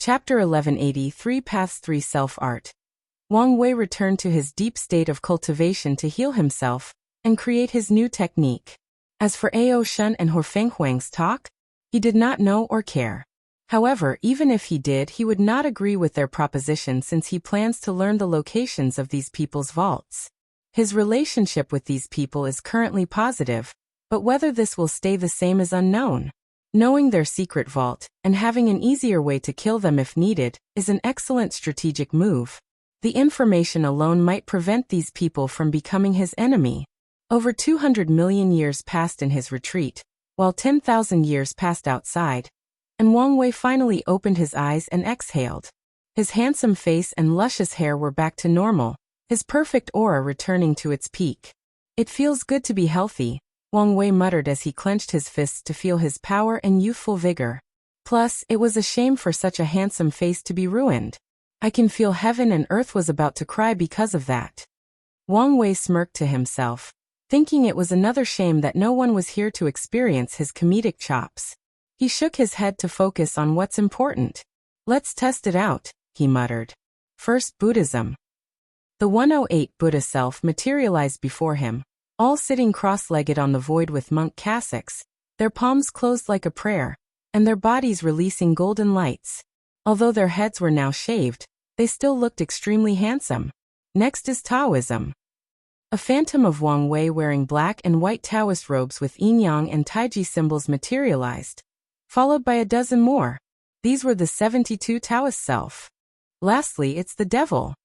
Chapter 1183 Paths 3 Self-Art. Wang Wei returned to his deep state of cultivation to heal himself and create his new technique. As for Ao Shun and Horfenghuang's talk, he did not know or care. However, even if he did, he would not agree with their proposition since he plans to learn the locations of these people's vaults. His relationship with these people is currently positive, but whether this will stay the same is unknown. Knowing their secret vault, and having an easier way to kill them if needed, is an excellent strategic move. The information alone might prevent these people from becoming his enemy. Over 200 million years passed in his retreat, while 10,000 years passed outside, and Wang Wei finally opened his eyes and exhaled. His handsome face and luscious hair were back to normal, his perfect aura returning to its peak. It feels good to be healthy, Wang Wei muttered as he clenched his fists to feel his power and youthful vigor. Plus, it was a shame for such a handsome face to be ruined. I can feel heaven and earth was about to cry because of that. Wang Wei smirked to himself, thinking it was another shame that no one was here to experience his comedic chops. He shook his head to focus on what's important. Let's test it out, he muttered. First, Buddhism. The 108 Buddha self materialized before him, all sitting cross-legged on the void with monk cassocks, their palms closed like a prayer, and their bodies releasing golden lights. Although their heads were now shaved, they still looked extremely handsome. Next is Taoism. A phantom of Wang Wei wearing black and white Taoist robes with yin-yang and taiji symbols materialized, followed by a dozen more. These were the 72 Taoist self. Lastly, it's the devil.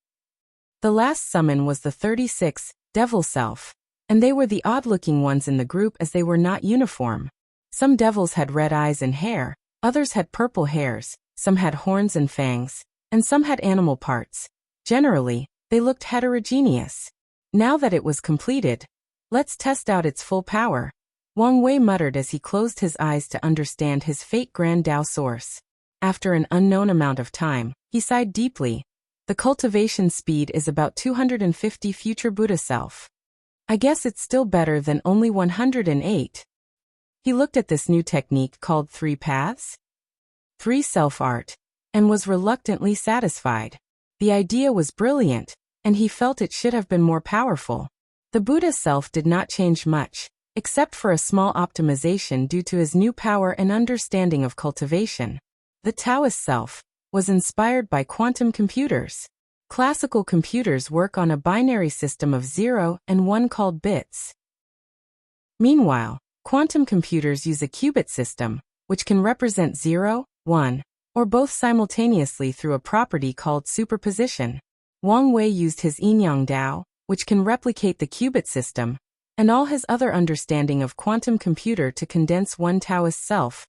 The last summon was the 36 devil self, and they were the odd-looking ones in the group as they were not uniform. Some devils had red eyes and hair, others had purple hairs, some had horns and fangs, and some had animal parts. Generally, they looked heterogeneous. Now that it was completed, let's test out its full power, Wang Wei muttered as he closed his eyes to understand his fate Grand Tao source. After an unknown amount of time, he sighed deeply. The cultivation speed is about 250 future Buddha self. I guess it's still better than only 108. He looked at this new technique called 3 Paths, 3 Self-Art, and was reluctantly satisfied. The idea was brilliant, and he felt it should have been more powerful. The Buddha self did not change much, except for a small optimization due to his new power and understanding of cultivation. The Taoist self was inspired by quantum computers. Classical computers work on a binary system of 0 and 1 called bits. Meanwhile, quantum computers use a qubit system, which can represent 0, 1, or both simultaneously through a property called superposition. Wang Wei used his yin-yang Dao, which can replicate the qubit system, and all his other understanding of quantum computer to condense one Taoist self,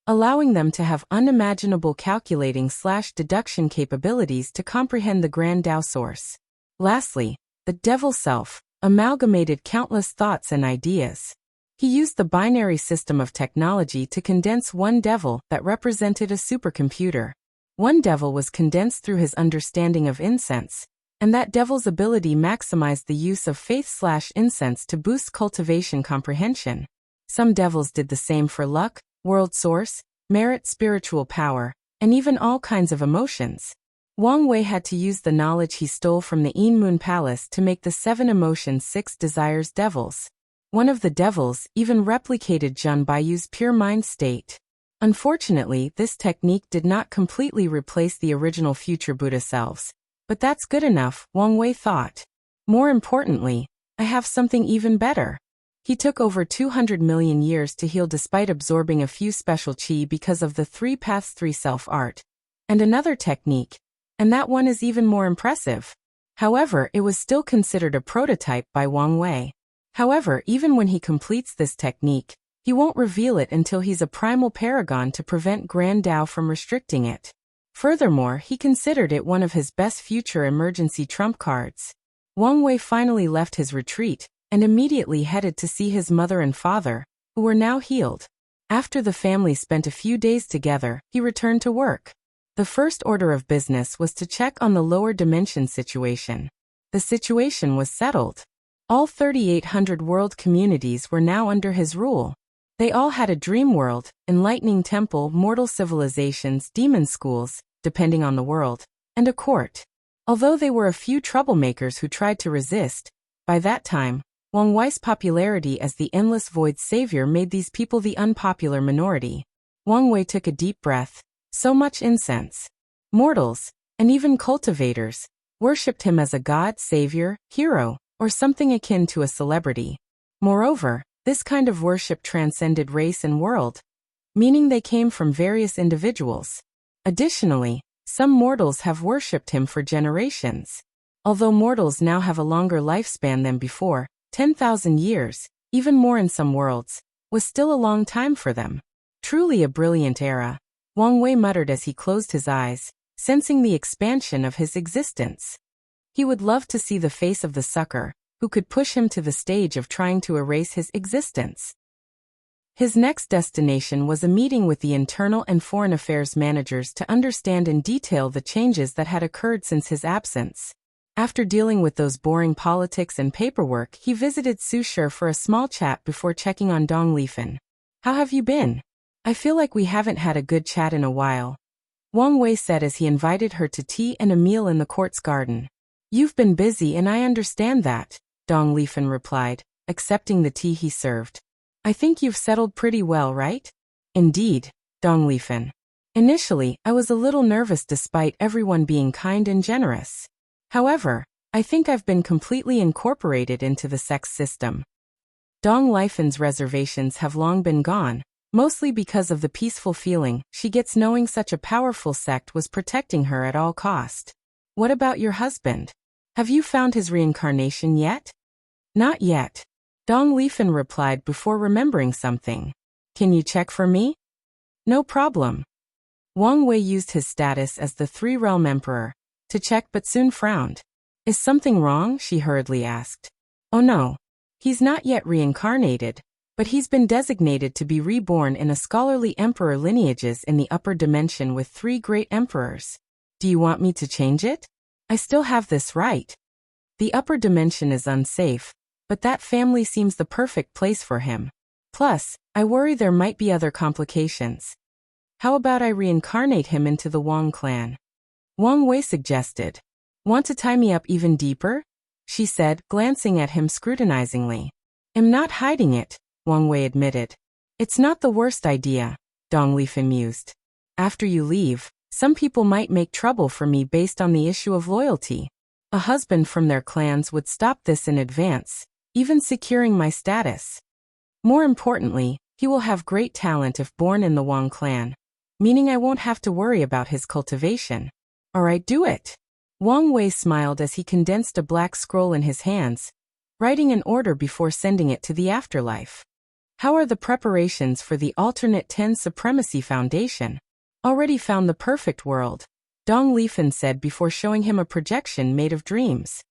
allowing them to have unimaginable calculating/deduction capabilities to comprehend the Grand Tao source. Lastly, the devil self amalgamated countless thoughts and ideas. He used the binary system of technology to condense one devil that represented a supercomputer. One devil was condensed through his understanding of incense, and that devil's ability maximized the use of faith/incense to boost cultivation comprehension. Some devils did the same for luck, world source, merit, spiritual power, and even all kinds of emotions. Wang Wei had to use the knowledge he stole from the Yin Moon Palace to make the 7 emotions 6 desires devils. One of the devils even replicated Zhen Baiyu's pure mind state. Unfortunately, this technique did not completely replace the original future Buddha selves, but that's good enough, Wang Wei thought. More importantly, I have something even better. He took over 200 million years to heal despite absorbing a few special qi because of the 3 Paths 3 Self-Art, and another technique, and that one is even more impressive. However, it was still considered a prototype by Wang Wei. However, even when he completes this technique, he won't reveal it until he's a primal paragon to prevent Grand Tao from restricting it. Furthermore, he considered it one of his best future emergency trump cards. Wang Wei finally left his retreat, and immediately headed to see his mother and father, who were now healed. After the family spent a few days together, he returned to work. The first order of business was to check on the lower dimension situation. The situation was settled. All 3,800 world communities were now under his rule. They all had a dream world, enlightening temple, mortal civilizations, demon schools, depending on the world, and a court. Although they were a few troublemakers who tried to resist, by that time, Wang Wei's popularity as the Endless Void's savior made these people the unpopular minority. Wang Wei took a deep breath. So much incense. Mortals, and even cultivators, worshipped him as a god, savior, hero, or something akin to a celebrity. Moreover, this kind of worship transcended race and world, meaning they came from various individuals. Additionally, some mortals have worshipped him for generations. Although mortals now have a longer lifespan than before, 10,000 years, even more in some worlds, was still a long time for them. Truly a brilliant era, Wang Wei muttered as he closed his eyes, sensing the expansion of his existence. He would love to see the face of the sucker, who could push him to the stage of trying to erase his existence. His next destination was a meeting with the internal and foreign affairs managers to understand in detail the changes that had occurred since his absence. After dealing with those boring politics and paperwork, he visited Su Shi for a small chat before checking on Dong Lifen. "How have you been? I feel like we haven't had a good chat in a while," Wang Wei said as he invited her to tea and a meal in the court's garden. "You've been busy and I understand that," Dong Lifen replied, accepting the tea he served. "I think you've settled pretty well, right?" "Indeed, Dong Lifen. Initially, I was a little nervous despite everyone being kind and generous. However, I think I've been completely incorporated into the Sect's system." Dong Lifen's reservations have long been gone, mostly because of the peaceful feeling she gets knowing such a powerful sect was protecting her at all cost. "What about your husband? Have you found his reincarnation yet?" "Not yet," Dong Lifen replied before remembering something. "Can you check for me?" "No problem." Wang Wei used his status as the Three-Realm Emperor to check but soon frowned. "Is something wrong?" she hurriedly asked. "Oh no. He's not yet reincarnated, but he's been designated to be reborn in a scholarly emperor lineages in the upper dimension with 3 great emperors. Do you want me to change it? I still have this right. The upper dimension is unsafe, but that family seems the perfect place for him. Plus, I worry there might be other complications. How about I reincarnate him into the Wang clan?" Wang Wei suggested. "Want to tie me up even deeper?" she said, glancing at him scrutinizingly. "I'm not hiding it," Wang Wei admitted. "It's not the worst idea," Dong Lifen mused. "After you leave, some people might make trouble for me based on the issue of loyalty. A husband from their clans would stop this in advance, even securing my status. More importantly, he will have great talent if born in the Wang clan, meaning I won't have to worry about his cultivation." "Alright, do it." Wang Wei smiled as he condensed a black scroll in his hands, writing an order before sending it to the afterlife. "How are the preparations for the alternate 10 Supremacy Foundation?" "Already found the perfect world," Dong Lifen said before showing him a projection made of dreams.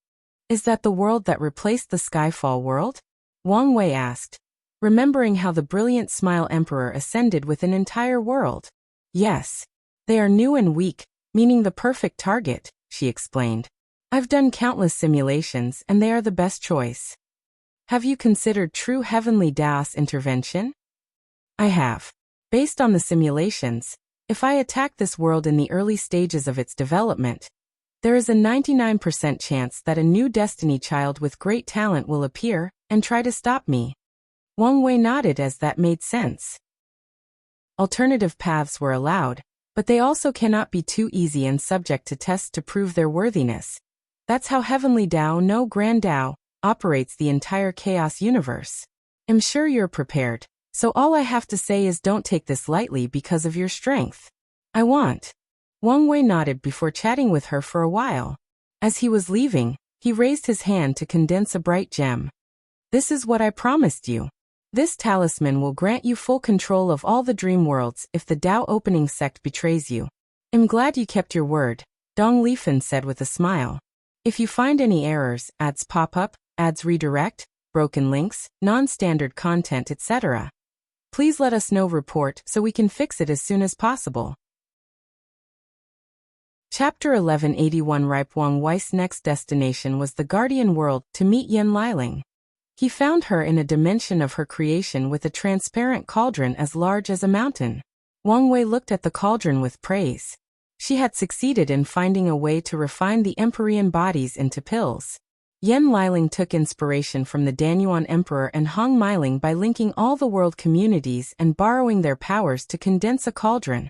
"Is that the world that replaced the Skyfall world?" Wang Wei asked, remembering how the brilliant Smile Emperor ascended with an entire world. "Yes. They are new and weak, meaning the perfect target," she explained. "I've done countless simulations and they are the best choice." "Have you considered true heavenly Daos intervention?" "I have. Based on the simulations, if I attack this world in the early stages of its development, there is a 99% chance that a new Destiny child with great talent will appear and try to stop me." Wang Wei nodded as that made sense. Alternative paths were allowed, but they also cannot be too easy and subject to tests to prove their worthiness. That's how Heavenly Dao, no Grand Dao, operates the entire chaos universe. "I'm sure you're prepared, so all I have to say is don't take this lightly because of your strength." "I want." Wang Wei nodded before chatting with her for a while. As he was leaving, he raised his hand to condense a bright gem. "This is what I promised you. This talisman will grant you full control of all the dream worlds if the Dao opening sect betrays you. I'm glad you kept your word," Dong Lifen said with a smile. "If you find any errors, ads pop up, ads redirect, broken links, non-standard content, etc., please let us know report so we can fix it as soon as possible." Chapter 1181 Ripe Wang Wei's next destination was the Guardian World to meet Yen Liling. He found her in a dimension of her creation with a transparent cauldron as large as a mountain. Wang Wei looked at the cauldron with praise. She had succeeded in finding a way to refine the Empyrean bodies into pills. Yan Liling took inspiration from the Danyuan Emperor and Hong Miling by linking all the world communities and borrowing their powers to condense a cauldron.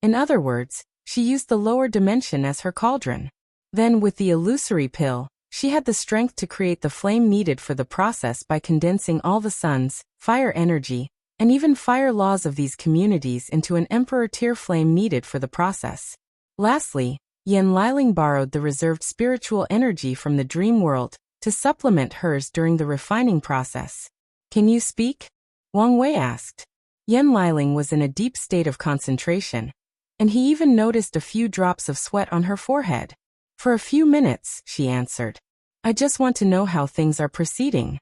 In other words, she used the lower dimension as her cauldron. Then, with the illusory pill, she had the strength to create the flame needed for the process by condensing all the sun's, fire energy, and even fire laws of these communities into an emperor-tier flame needed for the process. Lastly, Yan Liling borrowed the reserved spiritual energy from the dream world to supplement hers during the refining process. Can you speak? Wang Wei asked. Yan Liling was in a deep state of concentration, and he even noticed a few drops of sweat on her forehead. For a few minutes, she answered. I just want to know how things are proceeding.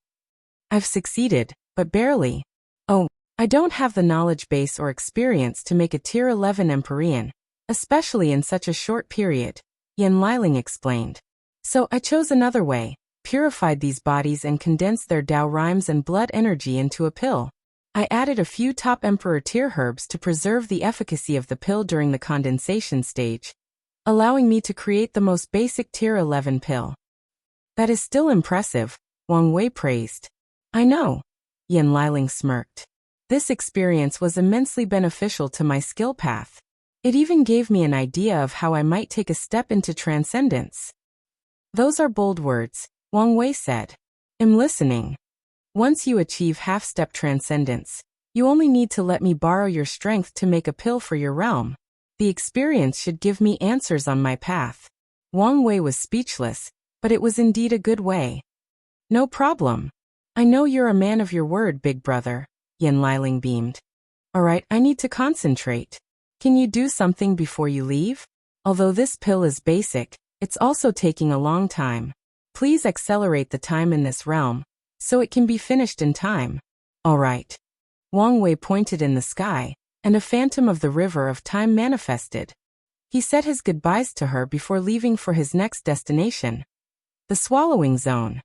I've succeeded, but barely. Oh, I don't have the knowledge base or experience to make a Tier 11 Empyrean, especially in such a short period, Yan Liling explained. So I chose another way, purified these bodies and condensed their Dao rhymes and blood energy into a pill. I added a few top Emperor tier herbs to preserve the efficacy of the pill during the condensation stage, allowing me to create the most basic Tier 11 pill. That is still impressive, Wang Wei praised. I know. Yan Liling smirked. This experience was immensely beneficial to my skill path. It even gave me an idea of how I might take a step into transcendence. Those are bold words, Wang Wei said. I'm listening. Once you achieve half-step transcendence, you only need to let me borrow your strength to make a pill for your realm. The experience should give me answers on my path. Wang Wei was speechless, but it was indeed a good way. No problem. I know you're a man of your word, big brother, Yan Liling beamed. Alright, I need to concentrate. Can you do something before you leave? Although this pill is basic, it's also taking a long time. Please accelerate the time in this realm, so it can be finished in time. Alright. Wang Wei pointed in the sky, and a phantom of the river of time manifested. He said his goodbyes to her before leaving for his next destination. The swallowing zone.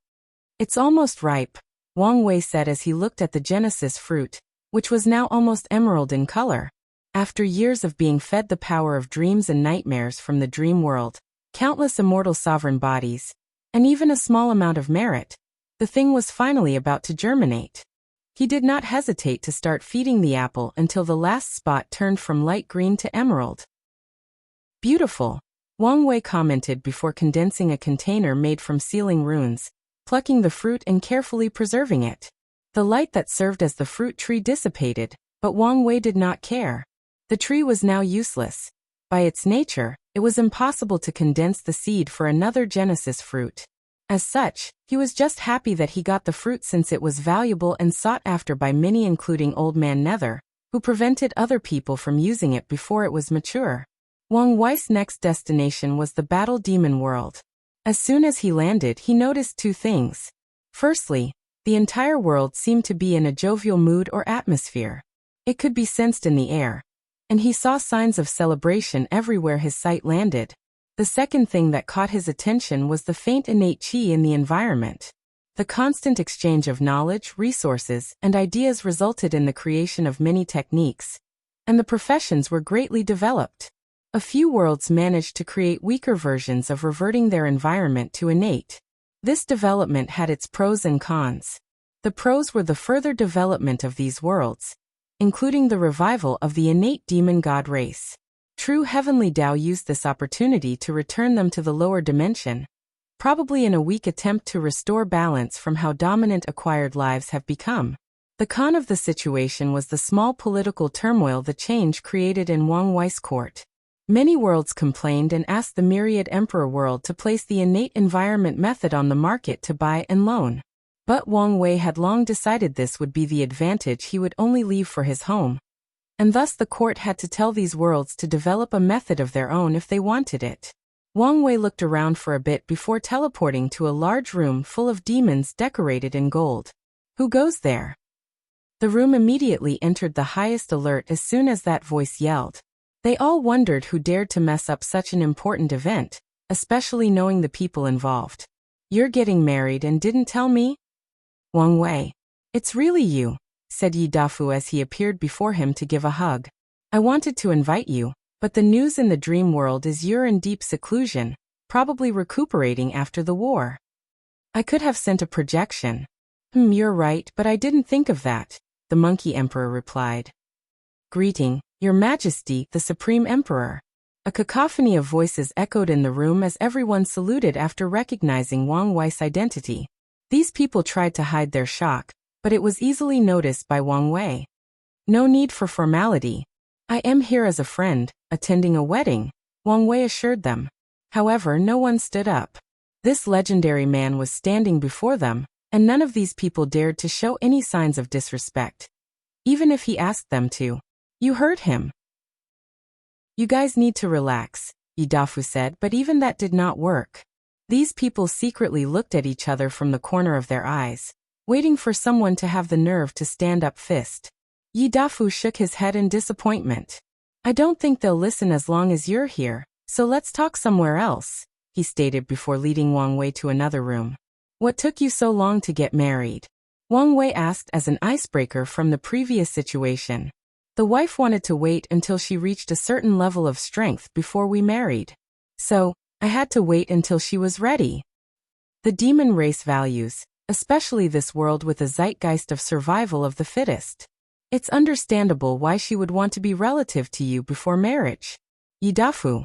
It's almost ripe, Wang Wei said as he looked at the Genesis fruit, which was now almost emerald in color. After years of being fed the power of dreams and nightmares from the dream world, countless immortal sovereign bodies, and even a small amount of merit, the thing was finally about to germinate. He did not hesitate to start feeding the apple until the last spot turned from light green to emerald. Beautiful, Wang Wei commented before condensing a container made from sealing runes, plucking the fruit and carefully preserving it. The light that served as the fruit tree dissipated, but Wang Wei did not care. The tree was now useless. By its nature, it was impossible to condense the seed for another Genesis fruit. As such, he was just happy that he got the fruit since it was valuable and sought after by many, including Old Man Nether, who prevented other people from using it before it was mature. Wang Wei's next destination was the Battle Demon World. As soon as he landed, he noticed two things. Firstly, the entire world seemed to be in a jovial mood or atmosphere. It could be sensed in the air, and he saw signs of celebration everywhere his sight landed. The second thing that caught his attention was the faint innate qi in the environment. The constant exchange of knowledge, resources, and ideas resulted in the creation of many techniques, and the professions were greatly developed. A few worlds managed to create weaker versions of reverting their environment to innate. This development had its pros and cons. The pros were the further development of these worlds, including the revival of the innate demon god race. True heavenly Tao used this opportunity to return them to the lower dimension, probably in a weak attempt to restore balance from how dominant acquired lives have become. The con of the situation was the small political turmoil the change created in Wang Wei's court. Many worlds complained and asked the myriad Emperor world to place the innate environment method on the market to buy and loan. But Wang Wei had long decided this would be the advantage he would only leave for his home, and thus the court had to tell these worlds to develop a method of their own if they wanted it. Wang Wei looked around for a bit before teleporting to a large room full of demons decorated in gold. Who goes there? The room immediately entered the highest alert as soon as that voice yelled. They all wondered who dared to mess up such an important event, especially knowing the people involved. You're getting married and didn't tell me? Wang Wei. It's really you, said Yi Dafu as he appeared before him to give a hug. I wanted to invite you, But the news in the dream world is you're in deep seclusion, probably recuperating after the war. I could have sent a projection. You're right, but I didn't think of that, the Monkey Emperor replied. Greeting, Your Majesty, the Supreme Emperor. A cacophony of voices echoed in the room as everyone saluted after recognizing Wang Wei's identity. These people tried to hide their shock, but it was easily noticed by Wang Wei. No need for formality. I am here as a friend, attending a wedding, Wang Wei assured them. However, no one stood up. This legendary man was standing before them, and none of these people dared to show any signs of disrespect. Even if he asked them to. You heard him. You guys need to relax, Yidafu said, but even that did not work. These people secretly looked at each other from the corner of their eyes, waiting for someone to have the nerve to stand up fist. Yidafu shook his head in disappointment. I don't think they'll listen as long as you're here, so let's talk somewhere else, he stated before leading Wang Wei to another room. What took you so long to get married? Wang Wei asked as an icebreaker from the previous situation. The wife wanted to wait until she reached a certain level of strength before we married. So, I had to wait until she was ready. The demon race values, especially this world with a zeitgeist of survival of the fittest. It's understandable why she would want to be relative to you before marriage. Yidafu.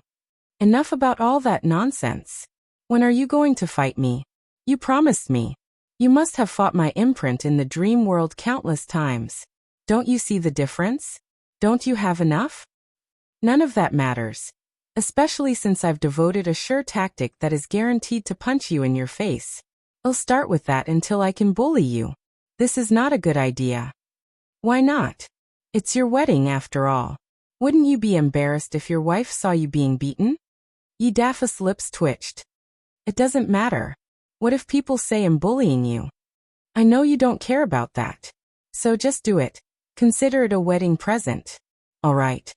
Enough about all that nonsense. When are you going to fight me? You promised me. You must have fought my imprint in the dream world countless times. Don't you see the difference? Don't you have enough? None of that matters. Especially since I've devoted a sure tactic that is guaranteed to punch you in your face. I'll start with that until I can bully you. This is not a good idea. Why not? It's your wedding after all. Wouldn't you be embarrassed if your wife saw you being beaten? Yidafu's lips twitched. It doesn't matter. What if people say I'm bullying you? I know you don't care about that. So just do it. Consider it a wedding present. All right.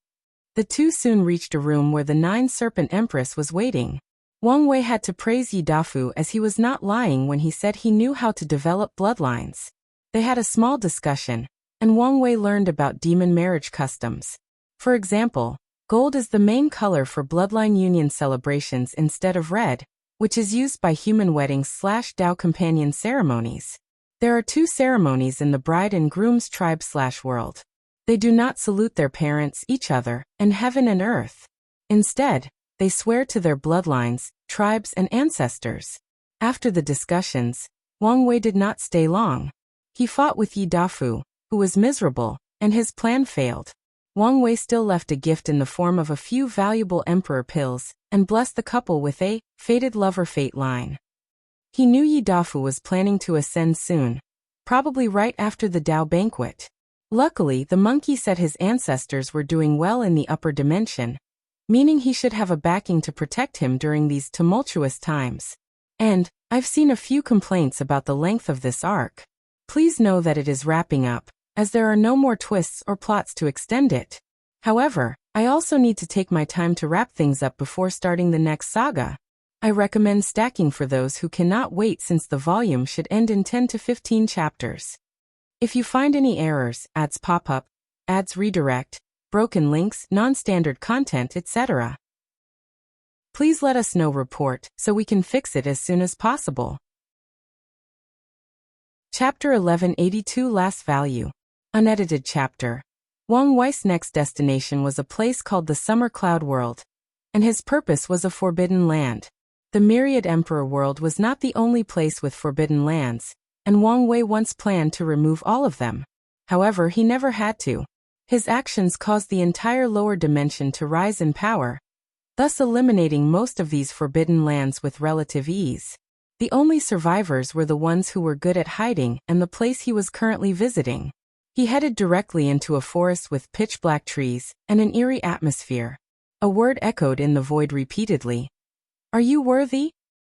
The two soon reached a room where the 9-Serpent Empress was waiting. Wang Wei had to praise Yidafu as he was not lying when he said he knew how to develop bloodlines. They had a small discussion, and Wang Wei learned about demon marriage customs. For example, gold is the main color for bloodline union celebrations instead of red, which is used by human weddings/Dao companion ceremonies. There are 2 ceremonies in the bride and groom's tribe/world. They do not salute their parents, each other, and heaven and earth. Instead, they swear to their bloodlines, tribes, and ancestors. After the discussions, Wang Wei did not stay long. He fought with Yidafu, who was miserable, and his plan failed. Wang Wei still left a gift in the form of a few valuable emperor pills, and blessed the couple with a fated lover fate line. He knew Yidafu was planning to ascend soon, probably right after the Dao banquet. Luckily, the monkey said his ancestors were doing well in the upper dimension, meaning he should have a backing to protect him during these tumultuous times. And, I've seen a few complaints about the length of this arc. Please know that it is wrapping up, as there are no more twists or plots to extend it. However, I also need to take my time to wrap things up before starting the next saga. I recommend stacking for those who cannot wait since the volume should end in 10 to 15 chapters. If you find any errors, ads pop up, ads redirect, broken links, non-standard content, etc., please let us know report so we can fix it as soon as possible. Chapter 1182 Last Value. Unedited chapter. Wang Wei's next destination was a place called the Summer Cloud World, and his purpose was a forbidden land. The Myriad Emperor world was not the only place with forbidden lands, and Wang Wei once planned to remove all of them. However, he never had to. His actions caused the entire lower dimension to rise in power, thus eliminating most of these forbidden lands with relative ease. The only survivors were the ones who were good at hiding and the place he was currently visiting. He headed directly into a forest with pitch-black trees and an eerie atmosphere. A word echoed in the void repeatedly. Are you worthy?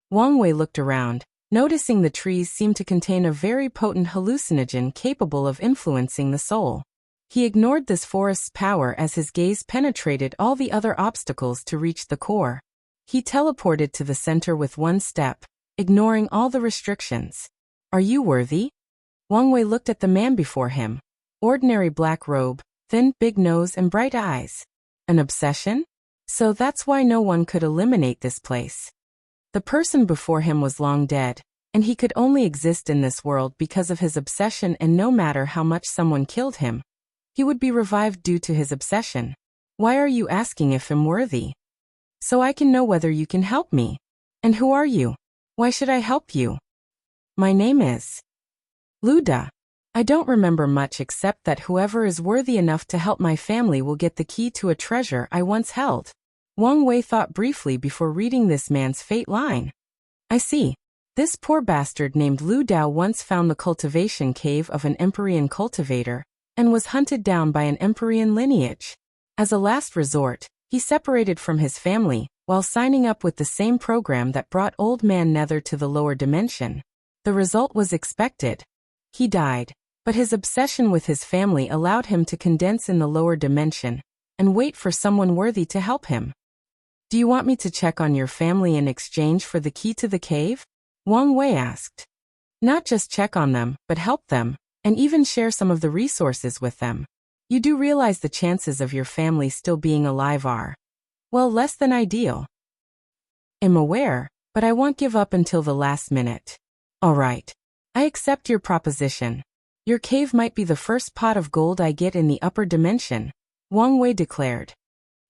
Wang Wei looked around, noticing the trees seemed to contain a very potent hallucinogen capable of influencing the soul. He ignored this forest's power as his gaze penetrated all the other obstacles to reach the core. He teleported to the center with one step, ignoring all the restrictions. Are you worthy? Wang Wei looked at the man before him. Ordinary black robe, thin, big nose and bright eyes. An obsession? So that's why no one could eliminate this place. The person before him was long dead, and he could only exist in this world because of his obsession, and no matter how much someone killed him, he would be revived due to his obsession. Why are you asking if I'm worthy? So I can know whether you can help me. And who are you? Why should I help you? My name is Luda. I don't remember much except that whoever is worthy enough to help my family will get the key to a treasure I once held. Wang Wei thought briefly before reading this man's fate line. I see. This poor bastard named Lu Dao once found the cultivation cave of an Empyrean cultivator, and was hunted down by an Empyrean lineage. As a last resort, he separated from his family, while signing up with the same program that brought Old Man Nether to the lower dimension. The result was expected. He died, but his obsession with his family allowed him to condense in the lower dimension, and wait for someone worthy to help him. Do you want me to check on your family in exchange for the key to the cave? Wang Wei asked. Not just check on them, but help them, and even share some of the resources with them. You do realize the chances of your family still being alive are, well, less than ideal. I'm aware, but I won't give up until the last minute. All right. I accept your proposition. Your cave might be the first pot of gold I get in the upper dimension, Wang Wei declared.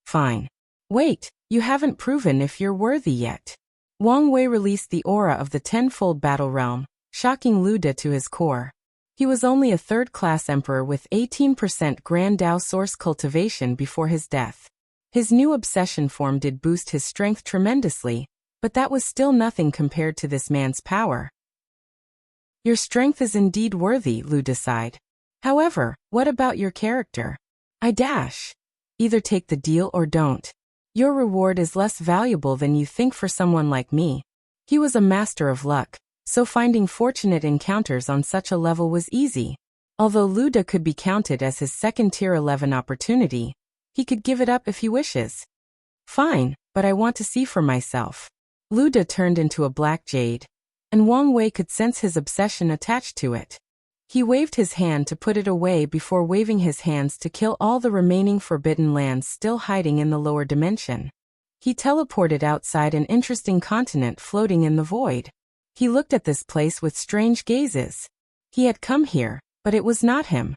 Fine. Wait, you haven't proven if you're worthy yet. Wang Wei released the aura of the tenfold battle realm, shocking Luda to his core. He was only a third-class emperor with 18% Grand Dao source cultivation before his death. His new obsession form did boost his strength tremendously, but that was still nothing compared to this man's power. Your strength is indeed worthy, Luda sighed. However, what about your character? I dash. Either take the deal or don't. Your reward is less valuable than you think for someone like me. He was a master of luck, so finding fortunate encounters on such a level was easy. Although Luda could be counted as his second tier 11 opportunity, he could give it up if he wishes. Fine, but I want to see for myself. Luda turned into a black jade, and Wang Wei could sense his obsession attached to it. He waved his hand to put it away before waving his hands to kill all the remaining forbidden lands still hiding in the lower dimension. He teleported outside an interesting continent floating in the void. He looked at this place with strange gazes. He had come here, but it was not him.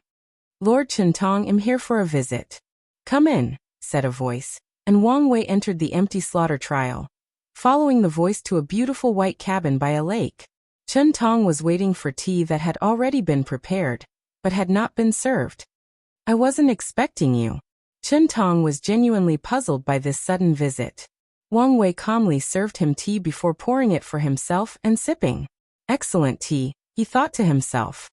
Lord Chintong, I'm here for a visit. Come in, said a voice, and Wang Wei entered the empty slaughter trial, following the voice to a beautiful white cabin by a lake. Chen Tong was waiting for tea that had already been prepared, but had not been served. I wasn't expecting you. Chen Tong was genuinely puzzled by this sudden visit. Wang Wei calmly served him tea before pouring it for himself and sipping. Excellent tea, he thought to himself.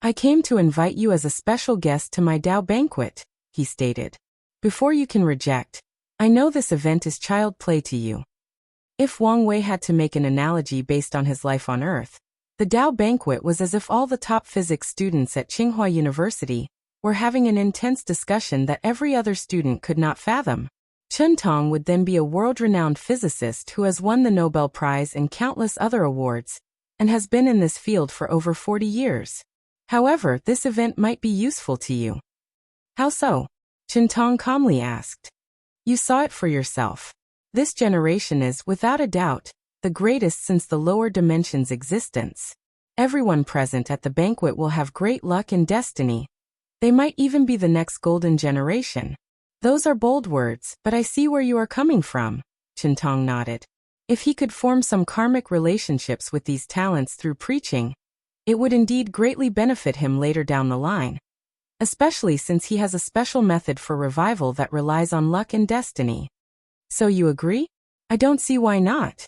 I came to invite you as a special guest to my Dao banquet, he stated. Before you can reject, I know this event is child play to you. If Wang Wei had to make an analogy based on his life on Earth, the Dao banquet was as if all the top physics students at Tsinghua University were having an intense discussion that every other student could not fathom. Chen Tong would then be a world-renowned physicist who has won the Nobel Prize and countless other awards, and has been in this field for over 40 years. However, this event might be useful to you. How so? Chen Tong calmly asked. You saw it for yourself. This generation is, without a doubt, the greatest since the lower dimension's existence. Everyone present at the banquet will have great luck and destiny. They might even be the next golden generation. Those are bold words, but I see where you are coming from, Chen Tong nodded. If he could form some karmic relationships with these talents through preaching, it would indeed greatly benefit him later down the line. Especially since he has a special method for revival that relies on luck and destiny. So you agree? I don't see why not.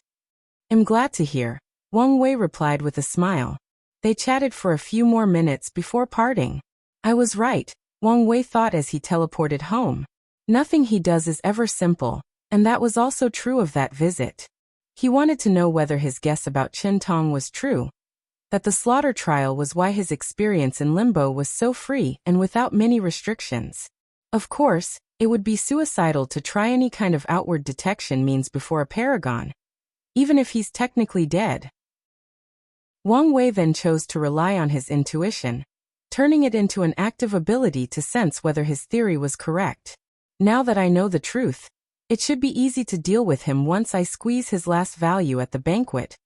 I'm glad to hear, Wang Wei replied with a smile. They chatted for a few more minutes before parting. I was right, Wang Wei thought as he teleported home. Nothing he does is ever simple, and that was also true of that visit. He wanted to know whether his guess about Chen Tong was true. That the slaughter trial was why his experience in limbo was so free and without many restrictions. Of course, it would be suicidal to try any kind of outward detection means before a Paragon, even if he's technically dead. Wang Wei then chose to rely on his intuition, turning it into an active ability to sense whether his theory was correct. Now that I know the truth, It should be easy to deal with him once I squeeze his last value at the banquet,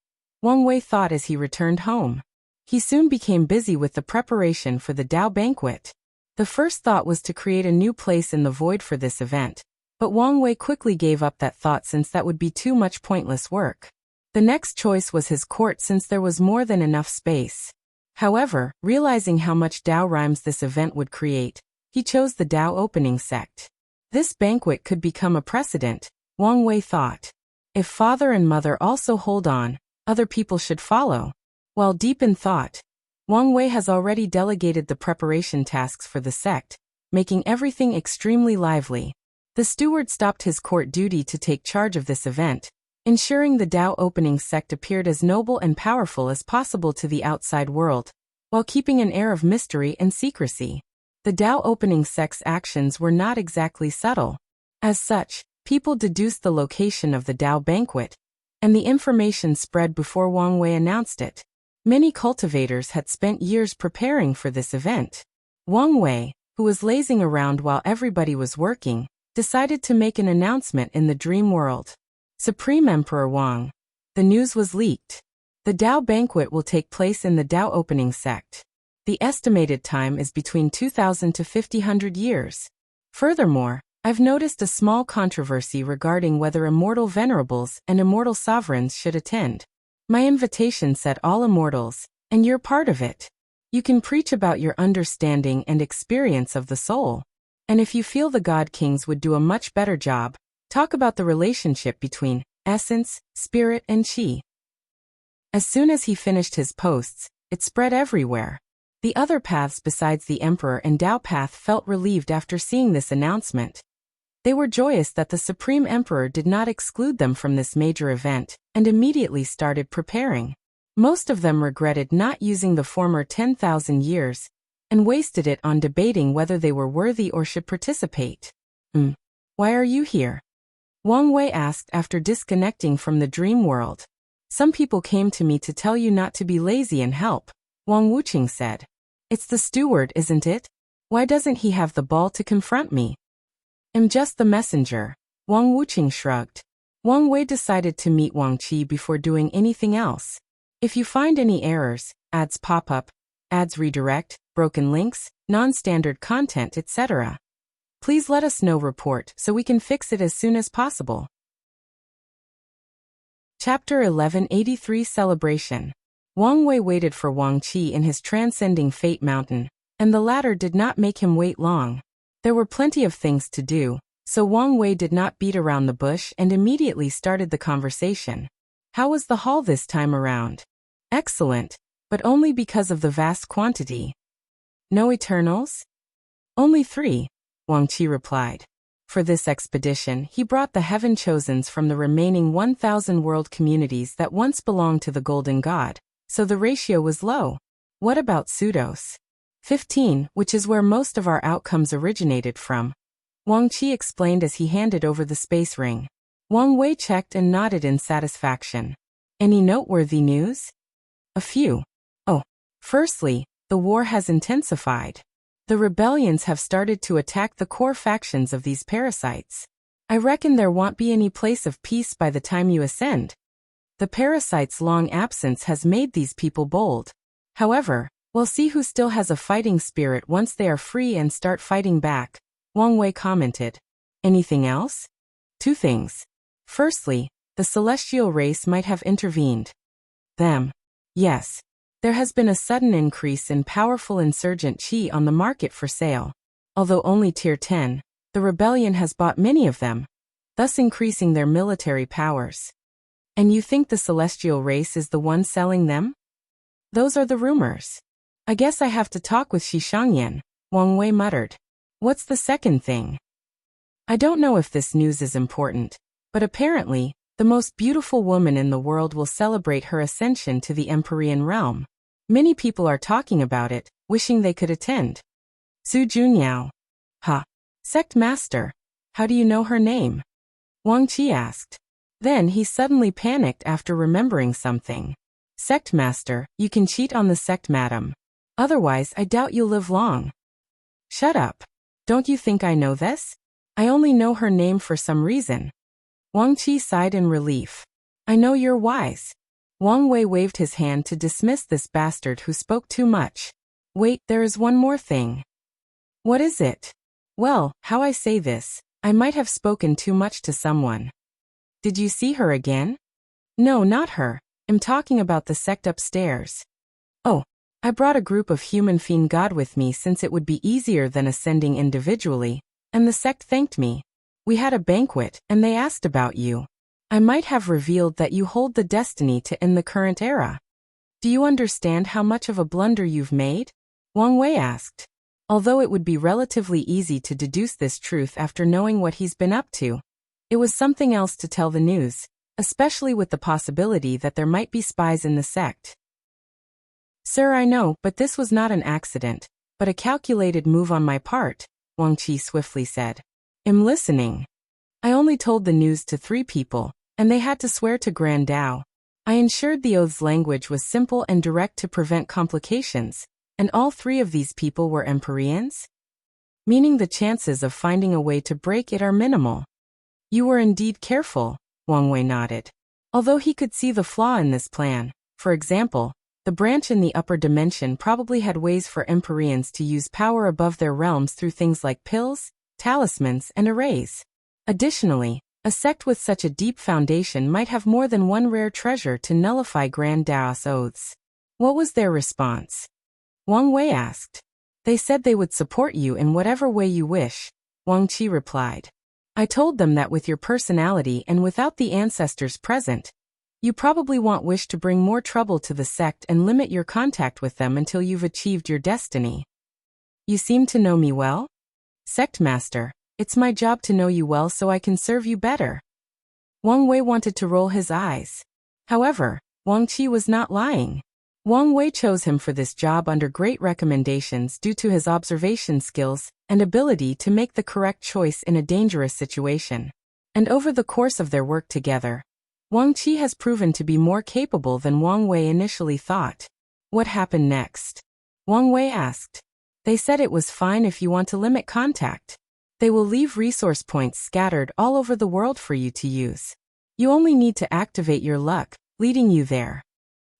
Wang Wei thought as he returned home. He soon became busy with the preparation for the Dao banquet. The first thought was to create a new place in the void for this event, but Wang Wei quickly gave up that thought since that would be too much pointless work. The next choice was his court since there was more than enough space. However, realizing how much Dao rhymes this event would create, he chose the Dao opening sect. This banquet could become a precedent, Wang Wei thought. If father and mother also hold on, other people should follow. While deep in thought, Wang Wei has already delegated the preparation tasks for the sect, making everything extremely lively. The steward stopped his court duty to take charge of this event, ensuring the Dao opening sect appeared as noble and powerful as possible to the outside world, while keeping an air of mystery and secrecy. The Dao opening sect's actions were not exactly subtle. As such, people deduced the location of the Dao banquet, and the information spread before Wang Wei announced it. Many cultivators had spent years preparing for this event. Wang Wei, who was lazing around while everybody was working, decided to make an announcement in the dream world. Supreme Emperor Wang. The news was leaked. The Dao banquet will take place in the Dao opening sect. The estimated time is between 2,000 to 5,000 years. Furthermore, I've noticed a small controversy regarding whether immortal venerables and immortal sovereigns should attend. My invitation said all immortals, and you're part of it. You can preach about your understanding and experience of the soul. And if you feel the God Kings would do a much better job, talk about the relationship between essence, spirit, and qi. As soon as he finished his posts, it spread everywhere. The other paths besides the Emperor and Dao path felt relieved after seeing this announcement. They were joyous that the Supreme Emperor did not exclude them from this major event, and immediately started preparing. Most of them regretted not using the former 10,000 years, and wasted it on debating whether they were worthy or should participate. Why are you here? Wang Wei asked after disconnecting from the dream world. Some people came to me to tell you not to be lazy and help, Wang Wuqing said. It's the steward, isn't it? Why doesn't he have the ball to confront me? I'm just the messenger, Wang Wuqing shrugged. Wang Wei decided to meet Wang Qi before doing anything else. If you find any errors, ads pop up, ads redirect, broken links, non-standard content, etc., please let us know report so we can fix it as soon as possible. Chapter 1183 Celebration. Wang Wei waited for Wang Qi in his transcending fate mountain, and the latter did not make him wait long. There were plenty of things to do, so Wang Wei did not beat around the bush and immediately started the conversation. How was the haul this time around? Excellent, but only because of the vast quantity. No Eternals? Only 3, Wang Qi replied. For this expedition, he brought the Heaven Chosens from the remaining 1,000 world communities that once belonged to the Golden God, so the ratio was low. What about Pseudos? 15, which is where most of our outcomes originated from, Wang Qi explained as he handed over the space ring. Wang Wei checked and nodded in satisfaction. Any noteworthy news? A few. Oh, firstly, the war has intensified. The rebellions have started to attack the core factions of these parasites. I reckon there won't be any place of peace by the time you ascend. The parasites' long absence has made these people bold. However, we'll see who still has a fighting spirit once they are free and start fighting back, Wang Wei commented. Anything else? 2 things. Firstly, the celestial race might have intervened. Them. Yes. There has been a sudden increase in powerful insurgent qi on the market for sale. Although only tier 10, the rebellion has bought many of them, thus increasing their military powers. And you think the celestial race is the one selling them? Those are the rumors. I guess I have to talk with Shishangyan, Wang Wei muttered. What's the second thing? I don't know if this news is important, but apparently, the most beautiful woman in the world will celebrate her ascension to the Empyrean realm. Many people are talking about it, wishing they could attend. Su Junyao. Sect Master. How do you know her name? Wang Qi asked. Then he suddenly panicked after remembering something. Sect Master, you can cheat on the sect, madam. Otherwise, I doubt you'll live long. Shut up. Don't you think I know this? I only know her name for some reason. Wang Qi sighed in relief. I know you're wise. Wang Wei waved his hand to dismiss this bastard who spoke too much. Wait, there is one more thing. What is it? Well, how I say this, I might have spoken too much to someone. Did you see her again? No, not her. I'm talking about the sect upstairs. Oh, I brought a group of human fiend god with me since it would be easier than ascending individually, and the sect thanked me. We had a banquet, and they asked about you. I might have revealed that you hold the destiny to end the current era. Do you understand how much of a blunder you've made? Wang Wei asked. Although it would be relatively easy to deduce this truth after knowing what he's been up to, it was something else to tell the news, especially with the possibility that there might be spies in the sect. Sir, I know, but this was not an accident, but a calculated move on my part, Wang Qi swiftly said. I'm listening. I only told the news to 3 people, and they had to swear to Grand Dao. I ensured the oath's language was simple and direct to prevent complications, and all 3 of these people were Empyreans? Meaning the chances of finding a way to break it are minimal. You were indeed careful, Wang Wei nodded. Although he could see the flaw in this plan, for example, the branch in the upper dimension probably had ways for Empyreans to use power above their realms through things like pills, talismans, and arrays. Additionally, a sect with such a deep foundation might have more than one rare treasure to nullify Grand Dao's oaths. What was their response? Wang Wei asked. They said they would support you in whatever way you wish, Wang Qi replied. I told them that with your personality and without the ancestors present, you probably won't wish to bring more trouble to the sect and limit your contact with them until you've achieved your destiny. You seem to know me well? Sect Master, it's my job to know you well so I can serve you better. Wang Wei wanted to roll his eyes. However, Wang Qi was not lying. Wang Wei chose him for this job under great recommendations due to his observation skills and ability to make the correct choice in a dangerous situation. And over the course of their work together, Wang Qi has proven to be more capable than Wang Wei initially thought. What happened next? Wang Wei asked. They said it was fine if you want to limit contact. They will leave resource points scattered all over the world for you to use. You only need to activate your luck, leading you there.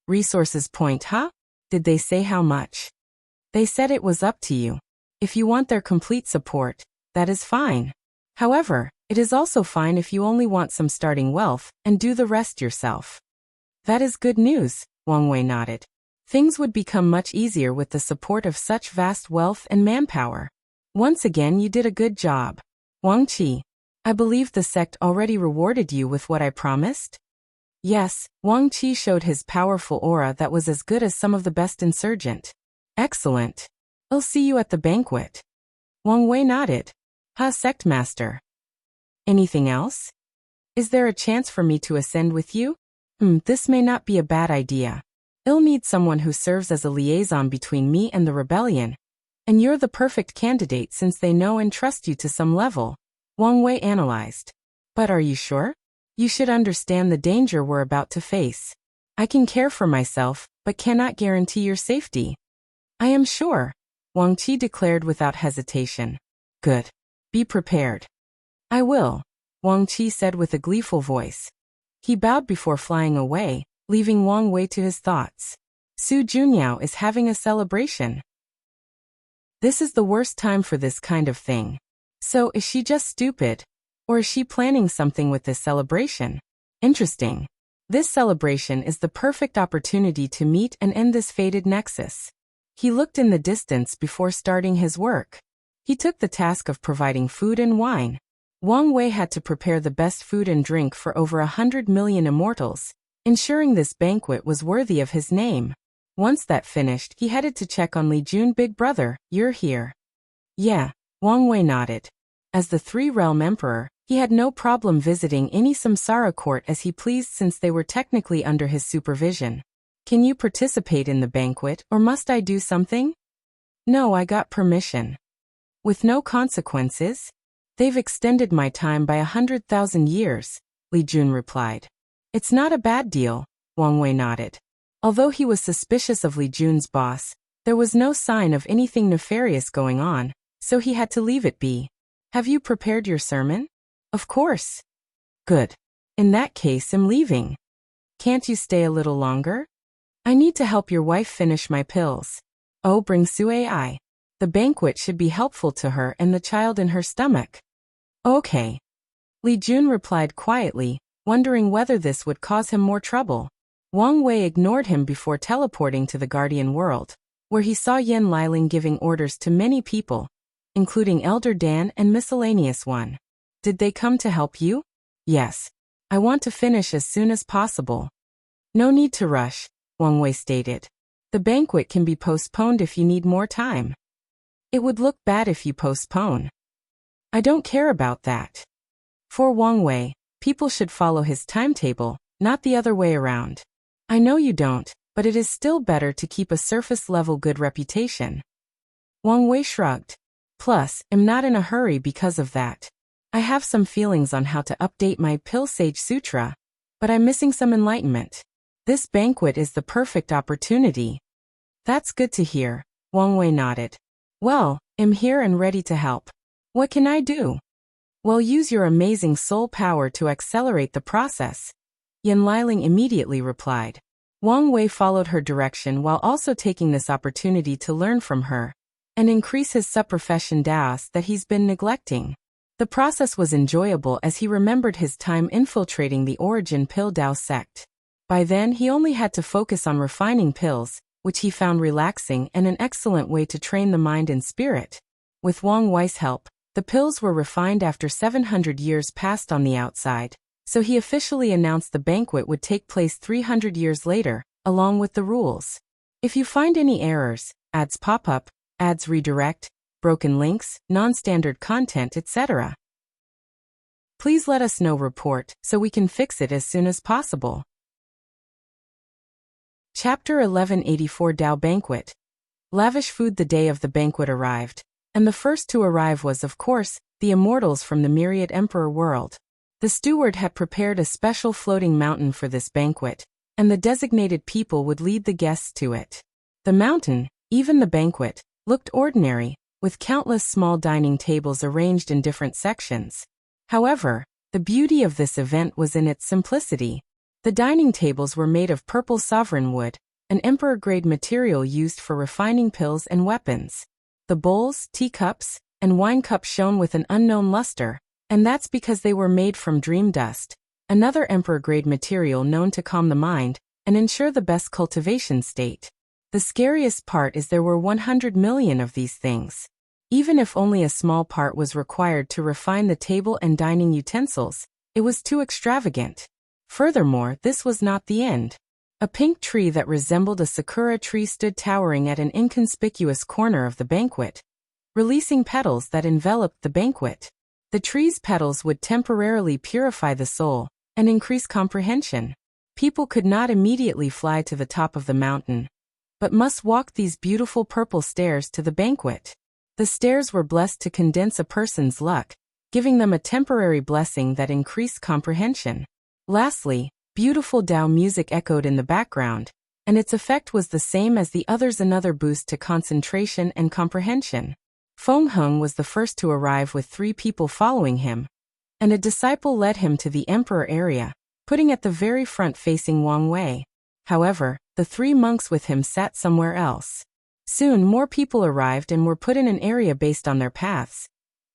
Resources point, huh? Did they say how much? They said it was up to you. If you want their complete support, that is fine. However, it is also fine if you only want some starting wealth and do the rest yourself. That is good news, Wang Wei nodded. Things would become much easier with the support of such vast wealth and manpower. Once again, you did a good job. Wang Qi, I believe the sect already rewarded you with what I promised? Yes, Wang Qi showed his powerful aura that was as good as some of the best insurgent. Excellent. I'll see you at the banquet. Wang Wei nodded. Sect Master. Anything else? Is there a chance for me to ascend with you? This may not be a bad idea. I'll need someone who serves as a liaison between me and the rebellion. And you're the perfect candidate since they know and trust you to some level, Wang Wei analyzed. But are you sure? You should understand the danger we're about to face. I can care for myself, but cannot guarantee your safety. I am sure, Wang Qi declared without hesitation. Good. Be prepared. I will, Wang Qi said with a gleeful voice. He bowed before flying away, leaving Wang Wei to his thoughts. Su Junyao is having a celebration. This is the worst time for this kind of thing. So is she just stupid? Or is she planning something with this celebration? Interesting. This celebration is the perfect opportunity to meet and end this fated nexus. He looked in the distance before starting his work. He took the task of providing food and wine. Wang Wei had to prepare the best food and drink for over 100 million immortals, ensuring this banquet was worthy of his name. Once that finished, he headed to check on Li Jun. Big brother, you're here. Yeah, Wang Wei nodded. As the Three-Realm Emperor, he had no problem visiting any Samsara court as he pleased since they were technically under his supervision. Can you participate in the banquet, or must I do something? No, I got permission. With no consequences? They've extended my time by 100,000 years, Li Jun replied. It's not a bad deal, Wang Wei nodded. Although he was suspicious of Li Jun's boss, there was no sign of anything nefarious going on, so he had to leave it be. Have you prepared your sermon? Of course. Good. In that case, I'm leaving. Can't you stay a little longer? I need to help your wife finish my pills. Oh, bring Sui. The banquet should be helpful to her and the child in her stomach. Okay. Li Jun replied quietly, wondering whether this would cause him more trouble. Wang Wei ignored him before teleporting to the Guardian world, where he saw Yan Liling giving orders to many people, including Elder Dan and Miscellaneous One. Did they come to help you? Yes. I want to finish as soon as possible. No need to rush, Wang Wei stated. The banquet can be postponed if you need more time. It would look bad if you postpone. I don't care about that. For Wang Wei, people should follow his timetable, not the other way around. I know you don't, but it is still better to keep a surface-level good reputation. Wang Wei shrugged. Plus, I'm not in a hurry because of that. I have some feelings on how to update my Pill Sage Sutra, but I'm missing some enlightenment. This banquet is the perfect opportunity. That's good to hear, Wang Wei nodded. Well, I'm here and ready to help. What can I do? Well, use your amazing soul power to accelerate the process. Yan Liling immediately replied. Wang Wei followed her direction while also taking this opportunity to learn from her and increase his sub-profession Daos that he's been neglecting. The process was enjoyable as he remembered his time infiltrating the Origin Pill Dao sect. By then, he only had to focus on refining pills, which he found relaxing and an excellent way to train the mind and spirit. With Wang Wei's help, the pills were refined after 700 years passed on the outside, so he officially announced the banquet would take place 300 years later, along with the rules. If you find any errors, ads pop up, ads redirect, broken links, non-standard content, etc., please let us know report so we can fix it as soon as possible. Chapter 1184 Dao Banquet. Lavish food. The day of the banquet arrived, and the first to arrive was, of course, the immortals from the Myriad Emperor world. The steward had prepared a special floating mountain for this banquet, and the designated people would lead the guests to it. The mountain, even the banquet, looked ordinary, with countless small dining tables arranged in different sections. However, the beauty of this event was in its simplicity. The dining tables were made of purple sovereign wood, an emperor-grade material used for refining pills and weapons. The bowls, teacups, and wine cups shone with an unknown luster, and that's because they were made from dream dust, another emperor-grade material known to calm the mind and ensure the best cultivation state. The scariest part is there were 100 million of these things. Even if only a small part was required to refine the table and dining utensils, it was too extravagant. Furthermore, this was not the end. A pink tree that resembled a sakura tree stood towering at an inconspicuous corner of the banquet, releasing petals that enveloped the banquet. The tree's petals would temporarily purify the soul and increase comprehension. People could not immediately fly to the top of the mountain, but must walk these beautiful purple stairs to the banquet. The stairs were blessed to condense a person's luck, giving them a temporary blessing that increased comprehension. Lastly, beautiful Dao music echoed in the background, and its effect was the same as the others, another boost to concentration and comprehension. Feng Heng was the first to arrive with 3 people following him, and a disciple led him to the emperor area, putting at the very front facing Wang Wei. However, the 3 monks with him sat somewhere else. Soon more people arrived and were put in an area based on their paths.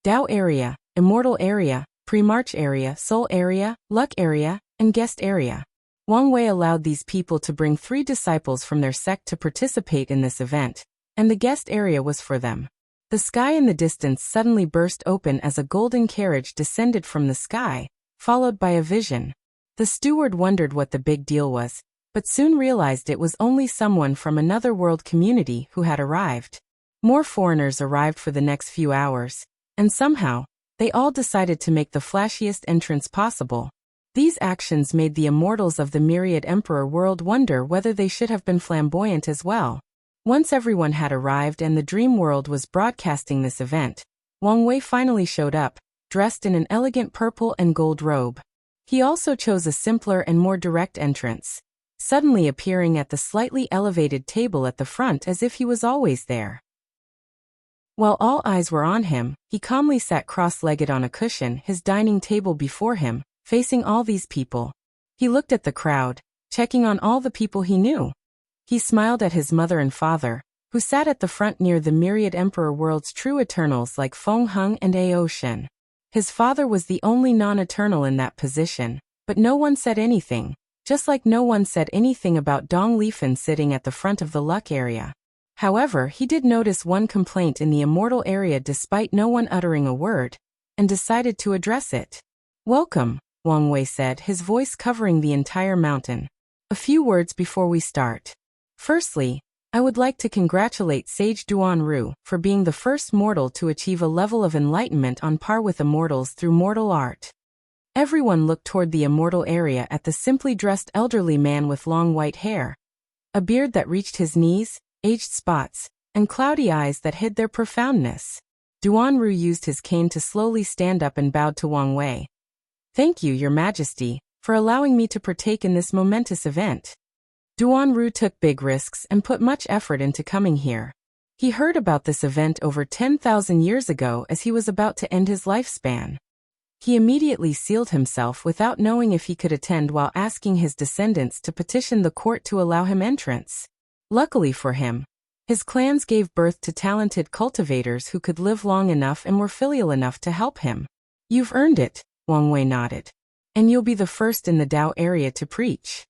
Dao area, Immortal area, Pre-March area, Soul area, Luck area, and Guest area. Wang Wei allowed these people to bring 3 disciples from their sect to participate in this event, and the guest area was for them. The sky in the distance suddenly burst open as a golden carriage descended from the sky, followed by a vision. The steward wondered what the big deal was, but soon realized it was only someone from another world community who had arrived. More foreigners arrived for the next few hours, and somehow, they all decided to make the flashiest entrance possible. These actions made the immortals of the Myriad Emperor world wonder whether they should have been flamboyant as well. Once everyone had arrived and the dream world was broadcasting this event, Wang Wei finally showed up, dressed in an elegant purple and gold robe. He also chose a simpler and more direct entrance, suddenly appearing at the slightly elevated table at the front as if he was always there. While all eyes were on him, he calmly sat cross-legged on a cushion, his dining table before him, facing all these people. He looked at the crowd, checking on all the people he knew. He smiled at his mother and father, who sat at the front near the myriad Emperor world's true Eternals like Feng Heng and Ao Shen. His father was the only non-Eternal in that position, but no one said anything, just like no one said anything about Dong Lifen sitting at the front of the luck area. However, he did notice one complaint in the immortal area despite no one uttering a word, and decided to address it. "Welcome," Wang Wei said, his voice covering the entire mountain. "A few words before we start. Firstly, I would like to congratulate Sage Duanru for being the first mortal to achieve a level of enlightenment on par with immortals through mortal art." Everyone looked toward the immortal area at the simply dressed elderly man with long white hair, a beard that reached his knees, aged spots, and cloudy eyes that hid their profoundness. Duanru used his cane to slowly stand up and bowed to Wang Wei. "Thank you, Your Majesty, for allowing me to partake in this momentous event." Duanru took big risks and put much effort into coming here. He heard about this event over 10,000 years ago as he was about to end his lifespan. He immediately sealed himself without knowing if he could attend while asking his descendants to petition the court to allow him entrance. Luckily for him, his clans gave birth to talented cultivators who could live long enough and were filial enough to help him. "You've earned it," Wang Wei nodded. "And you'll be the first in the Dao area to preach."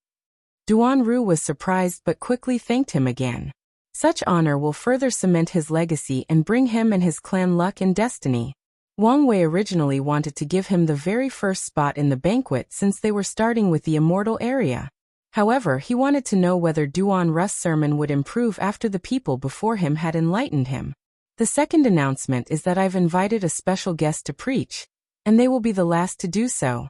Duanru was surprised but quickly thanked him again. Such honor will further cement his legacy and bring him and his clan luck and destiny. Wang Wei originally wanted to give him the very first spot in the banquet since they were starting with the immortal area. However, he wanted to know whether Duanru's sermon would improve after the people before him had enlightened him. "The second announcement is that I've invited a special guest to preach, and they will be the last to do so."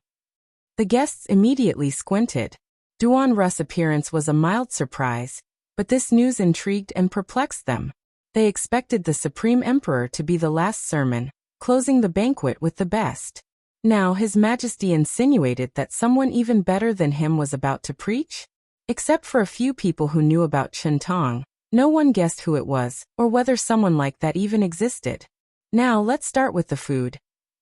The guests immediately squinted. Duanru's appearance was a mild surprise, but this news intrigued and perplexed them. They expected the Supreme Emperor to be the last sermon, closing the banquet with the best. Now His Majesty insinuated that someone even better than him was about to preach? Except for a few people who knew about Chen Tong, no one guessed who it was, or whether someone like that even existed. "Now let's start with the food,"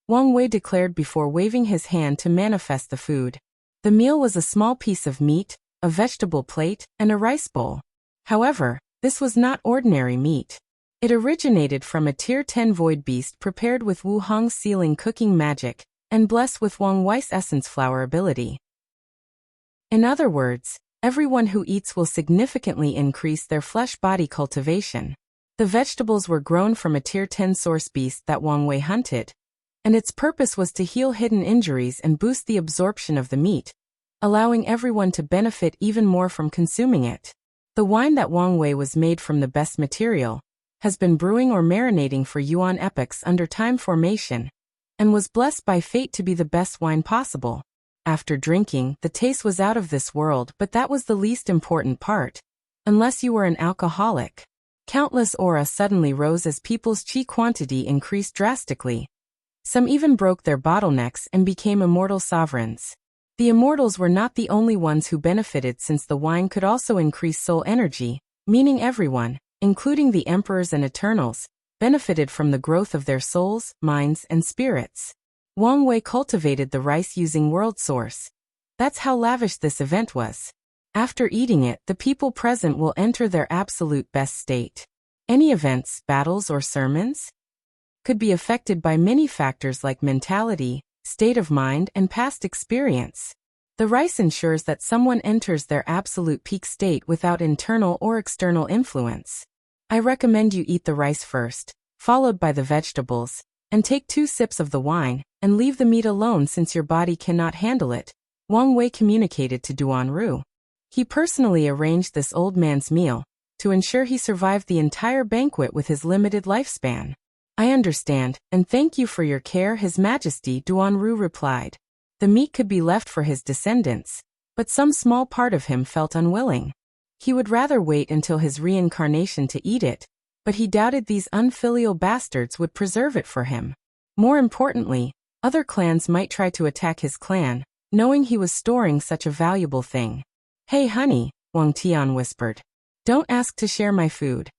Wang Wei declared before waving his hand to manifest the food. The meal was a small piece of meat, a vegetable plate, and a rice bowl. However, this was not ordinary meat. It originated from a Tier 10 void beast prepared with Wu Hong's sealing cooking magic, and blessed with Wang Wei's essence flower ability. In other words, everyone who eats will significantly increase their flesh body cultivation. The vegetables were grown from a Tier 10 source beast that Wang Wei hunted, and its purpose was to heal hidden injuries and boost the absorption of the meat, allowing everyone to benefit even more from consuming it. The wine that Wang Wei was made from the best material, has been brewing or marinating for Yuan epochs under time formation, and was blessed by fate to be the best wine possible. After drinking, the taste was out of this world, but that was the least important part. Unless you were an alcoholic. Countless aura suddenly rose as people's chi quantity increased drastically. Some even broke their bottlenecks and became immortal sovereigns. The immortals were not the only ones who benefited since the wine could also increase soul energy, meaning everyone, including the emperors and eternals, benefited from the growth of their souls, minds, and spirits. Wang Wei cultivated the rice using world source. That's how lavish this event was. After eating it, the people present will enter their absolute best state. Any events, battles, or sermons could be affected by many factors like mentality, state of mind, and past experience. The rice ensures that someone enters their absolute peak state without internal or external influence. I recommend you eat the rice first, followed by the vegetables, and take 2 sips of the wine, and leave the meat alone since your body cannot handle it, Wang Wei communicated to Duanru. He personally arranged this old man's meal, to ensure he survived the entire banquet with his limited lifespan. "I understand, and thank you for your care, His Majesty," Duanru replied. The meat could be left for his descendants, but some small part of him felt unwilling. He would rather wait until his reincarnation to eat it, but he doubted these unfilial bastards would preserve it for him. More importantly, other clans might try to attack his clan, knowing he was storing such a valuable thing. "Hey honey," Wang Tian whispered. "Don't ask to share my food."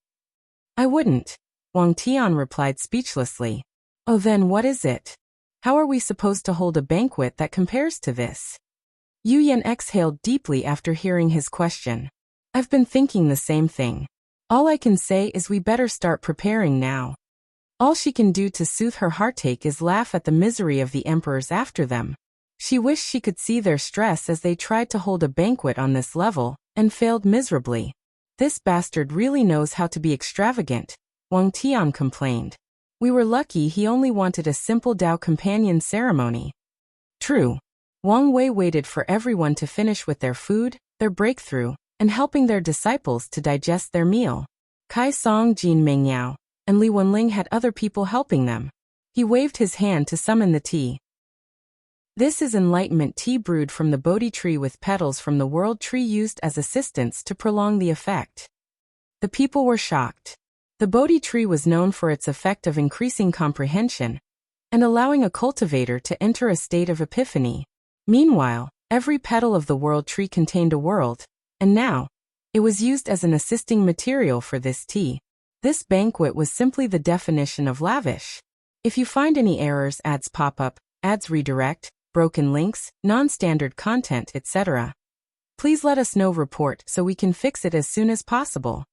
"I wouldn't," Wang Tian replied speechlessly. Oh, then what is it? How are we supposed to hold a banquet that compares to this? Yu Yan exhaled deeply after hearing his question. I've been thinking the same thing. All I can say is we better start preparing now. All she can do to soothe her heartache is laugh at the misery of the emperors after them. She wished she could see their stress as they tried to hold a banquet on this level, and failed miserably. This bastard really knows how to be extravagant, Wang Tian complained. We were lucky he only wanted a simple Dao companion ceremony. True. Wang Wei waited for everyone to finish with their food, their breakthrough, and helping their disciples to digest their meal. Kai Song, Jin Mingyao, and Li Wenling had other people helping them. He waved his hand to summon the tea. This is enlightenment tea brewed from the Bodhi tree with petals from the world tree used as assistants to prolong the effect. The people were shocked. The Bodhi tree was known for its effect of increasing comprehension and allowing a cultivator to enter a state of epiphany. Meanwhile, every petal of the world tree contained a world, and now, it was used as an assisting material for this tea. This banquet was simply the definition of lavish. If you find any errors, ads pop up, ads redirect, broken links, non-standard content, etc., please let us know. Report so we can fix it as soon as possible.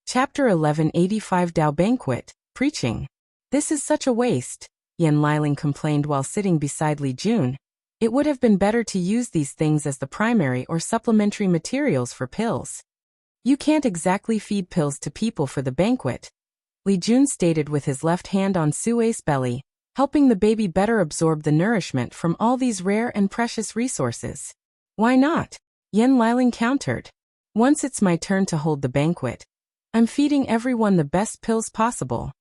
Chapter 1185 Dao Banquet, Preaching. This is such a waste, Yan Liling complained while sitting beside Li Jun. It would have been better to use these things as the primary or supplementary materials for pills. You can't exactly feed pills to people for the banquet, Li Jun stated with his left hand on Sue's belly, helping the baby better absorb the nourishment from all these rare and precious resources. Why not? Yan Liling countered. Once it's my turn to hold the banquet, I'm feeding everyone the best pills possible.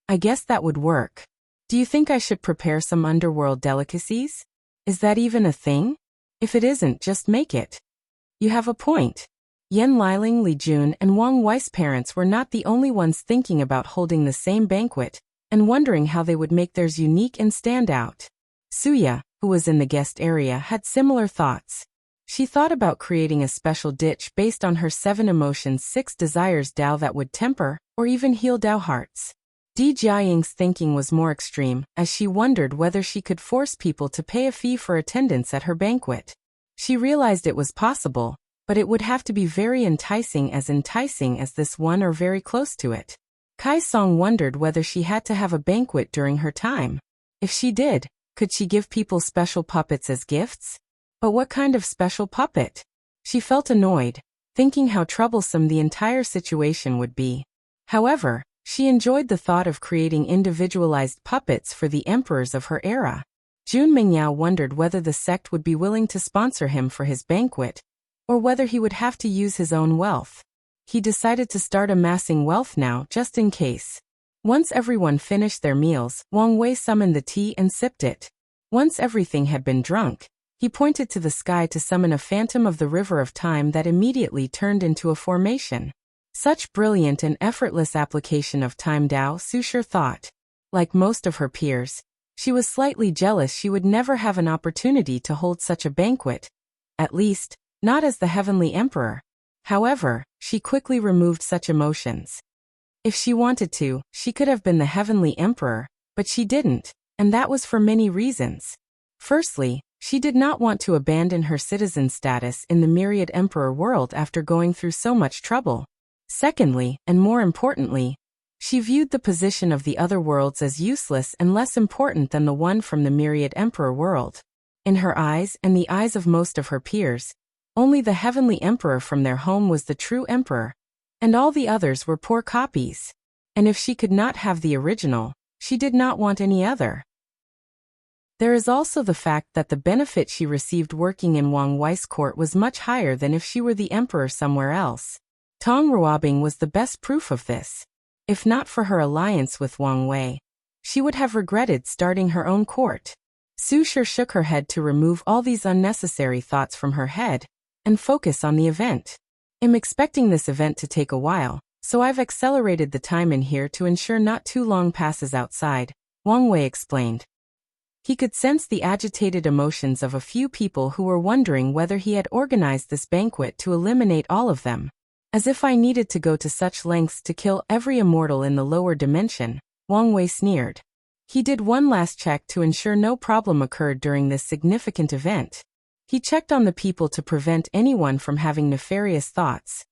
I guess that would work. Do you think I should prepare some underworld delicacies? Is that even a thing? If it isn't, just make it. You have a point. Yan Liling, Li Jun, and Wang Wei's parents were not the only ones thinking about holding the same banquet and wondering how they would make theirs unique and stand out. Suya, who was in the guest area, had similar thoughts. She thought about creating a special dish based on her 7 emotions, 6 desires Dao that would temper or even heal Dao hearts. Di Jiaying's thinking was more extreme, as she wondered whether she could force people to pay a fee for attendance at her banquet. She realized it was possible, but it would have to be very enticing as this one or very close to it. Kai Song wondered whether she had to have a banquet during her time. If she did, could she give people special puppets as gifts? But what kind of special puppet? She felt annoyed, thinking how troublesome the entire situation would be. However, she enjoyed the thought of creating individualized puppets for the emperors of her era. Jun Mingyao wondered whether the sect would be willing to sponsor him for his banquet, or whether he would have to use his own wealth. He decided to start amassing wealth now, just in case. Once everyone finished their meals, Wang Wei summoned the tea and sipped it. Once everything had been drunk, he pointed to the sky to summon a phantom of the river of time that immediately turned into a formation. Such brilliant and effortless application of time Dao, Su Shi thought. Like most of her peers, she was slightly jealous she would never have an opportunity to hold such a banquet. At least, not as the Heavenly Emperor. However, she quickly removed such emotions. If she wanted to, she could have been the Heavenly Emperor, but she didn't, and that was for many reasons. Firstly, she did not want to abandon her citizen status in the myriad emperor world after going through so much trouble. Secondly, and more importantly, she viewed the position of the other worlds as useless and less important than the one from the myriad emperor world. In her eyes and the eyes of most of her peers, only the Heavenly Emperor from their home was the true emperor, and all the others were poor copies. And if she could not have the original, she did not want any other. There is also the fact that the benefit she received working in Wang Wei's court was much higher than if she were the emperor somewhere else. Tong Ruobing was the best proof of this. If not for her alliance with Wang Wei, she would have regretted starting her own court. Su Shi shook her head to remove all these unnecessary thoughts from her head and focus on the event. I'm expecting this event to take a while, so I've accelerated the time in here to ensure not too long passes outside, Wang Wei explained. He could sense the agitated emotions of a few people who were wondering whether he had organized this banquet to eliminate all of them. As if I needed to go to such lengths to kill every immortal in the lower dimension, Wang Wei sneered. He did one last check to ensure no problem occurred during this significant event. He checked on the people to prevent anyone from having nefarious thoughts.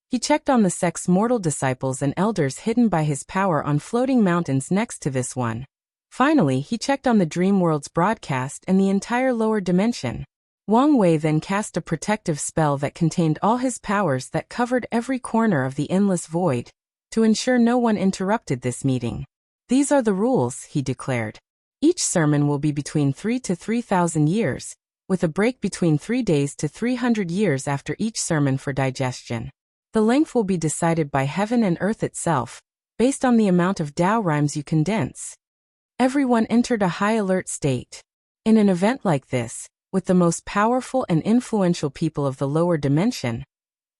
He checked on the sect's mortal disciples and elders hidden by his power on floating mountains next to this one. Finally, he checked on the dream world's broadcast and the entire lower dimension. Wang Wei then cast a protective spell that contained all his powers that covered every corner of the endless void, to ensure no one interrupted this meeting. These are the rules, he declared. Each sermon will be between 3 to 3,000 years, with a break between 3 days to 300 years after each sermon for digestion. The length will be decided by heaven and earth itself, based on the amount of Tao rhymes you condense. Everyone entered a high alert state. In an event like this, with the most powerful and influential people of the lower dimension,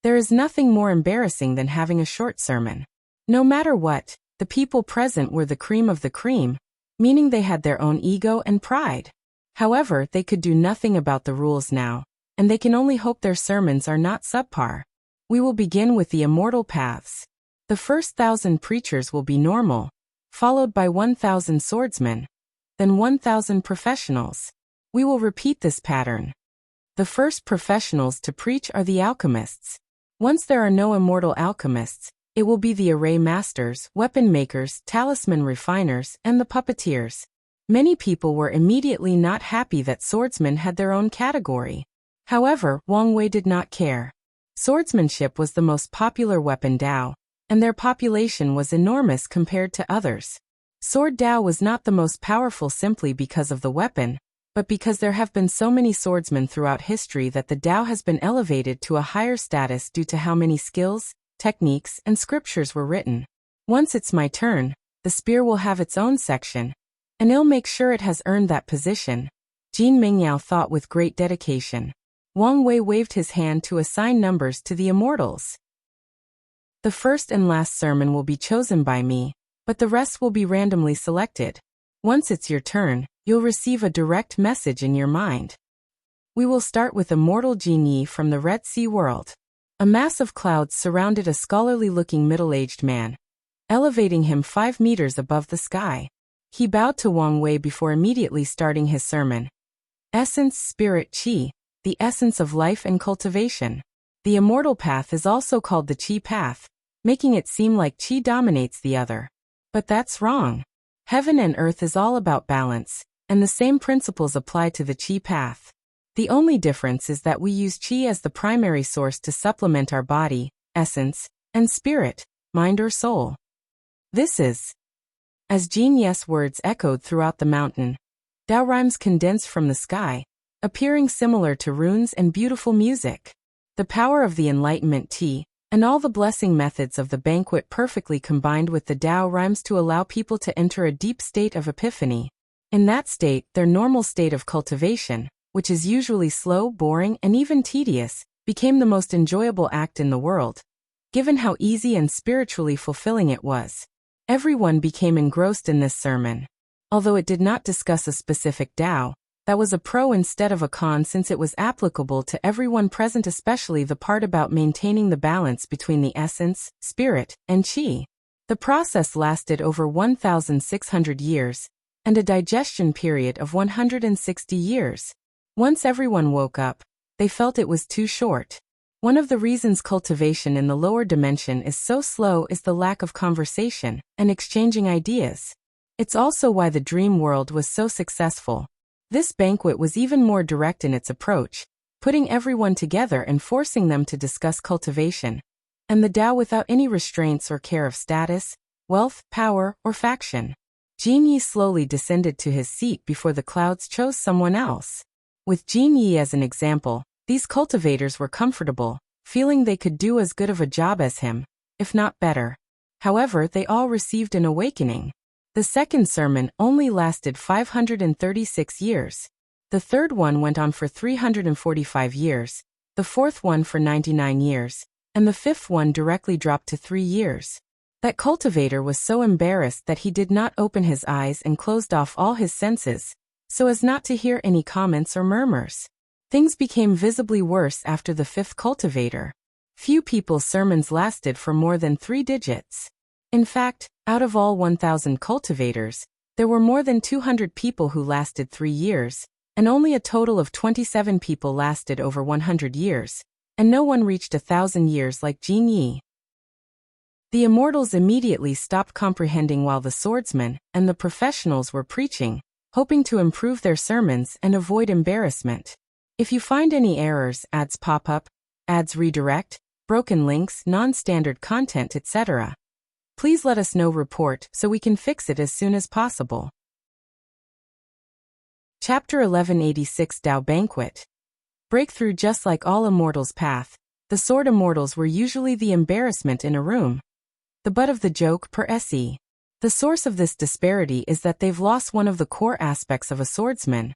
there is nothing more embarrassing than having a short sermon. No matter what, the people present were the cream of the cream, meaning they had their own ego and pride. However, they could do nothing about the rules now, and they can only hope their sermons are not subpar. We will begin with the immortal paths. The first 1,000 preachers will be normal, followed by 1,000 swordsmen, then 1,000 professionals. We will repeat this pattern. The first professionals to preach are the alchemists. Once there are no immortal alchemists, it will be the array masters, weapon makers, talisman refiners, and the puppeteers. Many people were immediately not happy that swordsmen had their own category. However, Wang Wei did not care. Swordsmanship was the most popular weapon Dao, and their population was enormous compared to others. Sword Dao was not the most powerful simply because of the weapon, but because there have been so many swordsmen throughout history that the Dao has been elevated to a higher status due to how many skills, techniques, and scriptures were written. Once it's my turn, the spear will have its own section, and I'll make sure it has earned that position, Jin Mingyao thought with great dedication. Wang Wei waved his hand to assign numbers to the immortals. The first and last sermon will be chosen by me, but the rest will be randomly selected. Once it's your turn, you'll receive a direct message in your mind. We will start with Immortal Jin Yi from the Red Sea world. A mass of clouds surrounded a scholarly-looking middle-aged man, elevating him 5 meters above the sky. He bowed to Wang Wei before immediately starting his sermon. Essence, Spirit, Qi, the essence of life and cultivation. The immortal path is also called the Qi path, making it seem like Qi dominates the other. But that's wrong. Heaven and earth is all about balance, and the same principles apply to the Qi path. The only difference is that we use Qi as the primary source to supplement our body, essence, and spirit, mind or soul. This is. As Jin Ye's words echoed throughout the mountain, Dao rhymes condensed from the sky, appearing similar to runes and beautiful music. The power of the Enlightenment tea, and all the blessing methods of the banquet perfectly combined with the Dao rhymes to allow people to enter a deep state of epiphany. In that state, their normal state of cultivation, which is usually slow, boring, and even tedious, became the most enjoyable act in the world, given how easy and spiritually fulfilling it was. Everyone became engrossed in this sermon. Although it did not discuss a specific Dao, that was a pro instead of a con since it was applicable to everyone present, especially the part about maintaining the balance between the essence, spirit, and Qi. The process lasted over 1,600 years, and a digestion period of 160 years. Once everyone woke up, they felt it was too short. One of the reasons cultivation in the lower dimension is so slow is the lack of conversation and exchanging ideas. It's also why the dream world was so successful. This banquet was even more direct in its approach, putting everyone together and forcing them to discuss cultivation and the Tao without any restraints or care of status, wealth, power, or faction. Jin Yi slowly descended to his seat before the clouds chose someone else. With Jin Yi as an example, these cultivators were comfortable, feeling they could do as good of a job as him, if not better. However, they all received an awakening. The second sermon only lasted 536 years. The third one went on for 345 years, the fourth one for 99 years, and the fifth one directly dropped to 3 years. That cultivator was so embarrassed that he did not open his eyes and closed off all his senses, so as not to hear any comments or murmurs. Things became visibly worse after the fifth cultivator. Few people's sermons lasted for more than 3 digits. In fact, out of all 1,000 cultivators, there were more than 200 people who lasted 3 years, and only a total of 27 people lasted over 100 years, and no one reached 1,000 years like Jin Yi. The immortals immediately stopped comprehending while the swordsmen and the professionals were preaching, hoping to improve their sermons and avoid embarrassment. If you find any errors, ads pop up, ads redirect, broken links, non-standard content, etc., please let us know. Report so we can fix it as soon as possible. Chapter 1186 Dao Banquet. Breakthrough. Just like all immortals' path, the sword immortals were usually the embarrassment in a room, the butt of the joke per se. The source of this disparity is that they've lost one of the core aspects of a swordsman,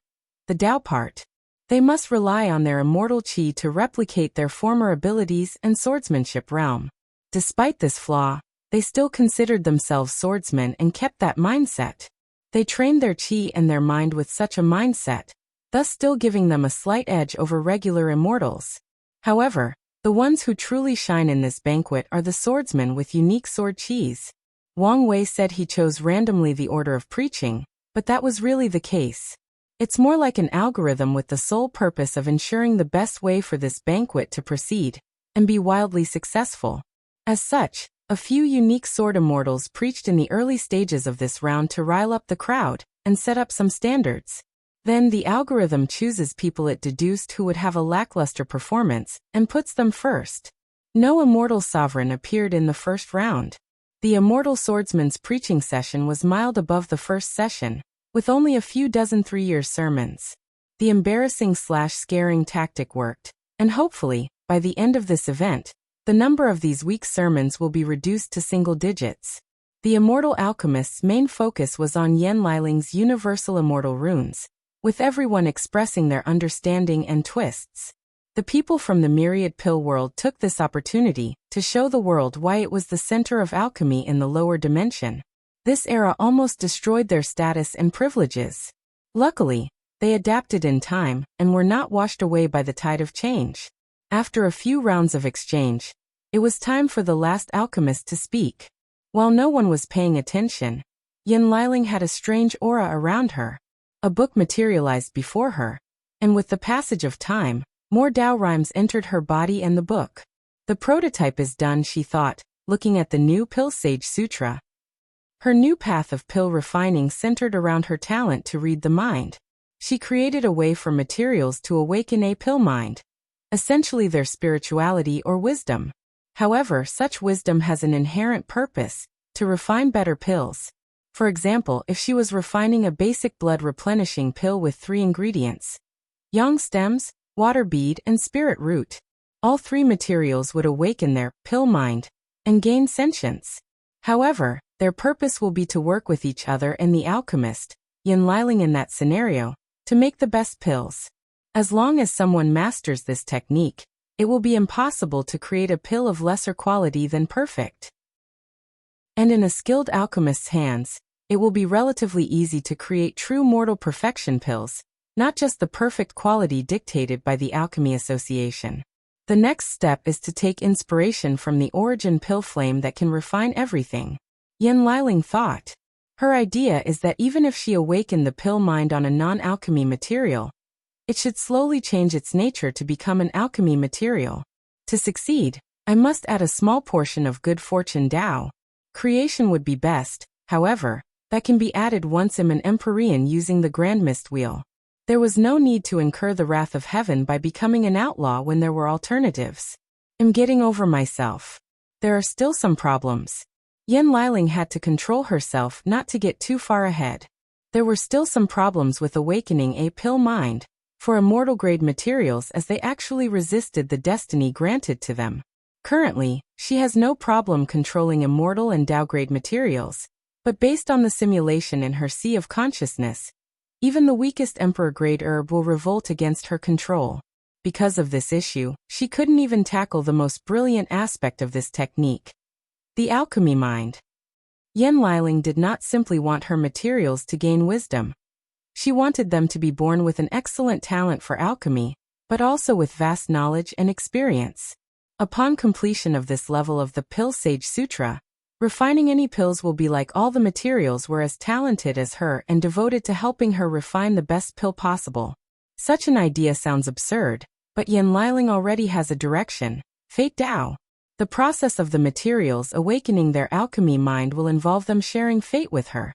the Dao part. They must rely on their immortal qi to replicate their former abilities and swordsmanship realm. Despite this flaw, they still considered themselves swordsmen and kept that mindset. They trained their qi and their mind with such a mindset, thus still giving them a slight edge over regular immortals. However, the ones who truly shine in this banquet are the swordsmen with unique sword qis. Wang Wei said he chose randomly the order of preaching, but that was really the case. It's more like an algorithm with the sole purpose of ensuring the best way for this banquet to proceed and be wildly successful. As such, a few unique sword immortals preached in the early stages of this round to rile up the crowd and set up some standards. Then the algorithm chooses people it deduced who would have a lackluster performance and puts them first. No immortal sovereign appeared in the first round. The immortal swordsman's preaching session was mild above the first session, with only a few dozen 3-year sermons. The embarrassing/scaring tactic worked, and hopefully, by the end of this event, the number of these weak sermons will be reduced to single digits. The immortal alchemist's main focus was on Yan Liling's universal immortal runes, with everyone expressing their understanding and twists. The people from the myriad pill world took this opportunity to show the world why it was the center of alchemy in the lower dimension. This era almost destroyed their status and privileges. Luckily, they adapted in time and were not washed away by the tide of change. After a few rounds of exchange, it was time for the last alchemist to speak. While no one was paying attention, Yan Liling had a strange aura around her. A book materialized before her, and with the passage of time, more Dao rhymes entered her body and the book. The prototype is done, she thought, looking at the new Pill Sage Sutra. Her new path of pill refining centered around her talent to read the mind. She created a way for materials to awaken a pill mind, essentially their spirituality or wisdom. However, such wisdom has an inherent purpose, to refine better pills. For example, if she was refining a basic blood replenishing pill with 3 ingredients, yang stems, water bead, and spirit root, all 3 materials would awaken their pill mind and gain sentience. However, their purpose will be to work with each other and the alchemist, Yan Liling in that scenario, to make the best pills. As long as someone masters this technique, it will be impossible to create a pill of lesser quality than perfect. And in a skilled alchemist's hands, it will be relatively easy to create true mortal perfection pills, not just the perfect quality dictated by the Alchemy Association. The next step is to take inspiration from the origin pill flame that can refine everything. Yan Liling thought. Her idea is that even if she awakened the pill mind on a non-alchemy material, it should slowly change its nature to become an alchemy material. To succeed, I must add a small portion of good fortune Dao. Creation would be best, however, that can be added once I'm an Empyrean using the Grand Mist Wheel. There was no need to incur the wrath of heaven by becoming an outlaw when there were alternatives. I'm getting over myself. There are still some problems. Yan Liling had to control herself not to get too far ahead. There were still some problems with awakening a pill mind for immortal-grade materials as they actually resisted the destiny granted to them. Currently, she has no problem controlling immortal and Dao-grade materials, but based on the simulation in her sea of consciousness, even the weakest Emperor-grade herb will revolt against her control. Because of this issue, she couldn't even tackle the most brilliant aspect of this technique. The alchemy mind. Yan Liling did not simply want her materials to gain wisdom. She wanted them to be born with an excellent talent for alchemy, but also with vast knowledge and experience. Upon completion of this level of the Pill Sage Sutra, refining any pills will be like all the materials were as talented as her and devoted to helping her refine the best pill possible. Such an idea sounds absurd, but Yen Liling already has a direction, Fate Tao. The process of the materials awakening their alchemy mind will involve them sharing fate with her,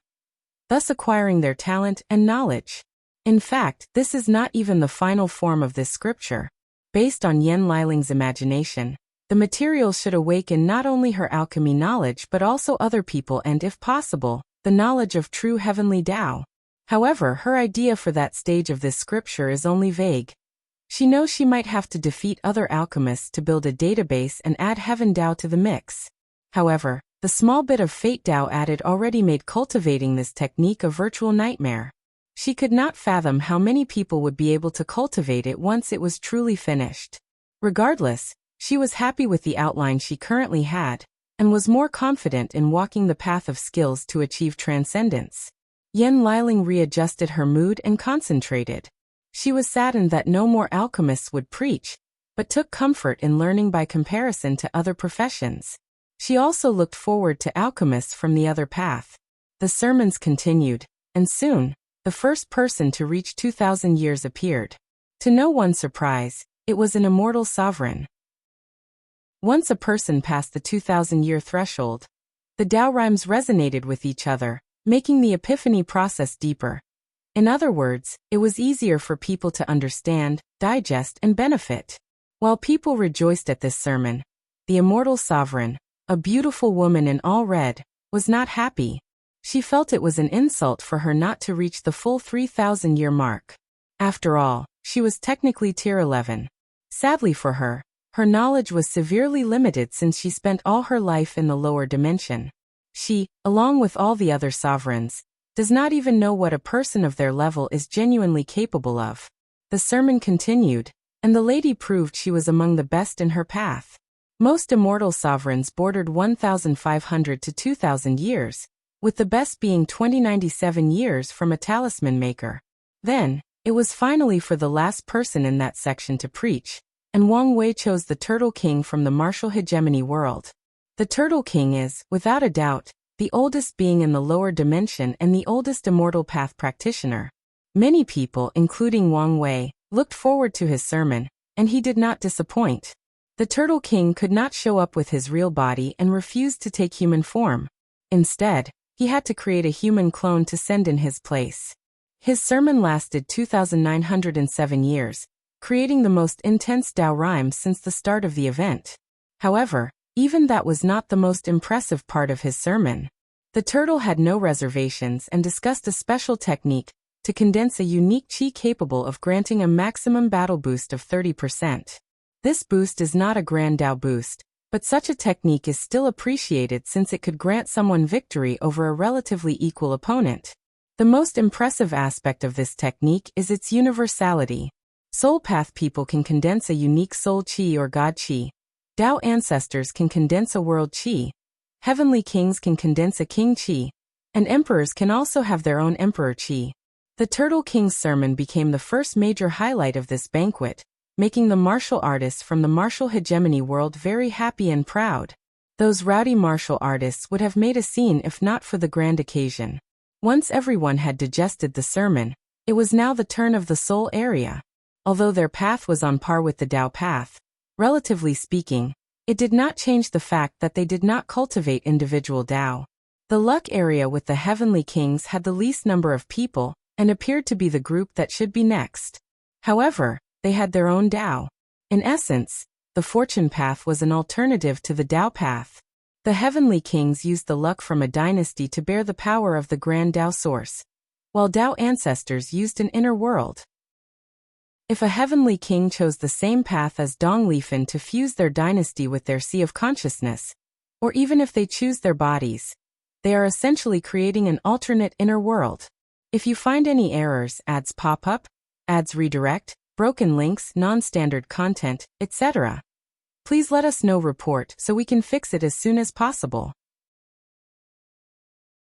thus acquiring their talent and knowledge. In fact, this is not even the final form of this scripture. Based on Yen Liling's imagination, the materials should awaken not only her alchemy knowledge but also other people and, if possible, the knowledge of true heavenly Tao. However, her idea for that stage of this scripture is only vague. She knows she might have to defeat other alchemists to build a database and add Heaven Tao to the mix. However, the small bit of Fate Tao added already made cultivating this technique a virtual nightmare. She could not fathom how many people would be able to cultivate it once it was truly finished. Regardless, she was happy with the outline she currently had, and was more confident in walking the path of skills to achieve transcendence. Yen Liling readjusted her mood and concentrated. She was saddened that no more alchemists would preach, but took comfort in learning by comparison to other professions. She also looked forward to alchemists from the other path. The sermons continued, and soon, the first person to reach 2,000 years appeared. To no one's surprise, it was an immortal sovereign. Once a person passed the 2,000-year threshold, the Tao rhymes resonated with each other, making the epiphany process deeper. In other words, it was easier for people to understand, digest, and benefit. While people rejoiced at this sermon, the immortal sovereign, a beautiful woman in all red, was not happy. She felt it was an insult for her not to reach the full 3,000-year mark. After all, she was technically tier 11. Sadly for her, her knowledge was severely limited since she spent all her life in the lower dimension. She, along with all the other sovereigns, does not even know what a person of their level is genuinely capable of. The sermon continued, and the lady proved she was among the best in her path. Most immortal sovereigns bordered 1,500 to 2,000 years, with the best being 2097 years from a talisman maker. Then, it was finally for the last person in that section to preach, and Wang Wei chose the Turtle King from the martial hegemony world. The Turtle King is, without a doubt, the oldest being in the lower dimension and the oldest immortal path practitioner. Many people, including Wang Wei, looked forward to his sermon, and he did not disappoint. The Turtle King could not show up with his real body and refused to take human form. Instead, he had to create a human clone to send in his place. His sermon lasted 2,907 years, creating the most intense Tao rhyme since the start of the event. However, even that was not the most impressive part of his sermon. The turtle had no reservations and discussed a special technique to condense a unique chi capable of granting a maximum battle boost of 30%. This boost is not a grand Tao boost, but such a technique is still appreciated since it could grant someone victory over a relatively equal opponent. The most impressive aspect of this technique is its universality. Soul Path people can condense a unique soul chi or God chi. Tao ancestors can condense a world chi. Heavenly kings can condense a king chi. And emperors can also have their own emperor chi. The Turtle King's sermon became the first major highlight of this banquet, making the martial artists from the martial hegemony world very happy and proud. Those rowdy martial artists would have made a scene if not for the grand occasion. Once everyone had digested the sermon, it was now the turn of the soul area. Although their path was on par with the Tao path, relatively speaking, it did not change the fact that they did not cultivate individual Tao. The luck area with the heavenly kings had the least number of people, and appeared to be the group that should be next. However, they had their own Tao. In essence, the fortune path was an alternative to the Tao path. The heavenly kings used the luck from a dynasty to bear the power of the grand Tao source, while Tao ancestors used an inner world. If a heavenly king chose the same path as Donglifan to fuse their dynasty with their sea of consciousness, or even if they choose their bodies, they are essentially creating an alternate inner world. If you find any errors, ads pop up, ads redirect, broken links, non-standard content, etc., please let us know. Report so we can fix it as soon as possible.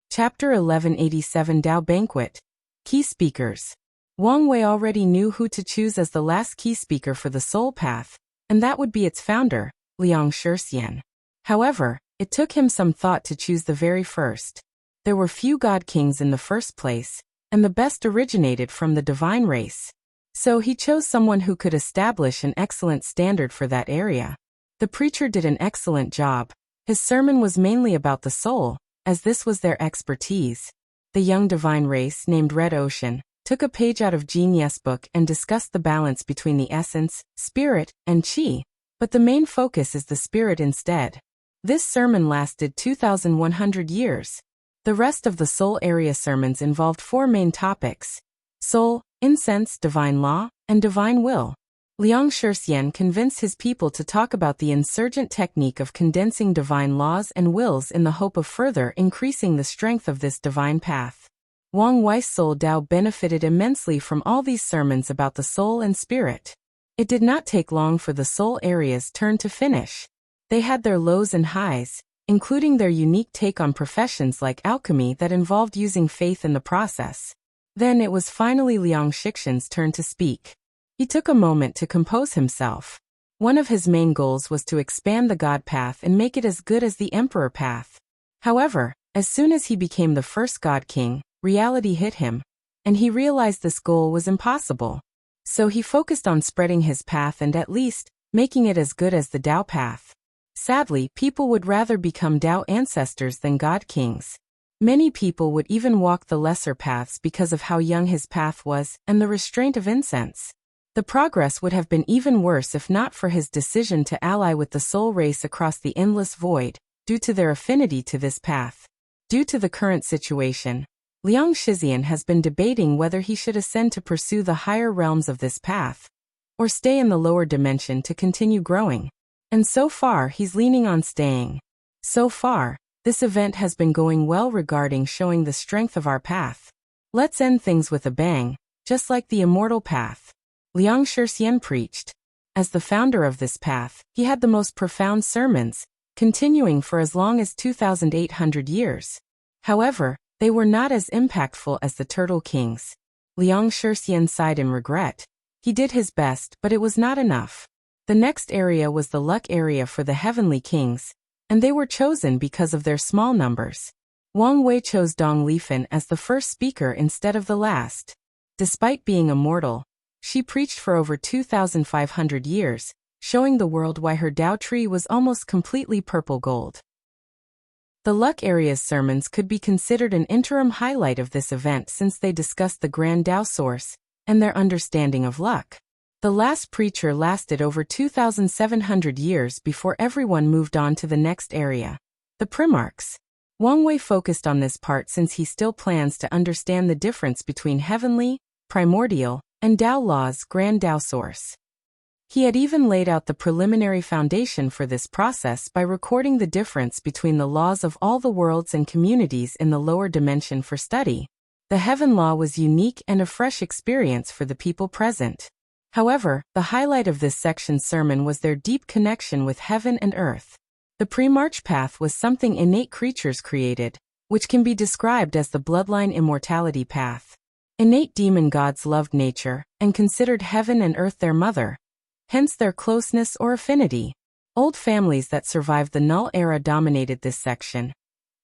Chapter 1187 Tao Banquet. Key Speakers. Wang Wei already knew who to choose as the last key speaker for the Soul Path, and that would be its founder, Liang Shixian. However, it took him some thought to choose the very first. There were few god kings in the first place, and the best originated from the divine race. So he chose someone who could establish an excellent standard for that area. The preacher did an excellent job. His sermon was mainly about the soul, as this was their expertise. The young divine race named Red Ocean took a page out of Genius book and discussed the balance between the essence, spirit, and chi, but the main focus is the spirit instead. This sermon lasted 2,100 years. The rest of the soul area sermons involved 4 main topics: soul, incense, divine law, and divine will. Liang Shixian convinced his people to talk about the insurgent technique of condensing divine laws and wills in the hope of further increasing the strength of this divine path. Wang Wei's Soul Dao benefited immensely from all these sermons about the soul and spirit. It did not take long for the soul area's turn to finish. They had their lows and highs, including their unique take on professions like alchemy that involved using faith in the process. Then it was finally Liang Shixian's turn to speak. He took a moment to compose himself. One of his main goals was to expand the God path and make it as good as the Emperor path. However, as soon as he became the first God King, reality hit him, and he realized this goal was impossible. So he focused on spreading his path and at least making it as good as the Tao path. Sadly, people would rather become Tao ancestors than God Kings. Many people would even walk the lesser paths because of how young his path was and the restraint of incense. The progress would have been even worse if not for his decision to ally with the soul race across the endless void, due to their affinity to this path. Due to the current situation, Liang Shixian has been debating whether he should ascend to pursue the higher realms of this path, or stay in the lower dimension to continue growing. And so far he's leaning on staying. So far, this event has been going well regarding showing the strength of our path. Let's end things with a bang, just like the immortal path. Liang Shixian preached. As the founder of this path, he had the most profound sermons, continuing for as long as 2,800 years. However, they were not as impactful as the Turtle Kings. Liang Shixian sighed in regret. He did his best, but it was not enough. The next area was the luck area for the heavenly kings, and they were chosen because of their small numbers. Wang Wei chose Dong Lifan as the first speaker instead of the last. Despite being immortal, she preached for over 2,500 years, showing the world why her Tao tree was almost completely purple gold. The luck area's sermons could be considered an interim highlight of this event since they discussed the grand Tao source and their understanding of luck. The last preacher lasted over 2,700 years before everyone moved on to the next area, the Primarchs. Wang Wei focused on this part since he still plans to understand the difference between heavenly, primordial, and Tao law's grand Tao source. He had even laid out the preliminary foundation for this process by recording the difference between the laws of all the worlds and communities in the lower dimension for study. The heaven law was unique and a fresh experience for the people present. However, the highlight of this section's sermon was their deep connection with heaven and earth. The pre-march path was something innate creatures created, which can be described as the bloodline immortality path. Innate demon gods loved nature and considered heaven and earth their mother, hence their closeness or affinity. Old families that survived the Null era dominated this section,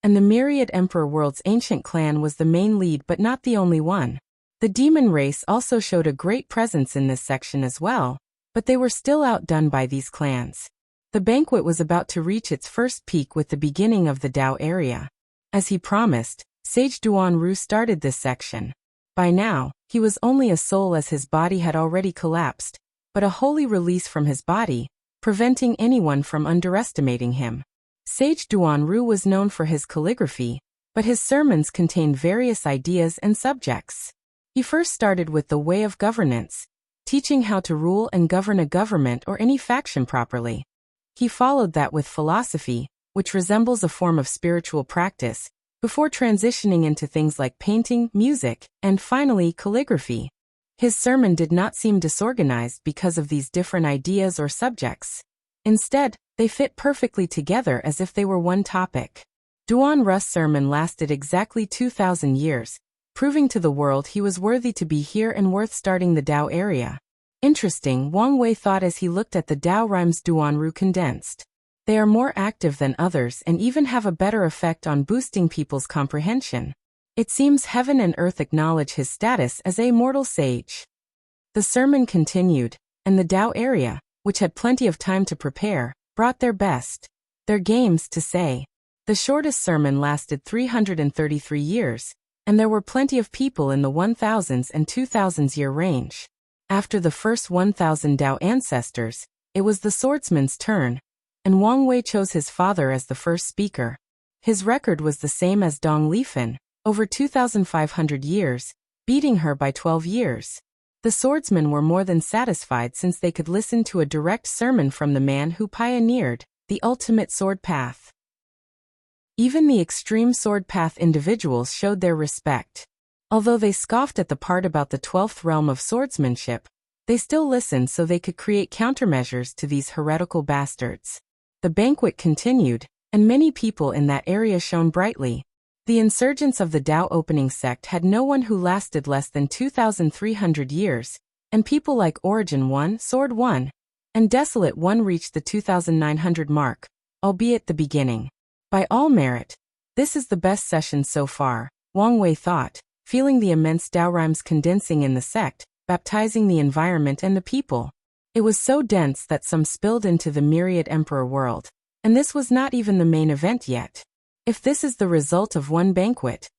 and the Myriad Emperor World's ancient clan was the main lead but not the only one. The demon race also showed a great presence in this section as well, but they were still outdone by these clans. The banquet was about to reach its first peak with the beginning of the Tao area. As he promised, Sage Duan Ru started this section. By now, he was only a soul as his body had already collapsed, but a holy release from his body, preventing anyone from underestimating him. Sage Duan Ru was known for his calligraphy, but his sermons contained various ideas and subjects. He first started with the way of governance, teaching how to rule and govern a government or any faction properly. He followed that with philosophy, which resembles a form of spiritual practice, before transitioning into things like painting, music, and finally calligraphy. His sermon did not seem disorganized because of these different ideas or subjects. Instead, they fit perfectly together as if they were one topic. Duan Ru's sermon lasted exactly 2,000 years, proving to the world he was worthy to be here and worth starting the Tao area. Interesting, Wang Wei thought as he looked at the Dao rhymes Duanru condensed. They are more active than others and even have a better effect on boosting people's comprehension. It seems heaven and earth acknowledge his status as a mortal sage. The sermon continued, and the Dao area, which had plenty of time to prepare, brought their best. Their games to say. The shortest sermon lasted 333 years, and there were plenty of people in the 1000s and 2000s year range. After the first 1000 Dao ancestors, it was the swordsman's turn, and Wang Wei chose his father as the first speaker. His record was the same as Dong Lifan, over 2,500 years, beating her by 12 years. The swordsmen were more than satisfied since they could listen to a direct sermon from the man who pioneered the ultimate sword path. Even the extreme sword path individuals showed their respect. Although they scoffed at the part about the 12th realm of swordsmanship, they still listened so they could create countermeasures to these heretical bastards. The banquet continued, and many people in that area shone brightly. The insurgents of the Dao opening sect had no one who lasted less than 2,300 years, and people like Origin 1, Sword 1, and Desolate 1 reached the 2,900 mark, albeit the beginning. By all merit, this is the best session so far, Wang Wei thought, feeling the immense Dao rhymes condensing in the sect, baptizing the environment and the people. It was so dense that some spilled into the myriad emperor world, and this was not even the main event yet. If this is the result of one banquet,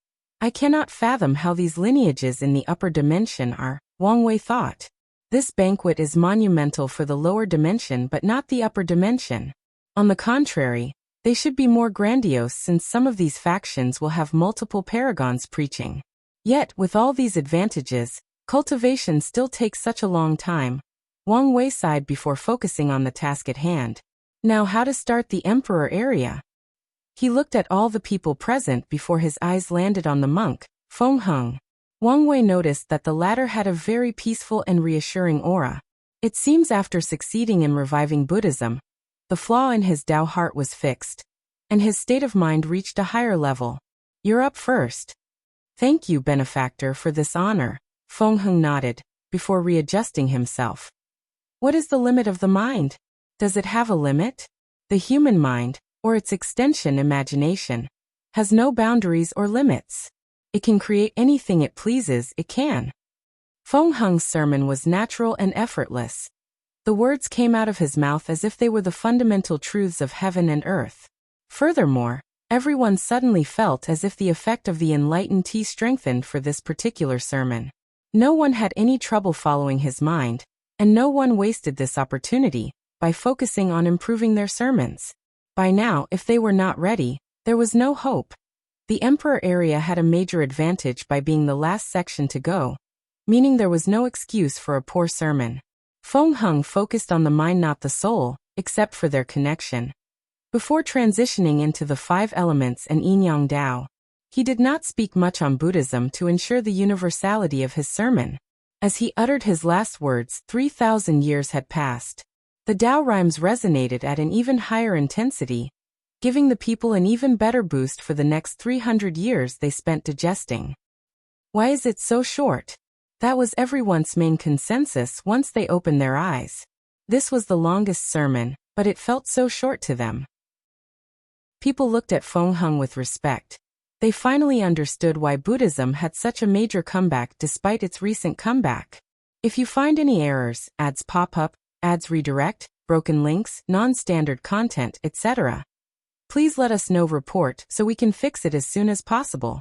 I cannot fathom how these lineages in the upper dimension are, Wang Wei thought. This banquet is monumental for the lower dimension but not the upper dimension. On the contrary, they should be more grandiose since some of these factions will have multiple paragons preaching. Yet, with all these advantages, cultivation still takes such a long time. Wang Wei sighed before focusing on the task at hand. Now how to start the emperor area? He looked at all the people present before his eyes landed on the monk, Feng Heng. Wang Wei noticed that the latter had a very peaceful and reassuring aura. It seems after succeeding in reviving Buddhism, the flaw in his Dao heart was fixed, and his state of mind reached a higher level. You're up first. Thank you, benefactor, for this honor, Feng Heng nodded, before readjusting himself. What is the limit of the mind? Does it have a limit? The human mind, or its extension imagination, has no boundaries or limits. It can create anything it pleases, it can. Feng Heng's sermon was natural and effortless. The words came out of his mouth as if they were the fundamental truths of heaven and earth. Furthermore, everyone suddenly felt as if the effect of the enlightened tea strengthened for this particular sermon. No one had any trouble following his mind, and no one wasted this opportunity by focusing on improving their sermons. By now, if they were not ready, there was no hope. The emperor area had a major advantage by being the last section to go, meaning there was no excuse for a poor sermon. Feng Heng focused on the mind, not the soul, except for their connection. Before transitioning into the 5 elements and Yin-Yang Dao, he did not speak much on Buddhism to ensure the universality of his sermon. As he uttered his last words, 3,000 years had passed. The Dao rhymes resonated at an even higher intensity, giving the people an even better boost for the next 300 years they spent digesting. Why is it so short? That was everyone's main consensus once they opened their eyes. This was the longest sermon, but it felt so short to them. People looked at Feng Heng with respect. They finally understood why Buddhism had such a major comeback despite its recent comeback. If you find any errors, ads pop up, ads redirect, broken links, non-standard content, etc., please let us know. Report so we can fix it as soon as possible.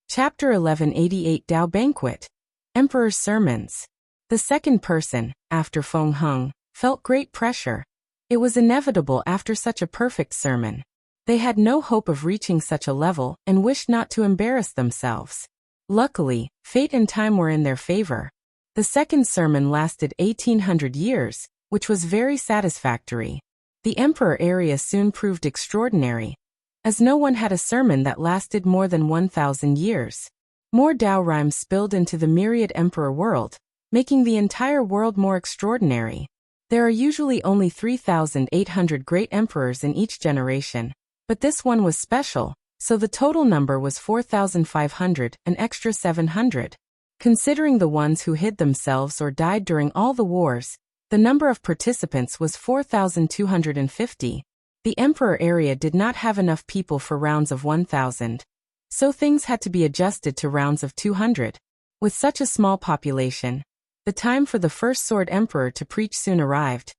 Chapter 1188 Dao Banquet. Emperor's Sermons. The second person, after Feng Heng, felt great pressure. It was inevitable after such a perfect sermon. They had no hope of reaching such a level and wished not to embarrass themselves. Luckily, fate and time were in their favor. The second sermon lasted 1800 years, which was very satisfactory. The emperor area soon proved extraordinary, as no one had a sermon that lasted more than 1,000 years. More Dao rhymes spilled into the myriad emperor world, making the entire world more extraordinary. There are usually only 3,800 great emperors in each generation, but this one was special, so the total number was 4,500, an extra 700. Considering the ones who hid themselves or died during all the wars, the number of participants was 4,250. The Emperor area did not have enough people for rounds of 1,000. So things had to be adjusted to rounds of 200. With such a small population, the time for the first Sword Emperor to preach soon arrived,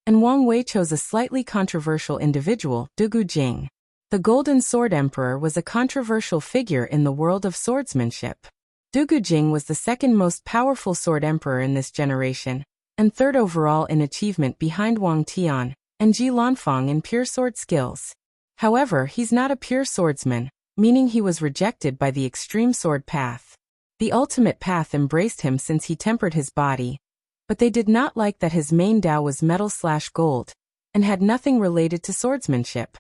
and Wang Wei chose a slightly controversial individual, Dugu Jing. The Golden Sword Emperor was a controversial figure in the world of swordsmanship. Dugu Jing was the second most powerful Sword Emperor in this generation, and third overall in achievement behind Wang Tian and Ji Lanfang in pure sword skills. However, he's not a pure swordsman, meaning he was rejected by the extreme sword path. The ultimate path embraced him since he tempered his body, but they did not like that his main Dao was metal/gold, and had nothing related to swordsmanship.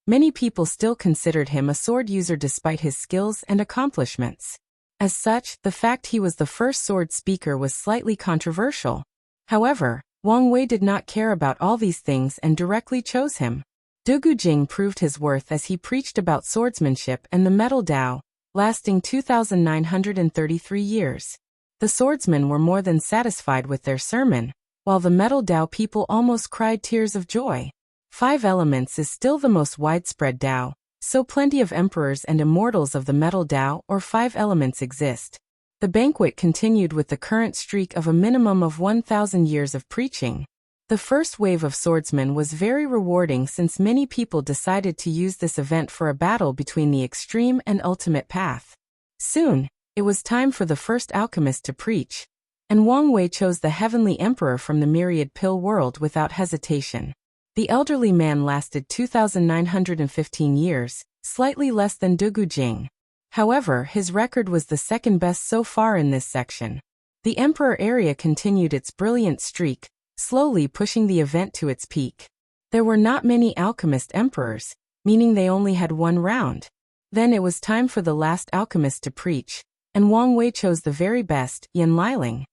Many people still considered him a sword user despite his skills and accomplishments. As such, the fact he was the first sword speaker was slightly controversial. However, Wang Wei did not care about all these things and directly chose him. Dugu Jing proved his worth as he preached about swordsmanship and the metal Dao, lasting 2,933 years. The swordsmen were more than satisfied with their sermon, while the metal Dao people almost cried tears of joy. 5 elements is still the most widespread Dao, so plenty of emperors and immortals of the metal Dao or 5 elements exist. The banquet continued with the current streak of a minimum of 1,000 years of preaching. The first wave of swordsmen was very rewarding since many people decided to use this event for a battle between the extreme and ultimate path. Soon, it was time for the first alchemist to preach, and Wang Wei chose the heavenly emperor from the myriad pill world without hesitation. The elderly man lasted 2,915 years, slightly less than Dugu Jing. However, his record was the second best so far in this section. The emperor area continued its brilliant streak, slowly pushing the event to its peak. There were not many alchemist emperors, meaning they only had one round. Then it was time for the last alchemist to preach, and Wang Wei chose the very best, Yan Liling.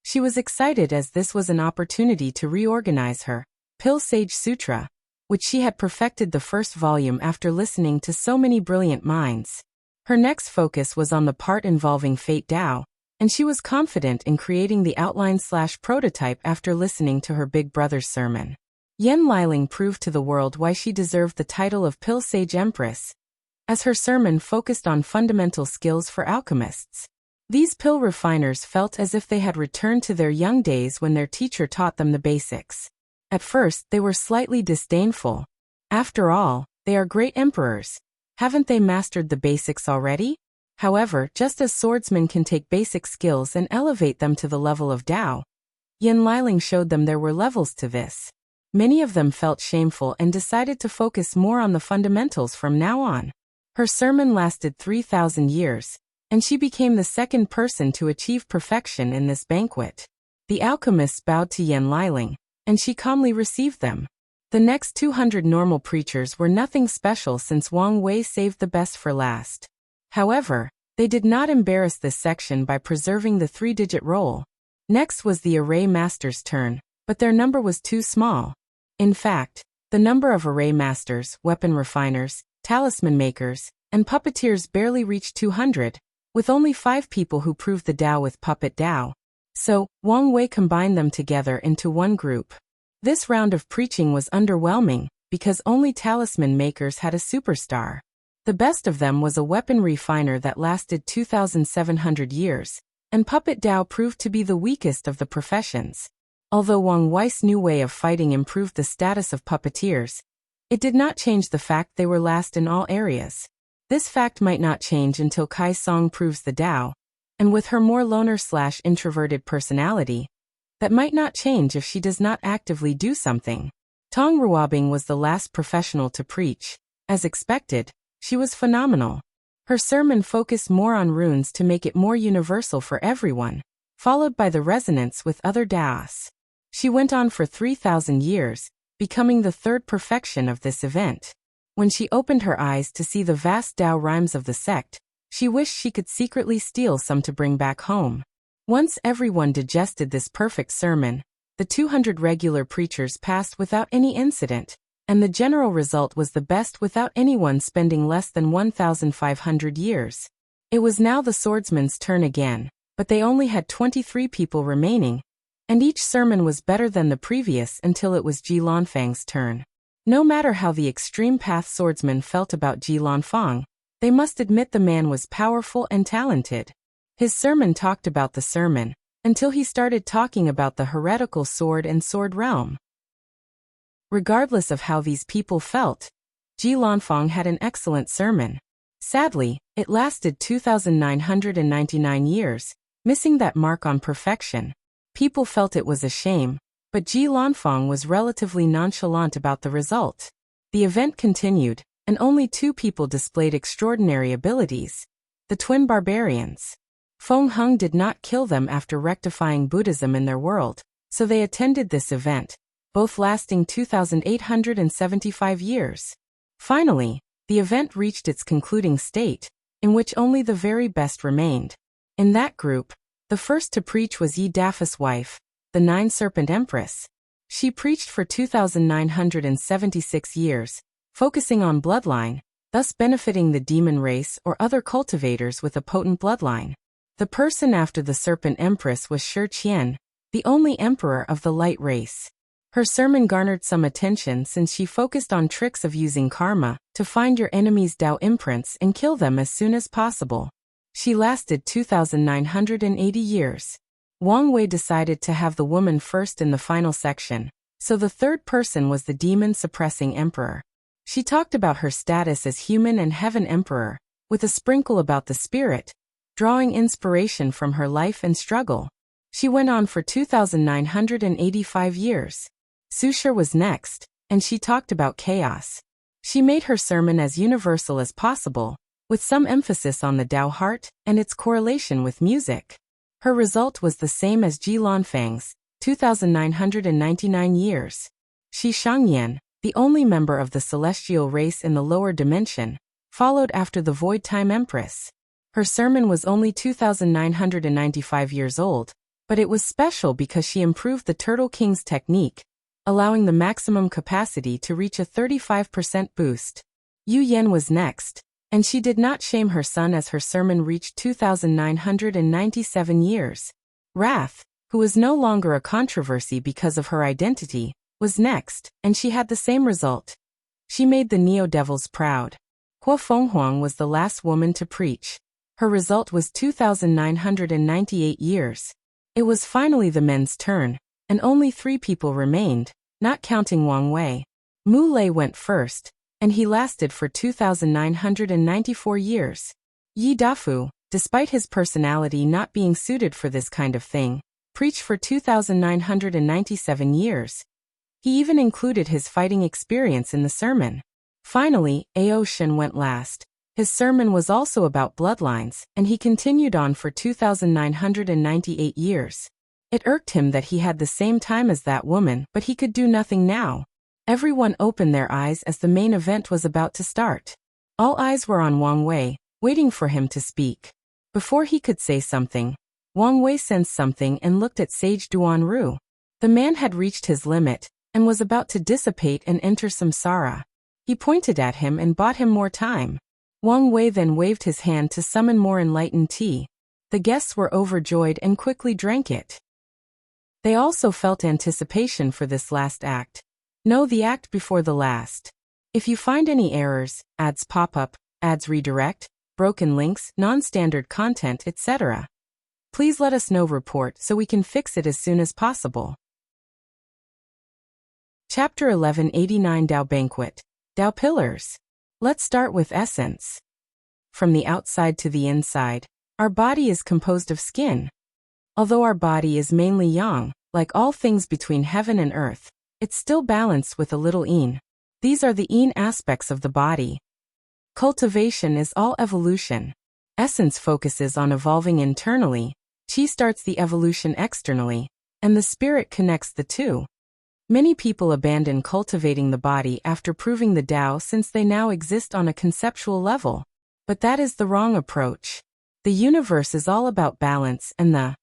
She was excited as this was an opportunity to reorganize her Pill Sage Sutra, which she had perfected the first volume after listening to so many brilliant minds. Her next focus was on the part involving Fate Dao, and she was confident in creating the outline/prototype after listening to her big brother's sermon. Yan Liling proved to the world why she deserved the title of Pill Sage Empress, as her sermon focused on fundamental skills for alchemists. These pill refiners felt as if they had returned to their young days when their teacher taught them the basics. At first, they were slightly disdainful. After all, they are great emperors. Haven't they mastered the basics already? However, just as swordsmen can take basic skills and elevate them to the level of Dao, Yan Liling showed them there were levels to this. Many of them felt shameful and decided to focus more on the fundamentals from now on. Her sermon lasted 3,000 years, and she became the second person to achieve perfection in this banquet. The alchemists bowed to Yan Liling, and she calmly received them. The next 200 normal preachers were nothing special since Wang Wei saved the best for last. However, they did not embarrass this section by preserving the 3-digit roll. Next was the array master's turn, but their number was too small. In fact, the number of array masters, weapon refiners, talisman makers, and puppeteers barely reached 200, with only 5 people who proved the Dao with puppet Dao. So, Wang Wei combined them together into one group. This round of preaching was underwhelming, because only talisman makers had a superstar. The best of them was a weapon refiner that lasted 2,700 years, and puppet Dao proved to be the weakest of the professions. Although Wang Wei's new way of fighting improved the status of puppeteers, it did not change the fact they were last in all areas. This fact might not change until Kai Song proves the Dao, and with her more loner/introverted personality, that might not change if she does not actively do something. Tong Ruobing was the last professional to preach. As expected, she was phenomenal. Her sermon focused more on runes to make it more universal for everyone, followed by the resonance with other Daos. She went on for 3,000 years, becoming the third perfection of this event. When she opened her eyes to see the vast Dao rhymes of the sect, she wished she could secretly steal some to bring back home. Once everyone digested this perfect sermon, the 200 regular preachers passed without any incident, and the general result was the best without anyone spending less than 1,500 years. It was now the swordsman's turn again, but they only had 23 people remaining, and each sermon was better than the previous until it was Ji Lanfang's turn. No matter how the extreme path swordsman felt about Ji Lanfang, they must admit the man was powerful and talented. His sermon talked about the sermon, until he started talking about the heretical sword and sword realm. Regardless of how these people felt, Ji Lanfang had an excellent sermon. Sadly, it lasted 2,999 years, missing that mark on perfection. People felt it was a shame, but Ji Lanfang was relatively nonchalant about the result. The event continued, and only 2 people displayed extraordinary abilities: the twin barbarians. Feng Heng did not kill them after rectifying Buddhism in their world, so they attended this event, both lasting 2,875 years. Finally, the event reached its concluding state, in which only the very best remained. In that group, the first to preach was Yi Dafa's wife, the Nine-Serpent Empress. She preached for 2,976 years, focusing on bloodline, thus benefiting the demon race or other cultivators with a potent bloodline. The person after the Serpent Empress was Shi Qian, the only emperor of the light race. Her sermon garnered some attention since she focused on tricks of using karma to find your enemy's Tao imprints and kill them as soon as possible. She lasted 2,980 years. Wang Wei decided to have the woman first in the final section, so the third person was the demon-suppressing emperor. She talked about her status as human and heaven emperor, with a sprinkle about the spirit, drawing inspiration from her life and struggle. She went on for 2,985 years. Sushar was next, and she talked about chaos. She made her sermon as universal as possible, with some emphasis on the Tao heart and its correlation with music. Her result was the same as Ji Lanfang's, 2,999 years. Shi Shangyan, the only member of the celestial race in the lower dimension, followed after the Void Time Empress. Her sermon was only 2,995 years old, but it was special because she improved the Turtle King's technique, allowing the maximum capacity to reach a 35% boost. Yu Yan was next, and she did not shame her son as her sermon reached 2,997 years. Wrath, who was no longer a controversy because of her identity, was next, and she had the same result. She made the Neo-Devils proud. Hua Fenghuang was the last woman to preach. Her result was 2,998 years. It was finally the men's turn, and only 3 people remained, not counting Wang Wei. Mu Lei went first, and he lasted for 2,994 years. Yi Dafu, despite his personality not being suited for this kind of thing, preached for 2,997 years. He even included his fighting experience in the sermon. Finally, Ao Shen went last. His sermon was also about bloodlines, and he continued on for 2,998 years. It irked him that he had the same time as that woman, but he could do nothing now. Everyone opened their eyes as the main event was about to start. All eyes were on Wang Wei, waiting for him to speak. Before he could say something, Wang Wei sensed something and looked at Sage Duanru. The man had reached his limit, and was about to dissipate and enter samsara. He pointed at him and bought him more time. Wang Wei then waved his hand to summon more enlightened tea. The guests were overjoyed and quickly drank it. They also felt anticipation for this last act. Know the act before the last. If you find any errors, ads pop up, ads redirect, broken links, non-standard content, etc., please let us know report so we can fix it as soon as possible. Chapter 1189 Tao Banquet. Tao Pillars. Let's start with essence. From the outside to the inside, our body is composed of skin. Although our body is mainly yang, like all things between heaven and earth, it's still balanced with a little yin. These are the yin aspects of the body. Cultivation is all evolution. Essence focuses on evolving internally, Qi starts the evolution externally, and the spirit connects the two. Many people abandon cultivating the body after proving the Tao since they now exist on a conceptual level. But that is the wrong approach. The universe is all about balance and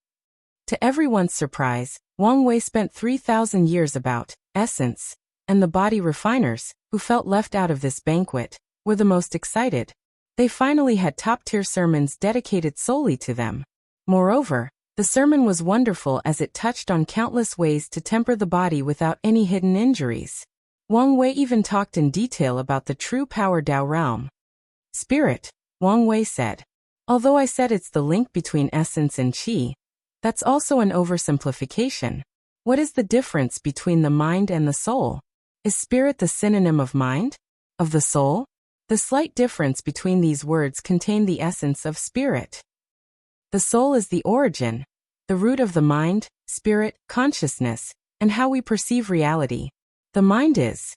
To everyone's surprise, Wang Wei spent 3,000 years about essence, and the body refiners, who felt left out of this banquet, were the most excited. They finally had top-tier sermons dedicated solely to them. Moreover, the sermon was wonderful as it touched on countless ways to temper the body without any hidden injuries. Wang Wei even talked in detail about the true power Dao realm. Spirit, Wang Wei said. Although I said it's the link between essence and qi, that's also an oversimplification. What is the difference between the mind and the soul? Is spirit the synonym of mind? Of the soul? The slight difference between these words contain the essence of spirit. The soul is the origin, the root of the mind, spirit, consciousness, and how we perceive reality. The mind is.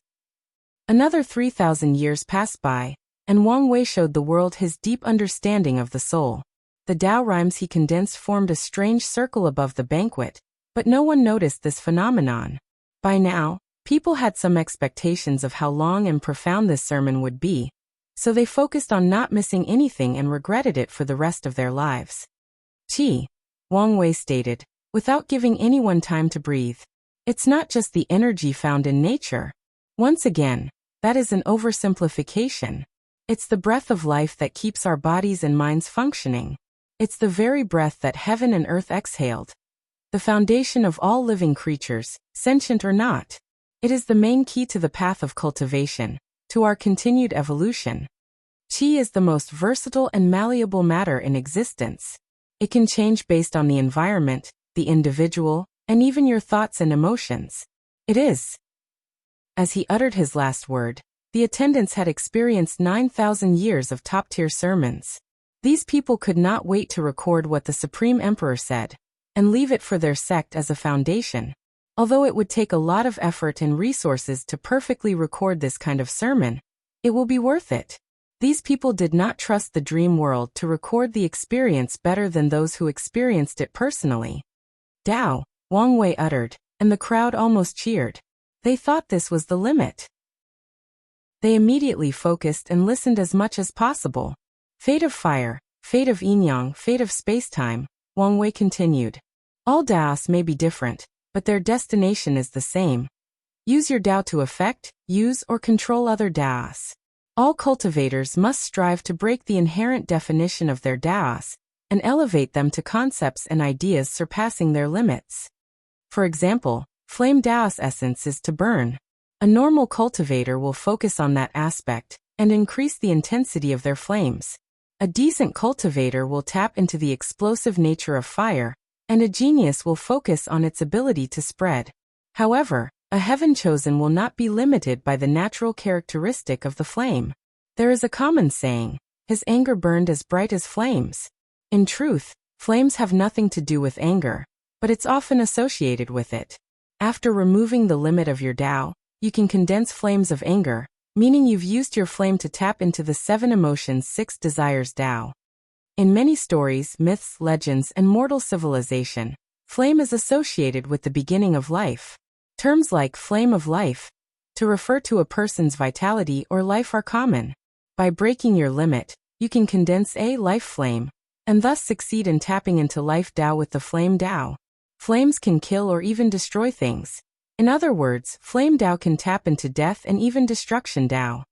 Another 3,000 years passed by, and Wang Wei showed the world his deep understanding of the soul. The Tao rhymes he condensed formed a strange circle above the banquet, but no one noticed this phenomenon. By now, people had some expectations of how long and profound this sermon would be, so they focused on not missing anything and regretted it for the rest of their lives. Qi, Wang Wei stated, without giving anyone time to breathe. It's not just the energy found in nature. Once again, that is an oversimplification. It's the breath of life that keeps our bodies and minds functioning. It's the very breath that heaven and earth exhaled. The foundation of all living creatures, sentient or not. It is the main key to the path of cultivation, to our continued evolution. Qi is the most versatile and malleable matter in existence. It can change based on the environment, the individual, and even your thoughts and emotions. It is. As he uttered his last word, the attendants had experienced 9,000 years of top-tier sermons. These people could not wait to record what the Supreme Emperor said, and leave it for their sect as a foundation. Although it would take a lot of effort and resources to perfectly record this kind of sermon, it will be worth it. These people did not trust the dream world to record the experience better than those who experienced it personally. Dao, Wang Wei uttered, and the crowd almost cheered. They thought this was the limit. They immediately focused and listened as much as possible. Fate of fire, fate of yin-yang, fate of space-time, Wang Wei continued. All Daos may be different, but their destination is the same. Use your Dao to affect, use or control other Daos. All cultivators must strive to break the inherent definition of their Daos and elevate them to concepts and ideas surpassing their limits. For example, flame Daos essence is to burn. A normal cultivator will focus on that aspect and increase the intensity of their flames. A decent cultivator will tap into the explosive nature of fire, and a genius will focus on its ability to spread. However, a heaven chosen will not be limited by the natural characteristic of the flame. There is a common saying, his anger burned as bright as flames. In truth, flames have nothing to do with anger, but it's often associated with it. After removing the limit of your Tao, you can condense flames of anger, meaning you've used your flame to tap into the 7 emotions 6 desires Tao. In many stories, myths, legends, and mortal civilization, flame is associated with the beginning of life. Terms like flame of life, to refer to a person's vitality or life are common. By breaking your limit, you can condense a life flame, and thus succeed in tapping into life Tao with the flame Tao. Flames can kill or even destroy things. In other words, flame Tao can tap into death and even destruction Tao.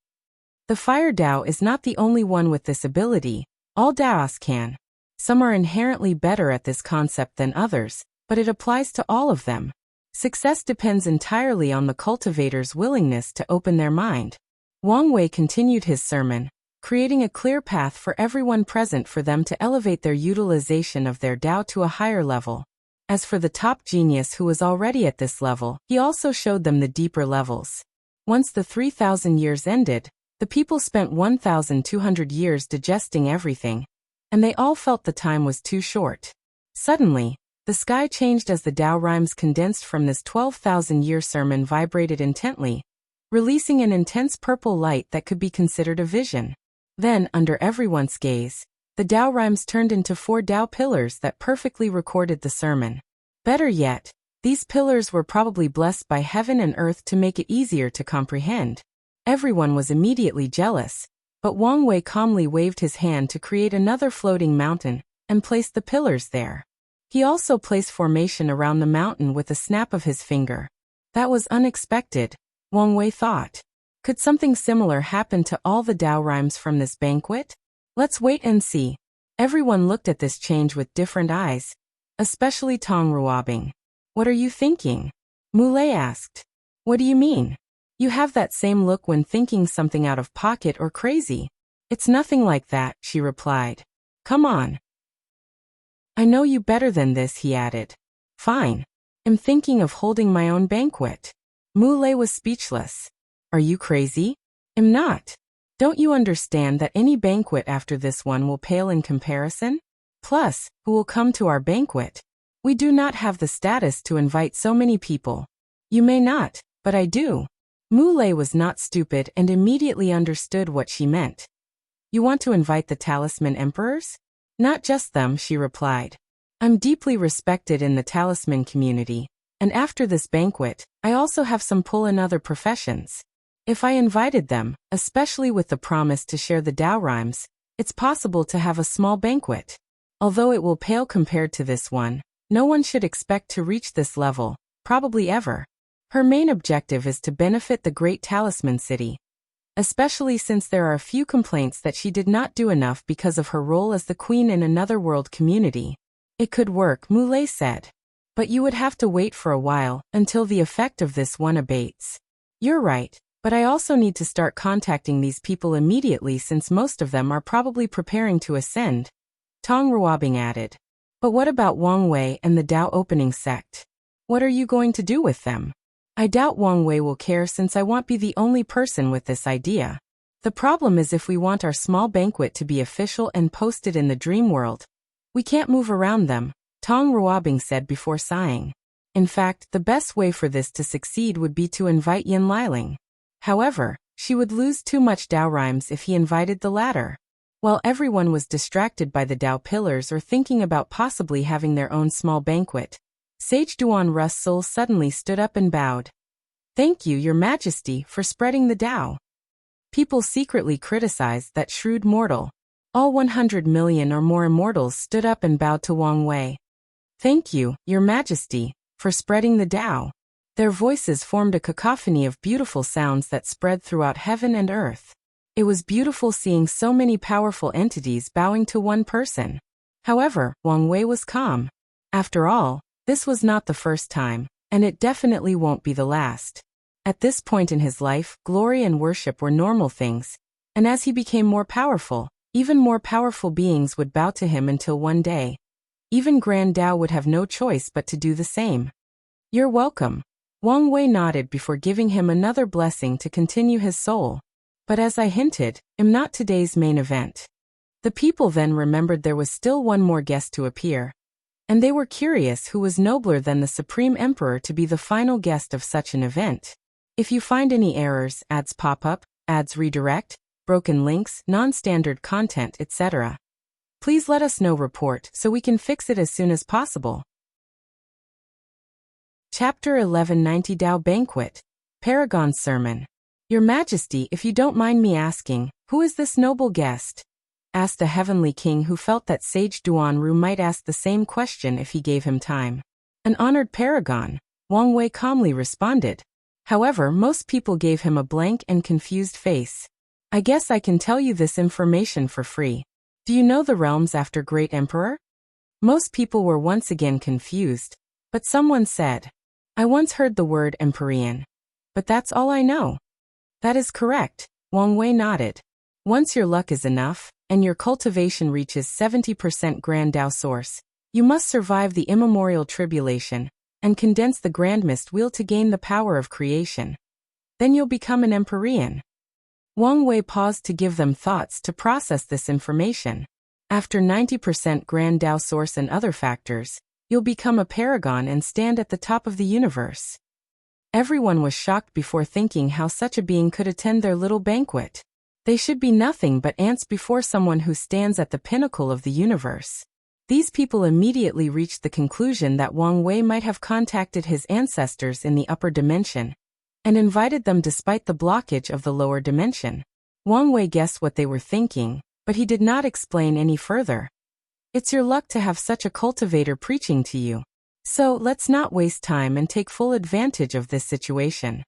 The fire Tao is not the only one with this ability. All Daos can. Some are inherently better at this concept than others, but it applies to all of them. Success depends entirely on the cultivator's willingness to open their mind. Wang Wei continued his sermon, creating a clear path for everyone present for them to elevate their utilization of their Tao to a higher level. As for the top genius who was already at this level, he also showed them the deeper levels. Once the 3,000 years ended, the people spent 1,200 years digesting everything, and they all felt the time was too short. Suddenly, the sky changed as the Tao rhymes condensed from this 12,000-year sermon vibrated intently, releasing an intense purple light that could be considered a vision. Then, under everyone's gaze, the Tao rhymes turned into 4 Tao pillars that perfectly recorded the sermon. Better yet, these pillars were probably blessed by heaven and earth to make it easier to comprehend. Everyone was immediately jealous, but Wang Wei calmly waved his hand to create another floating mountain and placed the pillars there. He also placed formation around the mountain with a snap of his finger. That was unexpected, Wang Wei thought. Could something similar happen to all the Tao rhymes from this banquet? Let's wait and see. Everyone looked at this change with different eyes, especially Tong Ruobing. What are you thinking? Muley asked. What do you mean? You have that same look when thinking something out of pocket or crazy. It's nothing like that, she replied. Come on. I know you better than this, he added. Fine. I'm thinking of holding my own banquet. Muley was speechless. Are you crazy? I'm not. Don't you understand that any banquet after this one will pale in comparison? Plus, who will come to our banquet? We do not have the status to invite so many people. You may not, but I do. Muley was not stupid and immediately understood what she meant. You want to invite the Talisman Emperors? Not just them, she replied. I'm deeply respected in the Talisman community, and after this banquet, I also have some pull in other professions. If I invited them, especially with the promise to share the Tao rhymes, it's possible to have a small banquet. Although it will pale compared to this one, no one should expect to reach this level, probably ever. Her main objective is to benefit the great Talisman City, especially since there are a few complaints that she did not do enough because of her role as the queen in another world community. It could work, Muley said. But you would have to wait for a while, until the effect of this one abates. You're right. But I also need to start contacting these people immediately since most of them are probably preparing to ascend, Tong Ruobing added. But what about Wang Wei and the Dao opening sect? What are you going to do with them? I doubt Wang Wei will care since I won't be the only person with this idea. The problem is if we want our small banquet to be official and posted in the dream world, we can't move around them, Tong Ruobing said before sighing. In fact, the best way for this to succeed would be to invite Yin Liling. However, she would lose too much Tao rhymes if he invited the latter. While everyone was distracted by the Tao pillars or thinking about possibly having their own small banquet, Sage Duan Russell suddenly stood up and bowed. Thank you, Your Majesty, for spreading the Tao. People secretly criticized that shrewd mortal. All 100 million or more immortals stood up and bowed to Wang Wei. Thank you, Your Majesty, for spreading the Tao. Their voices formed a cacophony of beautiful sounds that spread throughout heaven and earth. It was beautiful seeing so many powerful entities bowing to one person. However, Wang Wei was calm. After all, this was not the first time, and it definitely won't be the last. At this point in his life, glory and worship were normal things, and as he became more powerful, even more powerful beings would bow to him until one day, even Grand Dao would have no choice but to do the same. You're welcome. Wang Wei nodded before giving him another blessing to continue his soul. But as I hinted, I'm not today's main event. The people then remembered there was still one more guest to appear. And they were curious who was nobler than the Supreme Emperor to be the final guest of such an event. If you find any errors, ads pop up, ads redirect, broken links, non-standard content, etc., please let us know report so we can fix it as soon as possible. Chapter 1190 Dao Banquet, Paragon Sermon. Your Majesty, if you don't mind me asking, who is this noble guest? Asked a heavenly king who felt that Sage Duanru might ask the same question if he gave him time. An honored paragon, Wang Wei calmly responded. However, most people gave him a blank and confused face. I guess I can tell you this information for free. Do you know the realms after Great Emperor? Most people were once again confused, but someone said, I once heard the word Empyrean. But that's all I know. That is correct, Wang Wei nodded. Once your luck is enough, and your cultivation reaches 70% Grand Dao source, you must survive the immemorial tribulation, and condense the Grand Mist Wheel to gain the power of creation. Then you'll become an Empyrean. Wang Wei paused to give them thoughts to process this information. After 90% Grand Dao source and other factors, you'll become a paragon and stand at the top of the universe. Everyone was shocked before thinking how such a being could attend their little banquet. They should be nothing but ants before someone who stands at the pinnacle of the universe. These people immediately reached the conclusion that Wang Wei might have contacted his ancestors in the upper dimension, and invited them despite the blockage of the lower dimension. Wang Wei guessed what they were thinking, but he did not explain any further. It's your luck to have such a cultivator preaching to you. So let's not waste time and take full advantage of this situation.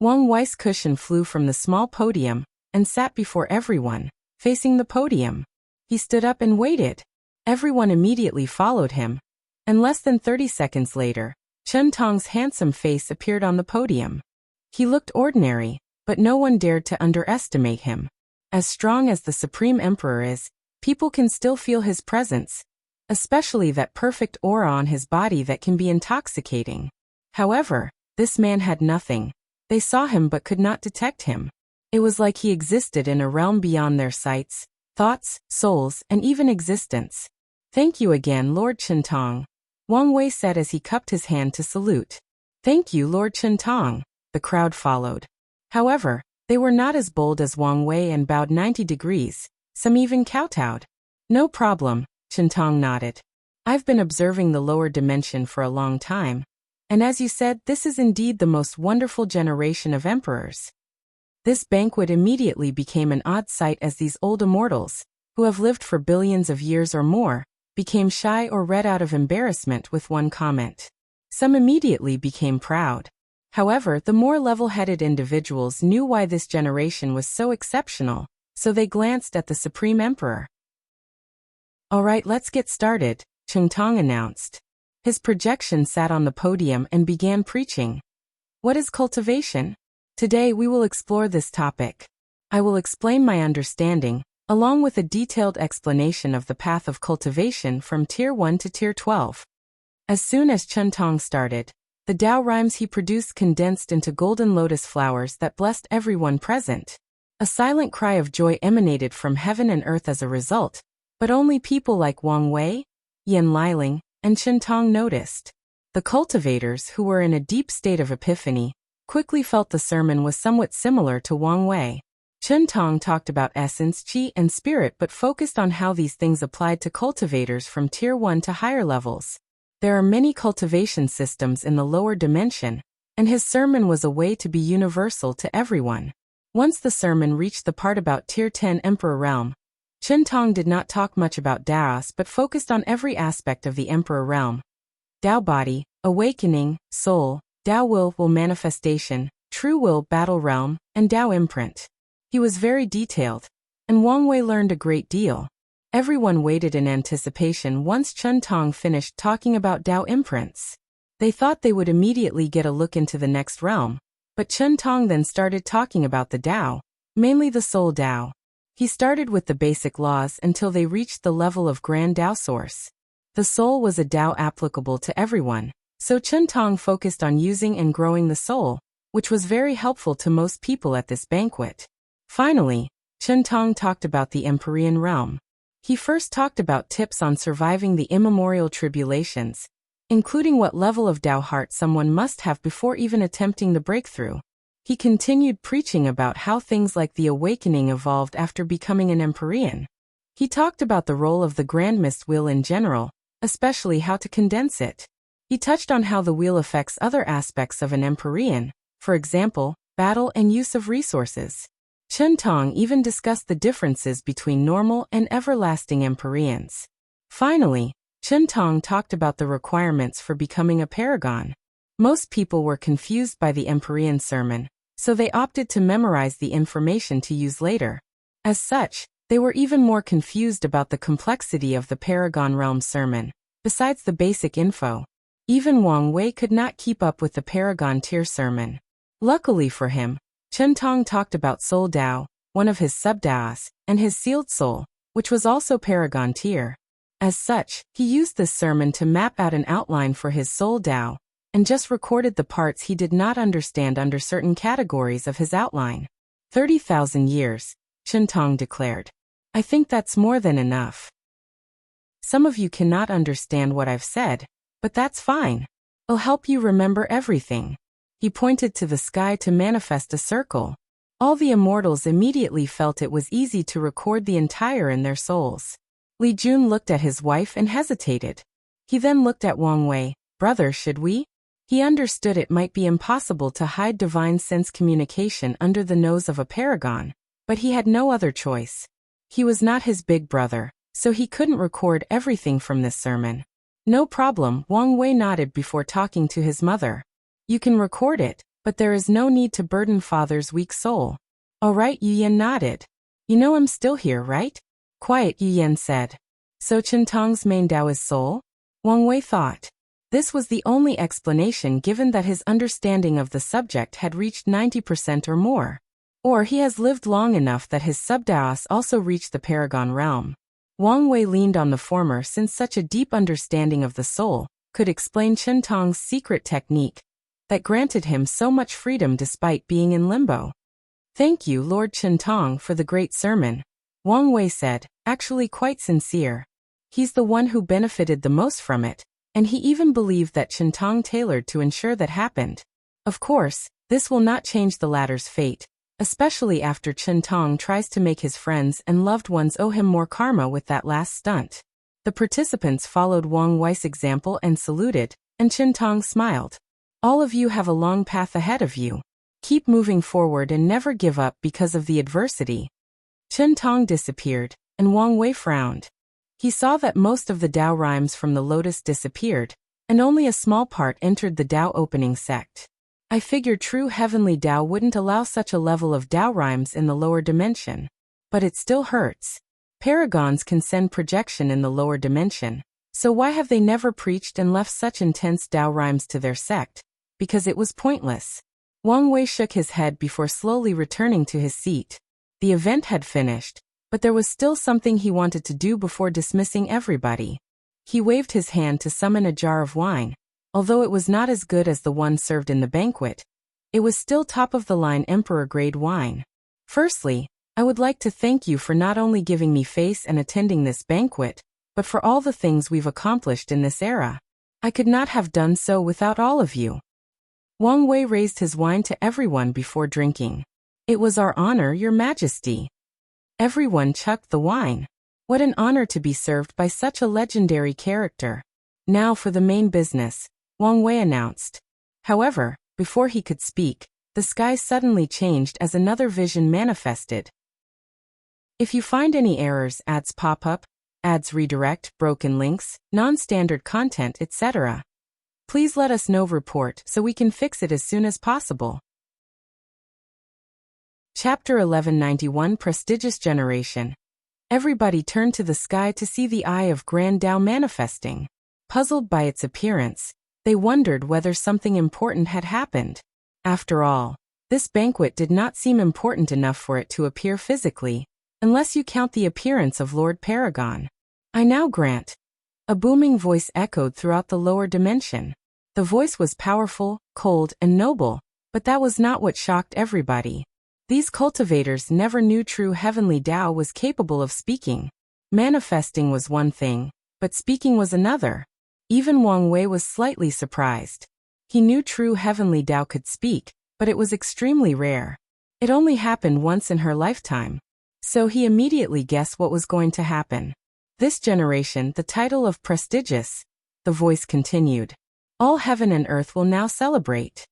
Wang Wei's cushion flew from the small podium, and sat before everyone, facing the podium. He stood up and waited. Everyone immediately followed him. And less than 30 seconds later, Chen Tong's handsome face appeared on the podium. He looked ordinary, but no one dared to underestimate him. As strong as the Supreme Emperor is, people can still feel his presence, especially that perfect aura on his body that can be intoxicating. However, this man had nothing. They saw him but could not detect him. It was like he existed in a realm beyond their sights, thoughts, souls, and even existence. "Thank you again, Lord Chintong," Wang Wei said as he cupped his hand to salute. "Thank you, Lord Chintong," the crowd followed. However, they were not as bold as Wang Wei and bowed 90 degrees, some even kowtowed. "No problem," Chintong nodded. "I've been observing the lower dimension for a long time. And as you said, this is indeed the most wonderful generation of emperors." This banquet immediately became an odd sight as these old immortals, who have lived for billions of years or more, became shy or read out of embarrassment with one comment. Some immediately became proud. However, the more level-headed individuals knew why this generation was so exceptional, so they glanced at the Supreme Emperor. "Alright, let's get started," Chintong announced. His projection sat on the podium and began preaching. "What is cultivation? Today we will explore this topic. I will explain my understanding, along with a detailed explanation of the path of cultivation from Tier 1 to Tier 12. As soon as Chintong started, the Tao rhymes he produced condensed into golden lotus flowers that blessed everyone present. A silent cry of joy emanated from heaven and earth as a result, but only people like Wang Wei, Yan Liling, and Chintong noticed. The cultivators, who were in a deep state of epiphany, quickly felt the sermon was somewhat similar to Wang Wei. Chintong talked about essence, qi, and spirit but focused on how these things applied to cultivators from Tier 1 to higher levels. There are many cultivation systems in the lower dimension, and his sermon was a way to be universal to everyone. Once the sermon reached the part about Tier 10 Emperor Realm, Chintong did not talk much about Daos but focused on every aspect of the Emperor Realm. Tao body, awakening, soul, Tao will manifestation, true will battle realm, and Tao imprint. He was very detailed, and Wang Wei learned a great deal. Everyone waited in anticipation once Chintong finished talking about Tao imprints. They thought they would immediately get a look into the next realm, but Chintong then started talking about the Tao, mainly the soul Tao. He started with the basic laws until they reached the level of Grand Tao Source. The soul was a Tao applicable to everyone, so Chintong focused on using and growing the soul, which was very helpful to most people at this banquet. Finally, Chintong talked about the Empyrean realm. He first talked about tips on surviving the immemorial tribulations, including what level of Tao heart someone must have before even attempting the breakthrough. He continued preaching about how things like the awakening evolved after becoming an Empyrean. He talked about the role of the Grand Mist Wheel in general, especially how to condense it. He touched on how the wheel affects other aspects of an Empyrean, for example, battle and use of resources. Chintong even discussed the differences between normal and everlasting Empyreans. Finally, Chintong talked about the requirements for becoming a Paragon. Most people were confused by the Empyrean sermon, so they opted to memorize the information to use later. As such, they were even more confused about the complexity of the Paragon realm sermon, besides the basic info. Even Wang Wei could not keep up with the Paragon tier sermon. Luckily for him, Chintong talked about Soul Tao, one of his sub-Daos, and his sealed soul, which was also Paragon tier. As such, he used this sermon to map out an outline for his Soul Tao, and just recorded the parts he did not understand under certain categories of his outline. 30,000 years, Chintong declared. I think that's more than enough. Some of you cannot understand what I've said, but that's fine. I'll help you remember everything. He pointed to the sky to manifest a circle. All the immortals immediately felt it was easy to record the entire in their souls. Li Jun looked at his wife and hesitated. He then looked at Wang Wei. Brother, should we? He understood it might be impossible to hide divine sense communication under the nose of a paragon, but he had no other choice. He was not his big brother, so he couldn't record everything from this sermon. No problem, Wang Wei nodded before talking to his mother. You can record it, but there is no need to burden father's weak soul. All right, Yu Yan nodded. You know I'm still here, right? Quiet, Yu Yan said. So Qintong's main Dao is soul? Wang Wei thought. This was the only explanation given that his understanding of the subject had reached 90% or more. Or he has lived long enough that his subdaos also reached the Paragon realm. Wang Wei leaned on the former since such a deep understanding of the soul could explain Qintong's secret technique that granted him so much freedom despite being in limbo. Thank you, Lord Qintong, for the great sermon, Wang Wei said, actually quite sincere. He's the one who benefited the most from it, and he even believed that Qintong tailored to ensure that happened. Of course, this will not change the latter's fate, especially after Qintong tries to make his friends and loved ones owe him more karma with that last stunt. The participants followed Wang Wei's example and saluted, and Qintong smiled. All of you have a long path ahead of you. Keep moving forward and never give up because of the adversity. Qintong disappeared, and Wang Wei frowned. He saw that most of the Dao rhymes from the lotus disappeared, and only a small part entered the Dao opening sect. I figured true heavenly Dao wouldn't allow such a level of Dao rhymes in the lower dimension. But it still hurts. Paragons can send projection in the lower dimension, so why have they never preached and left such intense Dao rhymes to their sect? Because it was pointless. Wang Wei shook his head before slowly returning to his seat. The event had finished, but there was still something he wanted to do before dismissing everybody. He waved his hand to summon a jar of wine. Although it was not as good as the one served in the banquet, it was still top-of-the-line emperor-grade wine. Firstly, I would like to thank you for not only giving me face and attending this banquet, but for all the things we've accomplished in this era. I could not have done so without all of you. Wang Wei raised his wine to everyone before drinking. It was our honor, Your Majesty. Everyone chucked the wine. What an honor to be served by such a legendary character. Now for the main business, Wang Wei announced. However, before he could speak, the sky suddenly changed as another vision manifested. If you find any errors, ads pop up, ads redirect, broken links, non-standard content, etc., please let us know report so we can fix it as soon as possible. Chapter 1191 Prestigious Generation. Everybody turned to the sky to see the eye of Grand Dao manifesting. Puzzled by its appearance, they wondered whether something important had happened. After all, this banquet did not seem important enough for it to appear physically, unless you count the appearance of Lord Paragon. I now grant. A booming voice echoed throughout the lower dimension. The voice was powerful, cold, and noble, but that was not what shocked everybody. These cultivators never knew true heavenly Dao was capable of speaking. Manifesting was one thing, but speaking was another. Even Wang Wei was slightly surprised. He knew true heavenly Dao could speak, but it was extremely rare. It only happened once in her lifetime. So he immediately guessed what was going to happen. This generation, the title of prestigious, the voice continued. All heaven and earth will now celebrate.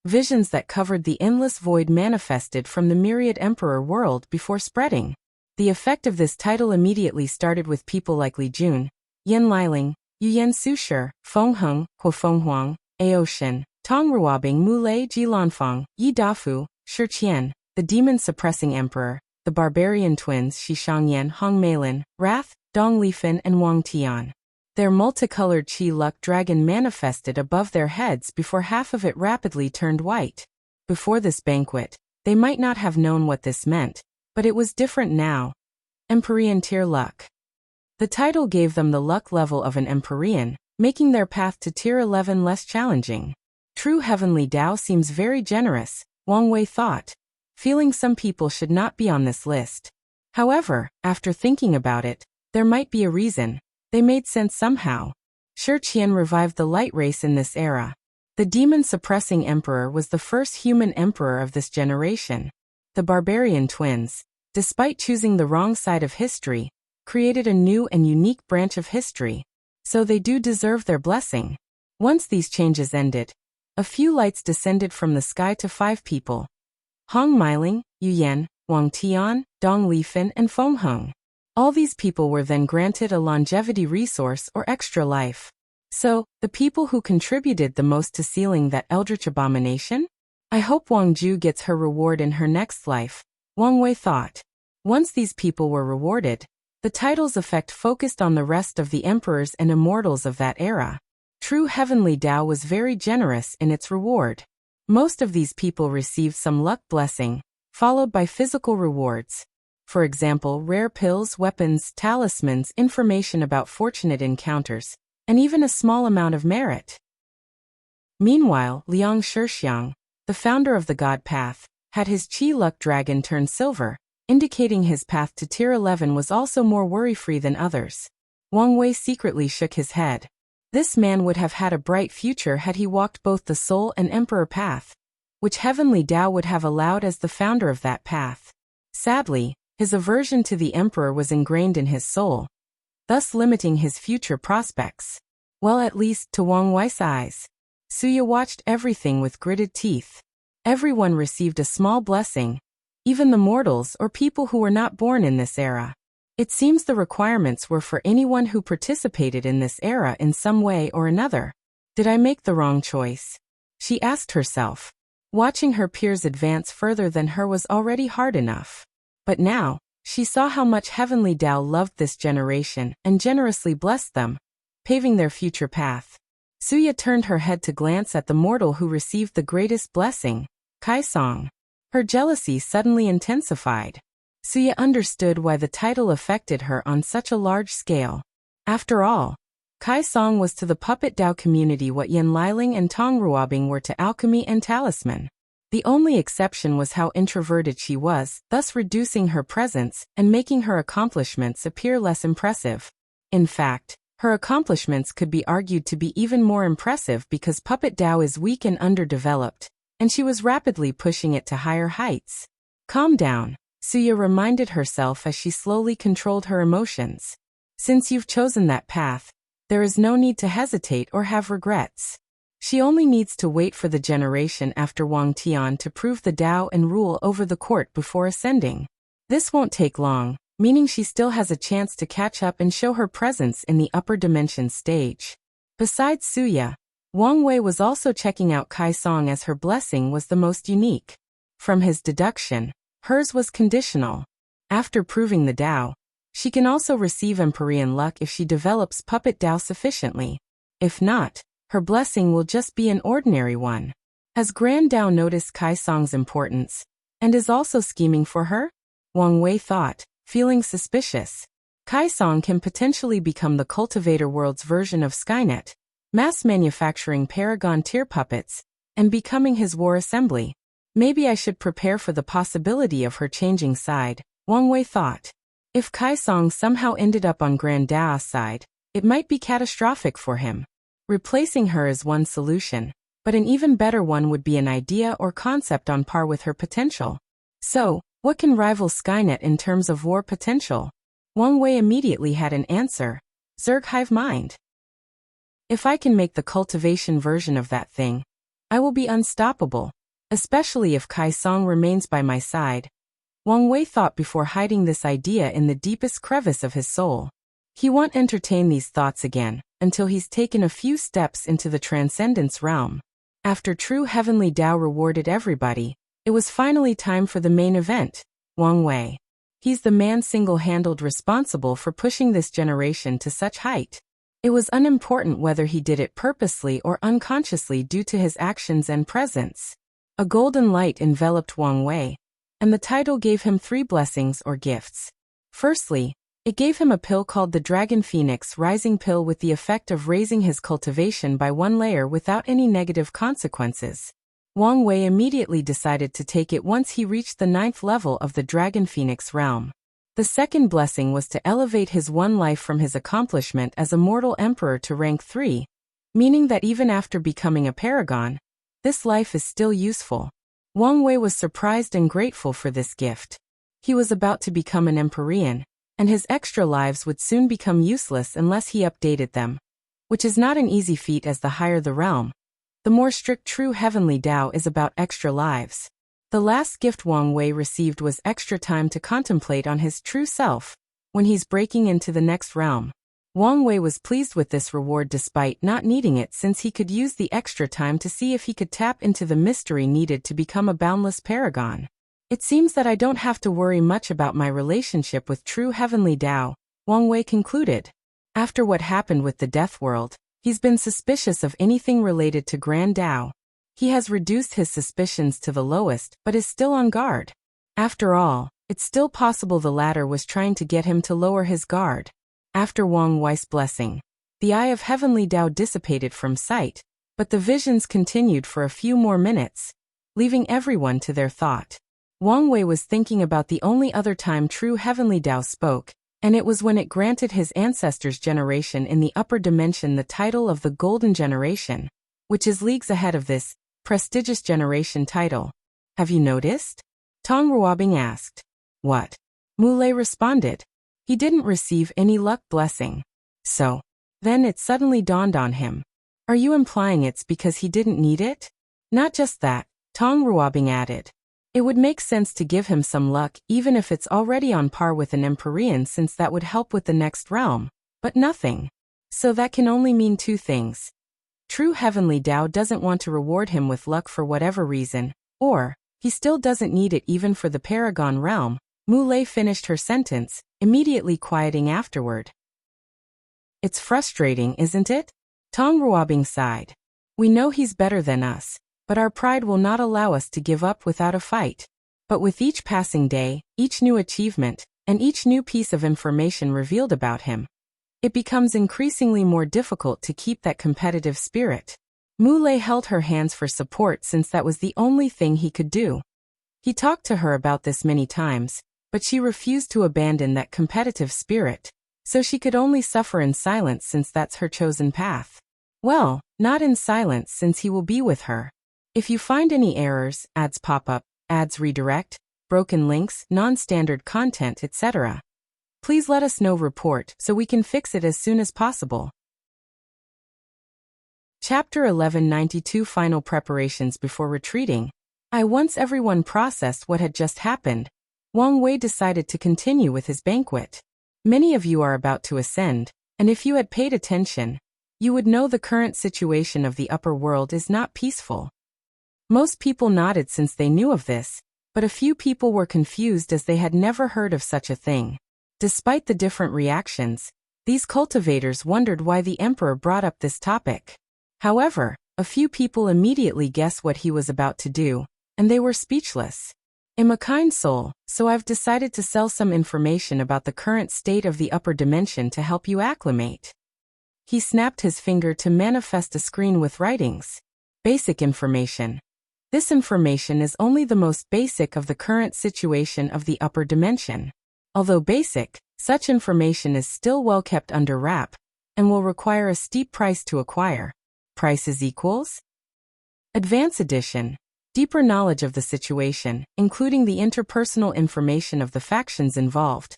Visions that covered the endless void manifested from the myriad emperor world before spreading. The effect of this title immediately started with people like Li Jun, Yan Liling, Yu Yan Sushi, Feng Heng, Huo Fenghuang, Ao Shen, Tong Ruobing, Mulei Jilanfang, Yi Dafu, Shi Qian, the demon-suppressing emperor, the barbarian twins Shi Shangyan, Hong Meilin, Wrath, Dong Lifan, and Wang Tian. Their multicolored Qi Luck dragon manifested above their heads before half of it rapidly turned white. Before this banquet, they might not have known what this meant, but it was different now. Empyrean Tier Luck. The title gave them the luck level of an Empyrean, making their path to Tier 11 less challenging. True heavenly Dao seems very generous, Wang Wei thought, feeling some people should not be on this list. However, after thinking about it, there might be a reason. They made sense somehow. Shi Qian revived the light race in this era. The demon-suppressing emperor was the first human emperor of this generation. The barbarian twins, despite choosing the wrong side of history, created a new and unique branch of history. So they do deserve their blessing. Once these changes ended, a few lights descended from the sky to 5 people. Hong Meiling, Yu Yan, Wang Tian, Dong Lifan, and Feng Heng. All these people were then granted a longevity resource or extra life. So, the people who contributed the most to sealing that eldritch abomination? I hope Wang Ju gets her reward in her next life, Wang Wei thought. Once these people were rewarded, The title's effect focused on the rest of the emperors and immortals of that era. True Heavenly Tao was very generous in its reward. Most of these people received some luck blessing, followed by physical rewards. For example, rare pills, weapons, talismans, information about fortunate encounters, and even a small amount of merit. Meanwhile, Liang Shixiang, the founder of the God Path, had his Qi Luck Dragon turn silver, indicating his path to Tier 11 was also more worry-free than others. Wang Wei secretly shook his head. This man would have had a bright future had he walked both the Soul and Emperor path, which Heavenly Tao would have allowed as the founder of that path. Sadly, his aversion to the Emperor was ingrained in his soul, thus limiting his future prospects. Well, at least to Wang Wei's eyes. Suya watched everything with gritted teeth. Everyone received a small blessing, even the mortals or people who were not born in this era. It seems the requirements were for anyone who participated in this era in some way or another. Did I make the wrong choice? She asked herself. Watching her peers advance further than her was already hard enough. But now, she saw how much Heavenly Tao loved this generation and generously blessed them, paving their future path. Suya turned her head to glance at the mortal who received the greatest blessing, Kai Song. Her jealousy suddenly intensified. Suya understood why the title affected her on such a large scale. After all, Kai Song was to the Puppet Dao community what Yan Liling and Tong Ruobing were to alchemy and talisman. The only exception was how introverted she was, thus reducing her presence and making her accomplishments appear less impressive. In fact, her accomplishments could be argued to be even more impressive because Puppet Dao is weak and underdeveloped, and she was rapidly pushing it to higher heights. Calm down, Suya reminded herself as she slowly controlled her emotions. Since you've chosen that path, there is no need to hesitate or have regrets. She only needs to wait for the generation after Wang Tian to prove the Dao and rule over the court before ascending. This won't take long, meaning she still has a chance to catch up and show her presence in the upper dimension stage. Besides Suya, Wang Wei was also checking out Kai Song as her blessing was the most unique. From his deduction, hers was conditional. After proving the Dao, she can also receive Empyrean luck if she develops Puppet Dao sufficiently. If not, her blessing will just be an ordinary one. Has Grand Dao noticed Kai Song's importance, and is also scheming for her? Wang Wei thought, feeling suspicious. Kai Song can potentially become the cultivator world's version of Skynet, mass manufacturing Paragon tier puppets, and becoming his war assembly. Maybe I should prepare for the possibility of her changing side, Wang Wei thought. If Kai Song somehow ended up on Grand Dao's side, it might be catastrophic for him. Replacing her is one solution, but an even better one would be an idea or concept on par with her potential. So, what can rival Skynet in terms of war potential? Wang Wei immediately had an answer. Zerg Hive Mind. If I can make the cultivation version of that thing, I will be unstoppable, especially if Kai Song remains by my side. Wang Wei thought before hiding this idea in the deepest crevice of his soul. He won't entertain these thoughts again, until he's taken a few steps into the transcendence realm. After true Heavenly Tao rewarded everybody, it was finally time for the main event, Wang Wei. He's the man single-handed responsible for pushing this generation to such height. It was unimportant whether he did it purposely or unconsciously due to his actions and presence. A golden light enveloped Wang Wei, and the title gave him 3 blessings or gifts. Firstly, it gave him a pill called the Dragon Phoenix Rising Pill with the effect of raising his cultivation by 1 layer without any negative consequences. Wang Wei immediately decided to take it once he reached the 9th level of the Dragon Phoenix realm. The second blessing was to elevate his 1 life from his accomplishment as a mortal emperor to rank 3, meaning that even after becoming a paragon, this life is still useful. Wang Wei was surprised and grateful for this gift. He was about to become an Empyrean, and his extra lives would soon become useless unless he updated them, which is not an easy feat as the higher the realm, the more strict true Heavenly Tao is about extra lives. The last gift Wang Wei received was extra time to contemplate on his true self, when he's breaking into the next realm. Wang Wei was pleased with this reward despite not needing it since he could use the extra time to see if he could tap into the mystery needed to become a boundless paragon. It seems that I don't have to worry much about my relationship with true Heavenly Tao, Wang Wei concluded. After what happened with the Death World, he's been suspicious of anything related to Grand Dao. He has reduced his suspicions to the lowest, but is still on guard. After all, it's still possible the latter was trying to get him to lower his guard. After Wang Wei's blessing, the eye of heavenly Dao dissipated from sight, but the visions continued for a few more minutes, leaving everyone to their thought. Wang Wei was thinking about the only other time true heavenly Dao spoke, and it was when it granted his ancestors' generation in the upper dimension the title of the Golden Generation, which is leagues ahead of this prestigious generation title. Have you noticed? Tong Ruobing asked. What? Mu Lei responded. He didn't receive any luck blessing. So, then it suddenly dawned on him. Are you implying it's because he didn't need it? Not just that, Tong Ruobing added. It would make sense to give him some luck even if it's already on par with an Empyrean, since that would help with the next realm, but nothing. So that can only mean two things. True heavenly Dao doesn't want to reward him with luck for whatever reason, or he still doesn't need it even for the Paragon realm. Mu Lei finished her sentence, immediately quieting afterward. It's frustrating, isn't it? Tong Ruobing sighed. We know he's better than us, but our pride will not allow us to give up without a fight. But with each passing day, each new achievement, and each new piece of information revealed about him, it becomes increasingly more difficult to keep that competitive spirit. Mu Lei held her hands for support since that was the only thing he could do. He talked to her about this many times, but she refused to abandon that competitive spirit, so she could only suffer in silence since that's her chosen path. Well, not in silence since he will be with her. If you find any errors, ads pop up, ads redirect, broken links, non-standard content, etc., please let us know. Report so we can fix it as soon as possible. Chapter 1192 Final Preparations before retreating. Once everyone processed what had just happened, Wang Wei decided to continue with his banquet. Many of you are about to ascend, and if you had paid attention, you would know the current situation of the upper world is not peaceful. Most people nodded since they knew of this, but a few people were confused as they had never heard of such a thing. Despite the different reactions, these cultivators wondered why the emperor brought up this topic. However, a few people immediately guessed what he was about to do, and they were speechless. I'm a kind soul, so I've decided to sell some information about the current state of the upper dimension to help you acclimate. He snapped his finger to manifest a screen with writings. Basic information. This information is only the most basic of the current situation of the upper dimension. Although basic, such information is still well kept under wrap, and will require a steep price to acquire. Price is equals? Advanced Edition. Deeper knowledge of the situation, including the interpersonal information of the factions involved.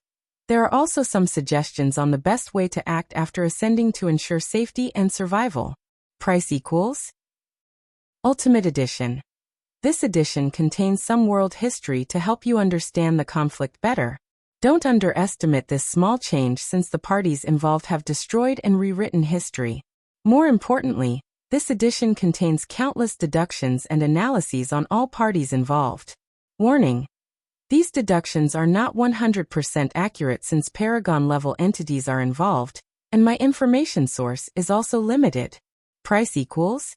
There are also some suggestions on the best way to act after ascending to ensure safety and survival. Price equals? Ultimate Edition. This edition contains some world history to help you understand the conflict better. Don't underestimate this small change since the parties involved have destroyed and rewritten history. More importantly, this edition contains countless deductions and analyses on all parties involved. Warning: these deductions are not 100% accurate since Paragon-level entities are involved, and my information source is also limited. Price equals?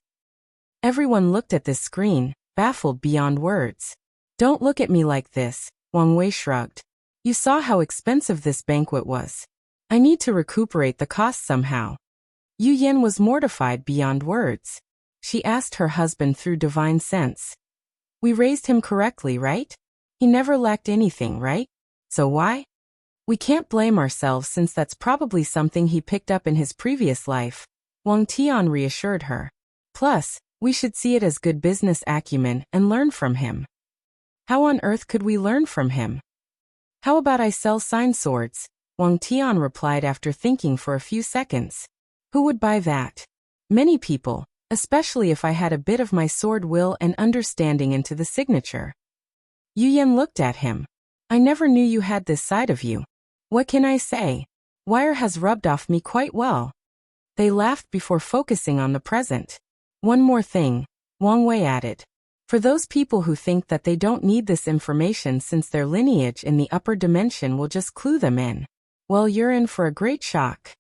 Everyone looked at this screen, baffled beyond words. Don't look at me like this, Wang Wei shrugged. You saw how expensive this banquet was. I need to recuperate the cost somehow. Yu Yan was mortified beyond words. She asked her husband through divine sense. We raised him correctly, right? He never lacked anything, right? So why? We can't blame ourselves since that's probably something he picked up in his previous life, Wang Tian reassured her. Plus, we should see it as good business acumen and learn from him. How on earth could we learn from him? How about I sell sign swords? Wang Tian replied after thinking for a few seconds. Who would buy that? Many people, especially if I had a bit of my sword will and understanding into the signature. Yu Yan looked at him. I never knew you had this side of you. What can I say? Wire has rubbed off me quite well. They laughed before focusing on the present. One more thing, Wang Wei added. For those people who think that they don't need this information since their lineage in the upper dimension will just clue them in. Well, you're in for a great shock.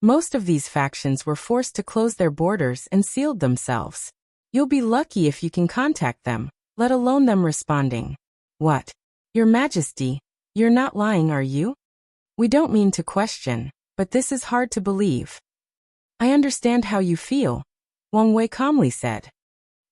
Most of these factions were forced to close their borders and sealed themselves. You'll be lucky if you can contact them, let alone them responding. What? Your Majesty, you're not lying, are you? We don't mean to question, but this is hard to believe. I understand how you feel, Wang Wei calmly said.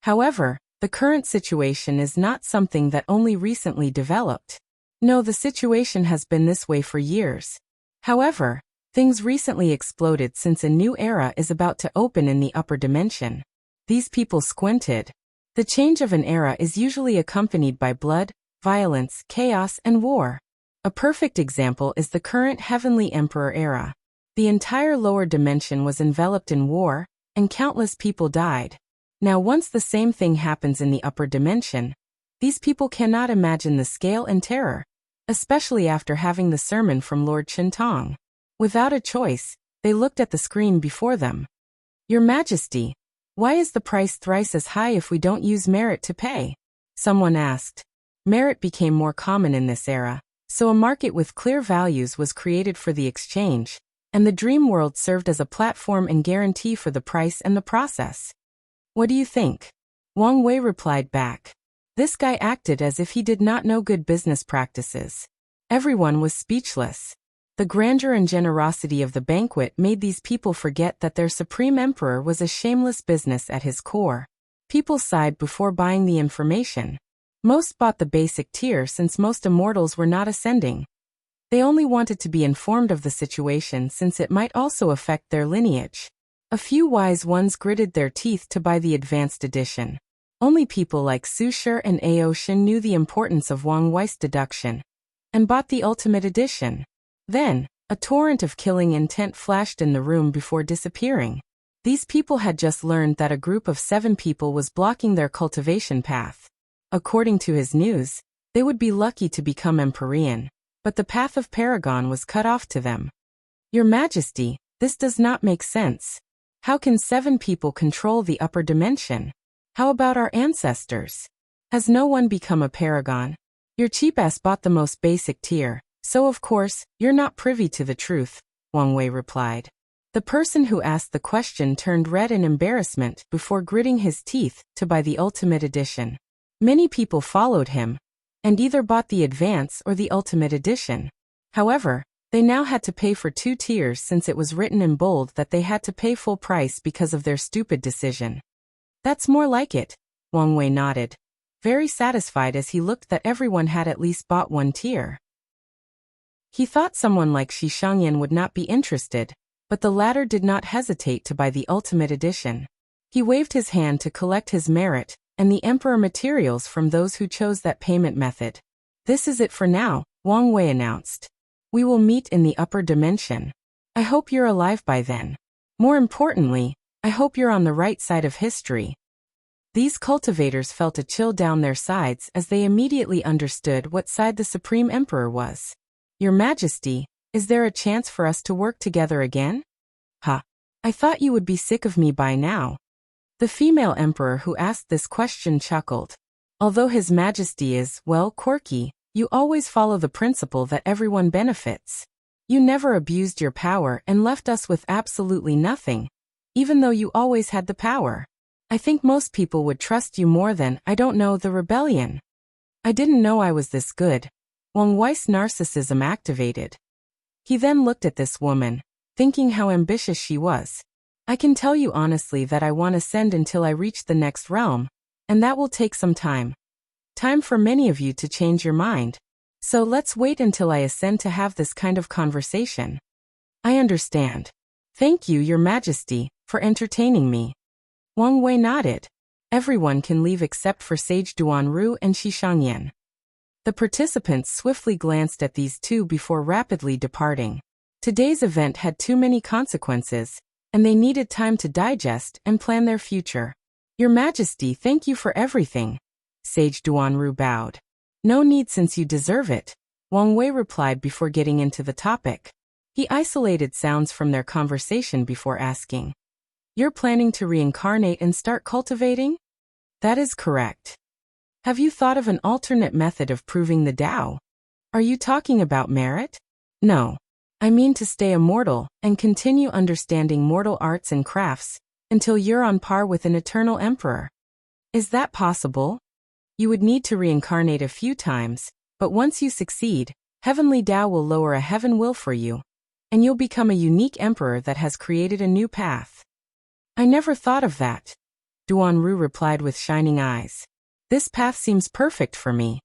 However, the current situation is not something that only recently developed. No, the situation has been this way for years. However, things recently exploded since a new era is about to open in the upper dimension. These people squinted. The change of an era is usually accompanied by blood, violence, chaos, and war. A perfect example is the current Heavenly Emperor era. The entire lower dimension was enveloped in war, and countless people died. Now once the same thing happens in the upper dimension, these people cannot imagine the scale and terror, especially after having the sermon from Lord Chintong. Without a choice, they looked at the screen before them. Your Majesty, why is the price thrice as high if we don't use merit to pay? Someone asked. Merit became more common in this era, so a market with clear values was created for the exchange, and the dream world served as a platform and guarantee for the price and the process. What do you think? Wang Wei replied back. This guy acted as if he did not know good business practices. Everyone was speechless. The grandeur and generosity of the banquet made these people forget that their supreme emperor was a shameless business at his core. People sighed before buying the information. Most bought the basic tier since most immortals were not ascending. They only wanted to be informed of the situation since it might also affect their lineage. A few wise ones gritted their teeth to buy the advanced edition. Only people like Su Shi and Aoshin knew the importance of Wang Wei's deduction, and bought the ultimate edition. Then, a torrent of killing intent flashed in the room before disappearing. These people had just learned that a group of 7 people was blocking their cultivation path. According to his news, they would be lucky to become Empyrean, but the path of Paragon was cut off to them. Your Majesty, this does not make sense. How can 7 people control the upper dimension? How about our ancestors? Has no one become a Paragon? Your cheap ass bought the most basic tier, so of course, you're not privy to the truth, Wang Wei replied. The person who asked the question turned red in embarrassment before gritting his teeth to buy the ultimate edition. Many people followed him, and either bought the advance or the ultimate edition. However, they now had to pay for 2 tiers since it was written in bold that they had to pay full price because of their stupid decision. That's more like it, Wang Wei nodded, very satisfied as he looked that everyone had at least bought 1 tier. He thought someone like Shi Shangyan would not be interested, but the latter did not hesitate to buy the ultimate edition. He waved his hand to collect his merit and the Emperor materials from those who chose that payment method. This is it for now, Wang Wei announced. We will meet in the upper dimension. I hope you're alive by then. More importantly, I hope you're on the right side of history. These cultivators felt a chill down their sides as they immediately understood what side the Supreme Emperor was. Your Majesty, is there a chance for us to work together again? I thought you would be sick of me by now. The female emperor who asked this question chuckled. Although His Majesty is, well, quirky, you always follow the principle that everyone benefits. You never abused your power and left us with absolutely nothing, even though you always had the power. I think most people would trust you more than, I don't know, the rebellion. I didn't know I was this good. Wang Wei's narcissism activated. He then looked at this woman, thinking how ambitious she was. I can tell you honestly that I want to ascend until I reach the next realm, and that will take some time. Time for many of you to change your mind. So let's wait until I ascend to have this kind of conversation. I understand. Thank you, Your Majesty, for entertaining me. Wang Wei nodded. Everyone can leave except for Sage Duanru and Shi Shangyan. The participants swiftly glanced at these two before rapidly departing. Today's event had too many consequences, and they needed time to digest and plan their future. Your Majesty, thank you for everything. Sage Duanru bowed. No need since you deserve it, Wang Wei replied before getting into the topic. He isolated sounds from their conversation before asking. You're planning to reincarnate and start cultivating? That is correct. Have you thought of an alternate method of proving the Tao? Are you talking about merit? No. I mean to stay immortal and continue understanding mortal arts and crafts until you're on par with an eternal emperor. Is that possible? You would need to reincarnate a few times, but once you succeed, Heavenly Tao will lower a heaven will for you, and you'll become a unique emperor that has created a new path. I never thought of that, Duanru replied with shining eyes. This path seems perfect for me.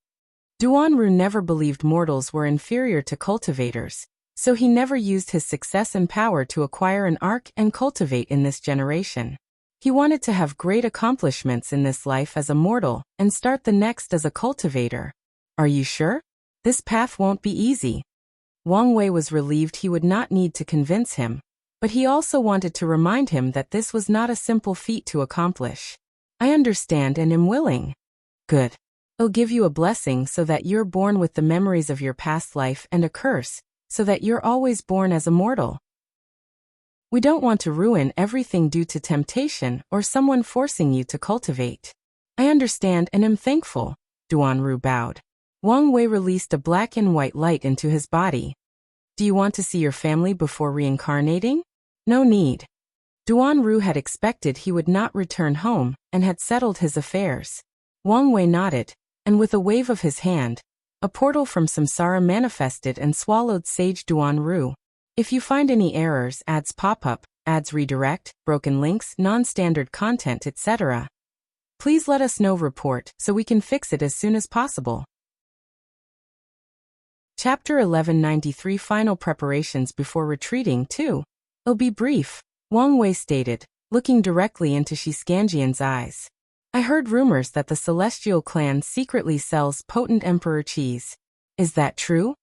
Duanru never believed mortals were inferior to cultivators, so he never used his success and power to acquire an arc and cultivate in this generation. He wanted to have great accomplishments in this life as a mortal and start the next as a cultivator. Are you sure? This path won't be easy. Wang Wei was relieved he would not need to convince him, but he also wanted to remind him that this was not a simple feat to accomplish. I understand and am willing. Good. I'll give you a blessing so that you're born with the memories of your past life and a curse, so that you're always born as a mortal. We don't want to ruin everything due to temptation or someone forcing you to cultivate. I understand and am thankful, Duanru bowed. Wang Wei released a black and white light into his body. Do you want to see your family before reincarnating? No need. Duanru had expected he would not return home and had settled his affairs. Wang Wei nodded, and with a wave of his hand, a portal from samsara manifested and swallowed Sage Duanru. If you find any errors, ads pop up, ads redirect, broken links, non-standard content, etc., please let us know. Report so we can fix it as soon as possible. Chapter 1193 Final Preparations Before Retreating 2. It'll be brief, Wang Wei stated, looking directly into Shiskanjian's eyes. I heard rumors that the Celestial Clan secretly sells potent emperor cheese. Is that true?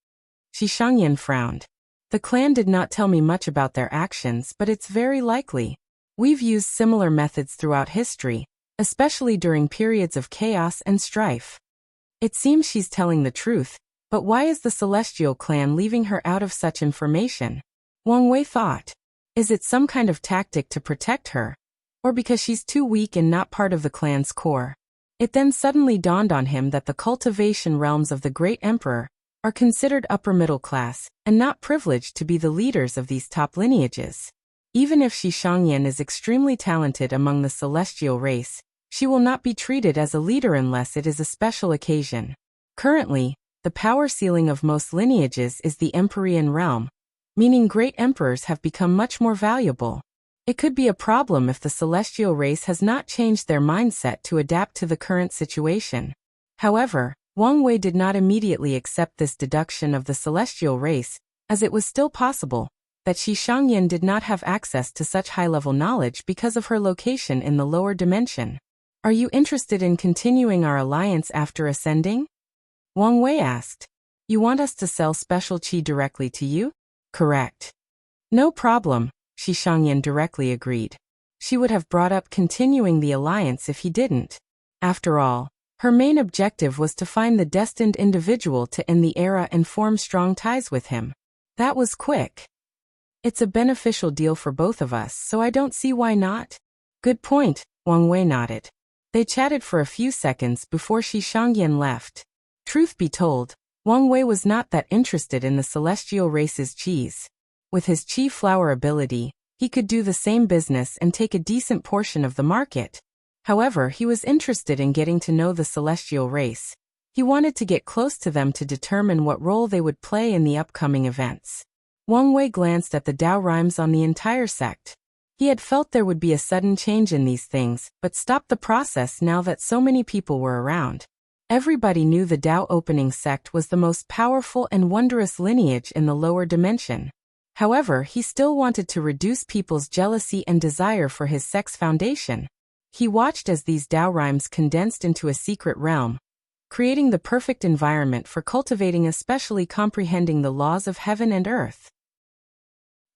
Shishangyan frowned. The clan did not tell me much about their actions, but it's very likely. We've used similar methods throughout history, especially during periods of chaos and strife. It seems she's telling the truth, but why is the Celestial Clan leaving her out of such information? Wang Wei thought. Is it some kind of tactic to protect her? Or because she's too weak and not part of the clan's core? It then suddenly dawned on him that the cultivation realms of the Great Emperor are considered upper middle class and not privileged to be the leaders of these top lineages. Even if Shishangyan is extremely talented among the celestial race, she will not be treated as a leader unless it is a special occasion. Currently, the power ceiling of most lineages is the Empyrean realm, meaning great emperors have become much more valuable. It could be a problem if the celestial race has not changed their mindset to adapt to the current situation. However, Wang Wei did not immediately accept this deduction of the celestial race, as it was still possible that Shishangyan did not have access to such high-level knowledge because of her location in the lower dimension. Are you interested in continuing our alliance after ascending? Wang Wei asked. You want us to sell special qi directly to you? Correct. No problem, Shishangyan directly agreed. She would have brought up continuing the alliance if he didn't. After all, her main objective was to find the destined individual to end the era and form strong ties with him. That was quick. It's a beneficial deal for both of us, so I don't see why not. Good point, Wang Wei nodded. They chatted for a few seconds before Shishangyan left. Truth be told, Wang Wei was not that interested in the celestial race's cheese. With his qi flower ability, he could do the same business and take a decent portion of the market. However, he was interested in getting to know the celestial race. He wanted to get close to them to determine what role they would play in the upcoming events. Wang Wei glanced at the Dao rhymes on the entire sect. He had felt there would be a sudden change in these things, but stopped the process now that so many people were around. Everybody knew the Dao opening sect was the most powerful and wondrous lineage in the lower dimension. However, he still wanted to reduce people's jealousy and desire for his sect's foundation. He watched as these Dao rhymes condensed into a secret realm, creating the perfect environment for cultivating, especially comprehending the laws of heaven and earth.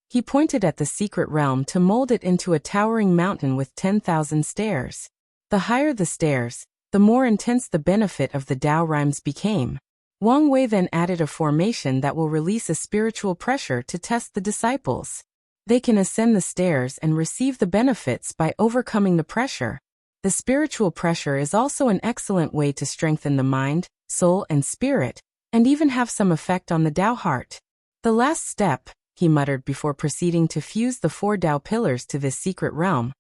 He pointed at the secret realm to mold it into a towering mountain with 10,000 stairs. The higher the stairs, the more intense the benefit of the Dao rhymes became. Wang Wei then added a formation that will release a spiritual pressure to test the disciples. They can ascend the stairs and receive the benefits by overcoming the pressure. The spiritual pressure is also an excellent way to strengthen the mind, soul, and spirit, and even have some effect on the Dao heart. The last step, he muttered before proceeding to fuse the 4 Dao pillars to this secret realm,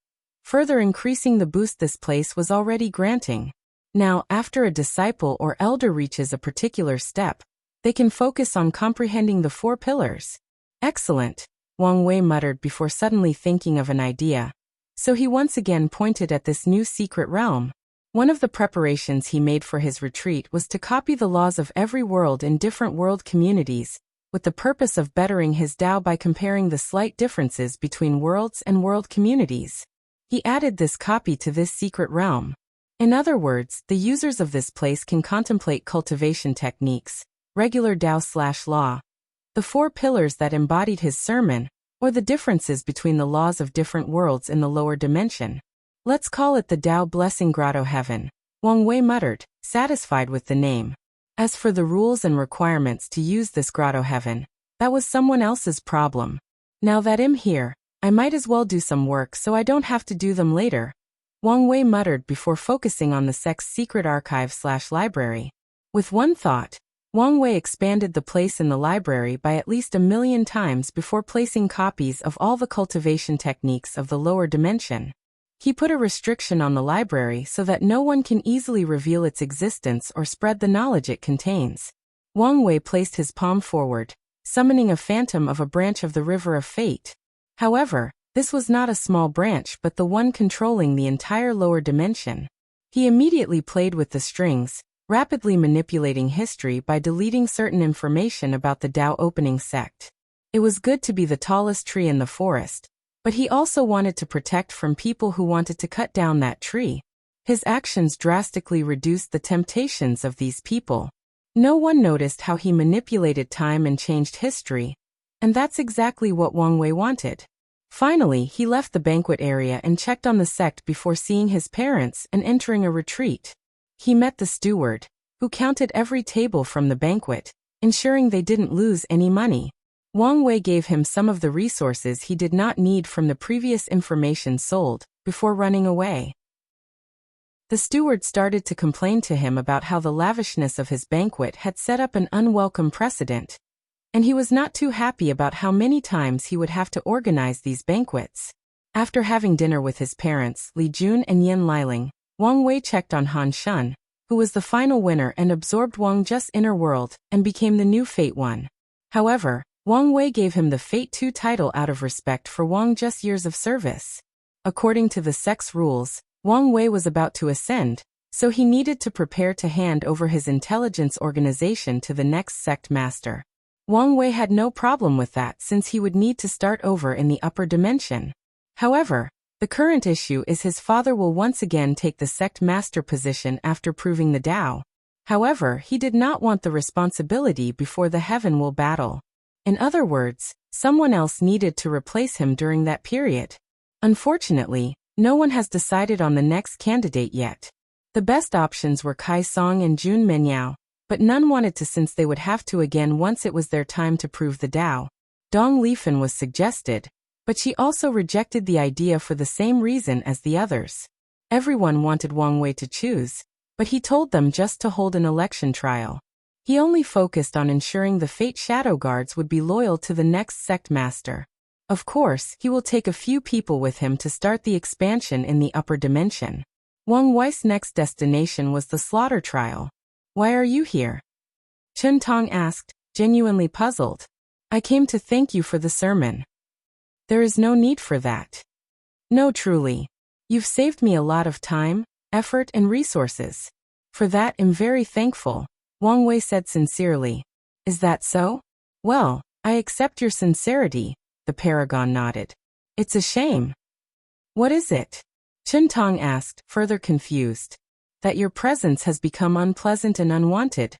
further increasing the boost this place was already granting. Now, after a disciple or elder reaches a particular step, they can focus on comprehending the 4 pillars. Excellent, Wang Wei muttered before suddenly thinking of an idea. So he once again pointed at this new secret realm. One of the preparations he made for his retreat was to copy the laws of every world in different world communities, with the purpose of bettering his Dao by comparing the slight differences between worlds and world communities. He added this copy to this secret realm. In other words, the users of this place can contemplate cultivation techniques, regular Dao/law, the 4 pillars that embodied his sermon, or the differences between the laws of different worlds in the lower dimension. Let's call it the Dao Blessing Grotto Heaven, Wang Wei muttered, satisfied with the name. As for the rules and requirements to use this Grotto Heaven, that was someone else's problem. Now that I'm here, I might as well do some work so I don't have to do them later, Wang Wei muttered before focusing on the Sect's secret archive/library. With one thought, Wang Wei expanded the place in the library by at least 1,000,000 times before placing copies of all the cultivation techniques of the lower dimension. He put a restriction on the library so that no one can easily reveal its existence or spread the knowledge it contains. Wang Wei placed his palm forward, summoning a phantom of a branch of the River of Fate. However, this was not a small branch but the one controlling the entire lower dimension. He immediately played with the strings, rapidly manipulating history by deleting certain information about the Dao opening sect. It was good to be the tallest tree in the forest, but he also wanted to protect from people who wanted to cut down that tree. His actions drastically reduced the temptations of these people. No one noticed how he manipulated time and changed history, and that's exactly what Wang Wei wanted. Finally, he left the banquet area and checked on the sect before seeing his parents and entering a retreat. He met the steward, who counted every table from the banquet, ensuring they didn't lose any money. Wang Wei gave him some of the resources he did not need from the previous information sold, before running away. The steward started to complain to him about how the lavishness of his banquet had set up an unwelcome precedent, and he was not too happy about how many times he would have to organize these banquets. After having dinner with his parents, Li Jun and Yin Liling, Wang Wei checked on Han Shun, who was the final winner and absorbed Wang Just inner world, and became the new Fate 1. However, Wang Wei gave him the Fate 2 title out of respect for Wang Just's years of service. According to the Sect's rules, Wang Wei was about to ascend, so he needed to prepare to hand over his intelligence organization to the next Sect master. Wang Wei had no problem with that since he would need to start over in the upper dimension. However, the current issue is his father will once again take the Sect master position after proving the Dao. However, he did not want the responsibility before the Heaven will battle. In other words, someone else needed to replace him during that period. Unfortunately, no one has decided on the next candidate yet. The best options were Kai Song and Jun Menyao, but none wanted to since they would have to again once it was their time to prove the Dao. Dong Lifan was suggested, but she also rejected the idea for the same reason as the others. Everyone wanted Wang Wei to choose, but he told them just to hold an election trial. He only focused on ensuring the Fate Shadow Guards would be loyal to the next Sect master. Of course, he will take a few people with him to start the expansion in the upper dimension. Wang Wei's next destination was the slaughter trial. "Why are you here?" Chen Tong asked, genuinely puzzled. "I came to thank you for the sermon." "There is no need for that." "No, truly. You've saved me a lot of time, effort and resources. For that I'm very thankful," Wang Wei said sincerely. "Is that so? Well, I accept your sincerity," the Paragon nodded. "It's a shame." "What is it?" Chen Tong asked, further confused. "That your presence has become unpleasant and unwanted,"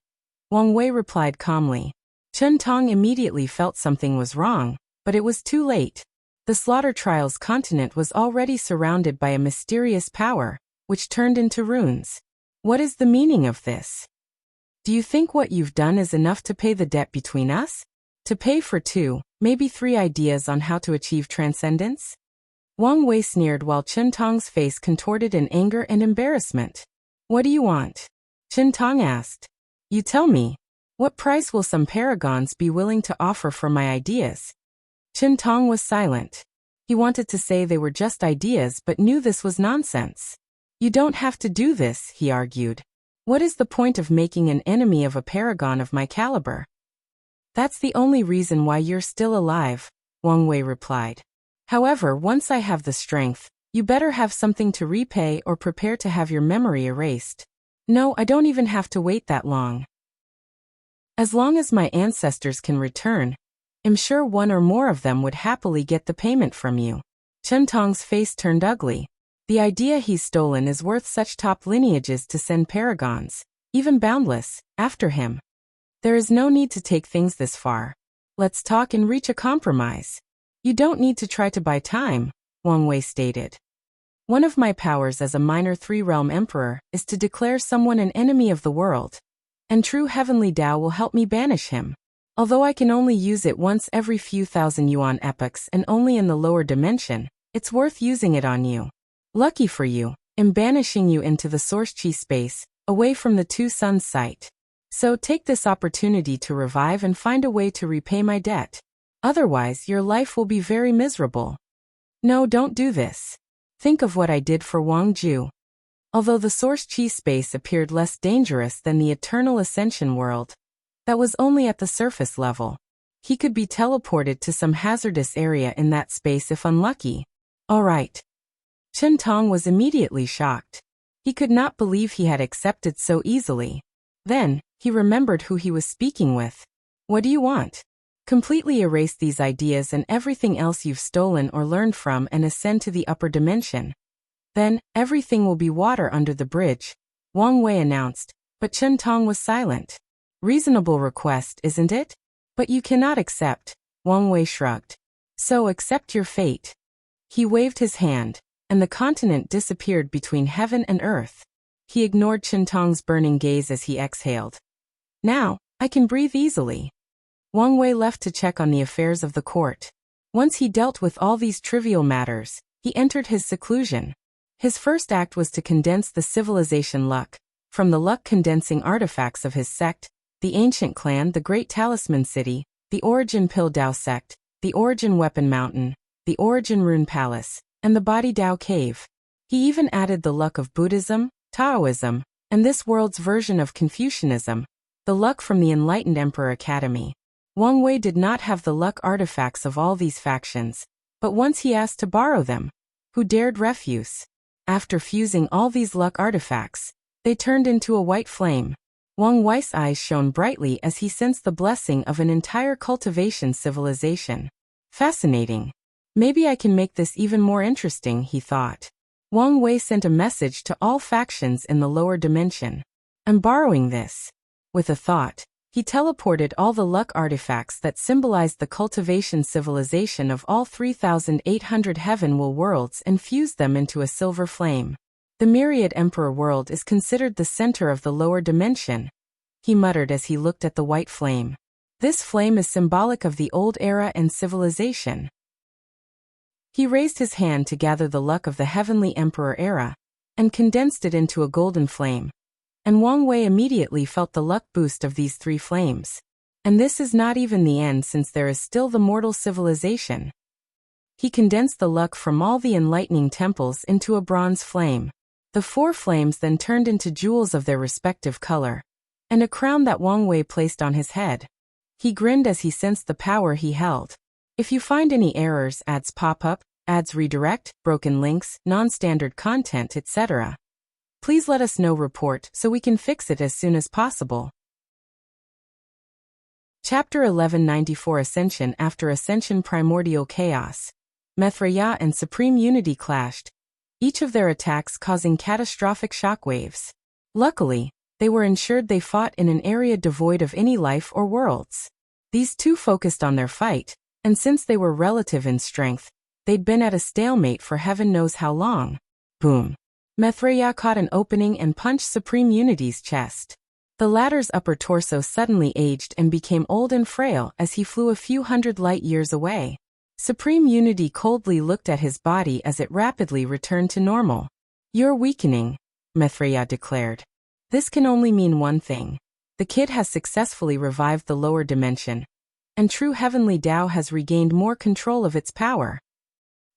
Wang Wei replied calmly. Chen Tong immediately felt something was wrong, but it was too late. The Slaughter Trial's continent was already surrounded by a mysterious power, which turned into runes. What is the meaning of this? Do you think what you've done is enough to pay the debt between us? To pay for 2, maybe 3 ideas on how to achieve transcendence? Wang Wei sneered while Chen Tong's face contorted in anger and embarrassment. "What do you want?" Chen Tong asked. "You tell me." What price will some paragons be willing to offer for my ideas? Chen Tong was silent. He wanted to say they were just ideas but knew this was nonsense. You don't have to do this, he argued. What is the point of making an enemy of a paragon of my caliber? That's the only reason why you're still alive, Wang Wei replied. However, once I have the strength, you better have something to repay or prepare to have your memory erased. No, I don't even have to wait that long. As long as my ancestors can return, I'm sure one or more of them would happily get the payment from you. Chen Tong's face turned ugly. The idea he's stolen is worth such top lineages to send paragons, even boundless, after him. There is no need to take things this far. Let's talk and reach a compromise. You don't need to try to buy time, Wang Wei stated. One of my powers as a minor three-realm emperor is to declare someone an enemy of the world, and true heavenly Tao will help me banish him. Although I can only use it once every few thousand yuan epochs and only in the lower dimension, it's worth using it on you. Lucky for you, I'm banishing you into the source chi space, away from the two suns sight. So take this opportunity to revive and find a way to repay my debt. Otherwise, your life will be very miserable. No, don't do this. Think of what I did for Wang Ju. Although the source chi space appeared less dangerous than the eternal Ascension world, that was only at the surface level. He could be teleported to some hazardous area in that space if unlucky. All right. Chen Tong was immediately shocked. He could not believe he had accepted so easily. Then, he remembered who he was speaking with. What do you want? Completely erase these ideas and everything else you've stolen or learned from and ascend to the upper dimension. Then, everything will be water under the bridge, Wang Wei announced, but Chen Tong was silent. Reasonable request, isn't it? But you cannot accept, Wang Wei shrugged. So accept your fate. He waved his hand, and the continent disappeared between heaven and earth. He ignored Chen Tong's burning gaze as he exhaled. Now, I can breathe easily. Wang Wei left to check on the affairs of the court. Once he dealt with all these trivial matters, he entered his seclusion. His first act was to condense the civilization luck, from the luck-condensing artifacts of his sect, the ancient clan, the Great Talisman City, the Origin Pill Dao Sect, the Origin Weapon Mountain, the Origin Rune Palace, and the Body Dao Cave. He even added the luck of Buddhism, Taoism, and this world's version of Confucianism, the luck from the Enlightened Emperor Academy. Wang Wei did not have the luck artifacts of all these factions, but once he asked to borrow them, who dared refuse? After fusing all these luck artifacts, they turned into a white flame. Wang Wei's eyes shone brightly as he sensed the blessing of an entire cultivation civilization. Fascinating. Maybe I can make this even more interesting, he thought. Wang Wei sent a message to all factions in the lower dimension. I'm borrowing this. With a thought, he teleported all the luck artifacts that symbolized the cultivation civilization of all 3,800 heavenwell worlds and fused them into a silver flame. The Myriad Emperor world is considered the center of the lower dimension, he muttered as he looked at the white flame. This flame is symbolic of the old era and civilization. He raised his hand to gather the luck of the Heavenly Emperor era, and condensed it into a golden flame. And Wang Wei immediately felt the luck boost of these three flames. And this is not even the end, since there is still the mortal civilization. He condensed the luck from all the enlightening temples into a bronze flame. The four flames then turned into jewels of their respective color, and a crown that Wang Wei placed on his head. He grinned as he sensed the power he held. If you find any errors, ads pop up, ads redirect, broken links, non-standard content, etc., please let us know. Report so we can fix it as soon as possible. Chapter 1194 Ascension. After Ascension, primordial chaos. Mithra and Supreme Unity clashed, each of their attacks causing catastrophic shockwaves. Luckily, they were ensured they fought in an area devoid of any life or worlds. These two focused on their fight, and since they were relative in strength, they'd been at a stalemate for heaven knows how long. Boom. Mithra caught an opening and punched Supreme Unity's chest. The latter's upper torso suddenly aged and became old and frail as he flew a few hundred light years away. Supreme Unity coldly looked at his body as it rapidly returned to normal. You're weakening, Mithra declared. This can only mean one thing. The kid has successfully revived the lower dimension, and true heavenly Tao has regained more control of its power.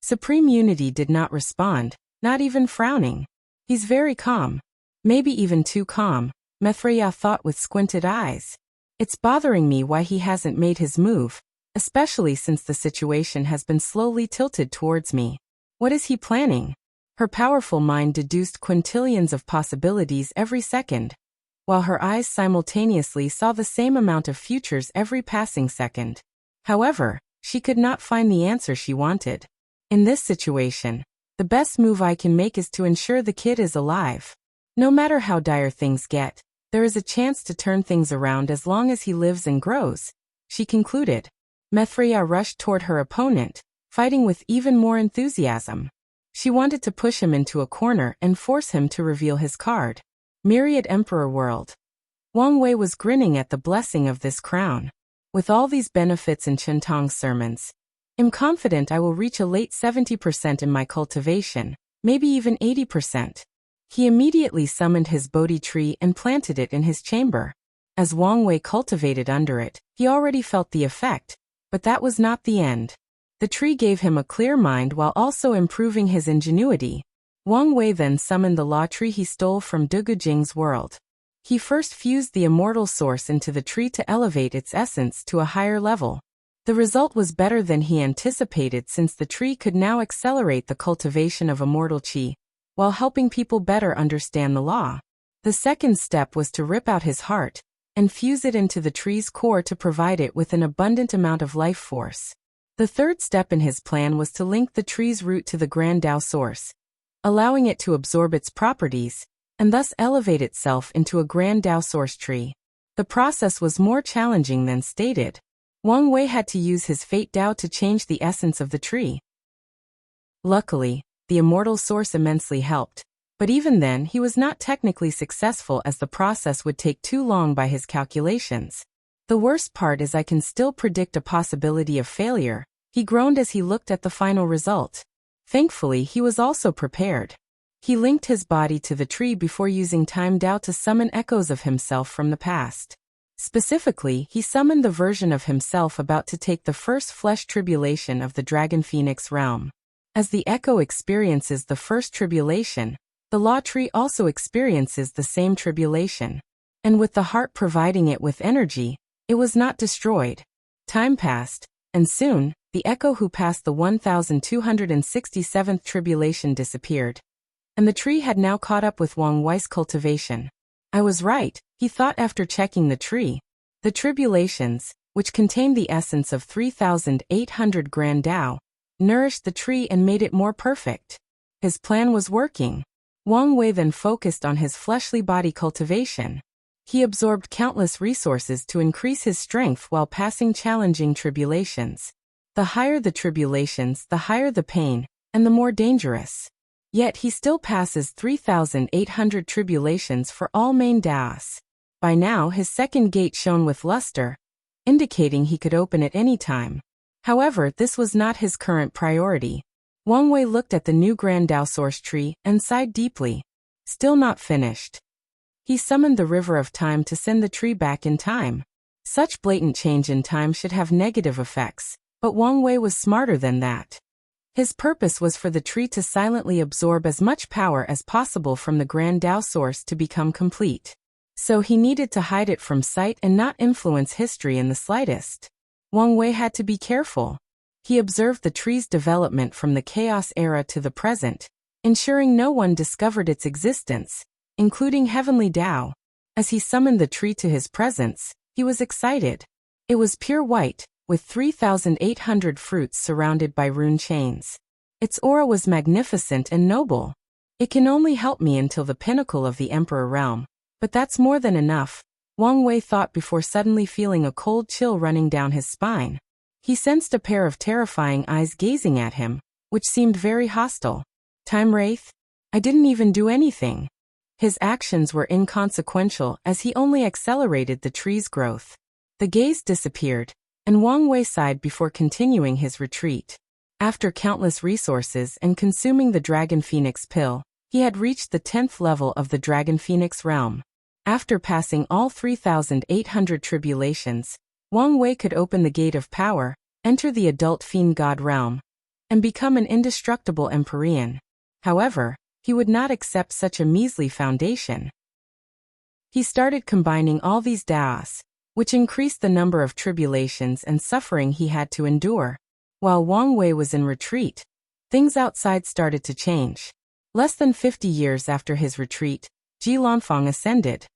Supreme Unity did not respond, not even frowning. He's very calm. Maybe even too calm, Mithreya thought with squinted eyes. It's bothering me why he hasn't made his move, especially since the situation has been slowly tilted towards me. What is he planning? Her powerful mind deduced quintillions of possibilities every second, while her eyes simultaneously saw the same amount of futures every passing second. However, she could not find the answer she wanted. In this situation, the best move I can make is to ensure the kid is alive. No matter how dire things get, there is a chance to turn things around as long as he lives and grows, she concluded. Mithreya rushed toward her opponent, fighting with even more enthusiasm. She wanted to push him into a corner and force him to reveal his card. Myriad Emperor World. Wang Wei was grinning at the blessing of this crown. With all these benefits in Chentong's sermons, I'm confident I will reach a late 70% in my cultivation, maybe even 80%. He immediately summoned his Bodhi tree and planted it in his chamber. As Wang Wei cultivated under it, he already felt the effect, but that was not the end. The tree gave him a clear mind while also improving his ingenuity. Wang Wei then summoned the law tree he stole from Dugu Jing's world. He first fused the immortal source into the tree to elevate its essence to a higher level. The result was better than he anticipated since the tree could now accelerate the cultivation of immortal qi, while helping people better understand the law. The second step was to rip out his heart and fuse it into the tree's core to provide it with an abundant amount of life force. The third step in his plan was to link the tree's root to the Grand Tao source, allowing it to absorb its properties, and thus elevate itself into a Grand Tao source tree. The process was more challenging than stated. Wang Wei had to use his Fate Tao to change the essence of the tree. Luckily, the immortal source immensely helped, but even then he was not technically successful as the process would take too long by his calculations. The worst part is I can still predict a possibility of failure, he groaned as he looked at the final result. Thankfully, he was also prepared. He linked his body to the tree before using Time Tao to summon echoes of himself from the past. Specifically, he summoned the version of himself about to take the first flesh tribulation of the Dragon Phoenix realm. As the echo experiences the first tribulation, the law tree also experiences the same tribulation. And with the heart providing it with energy, it was not destroyed. Time passed, and soon, the echo who passed the 1267th tribulation disappeared. And the tree had now caught up with Wang Wei's cultivation. I was right, he thought after checking the tree. The tribulations, which contained the essence of 3,800 Grand Tao, nourished the tree and made it more perfect. His plan was working. Wang Wei then focused on his fleshly body cultivation. He absorbed countless resources to increase his strength while passing challenging tribulations. The higher the tribulations, the higher the pain, and the more dangerous. Yet he still passes 3,800 tribulations for all main Daos. By now his second gate shone with luster, indicating he could open at any time. However, this was not his current priority. Wang Wei looked at the new Grand Tao source tree and sighed deeply. Still not finished. He summoned the river of time to send the tree back in time. Such blatant change in time should have negative effects, but Wang Wei was smarter than that. His purpose was for the tree to silently absorb as much power as possible from the Grand Tao source to become complete. So he needed to hide it from sight and not influence history in the slightest. Wang Wei had to be careful. He observed the tree's development from the Chaos era to the present, ensuring no one discovered its existence, including Heavenly Tao. As he summoned the tree to his presence, he was excited. It was pure white, with 3,800 fruits surrounded by rune chains. Its aura was magnificent and noble. It can only help me until the pinnacle of the Emperor realm, but that's more than enough, Wang Wei thought before suddenly feeling a cold chill running down his spine. He sensed a pair of terrifying eyes gazing at him, which seemed very hostile. Time Wraith? I didn't even do anything. His actions were inconsequential as he only accelerated the tree's growth. The gaze disappeared, and Wang Wei sighed before continuing his retreat. After countless resources and consuming the Dragon Phoenix pill, he had reached the 10th level of the Dragon Phoenix realm. After passing all 3,800 tribulations, Wang Wei could open the gate of power, enter the adult fiend god realm, and become an indestructible Empyrean. However, he would not accept such a measly foundation. He started combining all these daos, which increased the number of tribulations and suffering he had to endure. While Wang Wei was in retreat, things outside started to change. Less than 50 years after his retreat, Ji Lanfang ascended.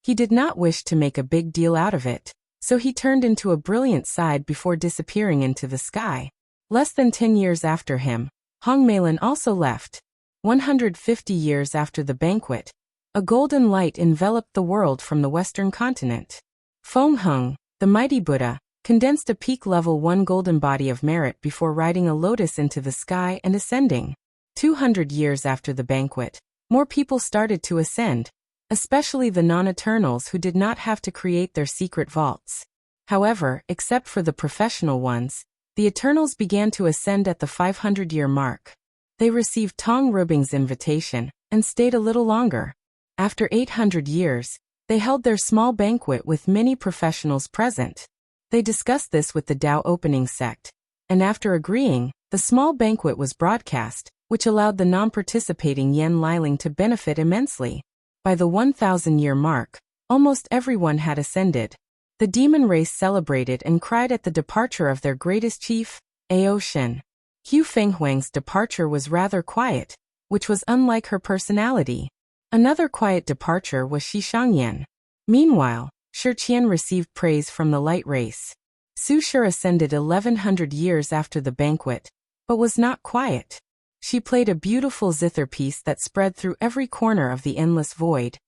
He did not wish to make a big deal out of it, so he turned into a brilliant side before disappearing into the sky. Less than 10 years after him, Hong Meilin also left. 150 years after the banquet, a golden light enveloped the world from the western continent. Feng Heng, the mighty Buddha, condensed a peak level 1 golden body of merit before riding a lotus into the sky and ascending. 200 years after the banquet, more people started to ascend, especially the non-Eternals who did not have to create their secret vaults. However, except for the professional ones, the Eternals began to ascend at the 500-year mark. They received Tong Ribing's invitation and stayed a little longer. After 800 years, they held their small banquet with many professionals present. They discussed this with the Dao opening sect, and after agreeing, the small banquet was broadcast, which allowed the non-participating Yen Liling to benefit immensely. By the 1,000-year mark, almost everyone had ascended. The demon race celebrated and cried at the departure of their greatest chief, Ao Shen. Hu Fenghuang's departure was rather quiet, which was unlike her personality. Another quiet departure was Shi Shangyan. Meanwhile, Shi Qian received praise from the light race. Su Shi ascended 1100 years after the banquet, but was not quiet. She played a beautiful zither piece that spread through every corner of the endless void,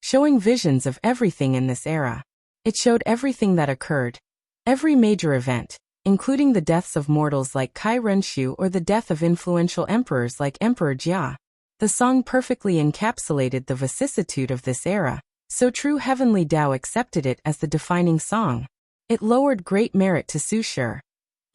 showing visions of everything in this era. It showed everything that occurred, every major event, including the deaths of mortals like Kai Renshu or the death of influential emperors like Emperor Jia. The song perfectly encapsulated the vicissitude of this era, so true heavenly Tao accepted it as the defining song. It lowered great merit to Su Shi,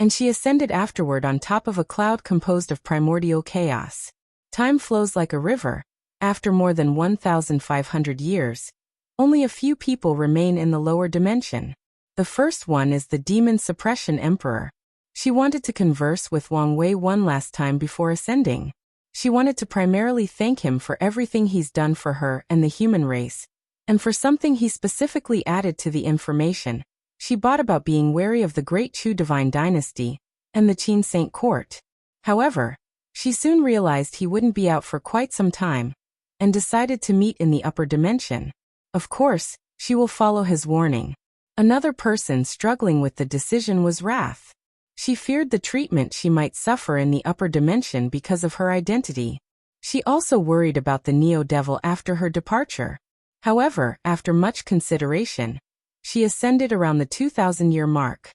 and she ascended afterward on top of a cloud composed of primordial chaos. Time flows like a river. After more than 1,500 years, only a few people remain in the lower dimension. The first one is the Demon Suppression Emperor. She wanted to converse with Wang Wei one last time before ascending. She wanted to primarily thank him for everything he's done for her and the human race, and for something he specifically added to the information she bought about being wary of the Great Chu Divine Dynasty and the Qin Saint Court. However, she soon realized he wouldn't be out for quite some time, and decided to meet in the upper dimension. Of course, she will follow his warning. Another person struggling with the decision was Wrath. She feared the treatment she might suffer in the upper dimension because of her identity. She also worried about the Neo-Devil after her departure. However, after much consideration, she ascended around the 2,000-year mark.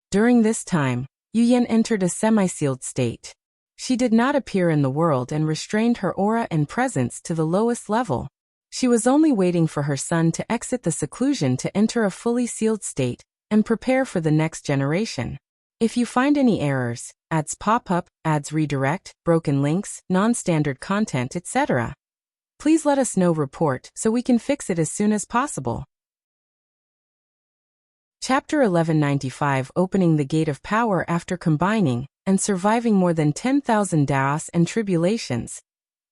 During this time, Yuyan entered a semi-sealed state. She did not appear in the world and restrained her aura and presence to the lowest level. She was only waiting for her son to exit the seclusion to enter a fully sealed state and prepare for the next generation. If you find any errors, ads pop up, ads redirect, broken links, non-standard content, etc., please let us know report so we can fix it as soon as possible. Chapter 1195 Opening the Gate of Power. After combining and surviving more than 10,000 daos and tribulations,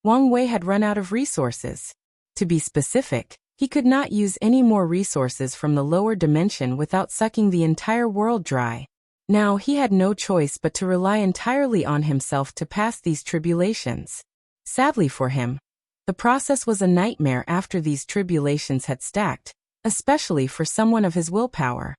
Wang Wei had run out of resources. To be specific, he could not use any more resources from the lower dimension without sucking the entire world dry. Now he had no choice but to rely entirely on himself to pass these tribulations. Sadly for him, the process was a nightmare after these tribulations had stacked, especially for someone of his willpower.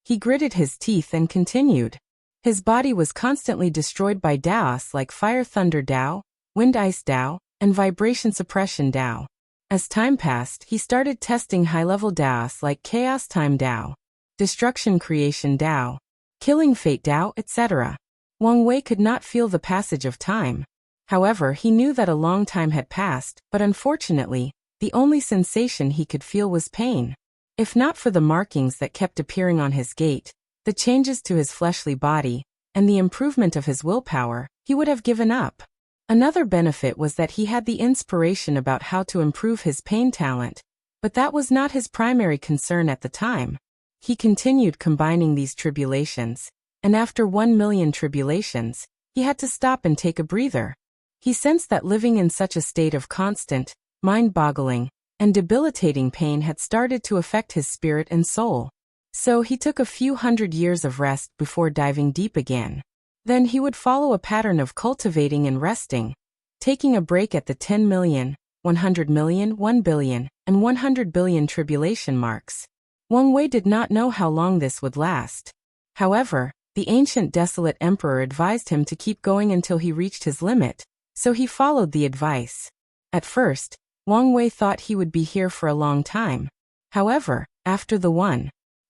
He gritted his teeth and continued. His body was constantly destroyed by Daos like Fire Thunder Dao, Wind Ice Dao, and Vibration Suppression Dao. As time passed, he started testing high-level Daos like Chaos Time Dao, Destruction Creation Dao, Killing Fate Dao, etc. Wang Wei could not feel the passage of time. However, he knew that a long time had passed, but unfortunately, the only sensation he could feel was pain. If not for the markings that kept appearing on his gate, the changes to his fleshly body, and the improvement of his willpower, he would have given up. Another benefit was that he had the inspiration about how to improve his pain talent, But that was not his primary concern at the time. He continued combining these tribulations, and after 1,000,000 tribulations, he had to stop and take a breather. He sensed that living in such a state of constant, mind-boggling, and debilitating pain had started to affect his spirit and soul. So he took a few hundred years of rest before diving deep again. Then he would follow a pattern of cultivating and resting, taking a break at the 10,000,000, 100,000,000, 1,000,000,000, and 100,000,000,000 tribulation marks. Wang Wei did not know how long this would last. However, the ancient desolate emperor advised him to keep going until he reached his limit, so he followed the advice. At first, Wang Wei thought he would be here for a long time. However, after the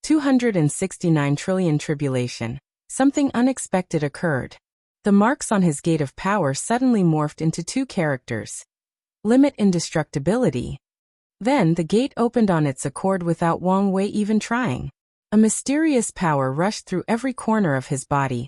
269 trillion tribulation, something unexpected occurred. The marks on his gate of power suddenly morphed into two characters. Limit indestructibility. Then the gate opened on its accord without Wang Wei even trying. A mysterious power rushed through every corner of his body,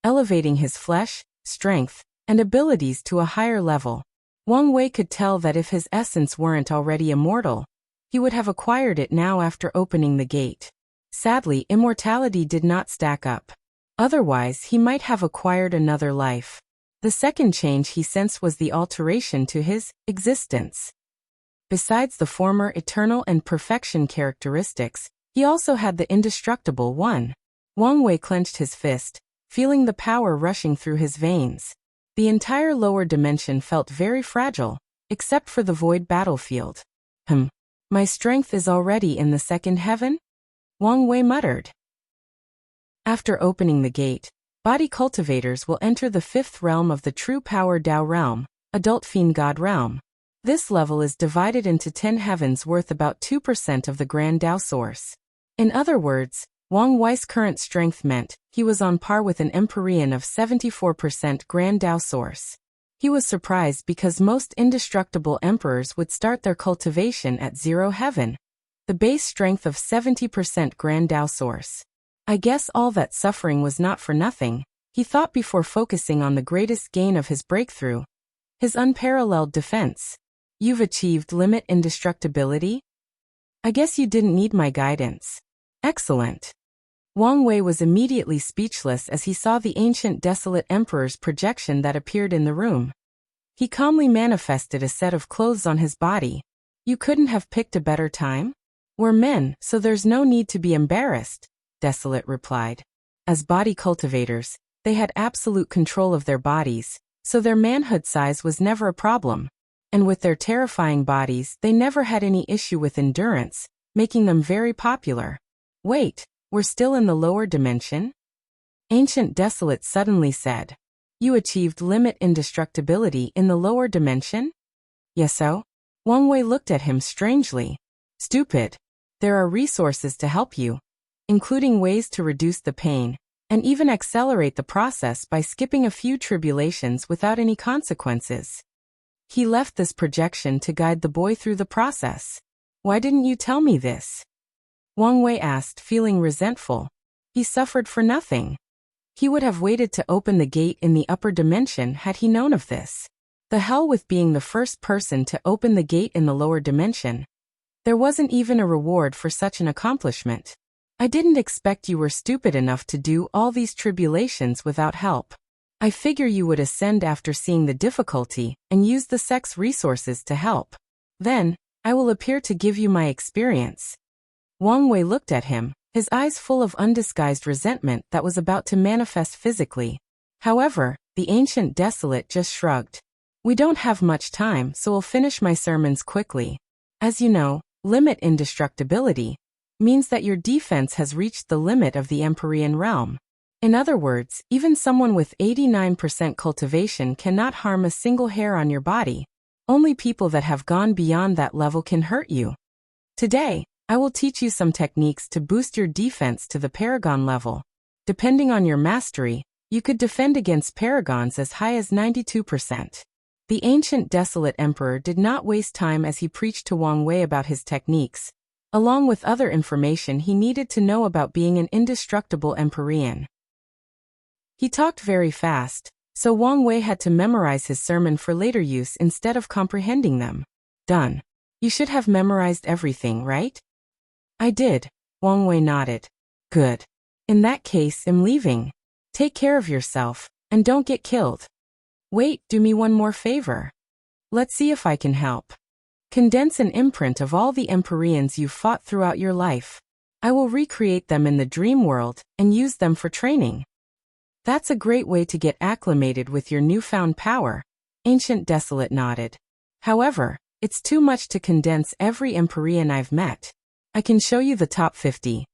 elevating his flesh, strength, and abilities to a higher level. Wang Wei could tell that if his essence weren't already immortal, he would have acquired it now after opening the gate. Sadly, immortality did not stack up. Otherwise, he might have acquired another life. The second change he sensed was the alteration to his existence. Besides the former eternal and perfection characteristics, he also had the indestructible one. Wang Wei clenched his fist, feeling the power rushing through his veins. The entire lower dimension felt very fragile, except for the void battlefield. My strength is already in the second heaven? Wang Wei muttered. After opening the gate, body cultivators will enter the fifth realm of the true power Dao realm, adult fiend god realm. This level is divided into 10 heavens worth about 2% of the grand Dao source. In other words, Wang Wei's current strength meant he was on par with an Empyrean of 74% grand Dao source. He was surprised because most indestructible emperors would start their cultivation at 0 heaven, the base strength of 70% grand Dao source. I guess all that suffering was not for nothing, he thought before focusing on the greatest gain of his breakthrough, his unparalleled defense. You've achieved limit indestructibility? I guess you didn't need my guidance. Excellent. Wang Wei was immediately speechless as he saw the ancient desolate emperor's projection that appeared in the room. He calmly manifested a set of clothes on his body. You couldn't have picked a better time? We're men, so there's no need to be embarrassed, Desolate replied. As body cultivators, they had absolute control of their bodies, so their manhood size was never a problem. And with their terrifying bodies, they never had any issue with endurance, making them very popular. Wait, we're still in the lower dimension? Ancient Desolate suddenly said. You achieved limit indestructibility in the lower dimension? Yes so? Wang Wei looked at him strangely. Stupid. There are resources to help you, including ways to reduce the pain, and even accelerate the process by skipping a few tribulations without any consequences. He left this projection to guide the boy through the process. Why didn't you tell me this? Wang Wei asked, feeling resentful. He suffered for nothing. He would have waited to open the gate in the upper dimension had he known of this. The hell with being the first person to open the gate in the lower dimension. There wasn't even a reward for such an accomplishment. I didn't expect you were stupid enough to do all these tribulations without help. I figure you would ascend after seeing the difficulty and use the Sect's resources to help. Then, I will appear to give you my experience. Wang Wei looked at him, his eyes full of undisguised resentment that was about to manifest physically. However, the ancient Desolate just shrugged. We don't have much time, so we'll finish my sermons quickly. As you know, limit indestructibility means that your defense has reached the limit of the Empyrean realm. In other words, even someone with 89% cultivation cannot harm a single hair on your body. Only people that have gone beyond that level can hurt you. Today, I will teach you some techniques to boost your defense to the Paragon level. Depending on your mastery, you could defend against Paragons as high as 92%. The ancient Desolate Emperor did not waste time as he preached to Wang Wei about his techniques, along with other information he needed to know about being an indestructible Empyrean. He talked very fast, so Wang Wei had to memorize his sermon for later use instead of comprehending them. Done. You should have memorized everything, right? I did, Wang Wei nodded. Good. In that case, I'm leaving. Take care of yourself, and don't get killed. Wait, do me one more favor. Let's see if I can help. Condense an imprint of all the Empyreans you've fought throughout your life. I will recreate them in the dream world and use them for training. That's a great way to get acclimated with your newfound power, Ancient Desolate nodded. However, it's too much to condense every Empyrean I've met. I can show you the top 50.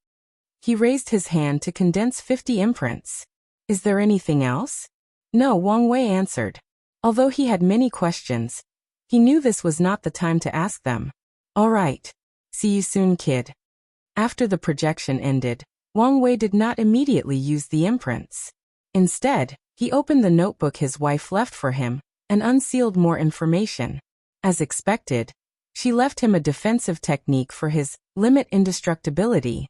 He raised his hand to condense 50 imprints. Is there anything else? No, Wang Wei answered. Although he had many questions, he knew this was not the time to ask them. All right. See you soon, kid. After the projection ended, Wang Wei did not immediately use the imprints. Instead, he opened the notebook his wife left for him and unsealed more information. As expected, she left him a defensive technique for his limit indestructibility.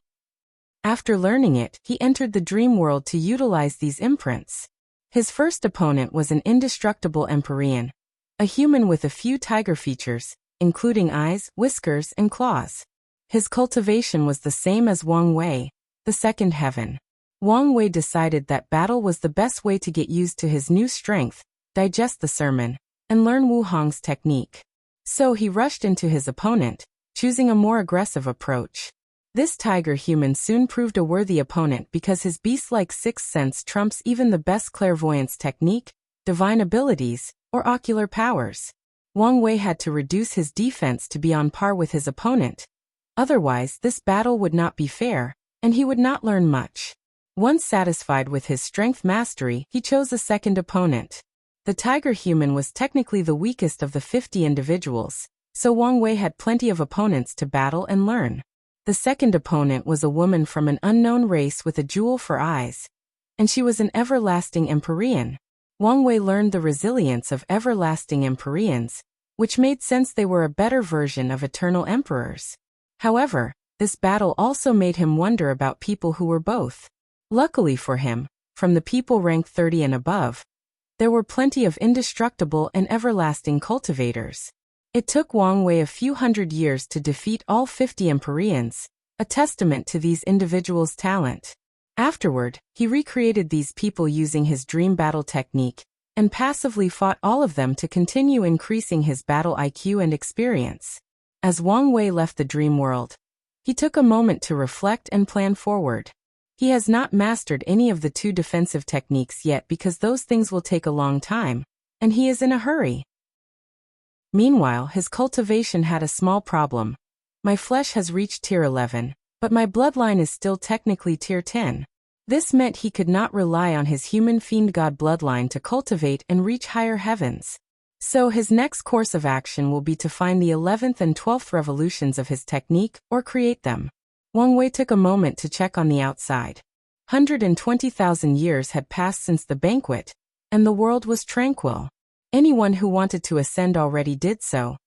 After learning it, he entered the dream world to utilize these imprints. His first opponent was an indestructible Empyrean, a human with a few tiger features, including eyes, whiskers, and claws. His cultivation was the same as Wang Wei, the second heaven. Wang Wei decided that battle was the best way to get used to his new strength, digest the sermon, and learn Wu Hong's technique. So he rushed into his opponent, choosing a more aggressive approach. This tiger human soon proved a worthy opponent because his beast-like sixth sense trumps even the best clairvoyance technique, divine abilities, or ocular powers. Wang Wei had to reduce his defense to be on par with his opponent. Otherwise, this battle would not be fair, and he would not learn much. Once satisfied with his strength mastery, he chose a second opponent. The tiger human was technically the weakest of the 50 individuals, so Wang Wei had plenty of opponents to battle and learn. The second opponent was a woman from an unknown race with a jewel for eyes, and she was an everlasting Empyrean. Wang Wei learned the resilience of everlasting Empyreans, which made sense they were a better version of eternal emperors. However, this battle also made him wonder about people who were both. Luckily for him, from the people ranked 30 and above, there were plenty of indestructible and everlasting cultivators. It took Wang Wei a few hundred years to defeat all 50 Empyreans, a testament to these individuals' talent. Afterward, he recreated these people using his dream battle technique, and passively fought all of them to continue increasing his battle IQ and experience. As Wang Wei left the dream world, he took a moment to reflect and plan forward. He has not mastered any of the 2 defensive techniques yet because those things will take a long time, and he is in a hurry. Meanwhile, his cultivation had a small problem. My flesh has reached tier 11, but my bloodline is still technically tier 10. This meant he could not rely on his human fiend god bloodline to cultivate and reach higher heavens. So his next course of action will be to find the 11th and 12th revolutions of his technique or create them. Wang Wei took a moment to check on the outside. 120,000 years had passed since the banquet, and the world was tranquil. Anyone who wanted to ascend already did so,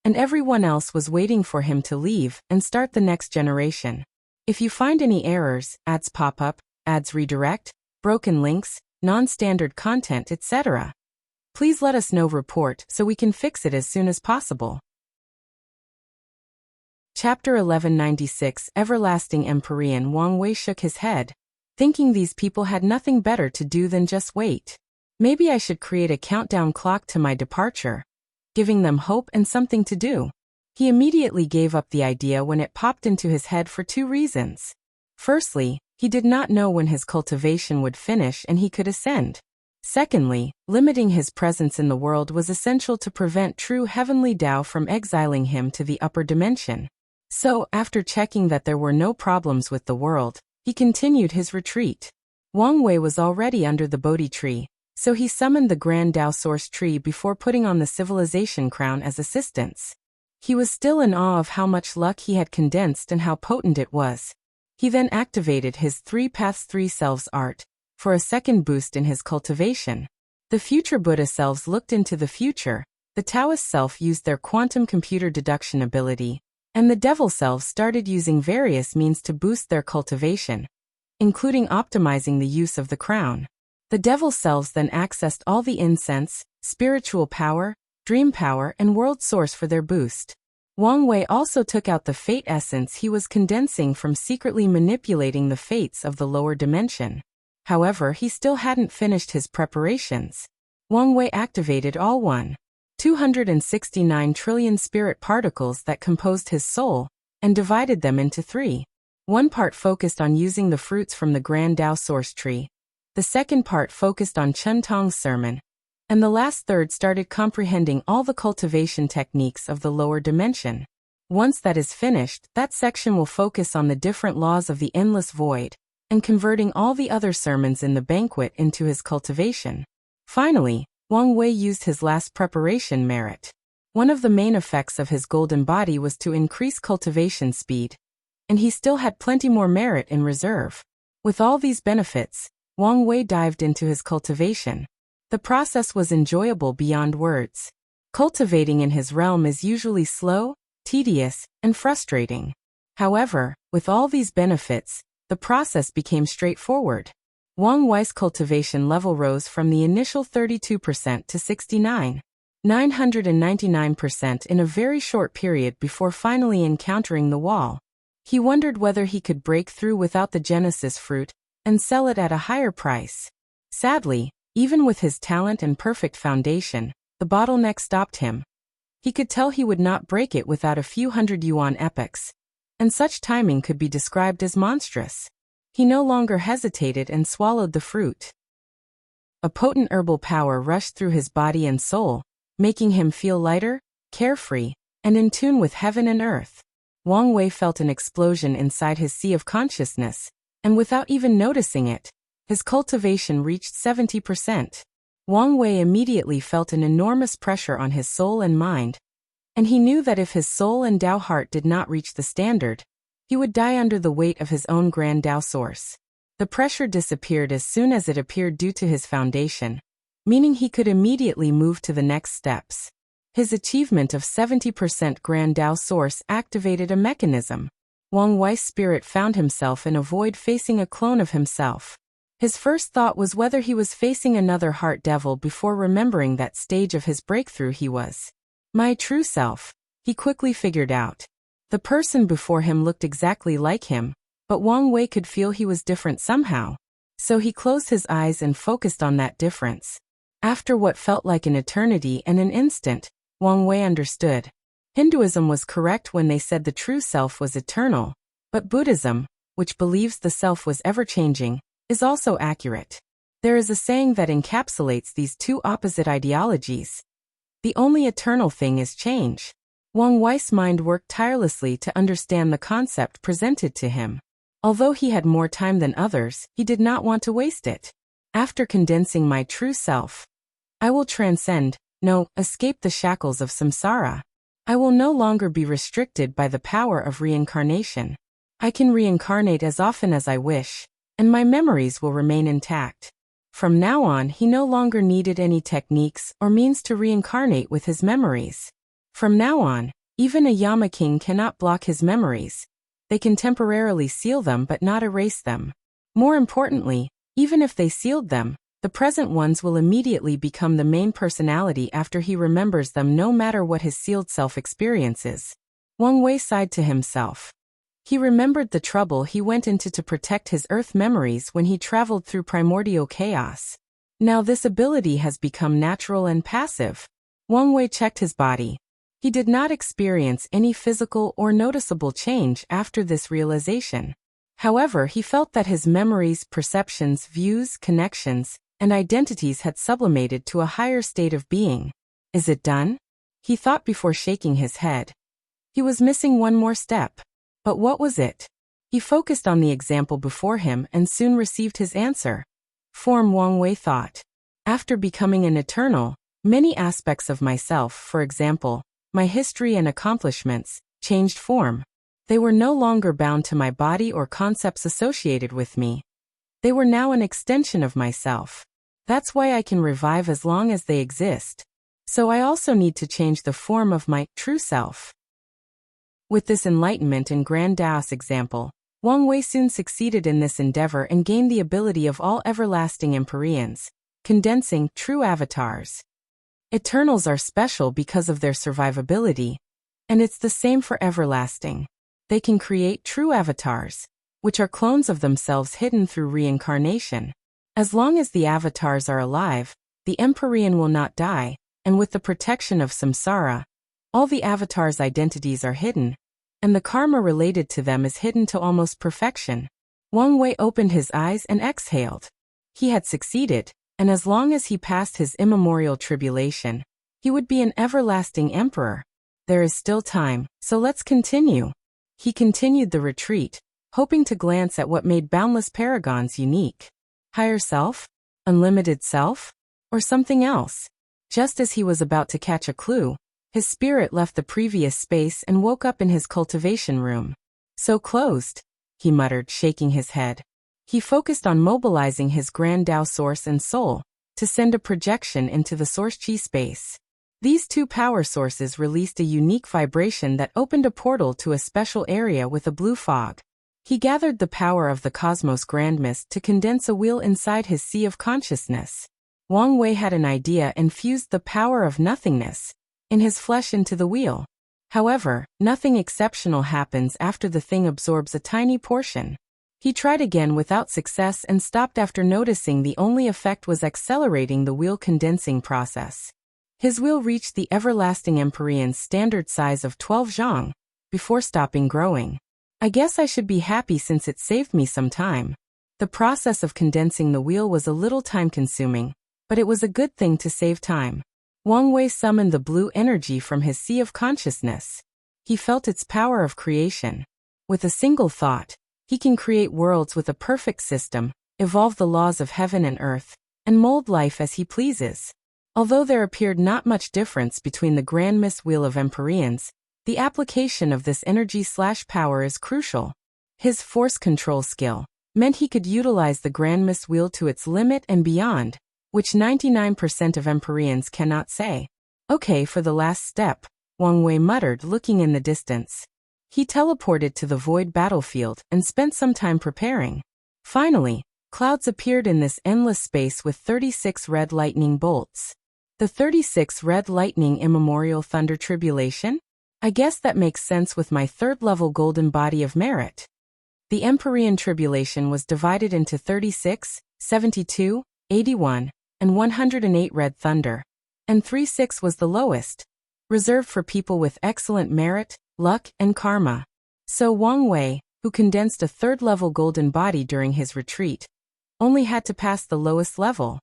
and everyone else was waiting for him to leave and start the next generation. If you find any errors, ads pop up, ads redirect, broken links, non-standard content, etc., please let us know report so we can fix it as soon as possible. Chapter 1196 Everlasting Empyrean. Wang Wei shook his head, thinking these people had nothing better to do than just wait. Maybe I should create a countdown clock to my departure, giving them hope and something to do. He immediately gave up the idea when it popped into his head for 2 reasons. Firstly, he did not know when his cultivation would finish and he could ascend. Secondly, limiting his presence in the world was essential to prevent true heavenly Tao from exiling him to the upper dimension. So, after checking that there were no problems with the world, he continued his retreat. Wang Wei was already under the Bodhi tree, so he summoned the Grand Tao Source tree before putting on the civilization crown as assistance. He was still in awe of how much luck he had condensed and how potent it was. He then activated his 3 Paths 3 Selves art for a second boost in his cultivation. The future Buddha selves looked into the future, the Taoist self used their quantum computer deduction ability, and the devil selves started using various means to boost their cultivation, including optimizing the use of the crown. The devil selves then accessed all the incense, spiritual power, dream power, and world source for their boost. Wang Wei also took out the fate essence he was condensing from secretly manipulating the fates of the lower dimension. However, he still hadn't finished his preparations. Wang Wei activated all 269 trillion spirit particles that composed his soul, and divided them into 3. One part focused on using the fruits from the Grand Tao Source Tree. The second part focused on Chun Tong's sermon. And the last third started comprehending all the cultivation techniques of the lower dimension. Once that is finished, that section will focus on the different laws of the endless void, and converting all the other sermons in the banquet into his cultivation. Finally, Wang Wei used his last preparation merit. One of the main effects of his golden body was to increase cultivation speed, and he still had plenty more merit in reserve. With all these benefits, Wang Wei dived into his cultivation. The process was enjoyable beyond words. Cultivating in his realm is usually slow, tedious, and frustrating. However, with all these benefits, the process became straightforward. Wang Wei's cultivation level rose from the initial 32% to 999% in a very short period before finally encountering the wall. He wondered whether he could break through without the Genesis fruit and sell it at a higher price. Sadly, even with his talent and perfect foundation, the bottleneck stopped him. He could tell he would not break it without a few hundred yuan epochs, and such timing could be described as monstrous. He no longer hesitated and swallowed the fruit. A potent herbal power rushed through his body and soul, making him feel lighter, carefree, and in tune with heaven and earth. Wang Wei felt an explosion inside his sea of consciousness, and without even noticing it, his cultivation reached 70%. Wang Wei immediately felt an enormous pressure on his soul and mind, and he knew that if his soul and Tao heart did not reach the standard, he would die under the weight of his own Grand Tao source. The pressure disappeared as soon as it appeared due to his foundation, meaning he could immediately move to the next steps. His achievement of 70% Grand Tao source activated a mechanism. Wang Wei's spirit found himself in a void facing a clone of himself. His first thought was whether he was facing another heart devil before remembering that stage of his breakthrough he was. My true self, he quickly figured out. The person before him looked exactly like him, but Wang Wei could feel he was different somehow. So he closed his eyes and focused on that difference. After what felt like an eternity and an instant, Wang Wei understood. Hinduism was correct when they said the true self was eternal, but Buddhism, which believes the self was ever-changing, is also accurate. There is a saying that encapsulates these two opposite ideologies. The only eternal thing is change. Wang Wei's mind worked tirelessly to understand the concept presented to him. Although he had more time than others, he did not want to waste it. After condensing my true self, I will transcend, escape the shackles of samsara. I will no longer be restricted by the power of reincarnation. I can reincarnate as often as I wish, and my memories will remain intact. From now on, he no longer needed any techniques or means to reincarnate with his memories. From now on, even a Yama King cannot block his memories. They can temporarily seal them but not erase them. More importantly, even if they sealed them, the present ones will immediately become the main personality after he remembers them, no matter what his sealed self experiences. Wang Wei sighed to himself. He remembered the trouble he went into to protect his earth memories when he traveled through primordial chaos. Now this ability has become natural and passive. Wang Wei checked his body. He did not experience any physical or noticeable change after this realization. However, he felt that his memories, perceptions, views, connections, and identities had sublimated to a higher state of being. Is it done? He thought before shaking his head. He was missing one more step. But what was it? He focused on the example before him and soon received his answer. Form, Wang Wei thought. After becoming an eternal, many aspects of myself, for example, my history and accomplishments, changed form. They were no longer bound to my body or concepts associated with me. They were now an extension of myself. That's why I can revive as long as they exist. So I also need to change the form of my true self. With this enlightenment and Grand Tao's example, Wang Wei soon succeeded in this endeavor and gained the ability of all everlasting Empyreans, condensing true avatars. Eternals are special because of their survivability. And it's the same for everlasting. They can create true avatars, which are clones of themselves hidden through reincarnation. As long as the avatars are alive, the Empyrean will not die, and with the protection of samsara, all the avatars' identities are hidden, and the karma related to them is hidden to almost perfection. Wang Wei opened his eyes and exhaled. He had succeeded, and as long as he passed his immemorial tribulation, he would be an everlasting emperor. There is still time, so let's continue. He continued the retreat, hoping to glance at what made boundless paragons unique. Higher self? Unlimited self? Or something else? Just as he was about to catch a clue, his spirit left the previous space and woke up in his cultivation room. So closed, he muttered, shaking his head. He focused on mobilizing his grand Tao source and soul to send a projection into the source chi space. These two power sources released a unique vibration that opened a portal to a special area with a blue fog. He gathered the power of the cosmos grand mist to condense a wheel inside his sea of consciousness. Wang Wei had an idea and fused the power of nothingness in his flesh into the wheel. However, nothing exceptional happens after the thing absorbs a tiny portion. He tried again without success and stopped after noticing the only effect was accelerating the wheel condensing process. His wheel reached the everlasting Empyrean's standard size of 12 zhang before stopping growing. I guess I should be happy since it saved me some time. The process of condensing the wheel was a little time-consuming, but it was a good thing to save time. Wang Wei summoned the blue energy from his sea of consciousness. He felt its power of creation. With a single thought, he can create worlds with a perfect system, evolve the laws of heaven and earth, and mold life as he pleases. Although there appeared not much difference between the Grand Mist Wheel of Empyreans, the application of this energy/power is crucial. His force control skill meant he could utilize the Grand Mist Wheel to its limit and beyond, which 99% of Empyreans cannot say. Okay, for the last step, Wang Wei muttered, looking in the distance. He teleported to the void battlefield and spent some time preparing. Finally, clouds appeared in this endless space with 36 red lightning bolts. The 36 red lightning immemorial thunder tribulation? I guess that makes sense with my third-level golden body of merit. The Empyrean tribulation was divided into 36, 72, 81, and 108 red thunder, and 36 was the lowest, reserved for people with excellent merit, luck, and karma. So Wang Wei, who condensed a third-level golden body during his retreat, only had to pass the lowest level.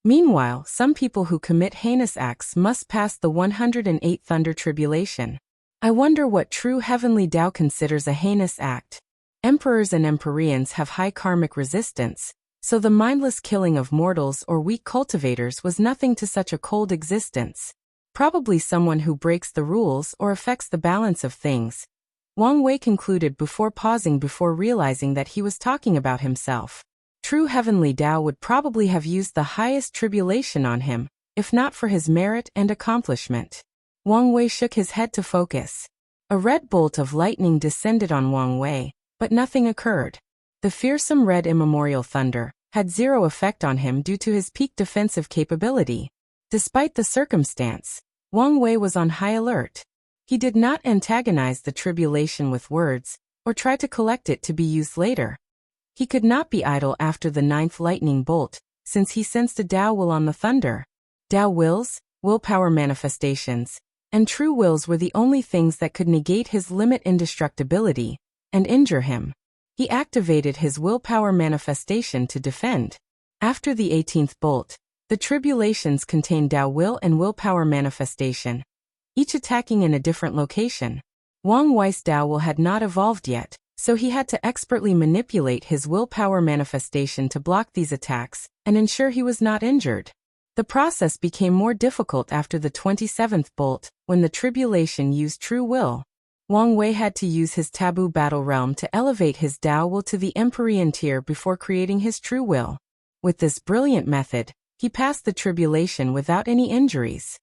Meanwhile, some people who commit heinous acts must pass the 108 thunder tribulation. I wonder what true heavenly Tao considers a heinous act. Emperors and Empyreans have high karmic resistance, so the mindless killing of mortals or weak cultivators was nothing to such a cold existence. Probably someone who breaks the rules or affects the balance of things. Wang Wei concluded before pausing before realizing that he was talking about himself. True heavenly Tao would probably have used the highest tribulation on him, if not for his merit and accomplishment. Wang Wei shook his head to focus. A red bolt of lightning descended on Wang Wei, but nothing occurred. The fearsome red immemorial thunder had zero effect on him due to his peak defensive capability. Despite the circumstance, Wang Wei was on high alert. He did not antagonize the tribulation with words, or try to collect it to be used later. He could not be idle after the 9th lightning bolt, since he sensed a Tao will on the thunder. Tao wills, willpower manifestations, and true wills were the only things that could negate his limit indestructibility and injure him. He activated his willpower manifestation to defend. After the 18th bolt, the tribulations contained Tao will and willpower manifestation, each attacking in a different location. Wang Wei's Tao will had not evolved yet, so he had to expertly manipulate his willpower manifestation to block these attacks and ensure he was not injured. The process became more difficult after the 27th bolt, when the tribulation used true will. Wang Wei had to use his taboo battle realm to elevate his Tao will to the Empyrean tier before creating his true will. With this brilliant method, he passed the tribulation without any injuries.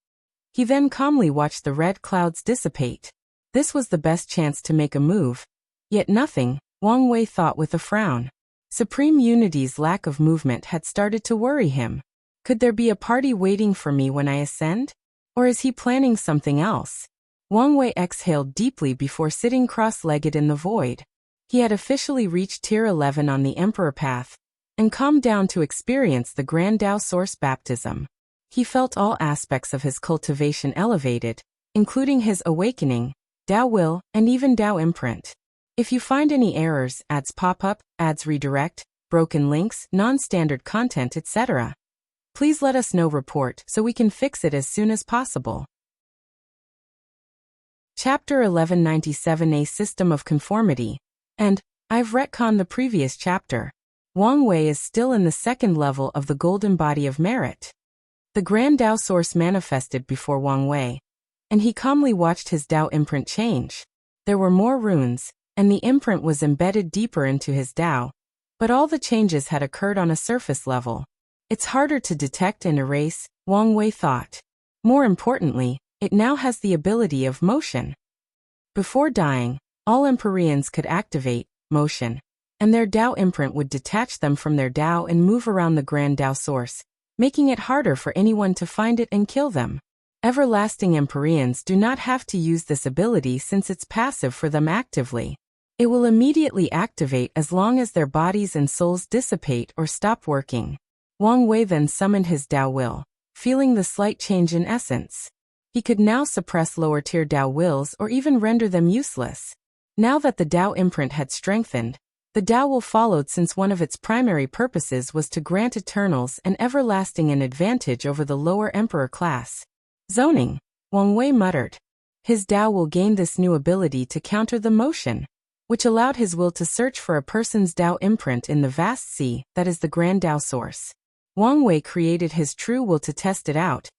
He then calmly watched the red clouds dissipate. This was the best chance to make a move. Yet nothing, Wang Wei thought with a frown. Supreme Unity's lack of movement had started to worry him. Could there be a party waiting for me when I ascend? Or is he planning something else? Wang Wei exhaled deeply before sitting cross-legged in the void. He had officially reached Tier 11 on the Emperor path, and calmed down to experience the Grand Tao Source baptism. He felt all aspects of his cultivation elevated, including his awakening, Tao will, and even Tao imprint. If you find any errors, ads pop up, ads redirect, broken links, non-standard content, etc., please let us know. Report so we can fix it as soon as possible. Chapter 1197, A System of Conformity. And, I've retconned the previous chapter. Wang Wei is still in the second level of the Golden Body of Merit. The Grand Tao Source manifested before Wang Wei, and he calmly watched his Tao imprint change. There were more runes, and the imprint was embedded deeper into his Tao, but all the changes had occurred on a surface level. It's harder to detect and erase, Wang Wei thought. More importantly, it now has the ability of motion. Before dying, all Empyreans could activate motion, and their Tao imprint would detach them from their Tao and move around the Grand Tao Source, making it harder for anyone to find it and kill them. Everlasting Empyreans do not have to use this ability since it's passive for them actively. It will immediately activate as long as their bodies and souls dissipate or stop working. Wang Wei then summoned his Tao will, feeling the slight change in essence. He could now suppress lower-tier Tao wills or even render them useless. Now that the Tao imprint had strengthened, the Tao will followed since one of its primary purposes was to grant Eternals an everlasting an advantage over the lower Emperor class. Zoning, Wang Wei muttered. His Tao will gain this new ability to counter the motion, which allowed his will to search for a person's Tao imprint in the vast sea that is the Grand Tao Source. Wang Wei created his true will to test it out,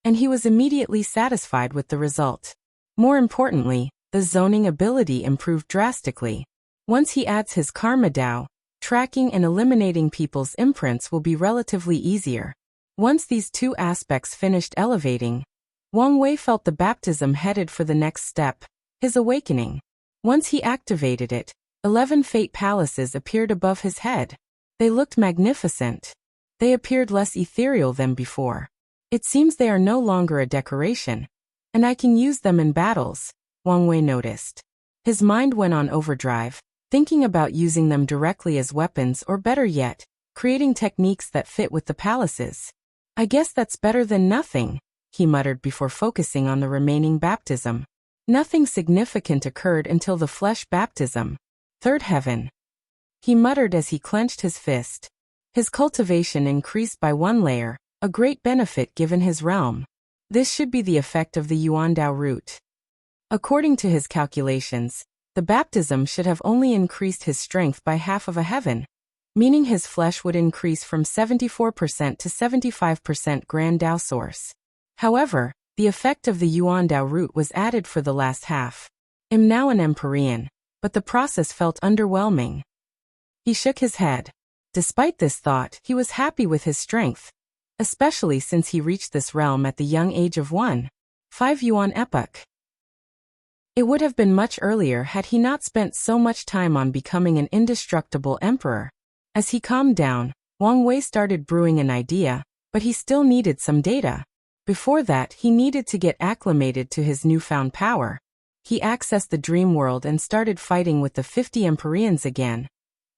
and he was immediately satisfied with the result. More importantly, the zoning ability improved drastically. Once he adds his Karma Tao, tracking and eliminating people's imprints will be relatively easier. Once these two aspects finished elevating, Wang Wei felt the baptism headed for the next step, his awakening. Once he activated it, 11 fate palaces appeared above his head. They looked magnificent. They appeared less ethereal than before. It seems they are no longer a decoration, and I can use them in battles, Wang Wei noticed. His mind went on overdrive, thinking about using them directly as weapons or better yet, creating techniques that fit with the palaces. I guess that's better than nothing, he muttered before focusing on the remaining baptism. Nothing significant occurred until the flesh baptism. Third heaven. He muttered as he clenched his fist. His cultivation increased by 1 layer, a great benefit given his realm. This should be the effect of the Yuan Dao root. According to his calculations, the baptism should have only increased his strength by half of a heaven, meaning his flesh would increase from 74% to 75% Grand Tao Source. However, the effect of the Yuan Dao root was added for the last half. I'm now an Empyrean, but the process felt underwhelming. He shook his head. Despite this thought, he was happy with his strength, especially since he reached this realm at the young age of 5 Yuan epoch. It would have been much earlier had he not spent so much time on becoming an indestructible emperor. As he calmed down, Wang Wei started brewing an idea, but he still needed some data. Before that, he needed to get acclimated to his newfound power. He accessed the dream world and started fighting with the 50 Empyreans again,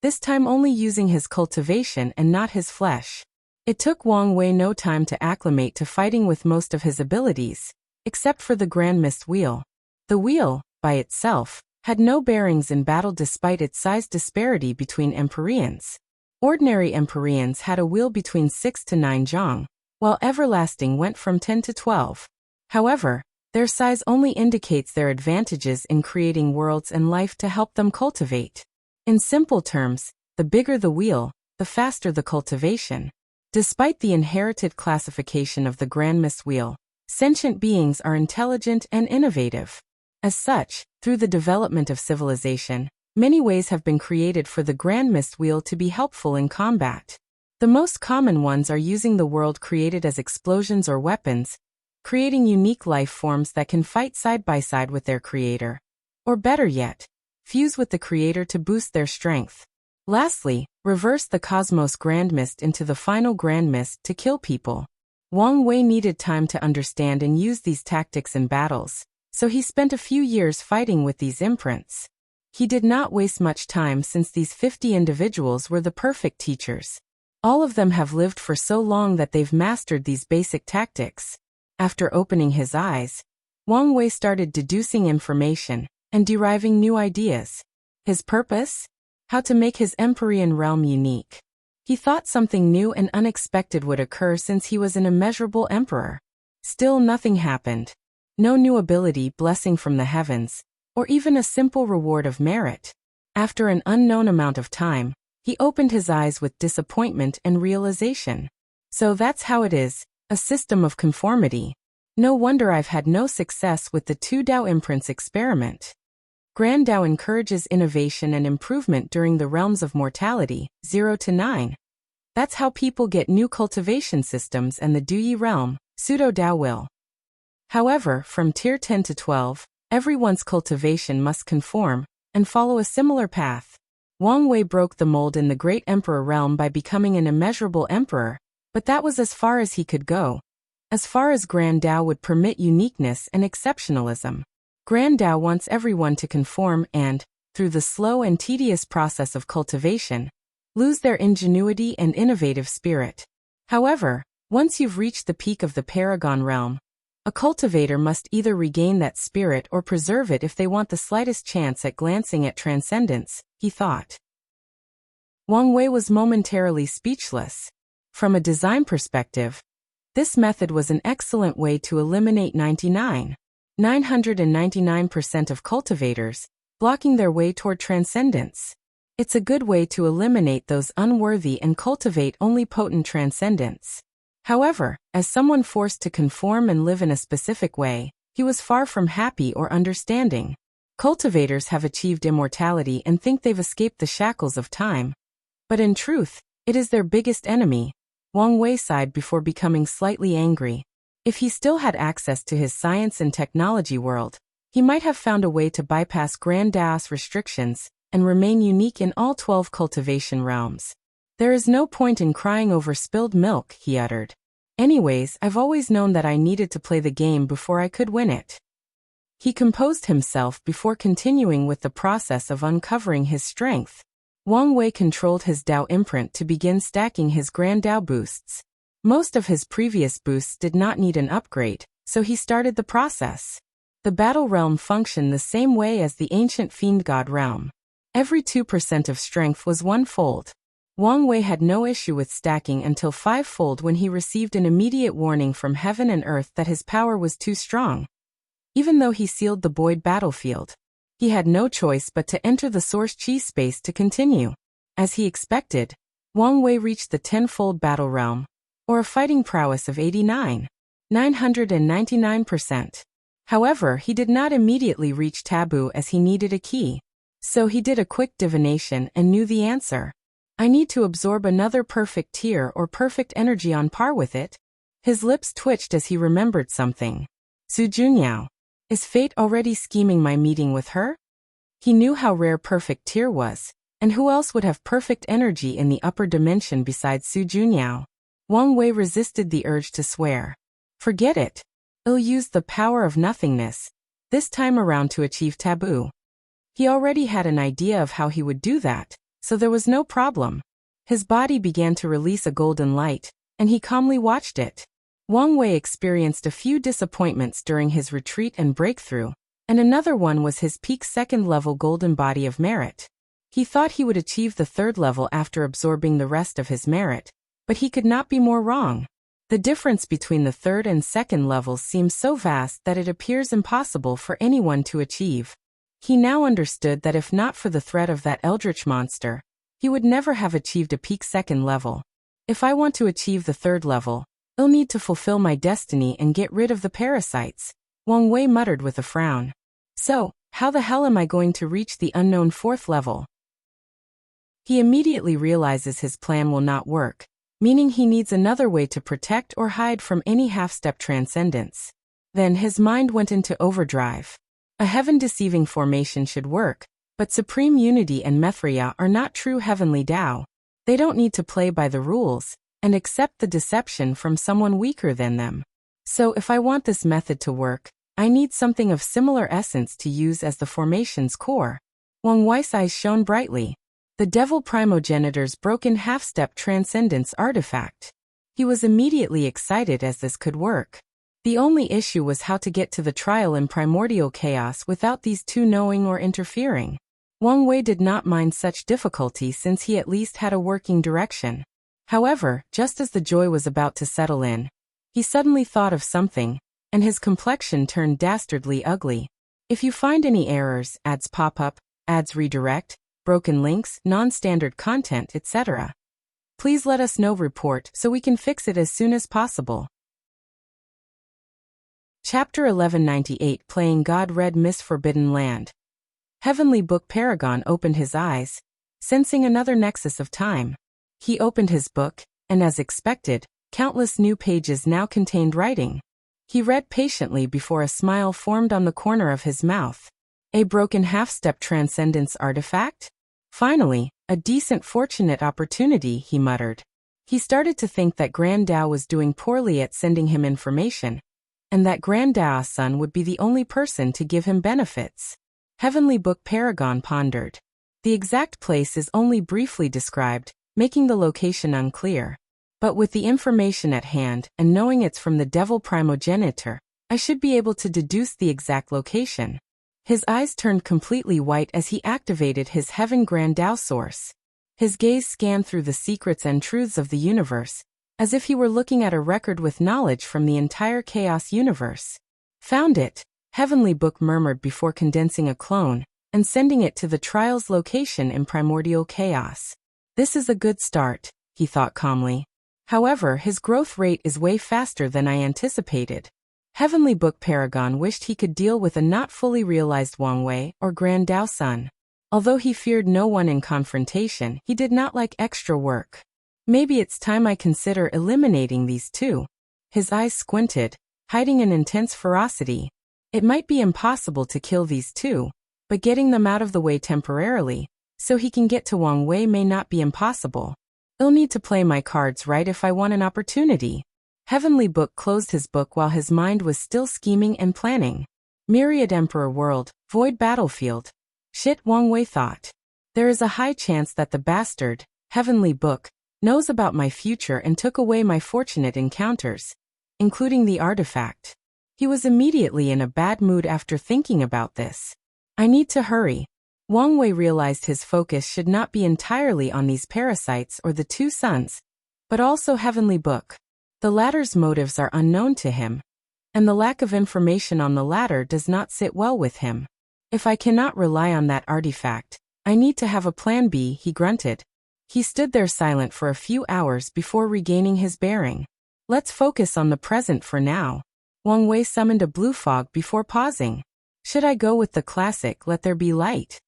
this time only using his cultivation and not his flesh. It took Wang Wei no time to acclimate to fighting with most of his abilities, except for the Grand Mist Wheel. The wheel, by itself, had no bearings in battle despite its size disparity between Empyreans. Ordinary Empyreans had a wheel between 6 to 9 zhang, while Everlasting went from 10 to 12. However, their size only indicates their advantages in creating worlds and life to help them cultivate. In simple terms, the bigger the wheel, the faster the cultivation. Despite the inherited classification of the Grand Mist Wheel, sentient beings are intelligent and innovative. As such, through the development of civilization, many ways have been created for the Grand Mist Wheel to be helpful in combat. The most common ones are using the world created as explosions or weapons, creating unique life forms that can fight side by side with their creator. Or better yet, fuse with the creator to boost their strength. Lastly, reverse the Cosmos Grand Mist into the final Grand Mist to kill people. Wang Wei needed time to understand and use these tactics in battles, So he spent a few years fighting with these imprints. He did not waste much time since these 50 individuals were the perfect teachers. All of them have lived for so long that they've mastered these basic tactics. After opening his eyes, Wang Wei started deducing information and deriving new ideas. His purpose? How to make his Empyrean realm unique. He thought something new and unexpected would occur since he was an immeasurable emperor. Still nothing happened. No new ability, blessing from the heavens, or even a simple reward of merit. After an unknown amount of time, he opened his eyes with disappointment and realization. So that's how it is, a system of conformity. No wonder I've had no success with the 2 Dao imprints experiment. Grand Dao encourages innovation and improvement during the realms of mortality, 0 to 9. That's how people get new cultivation systems, and the Duyi realm, Pseudo Dao will. However, from tier 10 to 12, everyone's cultivation must conform and follow a similar path. Wang Wei broke the mold in the Great Emperor realm by becoming an immeasurable emperor, but that was as far as he could go. As far as Grand Dao would permit uniqueness and exceptionalism. Grand Dao wants everyone to conform and, through the slow and tedious process of cultivation, lose their ingenuity and innovative spirit. However, once you've reached the peak of the Paragon realm, a cultivator must either regain that spirit or preserve it if they want the slightest chance at glancing at transcendence, he thought. Wang Wei was momentarily speechless. From a design perspective, this method was an excellent way to eliminate 999% of cultivators, blocking their way toward transcendence. It's a good way to eliminate those unworthy and cultivate only potent transcendence. However, as someone forced to conform and live in a specific way, he was far from happy or understanding. Cultivators have achieved immortality and think they've escaped the shackles of time. But in truth, it is their biggest enemy. Wang Wei sighed before becoming slightly angry. If he still had access to his science and technology world, he might have found a way to bypass Grand Dao's restrictions and remain unique in all 12 cultivation realms. There is no point in crying over spilled milk, he uttered. Anyways, I've always known that I needed to play the game before I could win it. He composed himself before continuing with the process of uncovering his strength. Wang Wei controlled his Dao imprint to begin stacking his Grand Dao boosts. Most of his previous boosts did not need an upgrade, so he started the process. The battle realm functioned the same way as the ancient fiend god realm. Every 2% of strength was 1-fold. Wang Wei had no issue with stacking until 5-fold when he received an immediate warning from heaven and earth that his power was too strong. Even though he sealed the void battlefield, he had no choice but to enter the source chi space to continue. As he expected, Wang Wei reached the 10-fold battle realm, or a fighting prowess of 999%. However, he did not immediately reach taboo as he needed a key. So he did a quick divination and knew the answer. I need to absorb another perfect tier or perfect energy on par with it. His lips twitched as he remembered something. Su Junyao. Is fate already scheming my meeting with her? He knew how rare perfect tier was, and who else would have perfect energy in the upper dimension besides Su Junyao? Wang Wei resisted the urge to swear. Forget it. I'll use the power of nothingness, this time around to achieve taboo. He already had an idea of how he would do that, so there was no problem. His body began to release a golden light, and he calmly watched it. Wang Wei experienced a few disappointments during his retreat and breakthrough, and another one was his peak 2nd level golden body of merit. He thought he would achieve the 3rd level after absorbing the rest of his merit, but he could not be more wrong. The difference between the 3rd and 2nd levels seems so vast that it appears impossible for anyone to achieve. He now understood that if not for the threat of that eldritch monster, he would never have achieved a peak 2nd level. If I want to achieve the 3rd level, I'll need to fulfill my destiny and get rid of the parasites, Wang Wei muttered with a frown. So, how the hell am I going to reach the unknown 4th level? He immediately realizes his plan will not work, meaning he needs another way to protect or hide from any half-step transcendence. Then his mind went into overdrive. A heaven-deceiving formation should work, but Supreme Unity and Methria are not true heavenly Dao. They don't need to play by the rules and accept the deception from someone weaker than them. So if I want this method to work, I need something of similar essence to use as the formation's core. Wang Wei's eyes shone brightly. The Devil Primogenitor's broken half-step transcendence artifact. He was immediately excited as this could work. The only issue was how to get to the trial in primordial chaos without these two knowing or interfering. Wang Wei did not mind such difficulty since he at least had a working direction. However, just as the joy was about to settle in, he suddenly thought of something, and his complexion turned dastardly ugly. If you find any errors, ads pop up, ads redirect, broken links, non-standard content, etc., please let us know report so we can fix it as soon as possible. Chapter 1198 Playing God read Miss Forbidden Land. Heavenly Book Paragon opened his eyes, sensing another nexus of time. He opened his book, and as expected, countless new pages now contained writing. He read patiently before a smile formed on the corner of his mouth. A broken half-step transcendence artifact? Finally, a decent fortunate opportunity, he muttered. He started to think that Grand Dao was doing poorly at sending him information, and that Grand Dao's son would be the only person to give him benefits. Heavenly Book Paragon pondered. The exact place is only briefly described, making the location unclear. But with the information at hand, and knowing it's from the Devil Primogenitor, I should be able to deduce the exact location. His eyes turned completely white as he activated his Heaven Grand Dao source. His gaze scanned through the secrets and truths of the universe, as if he were looking at a record with knowledge from the entire chaos universe. Found it, Heavenly Book murmured before condensing a clone, and sending it to the trial's location in primordial chaos. This is a good start, he thought calmly. However, his growth rate is way faster than I anticipated. Heavenly Book Paragon wished he could deal with a not fully realized Wang Wei or Grand Dao Sun. Although he feared no one in confrontation, he did not like extra work. Maybe it's time I consider eliminating these two. His eyes squinted, hiding an intense ferocity. It might be impossible to kill these two, but getting them out of the way temporarily, so he can get to Wang Wei may not be impossible. I'll need to play my cards right if I want an opportunity. Heavenly Book closed his book while his mind was still scheming and planning. Myriad Emperor World, Void Battlefield. Shit, Wang Wei thought. There is a high chance that the bastard, Heavenly Book, knows about my future and took away my fortunate encounters, including the artifact. He was immediately in a bad mood after thinking about this. I need to hurry. Wang Wei realized his focus should not be entirely on these parasites or the two sons, but also Heavenly Book. The latter's motives are unknown to him, and the lack of information on the latter does not sit well with him. If I cannot rely on that artifact, I need to have a plan B, he grunted. He stood there silent for a few hours before regaining his bearing. Let's focus on the present for now. Wang Wei summoned a blue fog before pausing. Should I go with the classic Let There Be Light?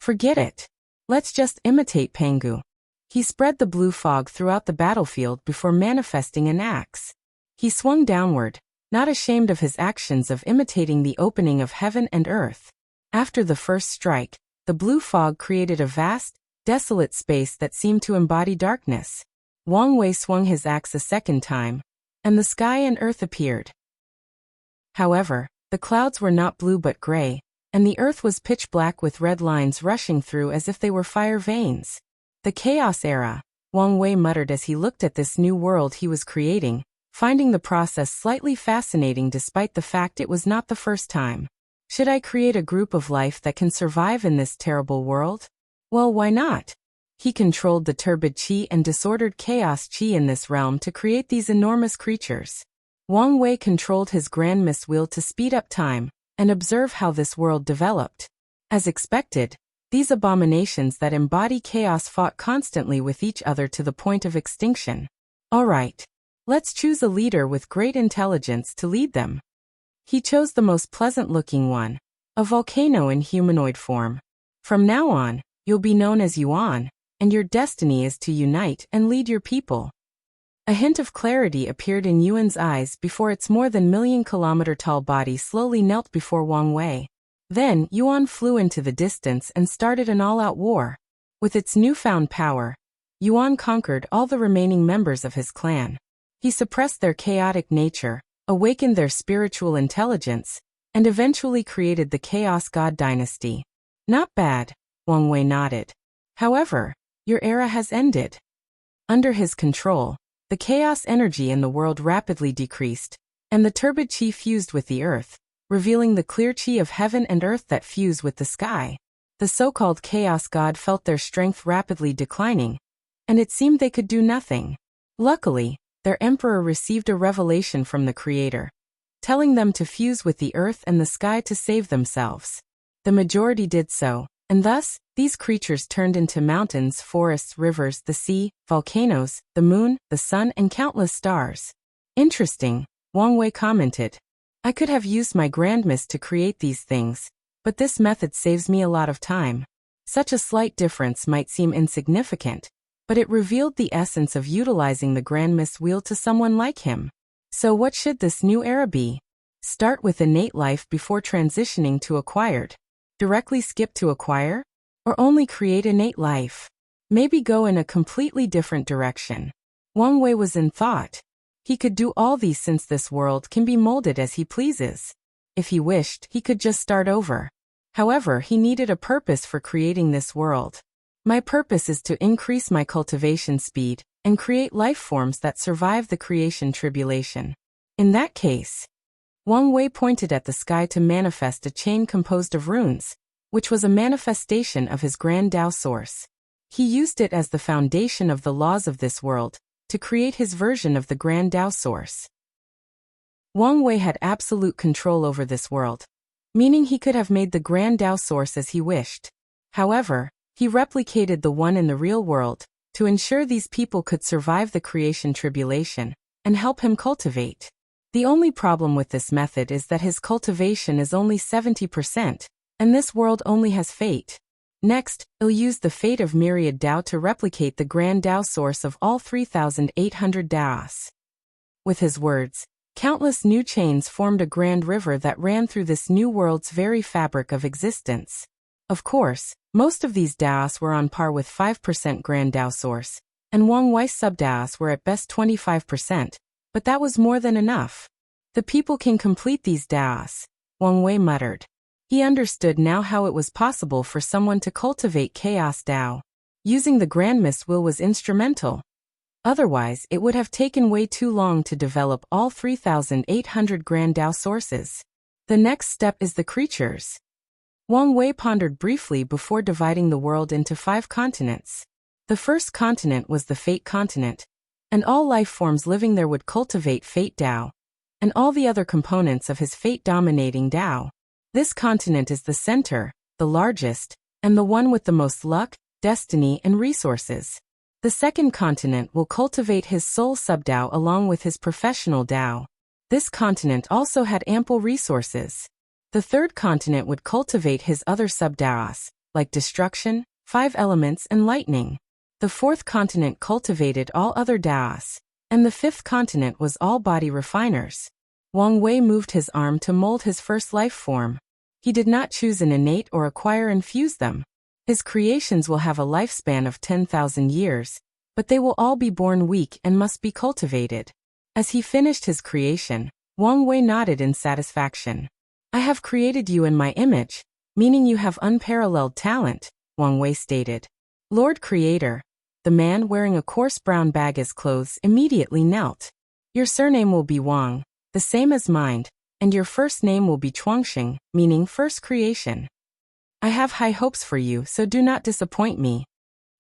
Forget it. Let's just imitate Pangu. He spread the blue fog throughout the battlefield before manifesting an axe. He swung downward, not ashamed of his actions of imitating the opening of heaven and earth. After the first strike, the blue fog created a vast, desolate space that seemed to embody darkness. Wang Wei swung his axe a second time, and the sky and earth appeared. However, the clouds were not blue but gray, and the earth was pitch black with red lines rushing through as if they were fire veins. The Chaos Era, Wang Wei muttered as he looked at this new world he was creating, finding the process slightly fascinating despite the fact it was not the first time. Should I create a group of life that can survive in this terrible world? Well, why not? He controlled the turbid chi and disordered chaos chi in this realm to create these enormous creatures. Wang Wei controlled his Grand Mist Wheel to speed up time and observe how this world developed. As expected, these abominations that embody chaos fought constantly with each other to the point of extinction. All right. Let's choose a leader with great intelligence to lead them. He chose the most pleasant-looking one, a volcano in humanoid form. From now on, you'll be known as Yuan, and your destiny is to unite and lead your people. A hint of clarity appeared in Yuan's eyes before its more than million-kilometer-tall body slowly knelt before Wang Wei. Then, Yuan flew into the distance and started an all-out war. With its newfound power, Yuan conquered all the remaining members of his clan. He suppressed their chaotic nature, awakened their spiritual intelligence, and eventually created the Chaos God dynasty. Not bad, Wang Wei nodded. However, your era has ended. Under his control, the chaos energy in the world rapidly decreased, and the turbid chi fused with the earth, revealing the clear chi of heaven and earth that fuse with the sky. The so-called Chaos God felt their strength rapidly declining, and it seemed they could do nothing. Luckily, their emperor received a revelation from the Creator, telling them to fuse with the earth and the sky to save themselves. The majority did so, and thus, these creatures turned into mountains, forests, rivers, the sea, volcanoes, the moon, the sun, and countless stars. Interesting, Wang Wei commented. I could have used my grandmiss to create these things, but this method saves me a lot of time. Such a slight difference might seem insignificant, but it revealed the essence of utilizing the grandmiss wheel to someone like him. So what should this new era be? Start with innate life before transitioning to acquired. Directly skip to acquire? Or only create innate life? Maybe go in a completely different direction. Wang Wei was in thought. He could do all these since this world can be molded as he pleases. If he wished, he could just start over. However, he needed a purpose for creating this world. My purpose is to increase my cultivation speed and create life forms that survive the creation tribulation. In that case, Wang Wei pointed at the sky to manifest a chain composed of runes, which was a manifestation of his grand Tao source. He used it as the foundation of the laws of this world, to create his version of the grand Tao source. Wang Wei had absolute control over this world, meaning he could have made the grand Tao source as he wished. However, he replicated the one in the real world, to ensure these people could survive the creation tribulation, and help him cultivate. The only problem with this method is that his cultivation is only 70%, and this world only has fate. Next, he'll use the fate of myriad Tao to replicate the grand Tao source of all 3,800 Taos. With his words, countless new chains formed a grand river that ran through this new world's very fabric of existence. Of course, most of these Taos were on par with 5% grand Tao source, and Wang Wei's sub-Taos were at best 25%. But that was more than enough. The people can complete these Taos, Wang Wei muttered. He understood now how it was possible for someone to cultivate Chaos Tao. Using the grandmiss will was instrumental. Otherwise, it would have taken way too long to develop all 3,800 grand Tao sources. The next step is the creatures. Wang Wei pondered briefly before dividing the world into 5 continents. The first continent was the Fate continent, and all life forms living there would cultivate Fate Tao, and all the other components of his fate-dominating Tao. This continent is the center, the largest, and the one with the most luck, destiny, and resources. The second continent will cultivate his soul sub-Tao along with his professional Tao. This continent also had ample resources. The third continent would cultivate his other sub-Taos, like destruction, 5 elements, and lightning. The fourth continent cultivated all other Taos, and the fifth continent was all body refiners. Wang Wei moved his arm to mold his first life form. He did not choose an innate or acquire and fuse them. His creations will have a lifespan of 10,000 years, but they will all be born weak and must be cultivated. As he finished his creation, Wang Wei nodded in satisfaction. I have created you in my image, meaning you have unparalleled talent, Wang Wei stated. Lord Creator. The man wearing a coarse brown bag as clothes immediately knelt. Your surname will be Wang, the same as mine, and your first name will be Chuangxing, meaning first creation. I have high hopes for you, so do not disappoint me.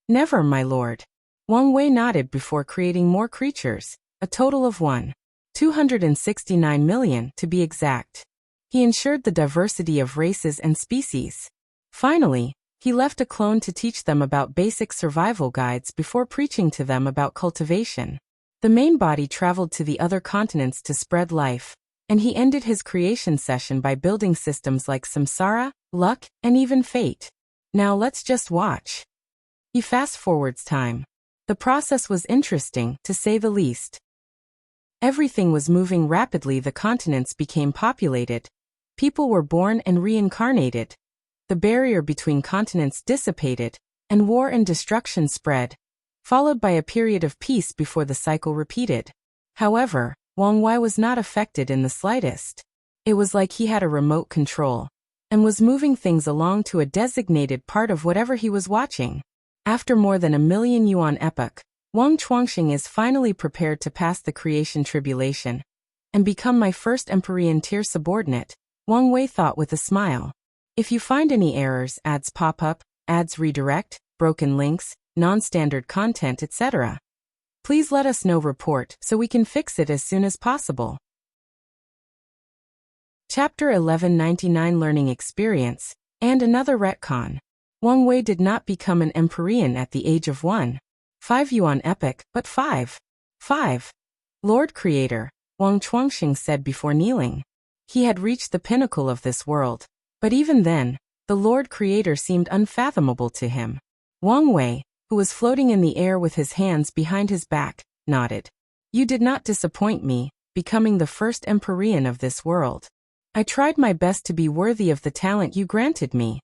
Never, my lord. Wang Wei nodded before creating more creatures, a total of 269 million to be exact. He ensured the diversity of races and species. Finally, he left a clone to teach them about basic survival guides before preaching to them about cultivation. The main body traveled to the other continents to spread life, and he ended his creation session by building systems like samsara, luck, and even fate. Now let's just watch. He fast-forwards time. The process was interesting, to say the least. Everything was moving rapidly. The continents became populated. People were born and reincarnated. The barrier between continents dissipated, and war and destruction spread, followed by a period of peace before the cycle repeated. However, Wang Wei was not affected in the slightest. It was like he had a remote control and was moving things along to a designated part of whatever he was watching. After more than 1,000,000 yuan epoch, Wang Chuangxing is finally prepared to pass the creation tribulation and become my first Empyrean tier subordinate, Wang Wei thought with a smile. If you find any errors, ads pop up, ads redirect, broken links, non-standard content, etc., please let us know report so we can fix it as soon as possible. Chapter 1199 Learning Experience, and another retcon. Wang Wei did not become an Empyrean at the age of 1.5 yuan epoch, but 5. Lord Creator, Wang Chuangxing said before kneeling. He had reached the pinnacle of this world, but even then, the Lord Creator seemed unfathomable to him. Wang Wei, who was floating in the air with his hands behind his back, nodded. You did not disappoint me, becoming the first Empyrean of this world. I tried my best to be worthy of the talent you granted me.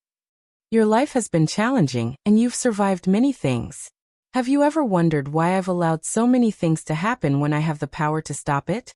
Your life has been challenging, and you've survived many things. Have you ever wondered why I've allowed so many things to happen when I have the power to stop it?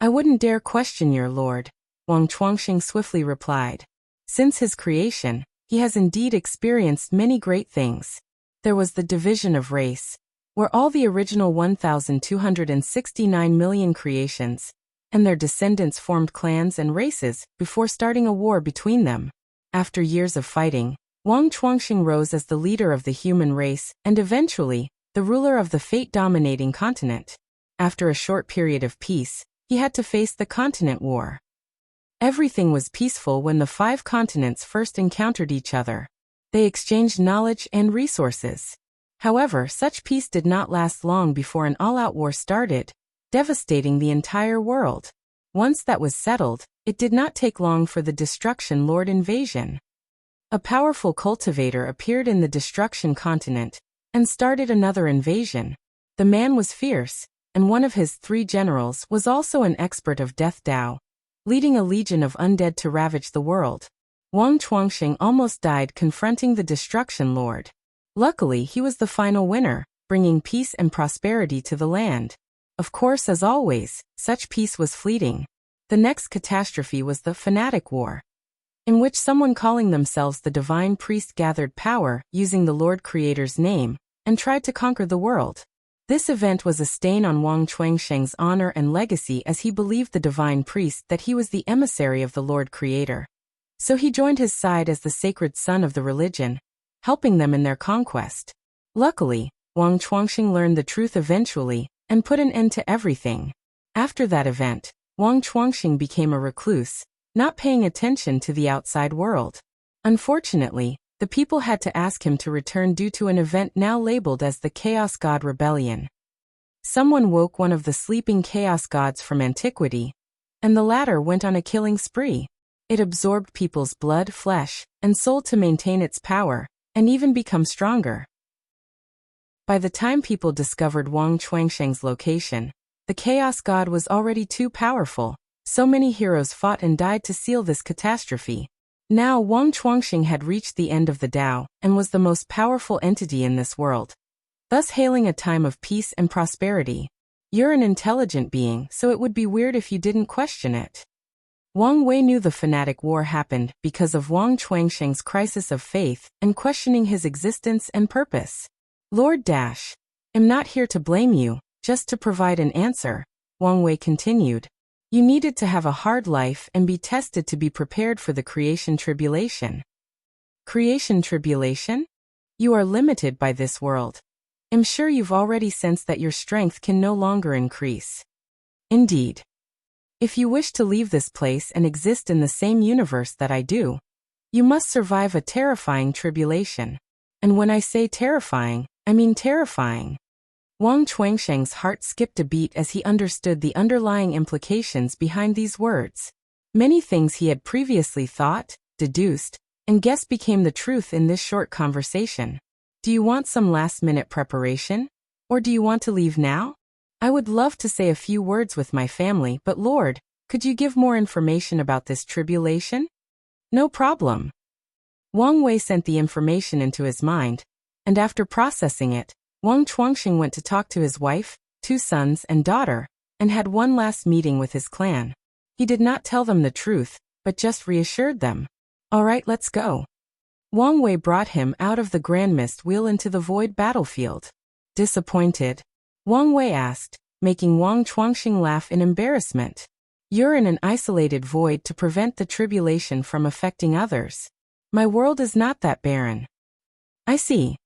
I wouldn't dare question your lord, Wang Chuangxing swiftly replied. Since his creation, he has indeed experienced many great things. There was the division of race, where all the original 1,269 million creations and their descendants formed clans and races before starting a war between them. After years of fighting, Wang Chuangxing rose as the leader of the human race and eventually, the ruler of the fate-dominating continent. After a short period of peace, he had to face the continent war. Everything was peaceful when the 5 continents first encountered each other. They exchanged knowledge and resources. However, such peace did not last long before an all-out war started, devastating the entire world. Once that was settled, it did not take long for the Destruction Lord invasion. A powerful cultivator appeared in the Destruction continent and started another invasion. The man was fierce, and one of his 3 generals was also an expert of Death Dao, leading a legion of undead to ravage the world. Wang Chuangxing almost died confronting the Destruction Lord. Luckily, he was the final winner, bringing peace and prosperity to the land. Of course, as always, such peace was fleeting. The next catastrophe was the Fanatic War, in which someone calling themselves the Divine Priest gathered power using the Lord Creator's name and tried to conquer the world. This event was a stain on Wang Chuangxing's honor and legacy, as he believed the Divine Priest that he was the emissary of the Lord Creator. So he joined his side as the sacred son of the religion, helping them in their conquest. Luckily, Wang Chuangxing learned the truth eventually and put an end to everything. After that event, Wang Chuangxing became a recluse, not paying attention to the outside world. Unfortunately, the people had to ask him to return due to an event now labeled as the Chaos God Rebellion. Someone woke one of the sleeping Chaos Gods from antiquity, and the latter went on a killing spree. It absorbed people's blood, flesh, and soul to maintain its power, and even become stronger. By the time people discovered Wang Chuangxing's location, the Chaos God was already too powerful. So many heroes fought and died to seal this catastrophe. Now Wang Chuangxing had reached the end of the Tao and was the most powerful entity in this world, thus hailing a time of peace and prosperity. You're an intelligent being, so it would be weird if you didn't question it. Wang Wei knew the Fanatic War happened because of Wang Chuangxing's crisis of faith and questioning his existence and purpose. Lord Dash, I'm not here to blame you, just to provide an answer, Wang Wei continued. You needed to have a hard life and be tested to be prepared for the creation tribulation. Creation tribulation? You are limited by this world. I'm sure you've already sensed that your strength can no longer increase. Indeed. If you wish to leave this place and exist in the same universe that I do, you must survive a terrifying tribulation. And when I say terrifying, I mean terrifying. Wang Chuangxing's heart skipped a beat as he understood the underlying implications behind these words. Many things he had previously thought, deduced, and guessed became the truth in this short conversation. Do you want some last-minute preparation? Or do you want to leave now? I would love to say a few words with my family, but Lord, could you give more information about this tribulation? No problem. Wang Wei sent the information into his mind, and after processing it, Wang Chuangxing went to talk to his wife, 2 sons and daughter, and had one last meeting with his clan. He did not tell them the truth, but just reassured them. All right, let's go. Wang Wei brought him out of the Grand Mist Wheel into the void battlefield. Disappointed? Wang Wei asked, making Wang Chuangxing laugh in embarrassment. You're in an isolated void to prevent the tribulation from affecting others. My world is not that barren. I see.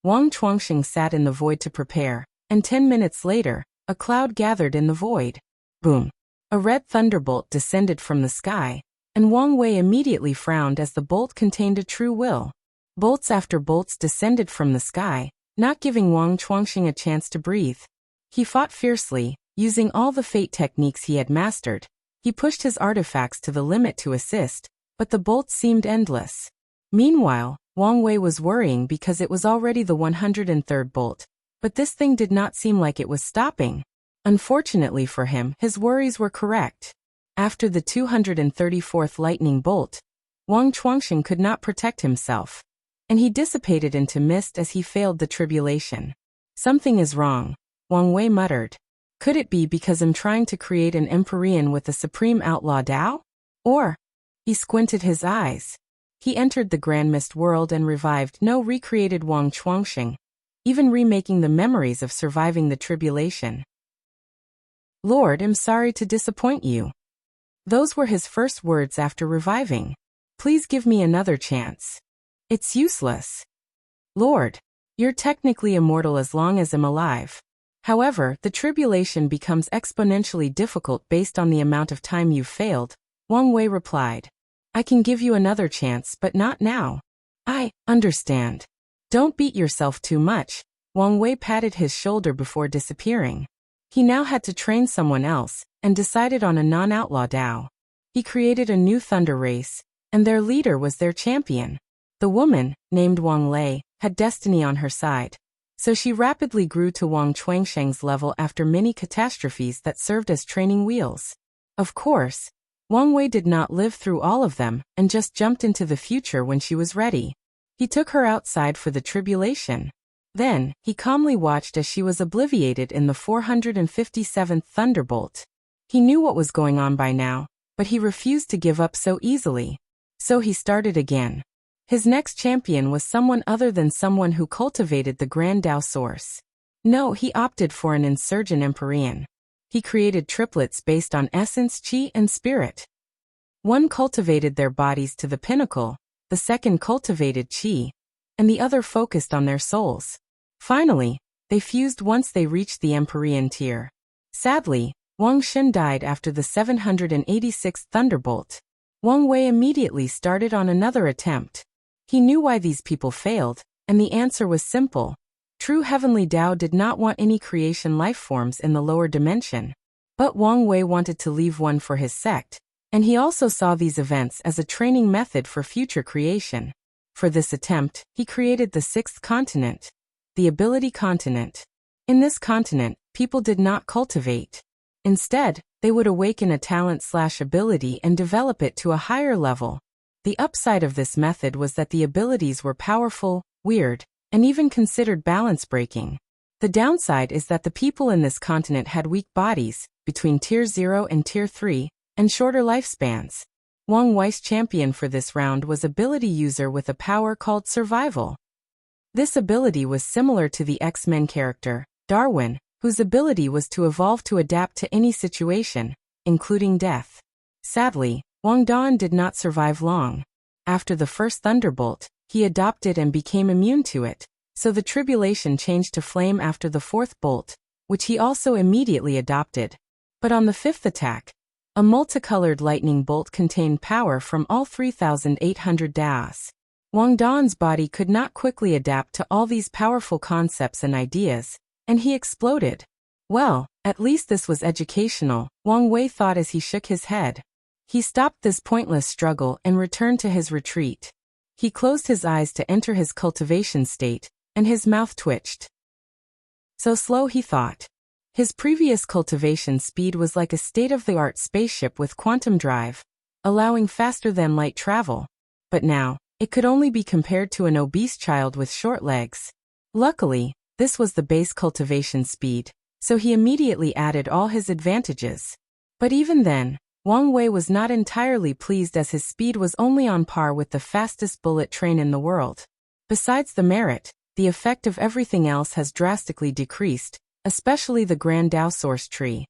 Wang Chuangxing sat in the void to prepare, and 10 minutes later, a cloud gathered in the void. Boom. A red thunderbolt descended from the sky, and Wang Wei immediately frowned as the bolt contained a true will. Bolts after bolts descended from the sky, not giving Wang Chuangxing a chance to breathe. He fought fiercely, using all the fate techniques he had mastered. He pushed his artifacts to the limit to assist, but the bolts seemed endless. Meanwhile, Wang Wei was worrying because it was already the 103rd bolt, but this thing did not seem like it was stopping. Unfortunately for him, his worries were correct. After the 234th lightning bolt, Wang Chuangxing could not protect himself, and he dissipated into mist as he failed the tribulation. Something is wrong, Wang Wei muttered. Could it be because I'm trying to create an Empyrean with the supreme outlaw Dao? Or? He squinted his eyes. He entered the Grand Mist world and revived recreated Wang Chuangxing, even remaking the memories of surviving the tribulation. Lord, I'm sorry to disappoint you. Those were his first words after reviving. Please give me another chance. It's useless. Lord, you're technically immortal as long as I'm alive. However, the tribulation becomes exponentially difficult based on the amount of time you've failed, Wang Wei replied. I can give you another chance, but not now. I understand. Don't beat yourself too much. Wang Wei patted his shoulder before disappearing. He now had to train someone else, and decided on a non-outlaw Dao. He created a new thunder race, and their leader was their champion. The woman, named Wang Lei, had destiny on her side, so she rapidly grew to Wang Chuangxing's level after many catastrophes that served as training wheels. Of course, Wang Wei did not live through all of them and just jumped into the future when she was ready. He took her outside for the tribulation. Then, he calmly watched as she was obliterated in the 457th thunderbolt. He knew what was going on by now, but he refused to give up so easily. So he started again. His next champion was someone other than someone who cultivated the Grand Dao Source. No, he opted for an insurgent Empyrean. He created triplets based on essence, chi, and spirit. One cultivated their bodies to the pinnacle, the second cultivated chi, and the other focused on their souls. Finally, they fused once they reached the Empyrean tier. Sadly, Wang Xin died after the 786th thunderbolt. Wang Wei immediately started on another attempt. He knew why these people failed, and the answer was simple. True heavenly Dao did not want any creation life forms in the lower dimension. But Wang Wei wanted to leave one for his sect, and he also saw these events as a training method for future creation. For this attempt, he created the 6th continent, the ability continent. In this continent, people did not cultivate. Instead, they would awaken a talent/ability and develop it to a higher level. The upside of this method was that the abilities were powerful, weird, and even considered balance-breaking. The downside is that the people in this continent had weak bodies, between Tier 0 and Tier 3, and shorter lifespans. Wang Wei's champion for this round was ability user with a power called Survival. This ability was similar to the X-Men character, Darwin, whose ability was to evolve to adapt to any situation, including death. Sadly, Wang Dan did not survive long. After the first thunderbolt, he adopted and became immune to it, so the tribulation changed to flame after the 4th bolt, which he also immediately adopted. But on the 5th attack, a multicolored lightning bolt contained power from all 3,800 Daos. Wang Dan's body could not quickly adapt to all these powerful concepts and ideas, and he exploded. Well, at least this was educational, Wang Wei thought as he shook his head. He stopped this pointless struggle and returned to his retreat. He closed his eyes to enter his cultivation state, and his mouth twitched. So slow, he thought. His previous cultivation speed was like a state-of-the-art spaceship with quantum drive, allowing faster-than-light travel. But now, it could only be compared to an obese child with short legs. Luckily, this was the base cultivation speed, so he immediately added all his advantages. But even then, Wang Wei was not entirely pleased as his speed was only on par with the fastest bullet train in the world. Besides the merit, the effect of everything else has drastically decreased, especially the Grand Dao Source Tree.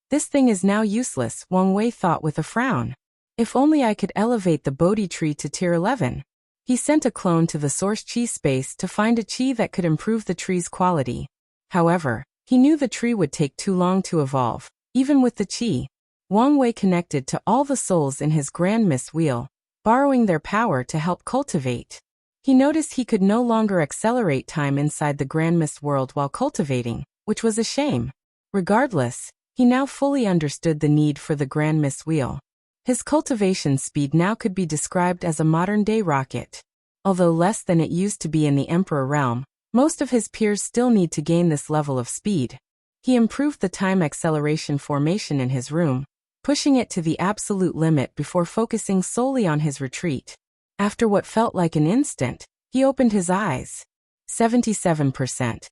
This thing is now useless, Wang Wei thought with a frown. If only I could elevate the Bodhi tree to tier 11. He sent a clone to the source chi space to find a chi that could improve the tree's quality. However, he knew the tree would take too long to evolve, even with the chi. Wang Wei connected to all the souls in his Grand Mist Wheel, borrowing their power to help cultivate. He noticed he could no longer accelerate time inside the Grand Mist world while cultivating, which was a shame. Regardless, he now fully understood the need for the Grand Mist Wheel. His cultivation speed now could be described as a modern-day rocket. Although less than it used to be in the Emperor realm, most of his peers still need to gain this level of speed. He improved the time acceleration formation in his room, pushing it to the absolute limit before focusing solely on his retreat. After what felt like an instant, he opened his eyes. 77%.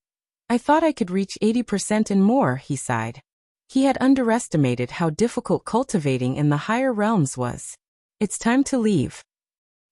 I thought I could reach 80% and more, he sighed. He had underestimated how difficult cultivating in the higher realms was. It's time to leave.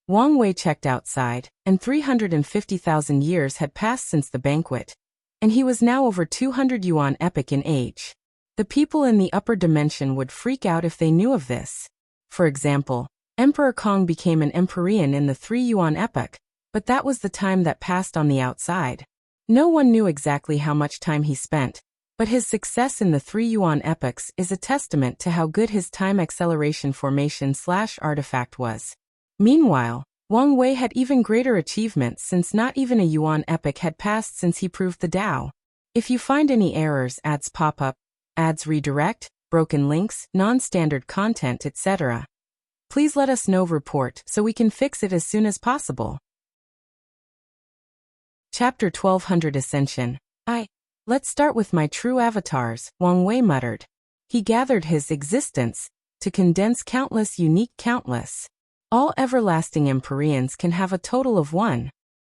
Wang Wei checked outside, and 350,000 years had passed since the banquet, and he was now over 200 yuan epoch in age. The people in the upper dimension would freak out if they knew of this. For example, Emperor Kong became an Empyrean in the 3 yuan epoch, but that was the time that passed on the outside. No one knew exactly how much time he spent, but his success in the 3 yuan epochs is a testament to how good his time acceleration formation/artifact was. Meanwhile, Wang Wei had even greater achievements since not even a yuan epoch had passed since he proved the Tao. If you find any errors, ads pop up, ads redirect, broken links, non-standard content, etc. Please let us know report so we can fix it as soon as possible. Chapter 1200 Ascension. Let's start with my true avatars, Wang Wei muttered. He gathered his existence to condense countless. All everlasting Empyreans can have a total of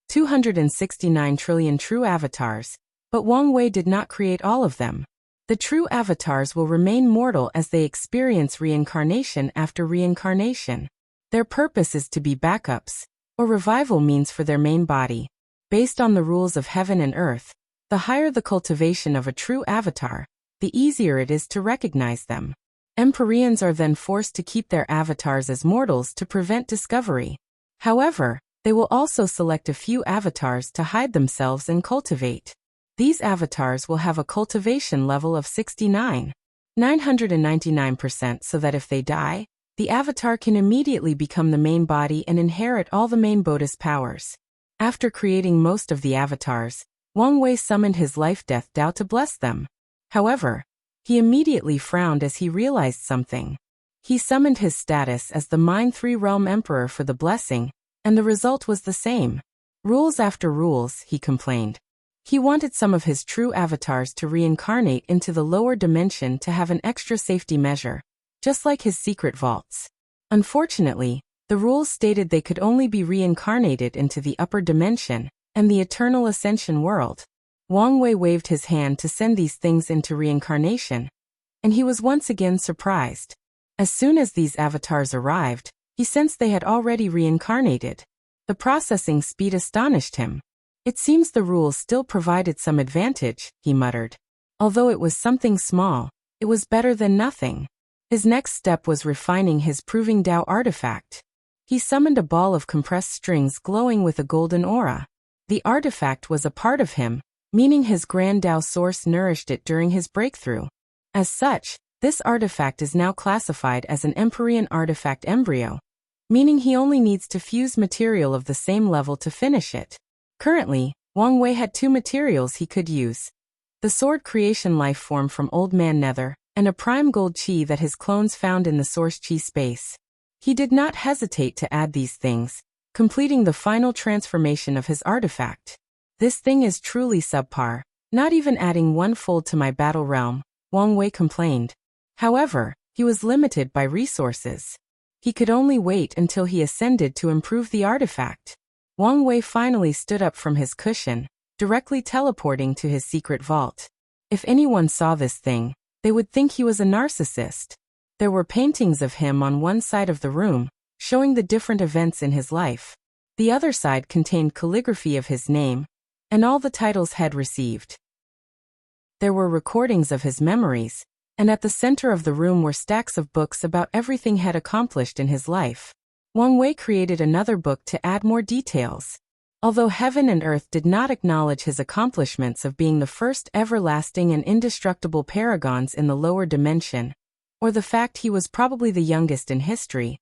269 trillion true avatars, but Wang Wei did not create all of them. The true avatars will remain mortal as they experience reincarnation after reincarnation. Their purpose is to be backups, or revival means for their main body. Based on the rules of heaven and earth, the higher the cultivation of a true avatar, the easier it is to recognize them. Empyreans are then forced to keep their avatars as mortals to prevent discovery. However, they will also select a few avatars to hide themselves and cultivate. These avatars will have a cultivation level of 999% so that if they die, the avatar can immediately become the main body and inherit all the main Bodhi's powers. After creating most of the avatars, Wang Wei summoned his life-death Tao to bless them. However, he immediately frowned as he realized something. He summoned his status as the Mind 3 Realm Emperor for the blessing, and the result was the same. Rules after rules, he complained. He wanted some of his true avatars to reincarnate into the lower dimension to have an extra safety measure, just like his secret vaults. Unfortunately, the rules stated they could only be reincarnated into the upper dimension and the eternal Ascension world. Wang Wei waved his hand to send these things into reincarnation, and he was once again surprised. As soon as these avatars arrived, he sensed they had already reincarnated. The processing speed astonished him. It seems the rules still provided some advantage, he muttered. Although it was something small, it was better than nothing. His next step was refining his Proving Tao artifact. He summoned a ball of compressed strings glowing with a golden aura. The artifact was a part of him, meaning his Grand Tao source nourished it during his breakthrough. As such, this artifact is now classified as an Empyrean artifact embryo, meaning he only needs to fuse material of the same level to finish it. Currently, Wang Wei had two materials he could use: the sword creation life form from Old Man Nether, and a prime gold chi that his clones found in the source chi space. He did not hesitate to add these things, completing the final transformation of his artifact. This thing is truly subpar, not even adding one fold to my battle realm, Wang Wei complained. However, he was limited by resources. He could only wait until he ascended to improve the artifact. Wang Wei finally stood up from his cushion, directly teleporting to his secret vault. If anyone saw this thing, they would think he was a narcissist. There were paintings of him on one side of the room, showing the different events in his life. The other side contained calligraphy of his name, and all the titles had received. There were recordings of his memories, and at the center of the room were stacks of books about everything he had accomplished in his life. Wang Wei created another book to add more details. Although heaven and earth did not acknowledge his accomplishments of being the first everlasting and indestructible paragons in the lower dimension, or the fact he was probably the youngest in history,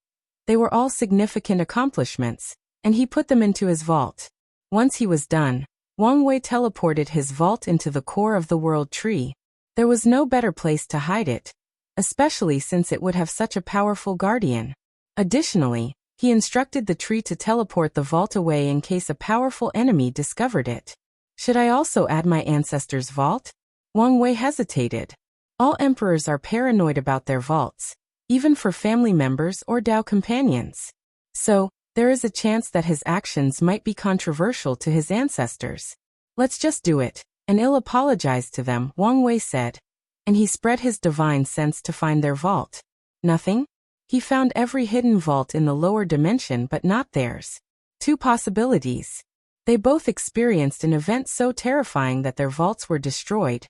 they were all significant accomplishments, and he put them into his vault. Once he was done, Wang Wei teleported his vault into the core of the world tree. There was no better place to hide it, especially since it would have such a powerful guardian. Additionally, he instructed the tree to teleport the vault away in case a powerful enemy discovered it. Should I also add my ancestor's vault? Wang Wei hesitated. All emperors are paranoid about their vaults, even for family members or Dao companions. So, there is a chance that his actions might be controversial to his ancestors. Let's just do it, and I'll apologize to them, Wang Wei said. And he spread his divine sense to find their vault. Nothing? He found every hidden vault in the lower dimension but not theirs. Two possibilities. They both experienced an event so terrifying that their vaults were destroyed,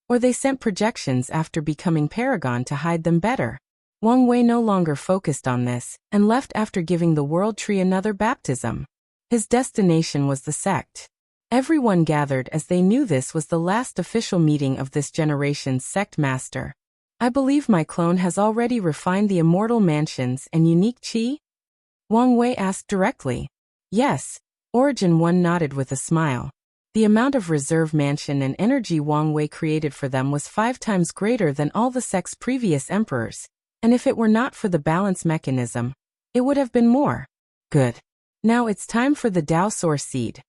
or they sent projections after becoming Paragon to hide them better. Wang Wei no longer focused on this, and left after giving the world tree another baptism. His destination was the Sect. Everyone gathered as they knew this was the last official meeting of this generation's Sect master. I believe my clone has already refined the immortal mansions and unique chi? Wang Wei asked directly. Yes, Origin One nodded with a smile. The amount of reserve mansion and energy Wang Wei created for them was 5 times greater than all the Sect's previous emperors, and if it were not for the balance mechanism, it would have been more. Good. Now it's time for the Dao Source Seed.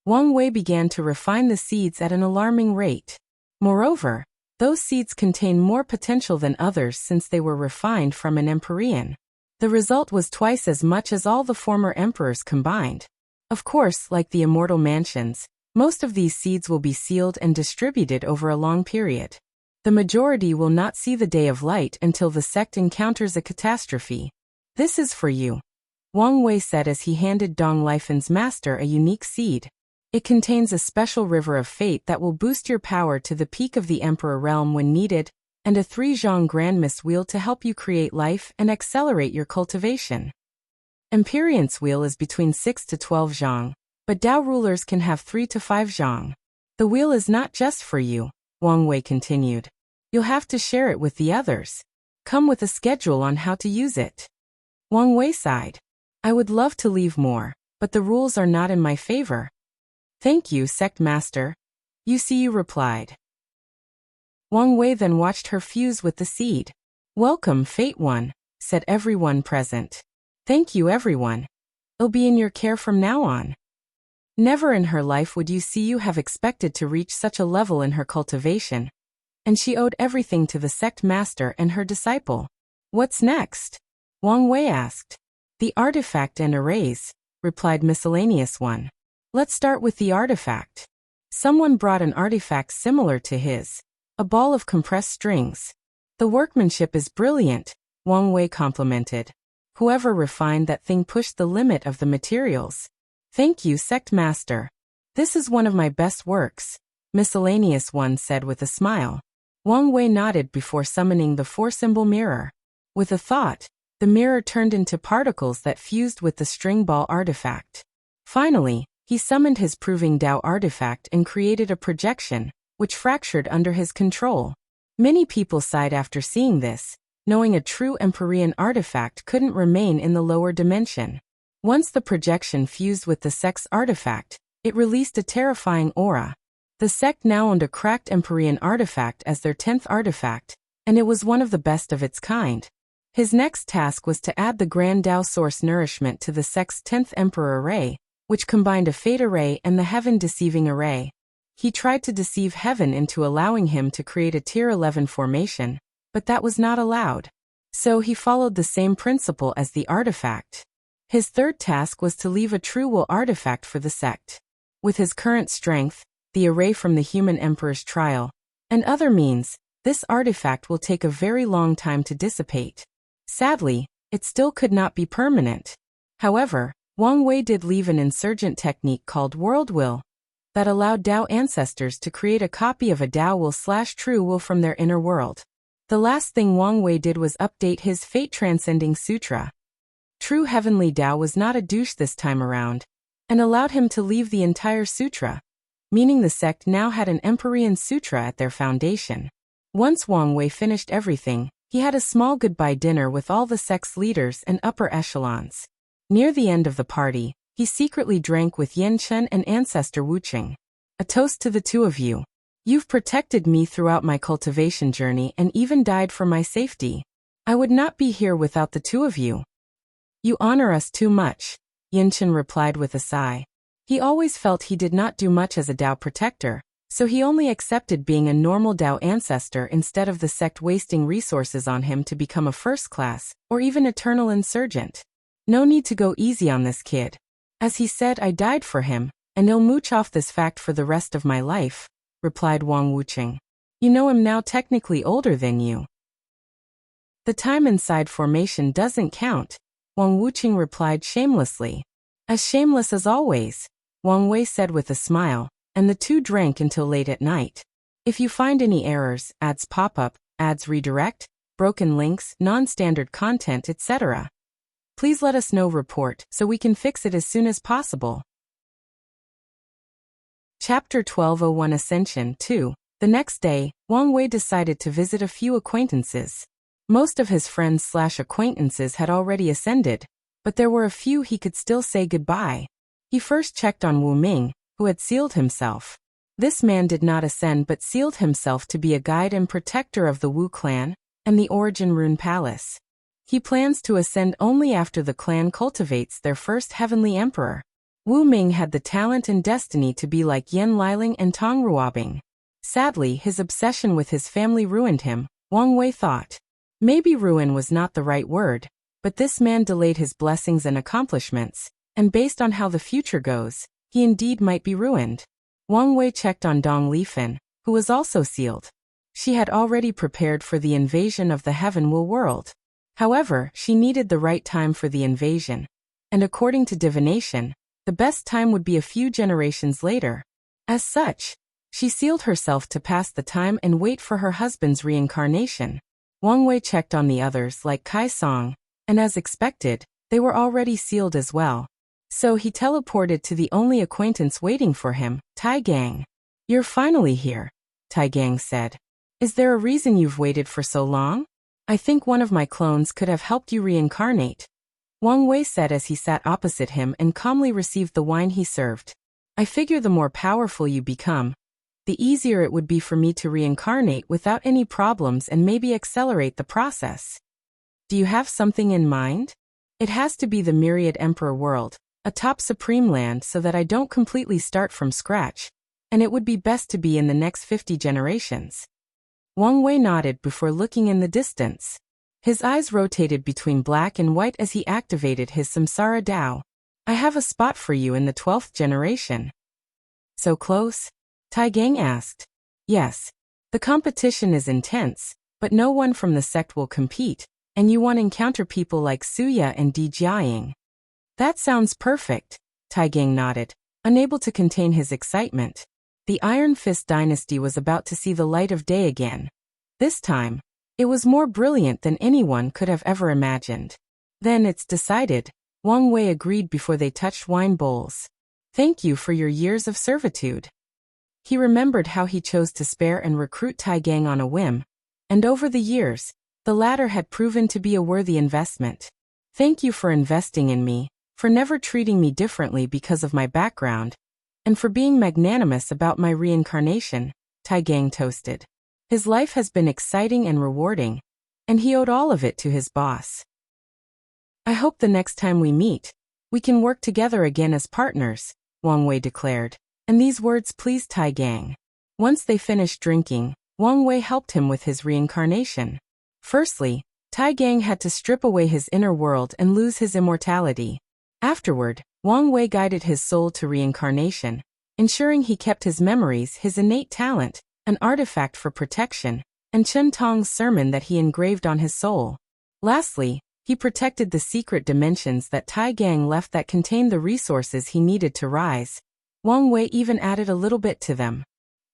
Wang Wei began to refine the seeds at an alarming rate. Moreover, those seeds contain more potential than others since they were refined from an Empyrean. The result was twice as much as all the former emperors combined. Of course, like the immortal mansions, most of these seeds will be sealed and distributed over a long period. The majority will not see the day of light until the Sect encounters a catastrophe. This is for you, Wang Wei said as he handed Dong Lifen's master a unique seed. It contains a special river of fate that will boost your power to the peak of the Emperor realm when needed, and a 3-zhang Grand Mist wheel to help you create life and accelerate your cultivation. Empyrean's wheel is between 6 to 12 zhang, but Dao rulers can have 3 to 5 zhang. The wheel is not just for you, Wang Wei continued. You'll have to share it with the others. Come with a schedule on how to use it. Wang Wei sighed. I would love to leave more, but the rules are not in my favor. Thank you, Sect Master. You replied. Wang Wei then watched her fuse with the seed. Welcome, Fate One, said everyone present. Thank you, everyone. It'll be in your care from now on. Never in her life would you have expected to reach such a level in her cultivation, and she owed everything to the Sect Master and her disciple. What's next? Wang Wei asked. The artifact and arrays, replied Miscellaneous One. Let's start with the artifact. Someone brought an artifact similar to his, a ball of compressed strings. The workmanship is brilliant, Wang Wei complimented. Whoever refined that thing pushed the limit of the materials. Thank you, Sect Master. This is one of my best works, Miscellaneous One said with a smile. Wang Wei nodded before summoning the 4-symbol mirror. With a thought, the mirror turned into particles that fused with the string ball artifact. Finally, he summoned his Proving Dao artifact and created a projection, which fractured under his control. Many people sighed after seeing this, knowing a true Empyrean artifact couldn't remain in the lower dimension. Once the projection fused with the Sect's artifact, it released a terrifying aura. The Sect now owned a cracked Empyrean artifact as their 10th artifact, and it was one of the best of its kind. His next task was to add the Grand Dao Source Nourishment to the Sect's 10th Emperor Array, which combined a Fate Array and the Heaven Deceiving Array. He tried to deceive Heaven into allowing him to create a Tier 11 formation, but that was not allowed. So he followed the same principle as the artifact. His third task was to leave a True Will artifact for the Sect. With his current strength, the array from the Human Emperor's trial, and other means, this artifact will take a very long time to dissipate. Sadly, it still could not be permanent. However, Wang Wei did leave an insurgent technique called World Will that allowed Dao ancestors to create a copy of a Dao Will/True Will from their inner world. The last thing Wang Wei did was update his fate-transcending sutra. True Heavenly Dao was not a douche this time around, and allowed him to leave the entire sutra, meaning the sect now had an Empyrean sutra at their foundation. Once Wang Wei finished everything, he had a small goodbye dinner with all the sect's leaders and upper echelons. Near the end of the party, he secretly drank with Yan Chen and ancestor Wuxia. A toast to the two of you. You've protected me throughout my cultivation journey and even died for my safety. I would not be here without the two of you. You honor us too much, Yan Chen replied with a sigh. He always felt he did not do much as a Dao protector, so he only accepted being a normal Dao ancestor instead of the sect wasting resources on him to become a first-class, or even eternal insurgent. No need to go easy on this kid. As he said, I died for him, and he'll mooch off this fact for the rest of my life, replied Wang Wuxia. You know I'm now technically older than you. The time inside formation doesn't count, Wang Wuxia replied shamelessly. As shameless as always, Wang Wei said with a smile, and the two drank until late at night. If you find any errors, ads pop up, ads redirect, broken links, non-standard content, etc., please let us know. Report so we can fix it as soon as possible. Chapter 1201 Ascension 2. The next day, Wang Wei decided to visit a few acquaintances. Most of his friends/acquaintances had already ascended, but there were a few he could still say goodbye. He first checked on Wu Ming, who had sealed himself. This man did not ascend but sealed himself to be a guide and protector of the Wu clan and the Origin Rune Palace. He plans to ascend only after the clan cultivates their first heavenly emperor. Wu Ming had the talent and destiny to be like Yan Liling and Tong Ruobing. Sadly, his obsession with his family ruined him, Wang Wei thought. Maybe ruin was not the right word, but this man delayed his blessings and accomplishments, and based on how the future goes, he indeed might be ruined. Wang Wei checked on Dong Lifen, who was also sealed. She had already prepared for the invasion of the Heaven Will world. However, she needed the right time for the invasion, and according to divination, the best time would be a few generations later. As such, she sealed herself to pass the time and wait for her husband's reincarnation. Wang Wei checked on the others like Kai Song, and as expected, they were already sealed as well. So he teleported to the only acquaintance waiting for him, Tai Gang. You're finally here, Tai Gang said. Is there a reason you've waited for so long? I think one of my clones could have helped you reincarnate, Wang Wei said as he sat opposite him and calmly received the wine he served. I figure the more powerful you become, the easier it would be for me to reincarnate without any problems and maybe accelerate the process. Do you have something in mind? It has to be the Myriad Emperor world, a top supreme land so that I don't completely start from scratch, and it would be best to be in the next 50 generations. Wang Wei nodded before looking in the distance. His eyes rotated between black and white as he activated his Samsara Dao. I have a spot for you in the 12th generation. So close? Tai Gang asked. Yes. The competition is intense, but no one from the sect will compete, and you want to encounter people like Suya and Di Jiaying. That sounds perfect, Tai Gang nodded, unable to contain his excitement. The Iron Fist dynasty was about to see the light of day again. This time, it was more brilliant than anyone could have ever imagined. Then it's decided, Wang Wei agreed before they touched wine bowls. Thank you for your years of servitude. He remembered how he chose to spare and recruit Tai Gang on a whim, and over the years, the latter had proven to be a worthy investment. Thank you for investing in me, for never treating me differently because of my background, and for being magnanimous about my reincarnation, Tai Gang toasted. His life has been exciting and rewarding, and he owed all of it to his boss. I hope the next time we meet, we can work together again as partners, Wang Wei declared, and these words pleased Tai Gang. Once they finished drinking, Wang Wei helped him with his reincarnation. Firstly, Tai Gang had to strip away his inner world and lose his immortality. Afterward, Wang Wei guided his soul to reincarnation, ensuring he kept his memories, his innate talent, an artifact for protection, and Chen Tong's sermon that he engraved on his soul. Lastly, he protected the secret dimensions that Tai Gang left that contained the resources he needed to rise. Wang Wei even added a little bit to them.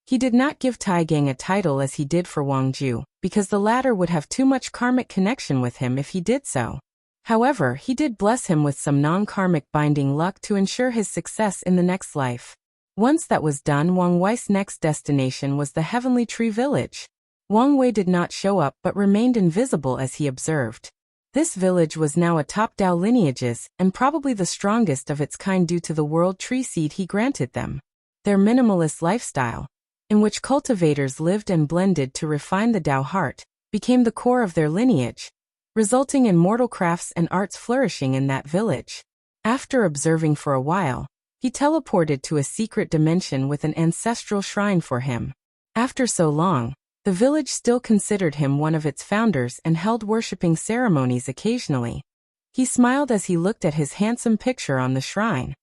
He did not give Tai Gang a title as he did for Wang Ju, because the latter would have too much karmic connection with him if he did so. However, he did bless him with some non-karmic binding luck to ensure his success in the next life. Once that was done, Wang Wei's next destination was the Heavenly Tree Village. Wang Wei did not show up but remained invisible as he observed. This village was now a top Dao lineages, and probably the strongest of its kind due to the world tree seed he granted them. Their minimalist lifestyle, in which cultivators lived and blended to refine the Dao heart, became the core of their lineage, resulting in mortal crafts and arts flourishing in that village. After observing for a while, he teleported to a secret dimension with an ancestral shrine for him. After so long, the village still considered him one of its founders and held worshipping ceremonies occasionally. He smiled as he looked at his handsome picture on the shrine.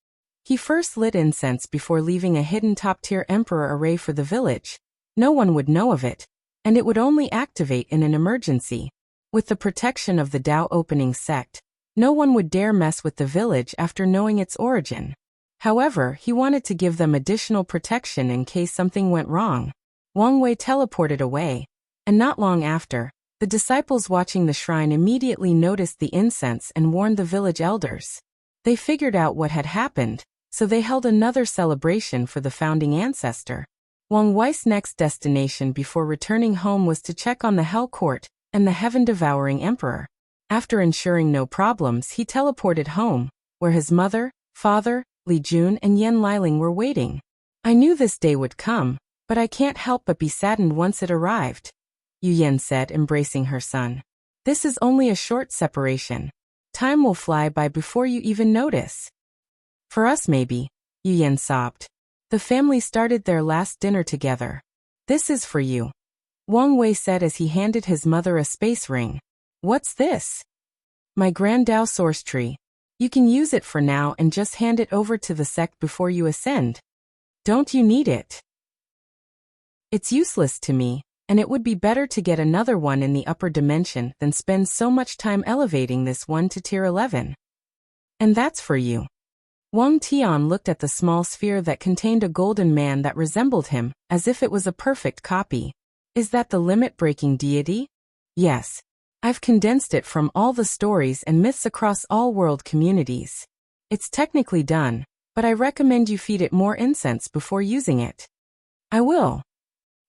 He first lit incense before leaving a hidden top-tier emperor array for the village. No one would know of it, and it would only activate in an emergency. With the protection of the Dao opening sect, no one would dare mess with the village after knowing its origin. However, he wanted to give them additional protection in case something went wrong. Wang Wei teleported away, and not long after, the disciples watching the shrine immediately noticed the incense and warned the village elders. They figured out what had happened, so they held another celebration for the founding ancestor. Wang Wei's next destination before returning home was to check on the Hell Court and the heaven-devouring emperor. After ensuring no problems, he teleported home, where his mother, father, Li Jun and Yan Liling were waiting. I knew this day would come, but I can't help but be saddened once it arrived, Yu Yan said, embracing her son. This is only a short separation. Time will fly by before you even notice. For us maybe, Yu Yan sobbed. The family started their last dinner together. This is for you, Wang Wei said as he handed his mother a space ring. What's this? My Grand Dao Source Tree. You can use it for now and just hand it over to the sect before you ascend. Don't you need it? It's useless to me, and it would be better to get another one in the upper dimension than spend so much time elevating this one to tier 11. And that's for you. Wang Tian looked at the small sphere that contained a golden man that resembled him, as if it was a perfect copy. Is that the limit-breaking deity? Yes. I've condensed it from all the stories and myths across all world communities. It's technically done, but I recommend you feed it more incense before using it. I will.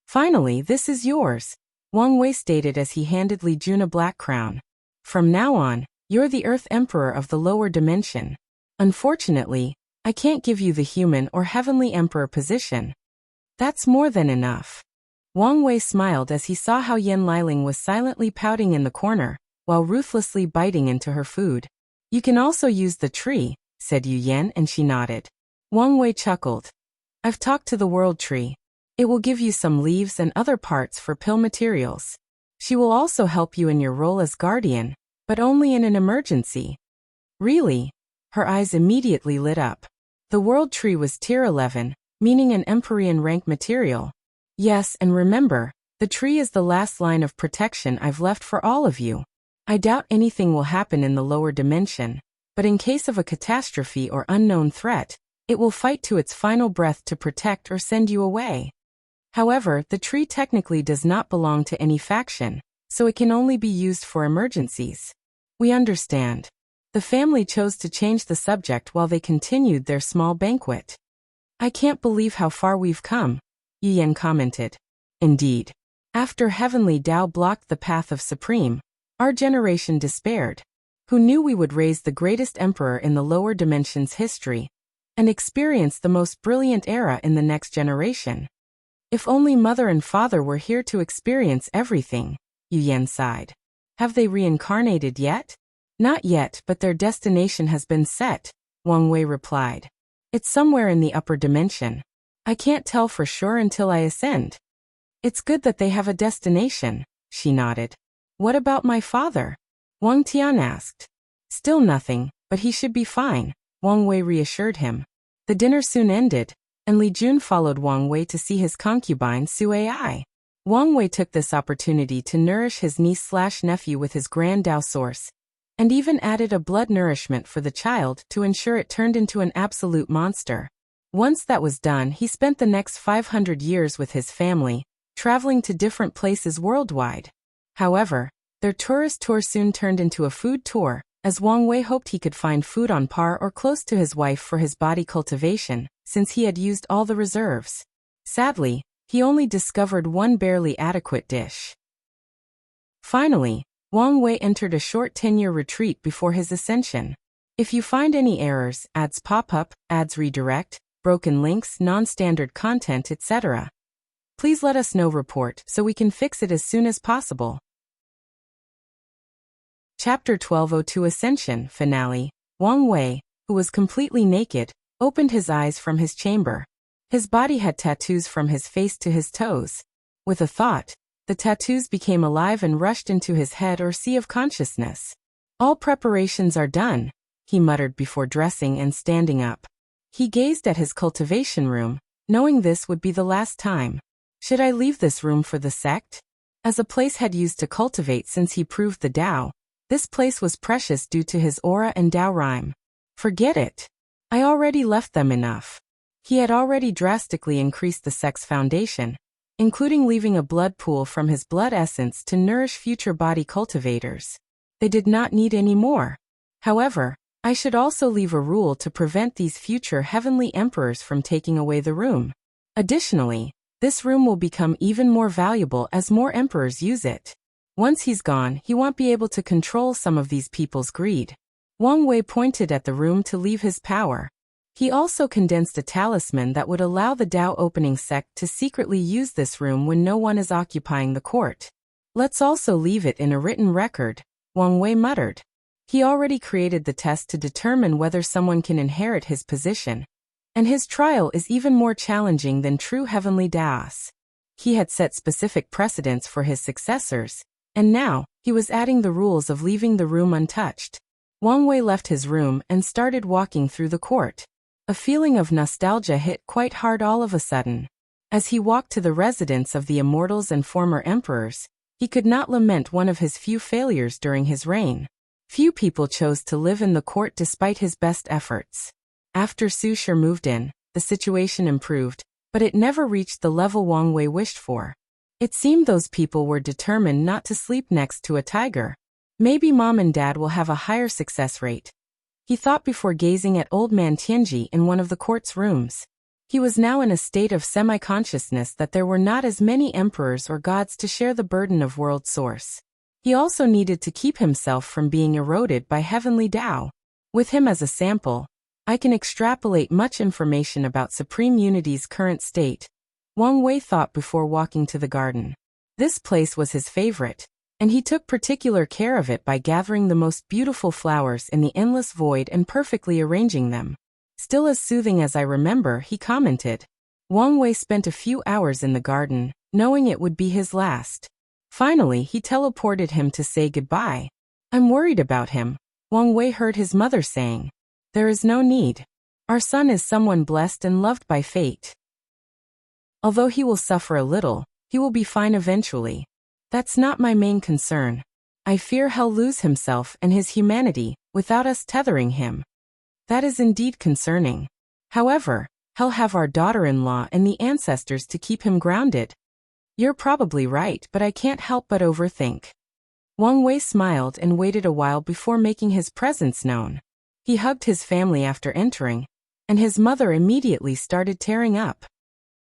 Finally, this is yours, Wang Wei stated as he handed Li Jun a black crown. From now on, you're the Earth Emperor of the lower dimension. Unfortunately, I can't give you the human or heavenly emperor position. That's more than enough. Wang Wei smiled as he saw how Yan Liling was silently pouting in the corner, while ruthlessly biting into her food. You can also use the tree, said Yu Yan, and she nodded. Wang Wei chuckled. I've talked to the world tree. It will give you some leaves and other parts for pill materials. She will also help you in your role as guardian, but only in an emergency. Really? Her eyes immediately lit up. The world tree was tier 11, meaning an Empyrean rank material. Yes, and remember, the tree is the last line of protection I've left for all of you. I doubt anything will happen in the lower dimension, but in case of a catastrophe or unknown threat, it will fight to its final breath to protect or send you away. However, the tree technically does not belong to any faction, so it can only be used for emergencies. We understand. The family chose to change the subject while they continued their small banquet. I can't believe how far we've come, Yu Yan commented. Indeed. After Heavenly Dao blocked the path of Supreme, our generation despaired. Who knew we would raise the greatest emperor in the lower dimensions history, and experience the most brilliant era in the next generation? If only mother and father were here to experience everything, Yu Yan sighed. Have they reincarnated yet? Not yet, but their destination has been set, Wang Wei replied. It's somewhere in the upper dimension. I can't tell for sure until I ascend. It's good that they have a destination, she nodded. What about my father? Wang Tian asked. Still nothing, but he should be fine, Wang Wei reassured him. The dinner soon ended, and Li Jun followed Wang Wei to see his concubine Su Ai. Wang Wei took this opportunity to nourish his niece/nephew with his grand Dao source, and even added a blood nourishment for the child to ensure it turned into an absolute monster. Once that was done, he spent the next 500 years with his family, traveling to different places worldwide. However, their tourist tour soon turned into a food tour, as Wang Wei hoped he could find food on par or close to his wife for his body cultivation, since he had used all the reserves. Sadly, he only discovered one barely adequate dish. Finally, Wang Wei entered a short 10-year retreat before his ascension. If you find any errors, ads pop up, ads redirect, broken links, non-standard content, etc., please let us know. Report so we can fix it as soon as possible. Chapter 1202 Ascension Finale. Wang Wei, who was completely naked, opened his eyes from his chamber. His body had tattoos from his face to his toes. With a thought, the tattoos became alive and rushed into his head or sea of consciousness. All preparations are done, he muttered before dressing and standing up. He gazed at his cultivation room, knowing this would be the last time. Should I leave this room for the sect? As a place had used to cultivate since he proved the Tao, this place was precious due to his aura and Tao rhyme. Forget it. I already left them enough. He had already drastically increased the sect's foundation, including leaving a blood pool from his blood essence to nourish future body cultivators. They did not need any more. However, I should also leave a rule to prevent these future heavenly emperors from taking away the room. Additionally, this room will become even more valuable as more emperors use it. Once he's gone, he won't be able to control some of these people's greed. Wang Wei pointed at the room to leave his power. He also condensed a talisman that would allow the Tao opening sect to secretly use this room when no one is occupying the court. Let's also leave it in a written record, Wang Wei muttered. He already created the test to determine whether someone can inherit his position, and his trial is even more challenging than true heavenly Daos. He had set specific precedents for his successors, and now, he was adding the rules of leaving the room untouched. Wang Wei left his room and started walking through the court. A feeling of nostalgia hit quite hard all of a sudden. As he walked to the residence of the immortals and former emperors, he could not lament one of his few failures during his reign. Few people chose to live in the court despite his best efforts. After Su Shi moved in, the situation improved, but it never reached the level Wang Wei wished for. It seemed those people were determined not to sleep next to a tiger. Maybe mom and dad will have a higher success rate, he thought before gazing at old man Tianji in one of the court's rooms. He was now in a state of semi-consciousness that there were not as many emperors or gods to share the burden of world source. He also needed to keep himself from being eroded by heavenly Tao. With him as a sample, I can extrapolate much information about Supreme Unity's current state, Wang Wei thought before walking to the garden. This place was his favorite, and he took particular care of it by gathering the most beautiful flowers in the endless void and perfectly arranging them. Still as soothing as I remember, he commented. Wang Wei spent a few hours in the garden, knowing it would be his last. Finally, he teleported him to say goodbye. I'm worried about him, Wang Wei heard his mother saying. There is no need. Our son is someone blessed and loved by fate. Although he will suffer a little, he will be fine eventually. That's not my main concern. I fear he'll lose himself and his humanity, without us tethering him. That is indeed concerning. However, he'll have our daughter-in-law and the ancestors to keep him grounded. You're probably right, but I can't help but overthink. Wang Wei smiled and waited a while before making his presence known. He hugged his family after entering, and his mother immediately started tearing up.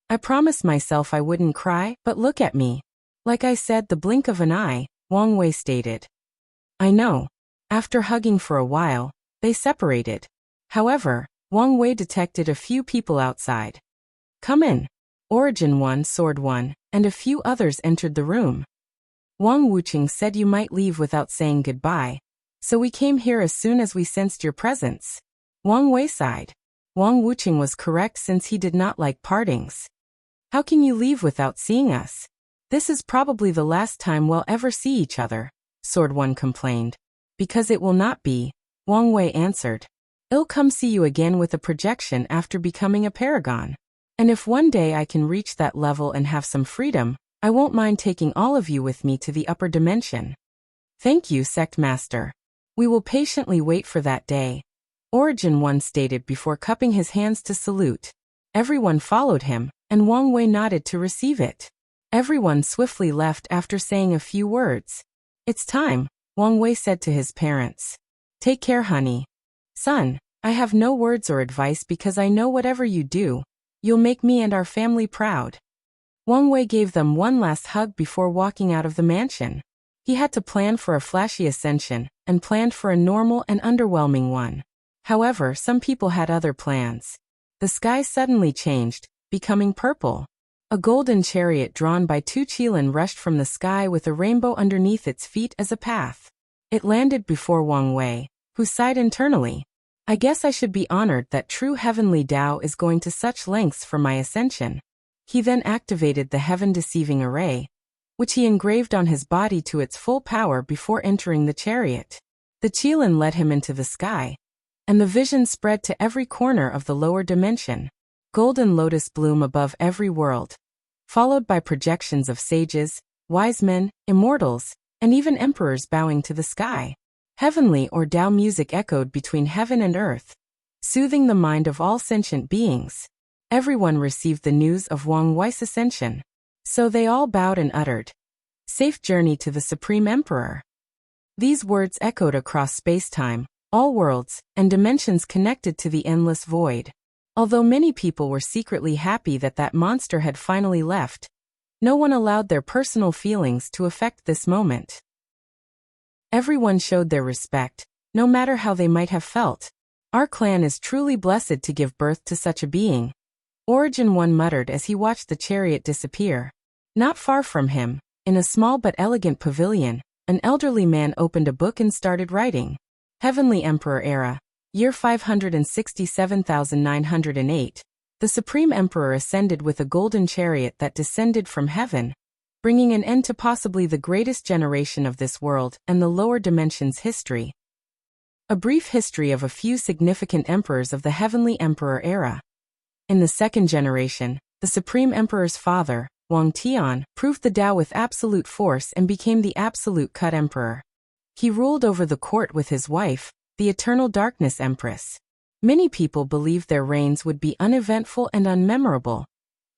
I promised myself I wouldn't cry, but look at me. Like I said, the blink of an eye, Wang Wei stated. I know. After hugging for a while, they separated. However, Wang Wei detected a few people outside. Come in. Origin 1, Sword 1, and a few others entered the room. Wang Wuqing said you might leave without saying goodbye, so we came here as soon as we sensed your presence. Wang Wei sighed. Wang Wuqing was correct since he did not like partings. How can you leave without seeing us? This is probably the last time we'll ever see each other, Sword 1 complained. Because it will not be, Wang Wei answered. I'll come see you again with a projection after becoming a paragon. And if one day I can reach that level and have some freedom, I won't mind taking all of you with me to the upper dimension. Thank you, Sect Master. We will patiently wait for that day, Origin One stated before cupping his hands to salute. Everyone followed him, and Wang Wei nodded to receive it. Everyone swiftly left after saying a few words. It's time, Wang Wei said to his parents. Take care, honey. Son, I have no words or advice because I know whatever you do, you'll make me and our family proud. Wang Wei gave them one last hug before walking out of the mansion. He had to plan for a flashy ascension, and planned for a normal and underwhelming one. However, some people had other plans. The sky suddenly changed, becoming purple. A golden chariot drawn by two Qilin rushed from the sky with a rainbow underneath its feet as a path. It landed before Wang Wei, who sighed internally. I guess I should be honored that true heavenly Tao is going to such lengths for my ascension. He then activated the heaven-deceiving array, which he engraved on his body to its full power before entering the chariot. The Qilin led him into the sky, and the vision spread to every corner of the lower dimension. Golden lotus bloom above every world, followed by projections of sages, wise men, immortals, and even emperors bowing to the sky. Heavenly or Tao music echoed between heaven and earth, soothing the mind of all sentient beings. Everyone received the news of Wang Wei's ascension, so they all bowed and uttered, "Safe journey to the Supreme Emperor." These words echoed across space-time, all worlds, and dimensions connected to the endless void. Although many people were secretly happy that that monster had finally left, no one allowed their personal feelings to affect this moment. Everyone showed their respect, no matter how they might have felt. Our clan is truly blessed to give birth to such a being, Origin One muttered as he watched the chariot disappear. Not far from him, in a small but elegant pavilion, an elderly man opened a book and started writing. Heavenly Emperor Era, year 567,908. The Supreme Emperor ascended with a golden chariot that descended from heaven, bringing an end to possibly the greatest generation of this world and the lower dimensions history. A brief history of a few significant emperors of the Heavenly Emperor Era. In the second generation, the Supreme Emperor's father, Wang Tian, proved the Tao with absolute force and became the absolute cut emperor. He ruled over the court with his wife, the Eternal Darkness Empress. Many people believed their reigns would be uneventful and unmemorable,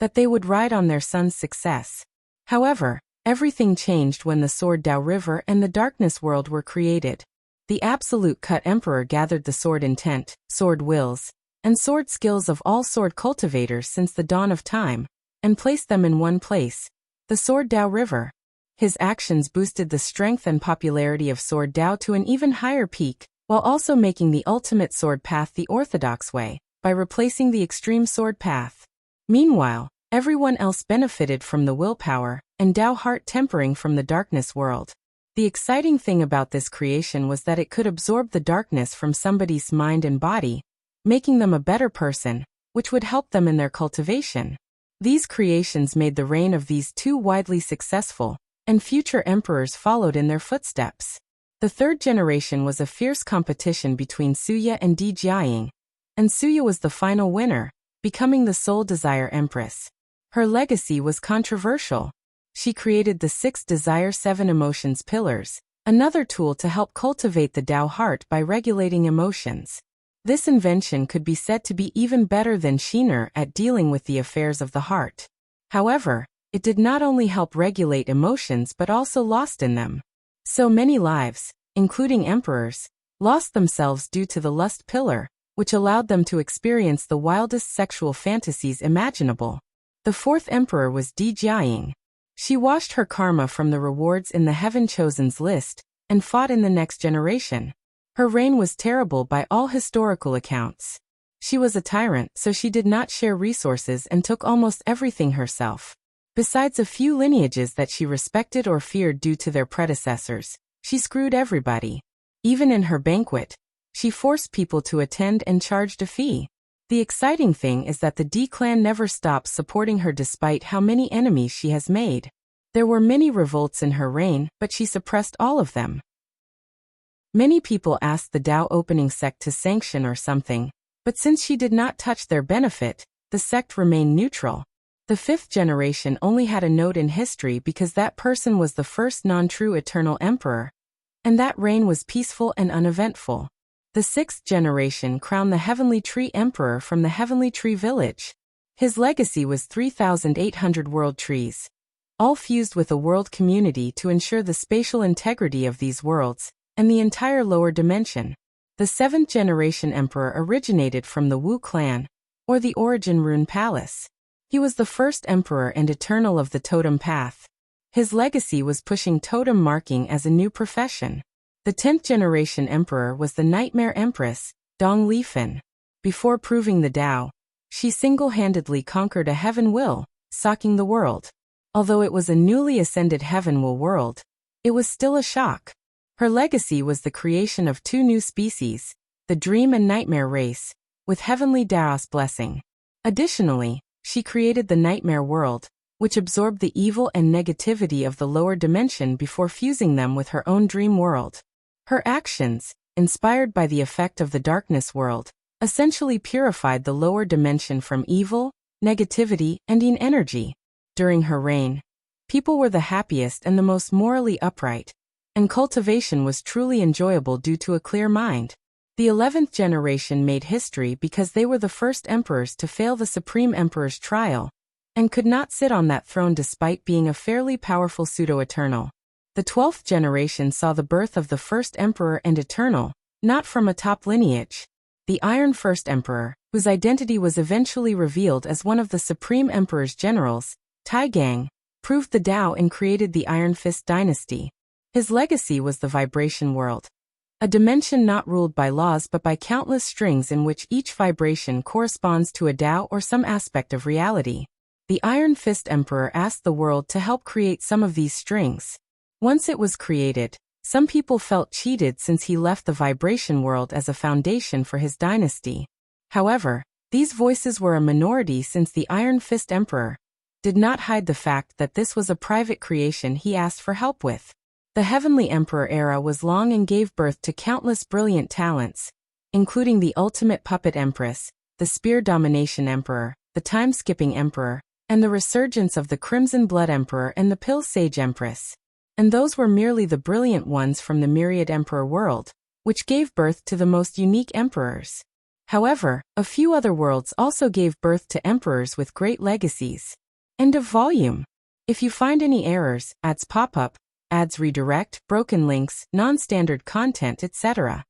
that they would ride on their son's success. However, everything changed when the Sword Tao River and the Darkness World were created. The Absolute Cut Emperor gathered the sword intent, sword wills, and sword skills of all sword cultivators since the dawn of time, and placed them in one place, the Sword Tao River. His actions boosted the strength and popularity of Sword Tao to an even higher peak, while also making the ultimate sword path the orthodox way, by replacing the extreme sword path. Meanwhile, everyone else benefited from the willpower and Tao heart tempering from the darkness world. The exciting thing about this creation was that it could absorb the darkness from somebody's mind and body, making them a better person, which would help them in their cultivation. These creations made the reign of these two widely successful, and future emperors followed in their footsteps. The third generation was a fierce competition between Suya and Jiaying, and Suya was the final winner, becoming the sole Desire Empress. Her legacy was controversial. She created the 6 Desire 7 Emotions Pillars, another tool to help cultivate the Tao heart by regulating emotions. This invention could be said to be even better than Shiner at dealing with the affairs of the heart. However, it did not only help regulate emotions but also lost in them. So many lives, including emperors, lost themselves due to the lust pillar, which allowed them to experience the wildest sexual fantasies imaginable. The fourth emperor was Jiaying. She washed her karma from the rewards in the Heaven Chosen's list, and fought in the next generation. Her reign was terrible by all historical accounts. She was a tyrant, so she did not share resources and took almost everything herself. Besides a few lineages that she respected or feared due to their predecessors, she screwed everybody. Even in her banquet, she forced people to attend and charged a fee. The exciting thing is that the D clan never stops supporting her despite how many enemies she has made. There were many revolts in her reign, but she suppressed all of them. Many people asked the Tao opening sect to sanction or something, but since she did not touch their benefit, the sect remained neutral. The fifth generation only had a note in history because that person was the first non-true eternal emperor, and that reign was peaceful and uneventful. The sixth generation crowned the Heavenly Tree Emperor from the Heavenly Tree Village. His legacy was 3,800 world trees, all fused with a world community to ensure the spatial integrity of these worlds and the entire lower dimension. The seventh generation emperor originated from the Wu clan, or the Origin Rune Palace. He was the first emperor and eternal of the totem path. His legacy was pushing totem marking as a new profession. The 10th generation emperor was the Nightmare Empress, Dong Lifan. Before proving the Tao, she single-handedly conquered a heaven will, socking the world. Although it was a newly ascended heaven will world, it was still a shock. Her legacy was the creation of two new species, the Dream and Nightmare race, with heavenly Tao's blessing. Additionally, she created the Nightmare world, which absorbed the evil and negativity of the lower dimension before fusing them with her own dream world. Her actions, inspired by the effect of the darkness world, essentially purified the lower dimension from evil, negativity, and energy. During her reign, people were the happiest and the most morally upright, and cultivation was truly enjoyable due to a clear mind. The 11th generation made history because they were the first emperors to fail the Supreme Emperor's trial, and could not sit on that throne despite being a fairly powerful pseudo-eternal. The 12th generation saw the birth of the first emperor and eternal, not from a top lineage. The Iron First Emperor, whose identity was eventually revealed as one of the Supreme Emperor's generals, Tai Gang, proved the Tao and created the Iron Fist dynasty. His legacy was the vibration world, a dimension not ruled by laws but by countless strings in which each vibration corresponds to a Tao or some aspect of reality. The Iron Fist Emperor asked the world to help create some of these strings. Once it was created, some people felt cheated since he left the vibration world as a foundation for his dynasty. However, these voices were a minority since the Iron Fist Emperor did not hide the fact that this was a private creation he asked for help with. The Heavenly Emperor era was long and gave birth to countless brilliant talents, including the Ultimate Puppet Empress, the Spear Domination Emperor, the Time-Skipping Emperor, and the resurgence of the Crimson Blood Emperor and the Pill Sage Empress. And those were merely the brilliant ones from the Myriad Emperor world, which gave birth to the most unique emperors. However, a few other worlds also gave birth to emperors with great legacies. End of volume. If you find any errors, ads pop up, ads redirect, broken links, non-standard content, etc.,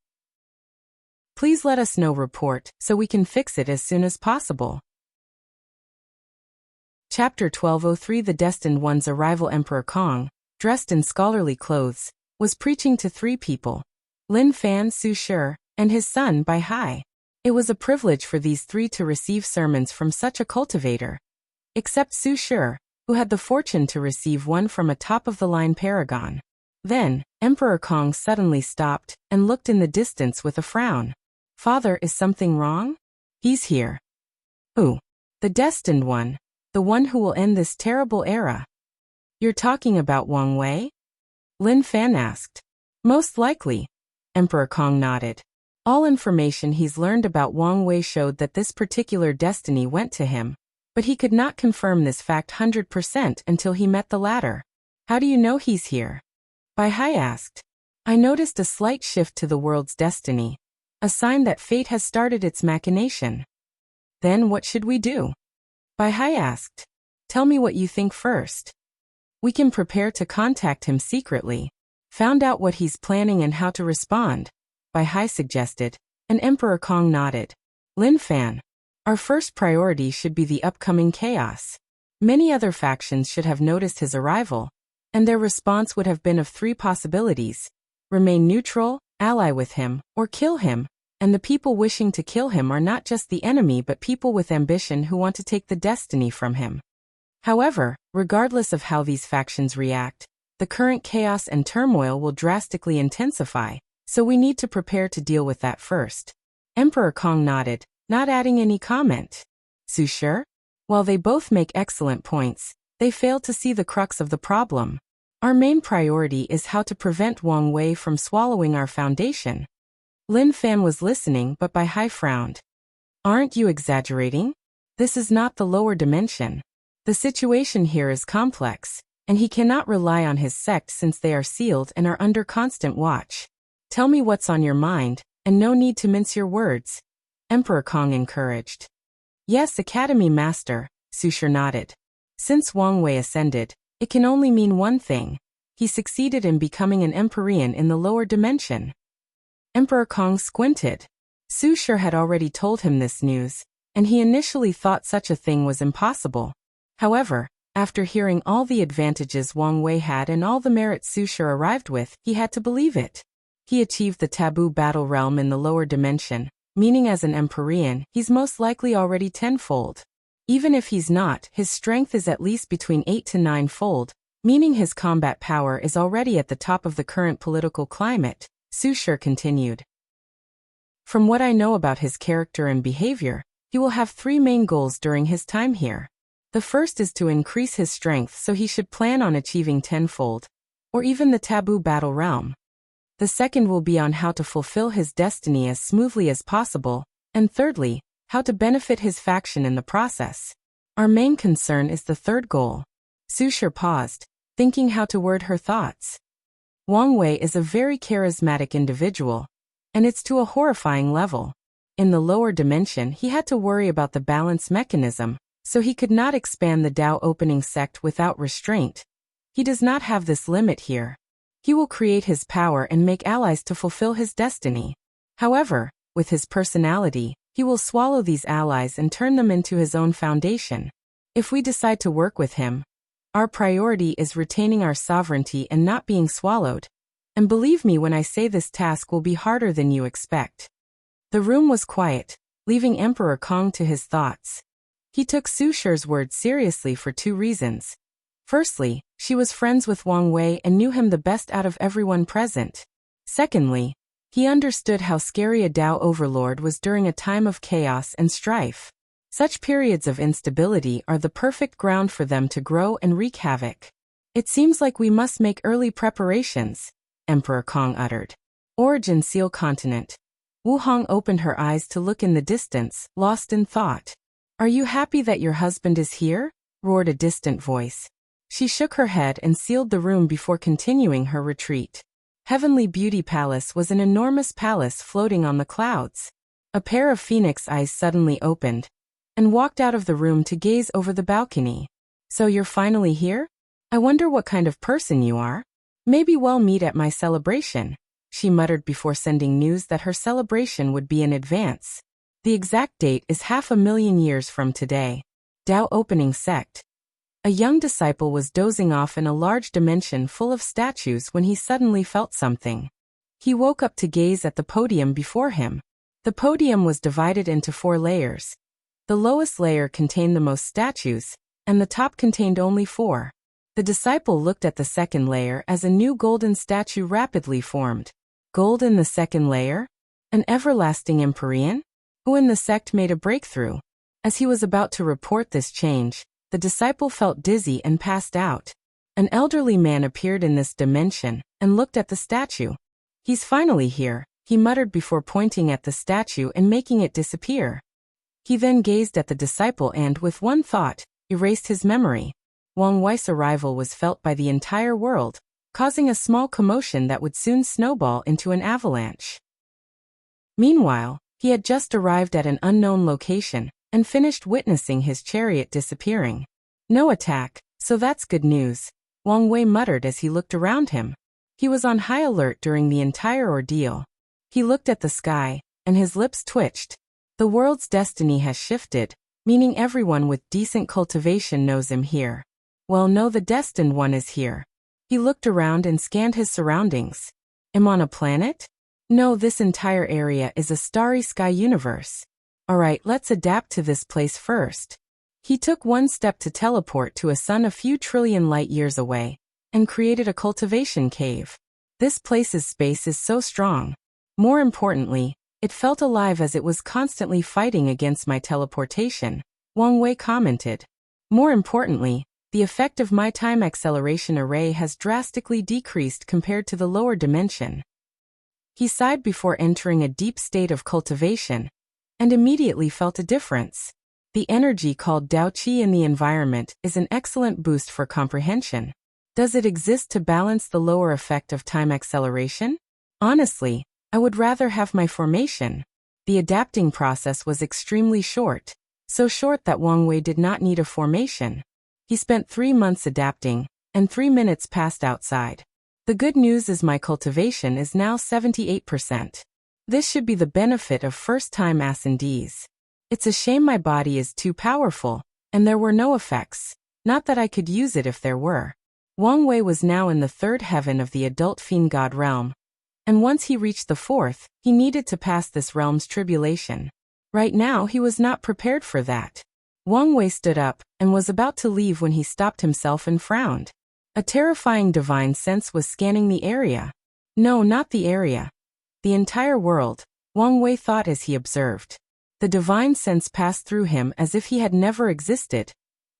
please let us know. Report so we can fix it as soon as possible. Chapter 1203. The Destined One's arrival. Emperor Kong, dressed in scholarly clothes, was preaching to three people: Lin Fan, Su Shi, and his son Bai Hai. It was a privilege for these three to receive sermons from such a cultivator, except Su Shi, who had the fortune to receive one from a top-of-the-line paragon. Then, Emperor Kong suddenly stopped and looked in the distance with a frown. "Father, is something wrong?" "He's here." "Who?" "The Destined One, the one who will end this terrible era." "You're talking about Wang Wei?" Lin Fan asked. "Most likely." Emperor Kong nodded. All information he's learned about Wang Wei showed that this particular destiny went to him, but he could not confirm this fact 100% until he met the latter. "How do you know he's here?" Bai Hai asked. "I noticed a slight shift to the world's destiny, a sign that fate has started its machination." "Then what should we do?" Bai Hai asked. "Tell me what you think first." "We can prepare to contact him secretly, find out what he's planning and how to respond," Bai Hai suggested, and Emperor Kong nodded. "Lin Fan, our first priority should be the upcoming chaos. Many other factions should have noticed his arrival, and their response would have been of three possibilities: remain neutral, ally with him, or kill him. And the people wishing to kill him are not just the enemy but people with ambition who want to take the destiny from him. However, regardless of how these factions react, the current chaos and turmoil will drastically intensify, so we need to prepare to deal with that first." Emperor Kong nodded, not adding any comment. "Su Shi?" "While they both make excellent points, they fail to see the crux of the problem. Our main priority is how to prevent Wang Wei from swallowing our foundation." Lin Fan was listening but Bai Hai frowned. "Aren't you exaggerating?" This is not the lower dimension. The situation here is complex, and he cannot rely on his sect since they are sealed and are under constant watch. Tell me what's on your mind, and no need to mince your words, Emperor Kong encouraged. Yes, Academy Master, Su Shi nodded. Since Wang Wei ascended, it can only mean one thing. He succeeded in becoming an Empyrean in the lower dimension. Emperor Kong squinted. Su Shi had already told him this news, and he initially thought such a thing was impossible. However, after hearing all the advantages Wang Wei had and all the merits Su Shi arrived with, he had to believe it. He achieved the taboo battle realm in the lower dimension, meaning as an Empyrean, he's most likely already tenfold. Even if he's not, his strength is at least between 8 to 9-fold, meaning his combat power is already at the top of the current political climate, Su Shi continued. From what I know about his character and behavior, he will have 3 main goals during his time here. The first is to increase his strength, so he should plan on achieving tenfold, or even the taboo battle realm. The second will be on how to fulfill his destiny as smoothly as possible, and thirdly, how to benefit his faction in the process. Our main concern is the third goal. Su Shi paused, thinking how to word her thoughts. Wang Wei is a very charismatic individual, and it's to a horrifying level. In the lower dimension, he had to worry about the balance mechanism, so he could not expand the Dao opening sect without restraint. He does not have this limit here. He will create his power and make allies to fulfill his destiny. However, with his personality, he will swallow these allies and turn them into his own foundation. If we decide to work with him, our priority is retaining our sovereignty and not being swallowed. And believe me when I say this task will be harder than you expect. The room was quiet, leaving Emperor Kong to his thoughts. He took Su Shi's words seriously for 2 reasons. Firstly, she was friends with Wang Wei and knew him the best out of everyone present. Secondly, he understood how scary a Dao overlord was during a time of chaos and strife. Such periods of instability are the perfect ground for them to grow and wreak havoc. It seems like we must make early preparations, Emperor Kong uttered. Origin Seal Continent. Wu Hong opened her eyes to look in the distance, lost in thought. Are you happy that your husband is here? Roared a distant voice. She shook her head and sealed the room before continuing her retreat. Heavenly Beauty Palace was an enormous palace floating on the clouds. A pair of phoenix eyes suddenly opened, and walked out of the room to gaze over the balcony. So you're finally here? I wonder what kind of person you are. Maybe we'll meet at my celebration, she muttered before sending news that her celebration would be in advance. The exact date is 500,000 years from today. Dao opening sect. A young disciple was dozing off in a large dimension full of statues when he suddenly felt something. He woke up to gaze at the podium before him. The podium was divided into 4 layers. The lowest layer contained the most statues, and the top contained only 4. The disciple looked at the second layer as a new golden statue rapidly formed. Gold in the second layer? An everlasting Empyrean? Who in the sect made a breakthrough? As he was about to report this change, the disciple felt dizzy and passed out. An elderly man appeared in this dimension and looked at the statue. He's finally here, he muttered before pointing at the statue and making it disappear. He then gazed at the disciple and, with one thought, erased his memory. Wang Wei's arrival was felt by the entire world, causing a small commotion that would soon snowball into an avalanche. Meanwhile, he had just arrived at an unknown location and finished witnessing his chariot disappearing. No attack, so that's good news, Wang Wei muttered as he looked around him. He was on high alert during the entire ordeal. He looked at the sky, and his lips twitched. The world's destiny has shifted, meaning everyone with decent cultivation knows him here. Well, no, the Destined One is here. He looked around and scanned his surroundings. Am I on a planet? No, this entire area is a starry sky universe. Alright, let's adapt to this place first. He took one step to teleport to a sun a few trillion light years away, and created a cultivation cave. This place's space is so strong. More importantly, it felt alive as it was constantly fighting against my teleportation, Wang Wei commented. More importantly, the effect of my time acceleration array has drastically decreased compared to the lower dimension. He sighed before entering a deep state of cultivation, and immediately felt a difference. The energy called Dao Qi in the environment is an excellent boost for comprehension. Does it exist to balance the lower effect of time acceleration? Honestly, I would rather have my formation. The adapting process was extremely short, so short that Wang Wei did not need a formation. He spent 3 months adapting, and 3 minutes passed outside. The good news is my cultivation is now 78%. This should be the benefit of first-time ascendees. It's a shame my body is too powerful, and there were no effects. Not that I could use it if there were. Wang Wei was now in the 3rd heaven of the adult fiend god realm, and once he reached the 4th, he needed to pass this realm's tribulation. Right now he was not prepared for that. Wang Wei stood up, and was about to leave when he stopped himself and frowned. A terrifying divine sense was scanning the area. No, not the area. The entire world, Wang Wei thought as he observed. The divine sense passed through him as if he had never existed,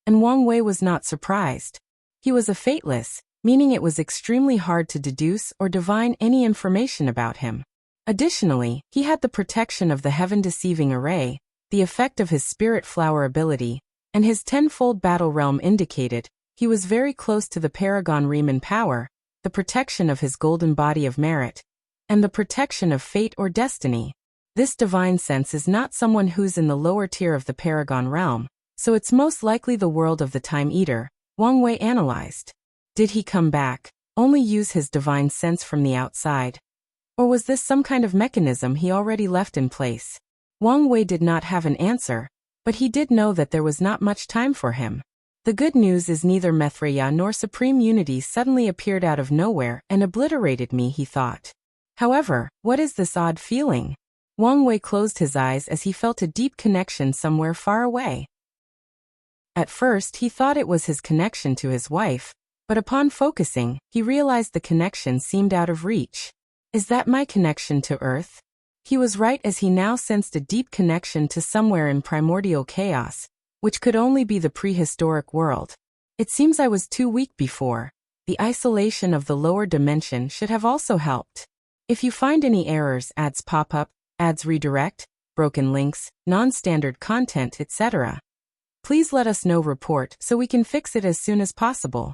and Wang Wei was not surprised. He was a fateless, meaning it was extremely hard to deduce or divine any information about him. Additionally, he had the protection of the heaven-deceiving array, the effect of his spirit flower ability, and his 10-fold battle realm indicated he was very close to the Paragon realm in power, the protection of his golden body of merit, and the protection of fate or destiny. This divine sense is not someone who's in the lower tier of the Paragon realm, so it's most likely the world of the Time Eater, Wang Wei analyzed. Did he come back, only use his divine sense from the outside? Or was this some kind of mechanism he already left in place? Wang Wei did not have an answer, but he did know that there was not much time for him. The good news is neither Mithraea nor Supreme Unity suddenly appeared out of nowhere and obliterated me, he thought. However, what is this odd feeling? Wang Wei closed his eyes as he felt a deep connection somewhere far away. At first he thought it was his connection to his wife, but upon focusing, he realized the connection seemed out of reach. Is that my connection to Earth? He was right as he now sensed a deep connection to somewhere in primordial chaos, which could only be the prehistoric world. It seems I was too weak before. The isolation of the lower dimension should have also helped. If you find any errors, ads pop up, ads redirect, broken links, non-standard content, etc., please let us know. Report so we can fix it as soon as possible.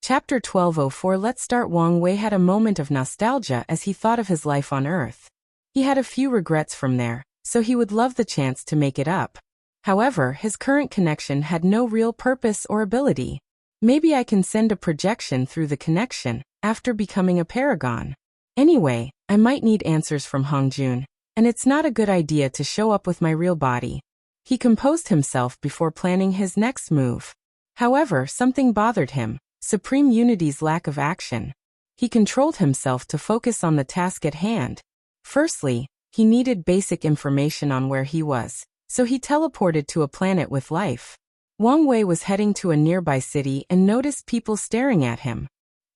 Chapter 1204. Let's start. Wang Wei had a moment of nostalgia as he thought of his life on Earth. He had a few regrets from there, so he would love the chance to make it up. However, his current connection had no real purpose or ability. Maybe I can send a projection through the connection after becoming a paragon. Anyway, I might need answers from Hongjun, and it's not a good idea to show up with my real body. He composed himself before planning his next move. However, something bothered him. Supreme Unity's lack of action. He controlled himself to focus on the task at hand. Firstly, he needed basic information on where he was, so he teleported to a planet with life. Wang Wei was heading to a nearby city and noticed people staring at him.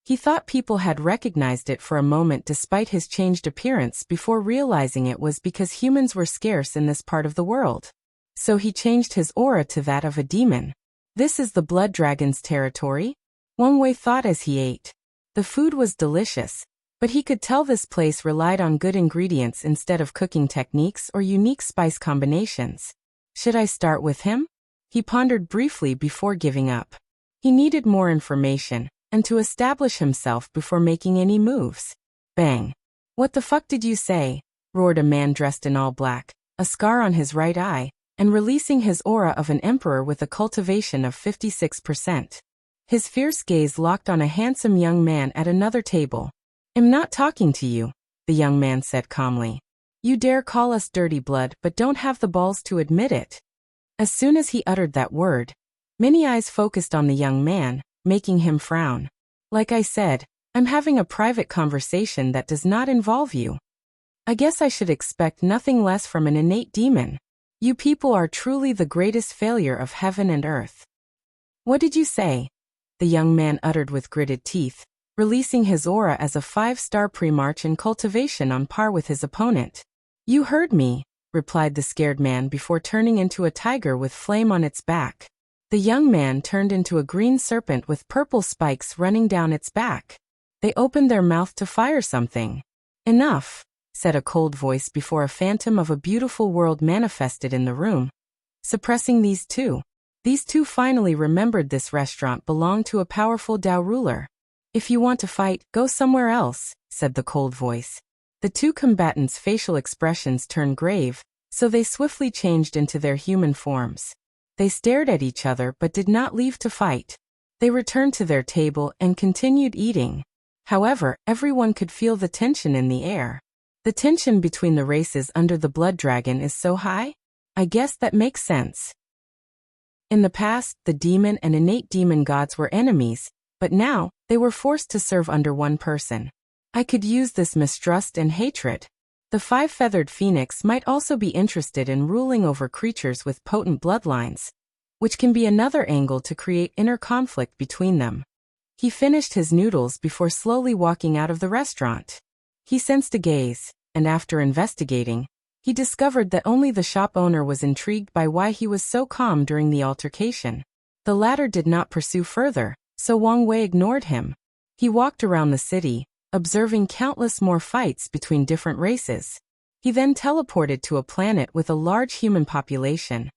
He thought people had recognized it for a moment despite his changed appearance before realizing it was because humans were scarce in this part of the world. So he changed his aura to that of a demon. This is the blood dragon's territory? Wang Wei thought as he ate. The food was delicious, but he could tell this place relied on good ingredients instead of cooking techniques or unique spice combinations. Should I start with him? He pondered briefly before giving up. He needed more information, and to establish himself before making any moves. Bang! What the fuck did you say? Roared a man dressed in all black, a scar on his right eye, and releasing his aura of an emperor with a cultivation of 56%. His fierce gaze locked on a handsome young man at another table. I'm not talking to you, the young man said calmly. You dare call us dirty blood but don't have the balls to admit it. As soon as he uttered that word, many eyes focused on the young man, making him frown. Like I said, I'm having a private conversation that does not involve you. I guess I should expect nothing less from an innate demon. You people are truly the greatest failure of heaven and earth. What did you say? The young man uttered with gritted teeth, releasing his aura as a 5-star pre-march in cultivation on par with his opponent. You heard me, replied the scared man before turning into a tiger with flame on its back. The young man turned into a green serpent with purple spikes running down its back. They opened their mouth to fire something. Enough. said a cold voice before a phantom of a beautiful world manifested in the room, suppressing these two. These two finally remembered this restaurant belonged to a powerful Dao ruler. If you want to fight, go somewhere else, said the cold voice. The two combatants' facial expressions turned grave, so they swiftly changed into their human forms. They stared at each other but did not leave to fight. They returned to their table and continued eating. However, everyone could feel the tension in the air. The tension between the races under the blood dragon is so high? I guess that makes sense. In the past, the demon and innate demon gods were enemies, but now, they were forced to serve under one person. I could use this mistrust and hatred. The five-feathered phoenix might also be interested in ruling over creatures with potent bloodlines, which can be another angle to create inner conflict between them. He finished his noodles before slowly walking out of the restaurant. He sensed a gaze, and after investigating, he discovered that only the shop owner was intrigued by why he was so calm during the altercation. The latter did not pursue further, so Wang Wei ignored him. He walked around the city, observing countless more fights between different races. He then teleported to a planet with a large human population,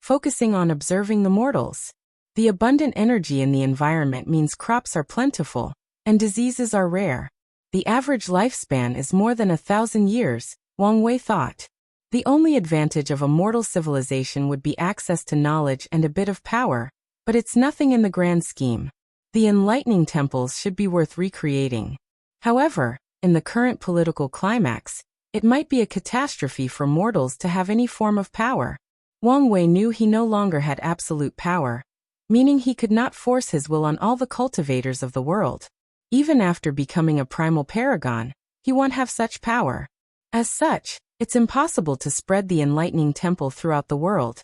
focusing on observing the mortals. The abundant energy in the environment means crops are plentiful, and diseases are rare. The average lifespan is more than 1,000 years, Wang Wei thought. The only advantage of a mortal civilization would be access to knowledge and a bit of power, but it's nothing in the grand scheme. The enlightening temples should be worth recreating. However, in the current political climax, it might be a catastrophe for mortals to have any form of power. Wang Wei knew he no longer had absolute power, meaning he could not force his will on all the cultivators of the world. Even after becoming a primal paragon, he won't have such power. As such, it's impossible to spread the enlightening temple throughout the world.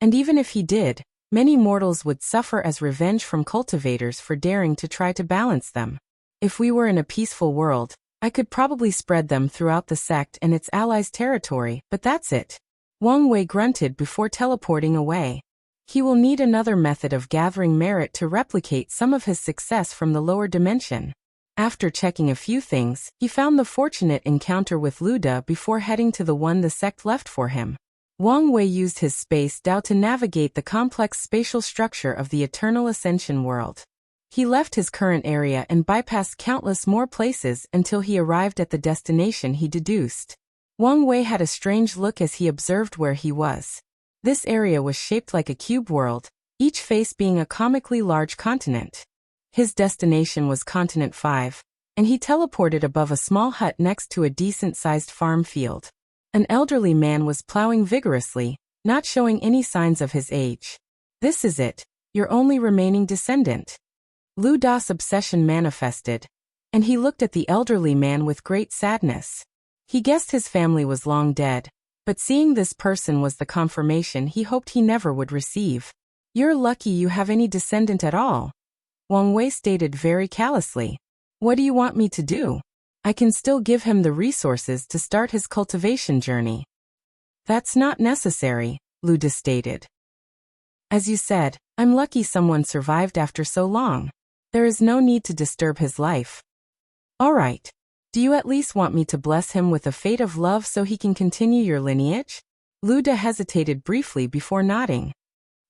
And even if he did, many mortals would suffer as revenge from cultivators for daring to try to balance them. If we were in a peaceful world, I could probably spread them throughout the sect and its allies' territory, but that's it. Wang Wei grunted before teleporting away. He will need another method of gathering merit to replicate some of his success from the lower dimension. After checking a few things, he found the fortunate encounter with Luda before heading to the one the sect left for him. Wang Wei used his space Dao to navigate the complex spatial structure of the eternal Ascension world. He left his current area and bypassed countless more places until he arrived at the destination he deduced. Wang Wei had a strange look as he observed where he was. This area was shaped like a cube world, each face being a comically large continent. His destination was Continent 5, and he teleported above a small hut next to a decent-sized farm field. An elderly man was plowing vigorously, not showing any signs of his age. This is it, your only remaining descendant. Lu Da's obsession manifested, and he looked at the elderly man with great sadness. He guessed his family was long dead, but seeing this person was the confirmation he hoped he never would receive. You're lucky you have any descendant at all, Wang Wei stated very callously. What do you want me to do? I can still give him the resources to start his cultivation journey. That's not necessary, Lu Da stated. As you said, I'm lucky someone survived after so long. There is no need to disturb his life. All right. Do you at least want me to bless him with a fate of love so he can continue your lineage? Lu Da hesitated briefly before nodding.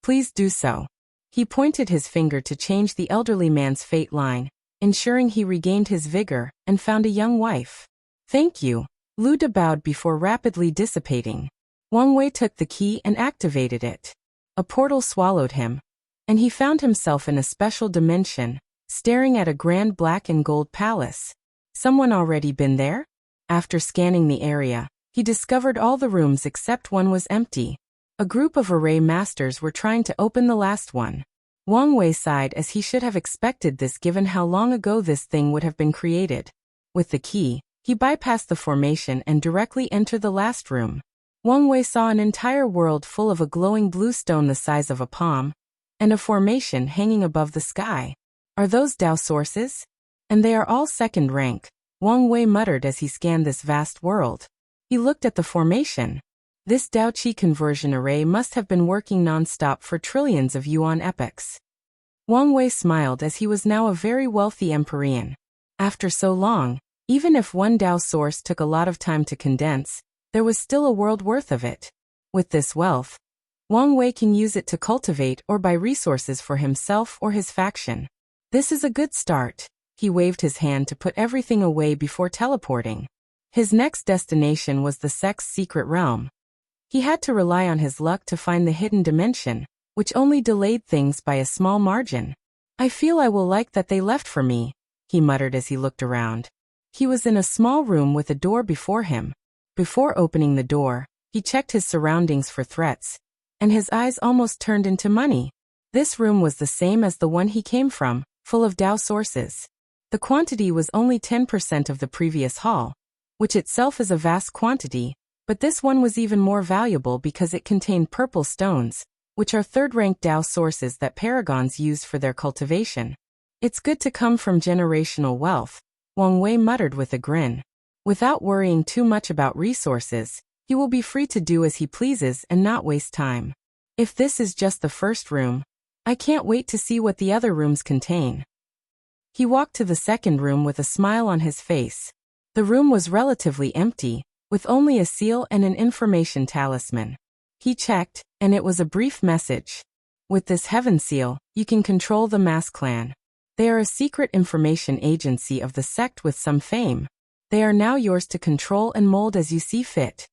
Please do so. He pointed his finger to change the elderly man's fate line, ensuring he regained his vigor and found a young wife. Thank you. Lu Da bowed before rapidly dissipating. Wang Wei took the key and activated it. A portal swallowed him, and he found himself in a special dimension, staring at a grand black and gold palace. Someone already been there? After scanning the area, he discovered all the rooms except one was empty. A group of array masters were trying to open the last one. Wang Wei sighed as he should have expected this given how long ago this thing would have been created. With the key, he bypassed the formation and directly entered the last room. Wang Wei saw an entire world full of a glowing blue stone the size of a palm, and a formation hanging above the sky. Are those Dao sources? And they are all second rank, Wang Wei muttered as he scanned this vast world. He looked at the formation. This Dao Qi conversion array must have been working non-stop for trillions of yuan epochs. Wang Wei smiled as he was now a very wealthy Empyrean. After so long, Even if one Tao source took a lot of time to condense, there was still a world worth of it. With this wealth, Wang Wei can use it to cultivate or buy resources for himself or his faction. This is a good start. He waved his hand to put everything away before teleporting. His next destination was the Sect's secret realm. He had to rely on his luck to find the hidden dimension, which only delayed things by a small margin. I feel I will like that they left for me, he muttered as he looked around. He was in a small room with a door before him. Before opening the door, he checked his surroundings for threats, and his eyes almost turned into money. This room was the same as the one he came from, full of Tao sources. The quantity was only 10% of the previous hall, which itself is a vast quantity, but this one was even more valuable because it contained purple stones, which are third-rank Tao sources that Paragons use for their cultivation. It's good to come from generational wealth, Wang Wei muttered with a grin. Without worrying too much about resources, he will be free to do as he pleases and not waste time. If this is just the first room, I can't wait to see what the other rooms contain. He walked to the second room with a smile on his face. The room was relatively empty, with only a seal and an information talisman. He checked, and it was a brief message. With this heaven seal, you can control the Mass Clan. They are a secret information agency of the Sect with some fame. They are now yours to control and mold as you see fit.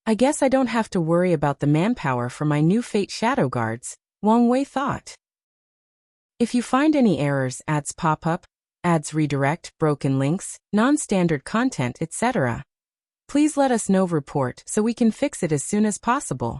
I guess I don't have to worry about the manpower for my new Fate Shadow Guards, Wang Wei thought. If you find any errors, ads pop up, ads redirect, broken links, non-standard content, etc., please let us know. Report so we can fix it as soon as possible.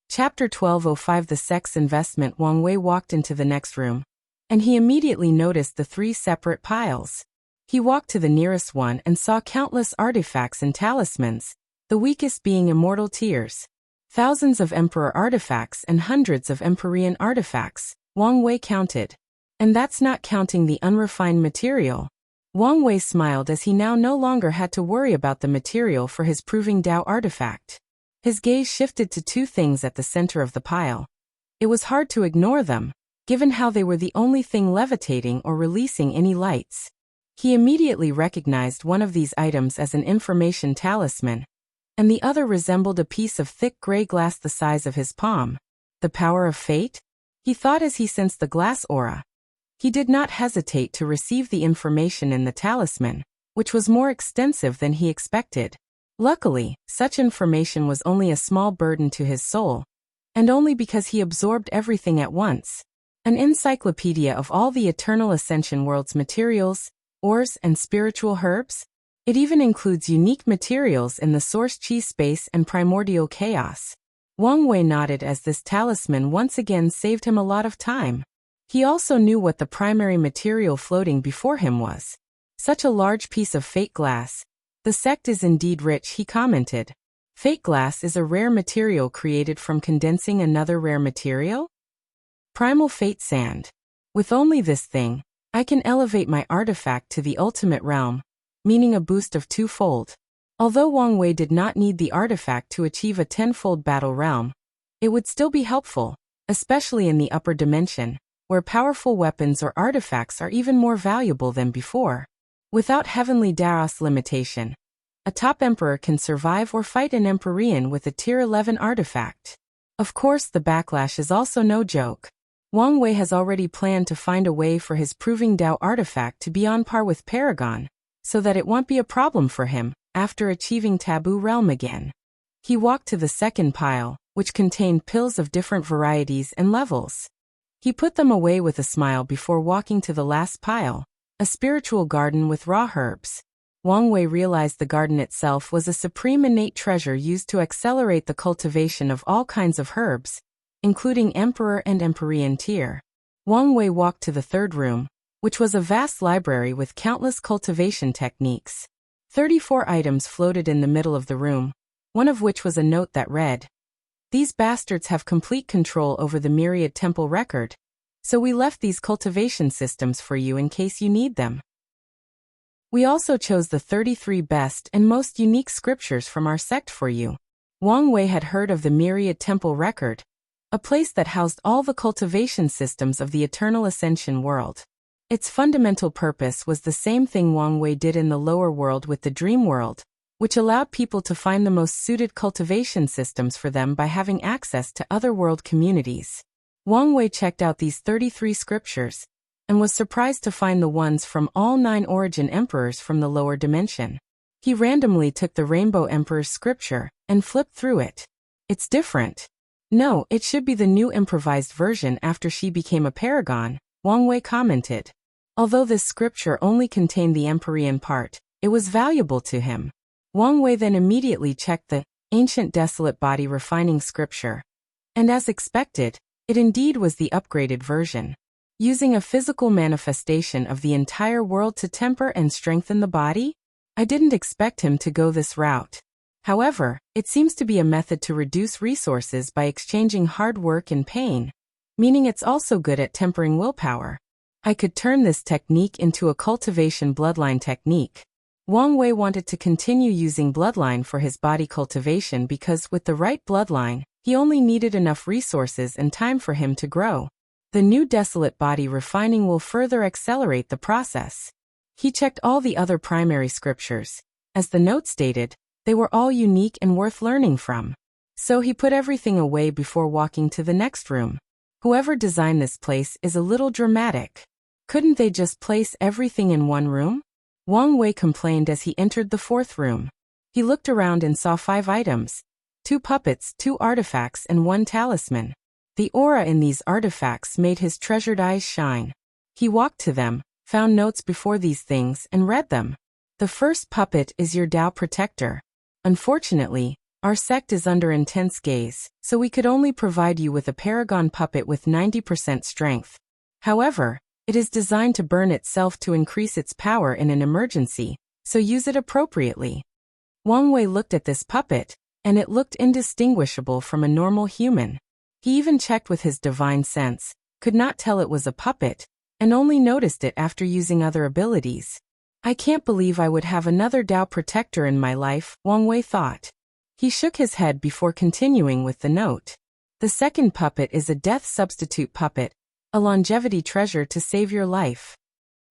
Chapter 1205 The Sect's Investment. Wang Wei walked into the next room, and he immediately noticed the 3 separate piles. He walked to the nearest one and saw countless artifacts and talismans, the weakest being immortal tears. Thousands of Emperor artifacts and hundreds of Empyrean artifacts, Wang Wei counted. And that's not counting the unrefined material. Wang Wei smiled as he now no longer had to worry about the material for his Proving Tao artifact. His gaze shifted to 2 things at the center of the pile. It was hard to ignore them, given how they were the only thing levitating or releasing any lights. He immediately recognized one of these items as an information talisman, and the other resembled a piece of thick gray glass the size of his palm. The power of fate? He thought as he sensed the glass aura. He did not hesitate to receive the information in the talisman, which was more extensive than he expected. Luckily, such information was only a small burden to his soul, and only because he absorbed everything at once. An encyclopedia of all the eternal Ascension world's materials, ores, and spiritual herbs. It even includes unique materials in the source chi space and primordial chaos. Wang Wei nodded as this talisman once again saved him a lot of time. He also knew what the primary material floating before him was. Such a large piece of fate glass. The Sect is indeed rich, he commented. Fate glass is a rare material created from condensing another rare material? Primal fate sand. With only this thing, I can elevate my artifact to the ultimate realm, meaning a boost of 2-fold. Although Wang Wei did not need the artifact to achieve a 10-fold battle realm, it would still be helpful, especially in the upper dimension, where powerful weapons or artifacts are even more valuable than before. Without heavenly Daros limitation, a top emperor can survive or fight an Empyrean with a tier 11 artifact. Of course, the backlash is also no joke. Wang Wei has already planned to find a way for his Proving Tao artifact to be on par with Paragon, so that it won't be a problem for him after achieving Taboo Realm again. He walked to the second pile, which contained pills of different varieties and levels. He put them away with a smile before walking to the last pile, a spiritual garden with raw herbs. Wang Wei realized the garden itself was a supreme innate treasure used to accelerate the cultivation of all kinds of herbs, including Emperor and Empyrean tier. Wang Wei walked to the third room, which was a vast library with countless cultivation techniques. 34 items floated in the middle of the room, one of which was a note that read, "These bastards have complete control over the Myriad Temple record, so we left these cultivation systems for you in case you need them. We also chose the 33 best and most unique scriptures from our sect for you." Wang Wei had heard of the Myriad Temple record, a place that housed all the cultivation systems of the Eternal Ascension world. Its fundamental purpose was the same thing Wang Wei did in the lower world with the dream world, which allowed people to find the most suited cultivation systems for them by having access to other world communities. Wang Wei checked out these 33 scriptures, and was surprised to find the ones from all 9 origin emperors from the lower dimension. He randomly took the Rainbow Emperor's scripture, and flipped through it. It's different. No, it should be the new improvised version after she became a paragon, Wang Wei commented. Although this scripture only contained the Empyrean part, it was valuable to him. Wang Wei then immediately checked the Ancient Desolate Body Refining scripture. And as expected, it indeed was the upgraded version. Using a physical manifestation of the entire world to temper and strengthen the body? I didn't expect him to go this route. However, it seems to be a method to reduce resources by exchanging hard work and pain, meaning it's also good at tempering willpower. I could turn this technique into a cultivation bloodline technique. Wang Wei wanted to continue using bloodline for his body cultivation because with the right bloodline, he only needed enough resources and time for him to grow. The new desolate body refining will further accelerate the process. He checked all the other primary scriptures. As the note stated, they were all unique and worth learning from. So he put everything away before walking to the next room. Whoever designed this place is a little dramatic. Couldn't they just place everything in one room? Wang Wei complained as he entered the 4th room. He looked around and saw 5 items. 2 puppets, 2 artifacts, and 1 talisman. The aura in these artifacts made his treasured eyes shine. He walked to them, found notes before these things, and read them. The first puppet is your Tao protector. Unfortunately, our sect is under intense gaze, so we could only provide you with a Paragon puppet with 90% strength. However, it is designed to burn itself to increase its power in an emergency, so use it appropriately. Wang Wei looked at this puppet, and it looked indistinguishable from a normal human. He even checked with his divine sense, could not tell it was a puppet, and only noticed it after using other abilities. I can't believe I would have another Tao protector in my life, Wang Wei thought. He shook his head before continuing with the note. The second puppet is a death substitute puppet, a longevity treasure to save your life.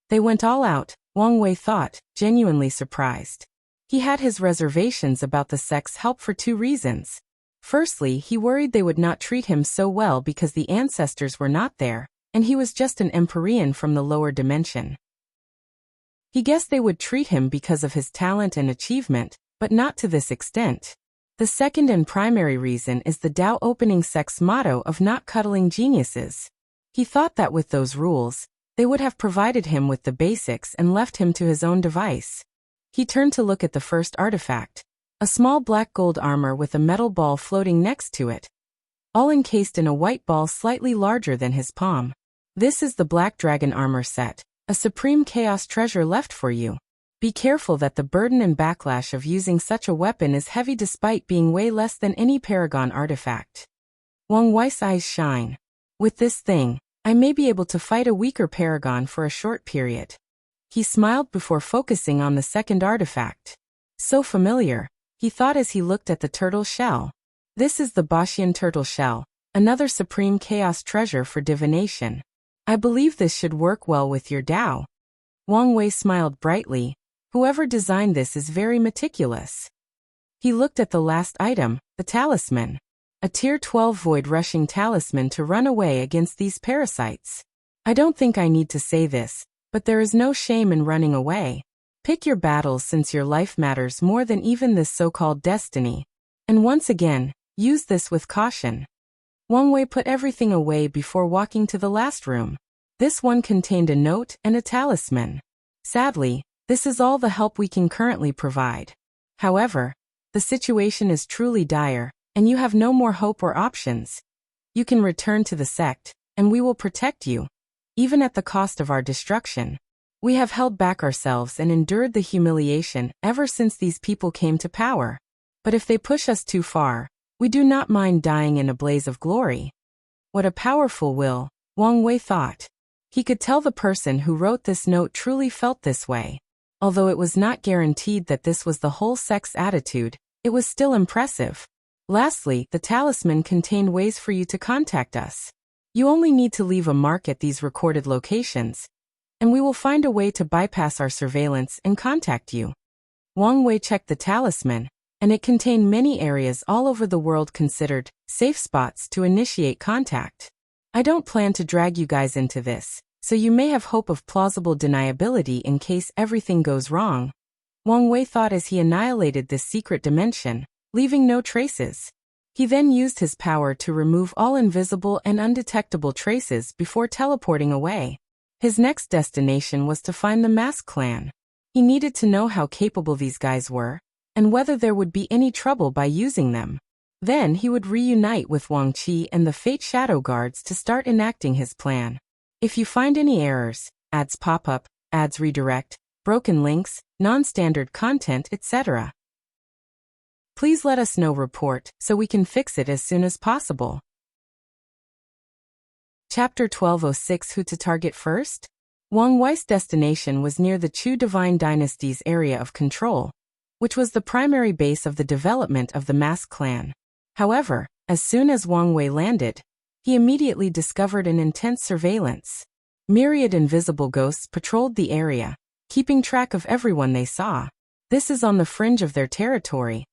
They went all out, Wang Wei thought, genuinely surprised. He had his reservations about the sect's help for 2 reasons. Firstly, he worried they would not treat him so well because the ancestors were not there, and he was just an Empyrean from the lower dimension. He guessed they would treat him because of his talent and achievement, but not to this extent. The second and primary reason is the Tao opening sect's motto of not cuddling geniuses. He thought that with those rules, they would have provided him with the basics and left him to his own device. He turned to look at the first artifact, a small black gold armor with a metal ball floating next to it, all encased in a white ball slightly larger than his palm. This is the Black Dragon armor set, a supreme chaos treasure left for you. Be careful that the burden and backlash of using such a weapon is heavy despite being way less than any Paragon artifact. Wang Wei's eyes shine. With this thing, I may be able to fight a weaker Paragon for a short period. He smiled before focusing on the second artifact. So familiar, he thought as he looked at the turtle shell. This is the Boschian turtle shell, another supreme chaos treasure for divination. I believe this should work well with your Tao. Wang Wei smiled brightly. Whoever designed this is very meticulous. He looked at the last item, the talisman. A Tier 12 void rushing talisman to run away against these parasites. I don't think I need to say this, but there is no shame in running away. Pick your battles since your life matters more than even this so-called destiny. And once again, use this with caution. Wang Wei put everything away before walking to the last room. This one contained a note and a talisman. Sadly, this is all the help we can currently provide. However, the situation is truly dire, and you have no more hope or options. You can return to the sect, and we will protect you, even at the cost of our destruction. We have held back ourselves and endured the humiliation ever since these people came to power. But if they push us too far, we do not mind dying in a blaze of glory. What a powerful will, Wang Wei thought. He could tell the person who wrote this note truly felt this way. Although it was not guaranteed that this was the whole sect's attitude, it was still impressive. Lastly, the talisman contained ways for you to contact us. You only need to leave a mark at these recorded locations. and we will find a way to bypass our surveillance and contact you. Wang Wei checked the talisman, and it contained many areas all over the world considered safe spots to initiate contact. I don't plan to drag you guys into this, so you may have hope of plausible deniability in case everything goes wrong. Wang Wei thought as he annihilated this secret dimension, leaving no traces. He then used his power to remove all invisible and undetectable traces before teleporting away. His next destination was to find the Mask Clan. He needed to know how capable these guys were, and whether there would be any trouble by using them. Then he would reunite with Wang Qi and the Fate Shadow Guards to start enacting his plan. If you find any errors, ads pop up, ads redirect, broken links, non-standard content, etc., please let us know report so we can fix it as soon as possible. Chapter 1206 Who to target first? Wang Wei's destination was near the Chu Divine Dynasty's area of control, which was the primary base of the development of the Mask Clan. However, as soon as Wang Wei landed, he immediately discovered an intense surveillance. Myriad invisible ghosts patrolled the area, keeping track of everyone they saw. This is on the fringe of their territory.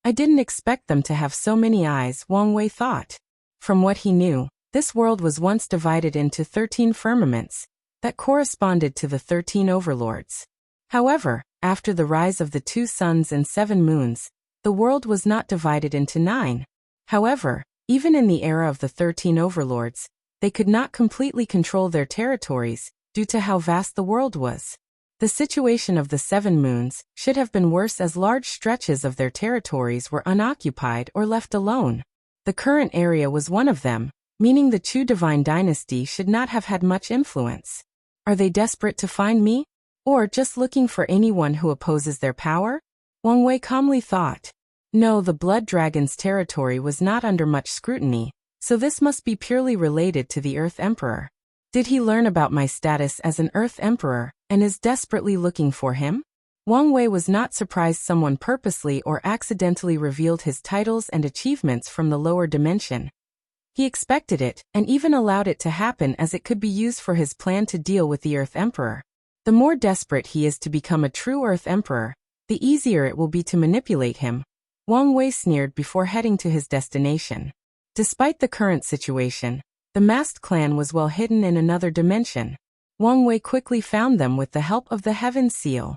I didn't expect them to have so many eyes, Wang Wei thought. From what he knew, this world was once divided into 13 firmaments that corresponded to the 13 overlords. However, after the rise of the 2 suns and 7 moons, the world was not divided into 9. However, even in the era of the 13 overlords, they could not completely control their territories due to how vast the world was. The situation of the 7 moons should have been worse as large stretches of their territories were unoccupied or left alone. The current area was one of them, meaning the Chu Divine Dynasty should not have had much influence. Are they desperate to find me? Or just looking for anyone who opposes their power? Wang Wei calmly thought. No, the Blood Dragon's territory was not under much scrutiny, so this must be purely related to the Earth Emperor. Did he learn about my status as an Earth Emperor and is desperately looking for him? Wang Wei was not surprised someone purposely or accidentally revealed his titles and achievements from the lower dimension. He expected it, and even allowed it to happen as it could be used for his plan to deal with the Earth Emperor. The more desperate he is to become a true Earth Emperor, the easier it will be to manipulate him. Wang Wei sneered before heading to his destination. Despite the current situation, the masked clan was well hidden in another dimension. Wang Wei quickly found them with the help of the Heaven Seal.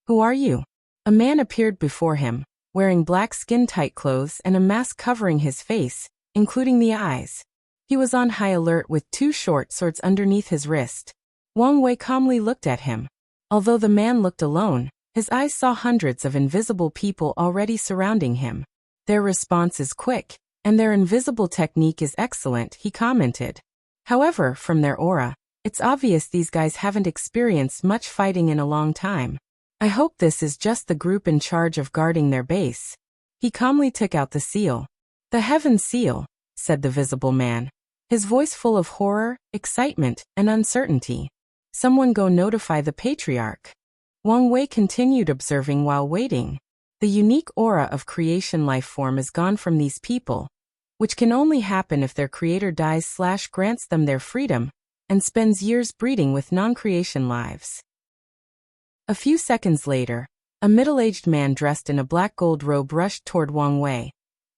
Who are you? A man appeared before him, wearing black skin-tight clothes and a mask covering his face, including the eyes. He was on high alert with 2 short swords underneath his wrist. Wang Wei calmly looked at him. Although the man looked alone, his eyes saw hundreds of invisible people already surrounding him. Their response is quick, and their invisible technique is excellent, he commented. However, from their aura, it's obvious these guys haven't experienced much fighting in a long time. I hope this is just the group in charge of guarding their base. He calmly took out the seal. The Heaven Seal, said the visible man, his voice full of horror, excitement, and uncertainty. Someone go notify the Patriarch. Wang Wei continued observing while waiting. The unique aura of creation life form is gone from these people, which can only happen if their creator dies/grants them their freedom, and spends years breeding with non-creation lives. A few seconds later, a middle-aged man dressed in a black gold robe rushed toward Wang Wei,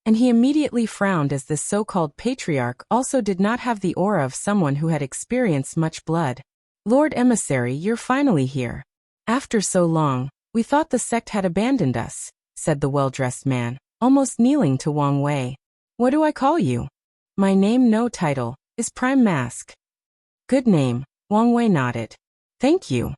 and he immediately frowned as this so-called patriarch also did not have the aura of someone who had experienced much blood. Lord Emissary, you're finally here. After so long, we thought the sect had abandoned us, said the well-dressed man, almost kneeling to Wang Wei. What do I call you? My name, no title, is Prime Mask. Good name, Wang Wei nodded. Thank you.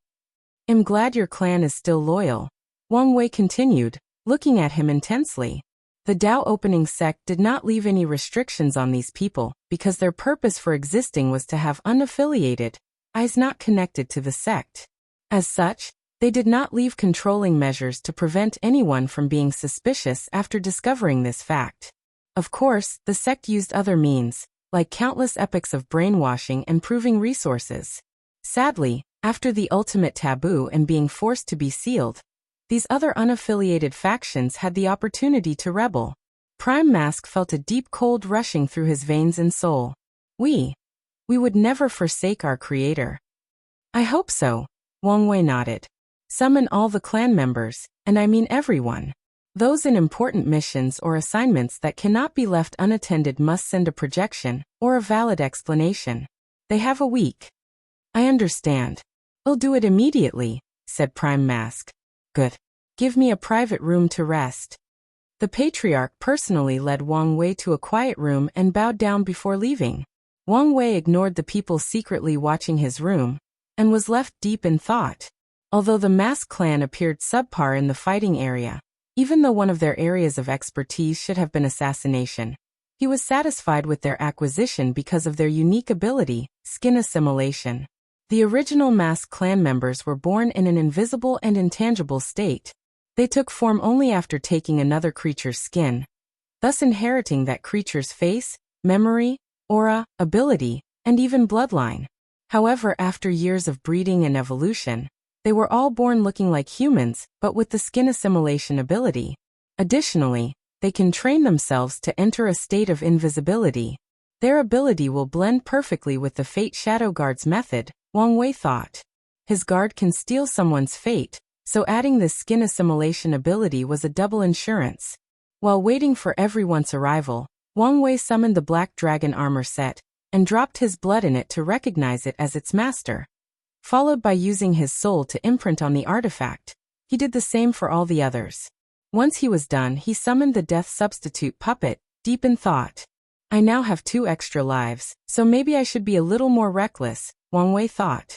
I'm glad your clan is still loyal. Wang Wei continued, looking at him intensely. The Dao opening sect did not leave any restrictions on these people because their purpose for existing was to have unaffiliated eyes not connected to the sect. As such, they did not leave controlling measures to prevent anyone from being suspicious after discovering this fact. Of course, the sect used other means, like countless epochs of brainwashing and proving resources. Sadly, after the ultimate taboo and being forced to be sealed, these other unaffiliated factions had the opportunity to rebel. Prime Mask felt a deep cold rushing through his veins and soul. We would never forsake our creator. I hope so. Wang Wei nodded. Summon all the clan members, and I mean everyone. Those in important missions or assignments that cannot be left unattended must send a projection, or a valid explanation. They have a week. I understand. I'll do it immediately, said Prime Mask. Good. Give me a private room to rest. The Patriarch personally led Wang Wei to a quiet room and bowed down before leaving. Wang Wei ignored the people secretly watching his room, and was left deep in thought. Although the Mask clan appeared subpar in the fighting area, even though one of their areas of expertise should have been assassination, he was satisfied with their acquisition because of their unique ability, skin assimilation. The original Mask clan members were born in an invisible and intangible state. They took form only after taking another creature's skin, thus inheriting that creature's face, memory, aura, ability, and even bloodline. However, after years of breeding and evolution, they were all born looking like humans, but with the skin assimilation ability. Additionally, they can train themselves to enter a state of invisibility. Their ability will blend perfectly with the Fate Shadow Guard's method, Wang Wei thought. His guard can steal someone's fate, so adding this skin assimilation ability was a double insurance. While waiting for everyone's arrival, Wang Wei summoned the Black Dragon armor set, and dropped his blood in it to recognize it as its master. Followed by using his soul to imprint on the artifact. He did the same for all the others. Once he was done, he summoned the Death Substitute puppet, deep in thought. I now have 2 extra lives, so maybe I should be a little more reckless, Wang Wei thought.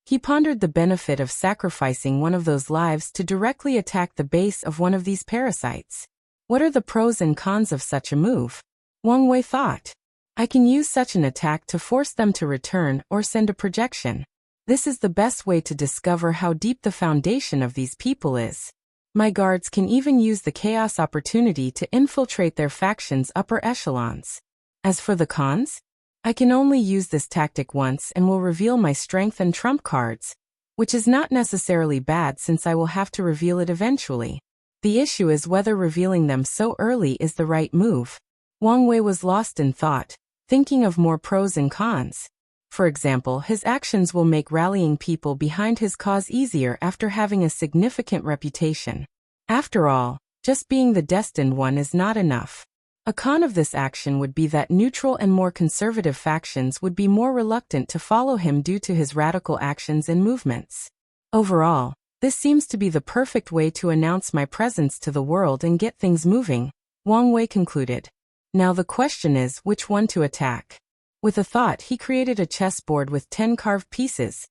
He pondered the benefit of sacrificing one of those lives to directly attack the base of one of these parasites. What are the pros and cons of such a move? Wang Wei thought. I can use such an attack to force them to return or send a projection. This is the best way to discover how deep the foundation of these people is. My guards can even use the chaos opportunity to infiltrate their faction's upper echelons. As for the cons, I can only use this tactic once and will reveal my strength and trump cards, which is not necessarily bad since I will have to reveal it eventually. The issue is whether revealing them so early is the right move. Wang Wei was lost in thought, thinking of more pros and cons. For example, his actions will make rallying people behind his cause easier after having a significant reputation. After all, just being the destined one is not enough. A con of this action would be that neutral and more conservative factions would be more reluctant to follow him due to his radical actions and movements. Overall, this seems to be the perfect way to announce my presence to the world and get things moving, Wang Wei concluded. Now the question is which one to attack. With a thought, he created a chessboard with 10 carved pieces.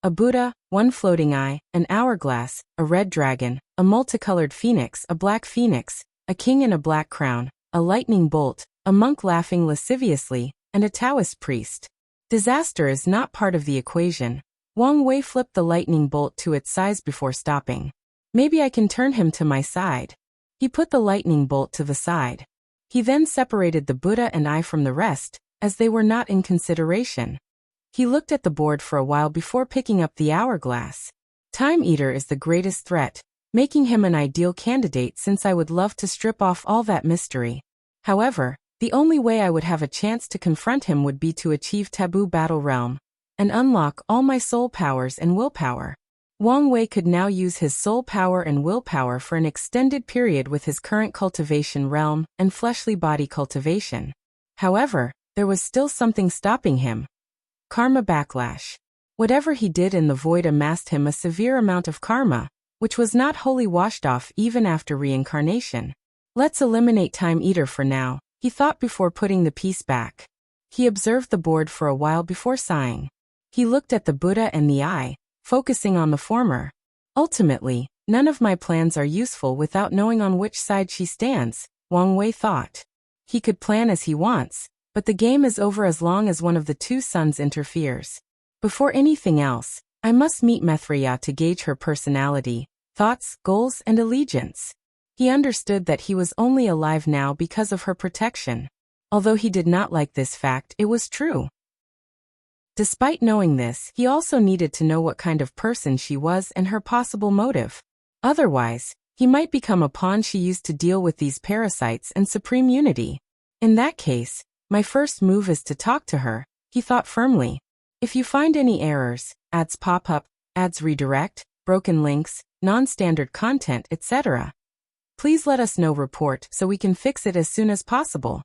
A Buddha, 1 floating eye, an hourglass, a red dragon, a multicolored phoenix, a black phoenix, a king in a black crown, a lightning bolt, a monk laughing lasciviously, and a Taoist priest. Disaster is not part of the equation. Wang Wei flipped the lightning bolt to its size before stopping. Maybe I can turn him to my side. He put the lightning bolt to the side. He then separated the Buddha and I from the rest, as they were not in consideration. He looked at the board for a while before picking up the hourglass. Time Eater is the greatest threat, making him an ideal candidate since I would love to strip off all that mystery. However, the only way I would have a chance to confront him would be to achieve Taboo Battle Realm, and unlock all my soul powers and willpower. Wang Wei could now use his soul power and willpower for an extended period with his current cultivation realm and fleshly body cultivation. However, there was still something stopping him. Karma backlash. Whatever he did in the void amassed him a severe amount of karma, which was not wholly washed off even after reincarnation. Let's eliminate Time Eater for now, he thought before putting the piece back. He observed the board for a while before sighing. He looked at the Buddha and the eye, focusing on the former. Ultimately, none of my plans are useful without knowing on which side she stands, Wang Wei thought. He could plan as he wants, but the game is over as long as one of the 2 sons interferes. Before anything else, I must meet Mithriya to gauge her personality, thoughts, goals, and allegiance. He understood that he was only alive now because of her protection. Although he did not like this fact, it was true. Despite knowing this, he also needed to know what kind of person she was and her possible motive. Otherwise, he might become a pawn she used to deal with these parasites and supreme unity. In that case, my first move is to talk to her, he thought firmly. If you find any errors, ads pop up, ads redirect, broken links, non-standard content, etc., please let us know report so we can fix it as soon as possible.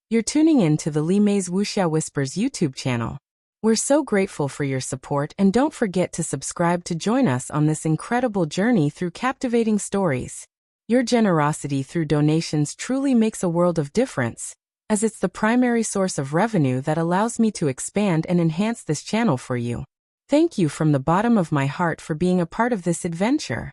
You're tuning in to the Li Mei's Wuxia Whispers YouTube channel. We're so grateful for your support, and don't forget to subscribe to join us on this incredible journey through captivating stories. Your generosity through donations truly makes a world of difference, as it's the primary source of revenue that allows me to expand and enhance this channel for you. Thank you from the bottom of my heart for being a part of this adventure.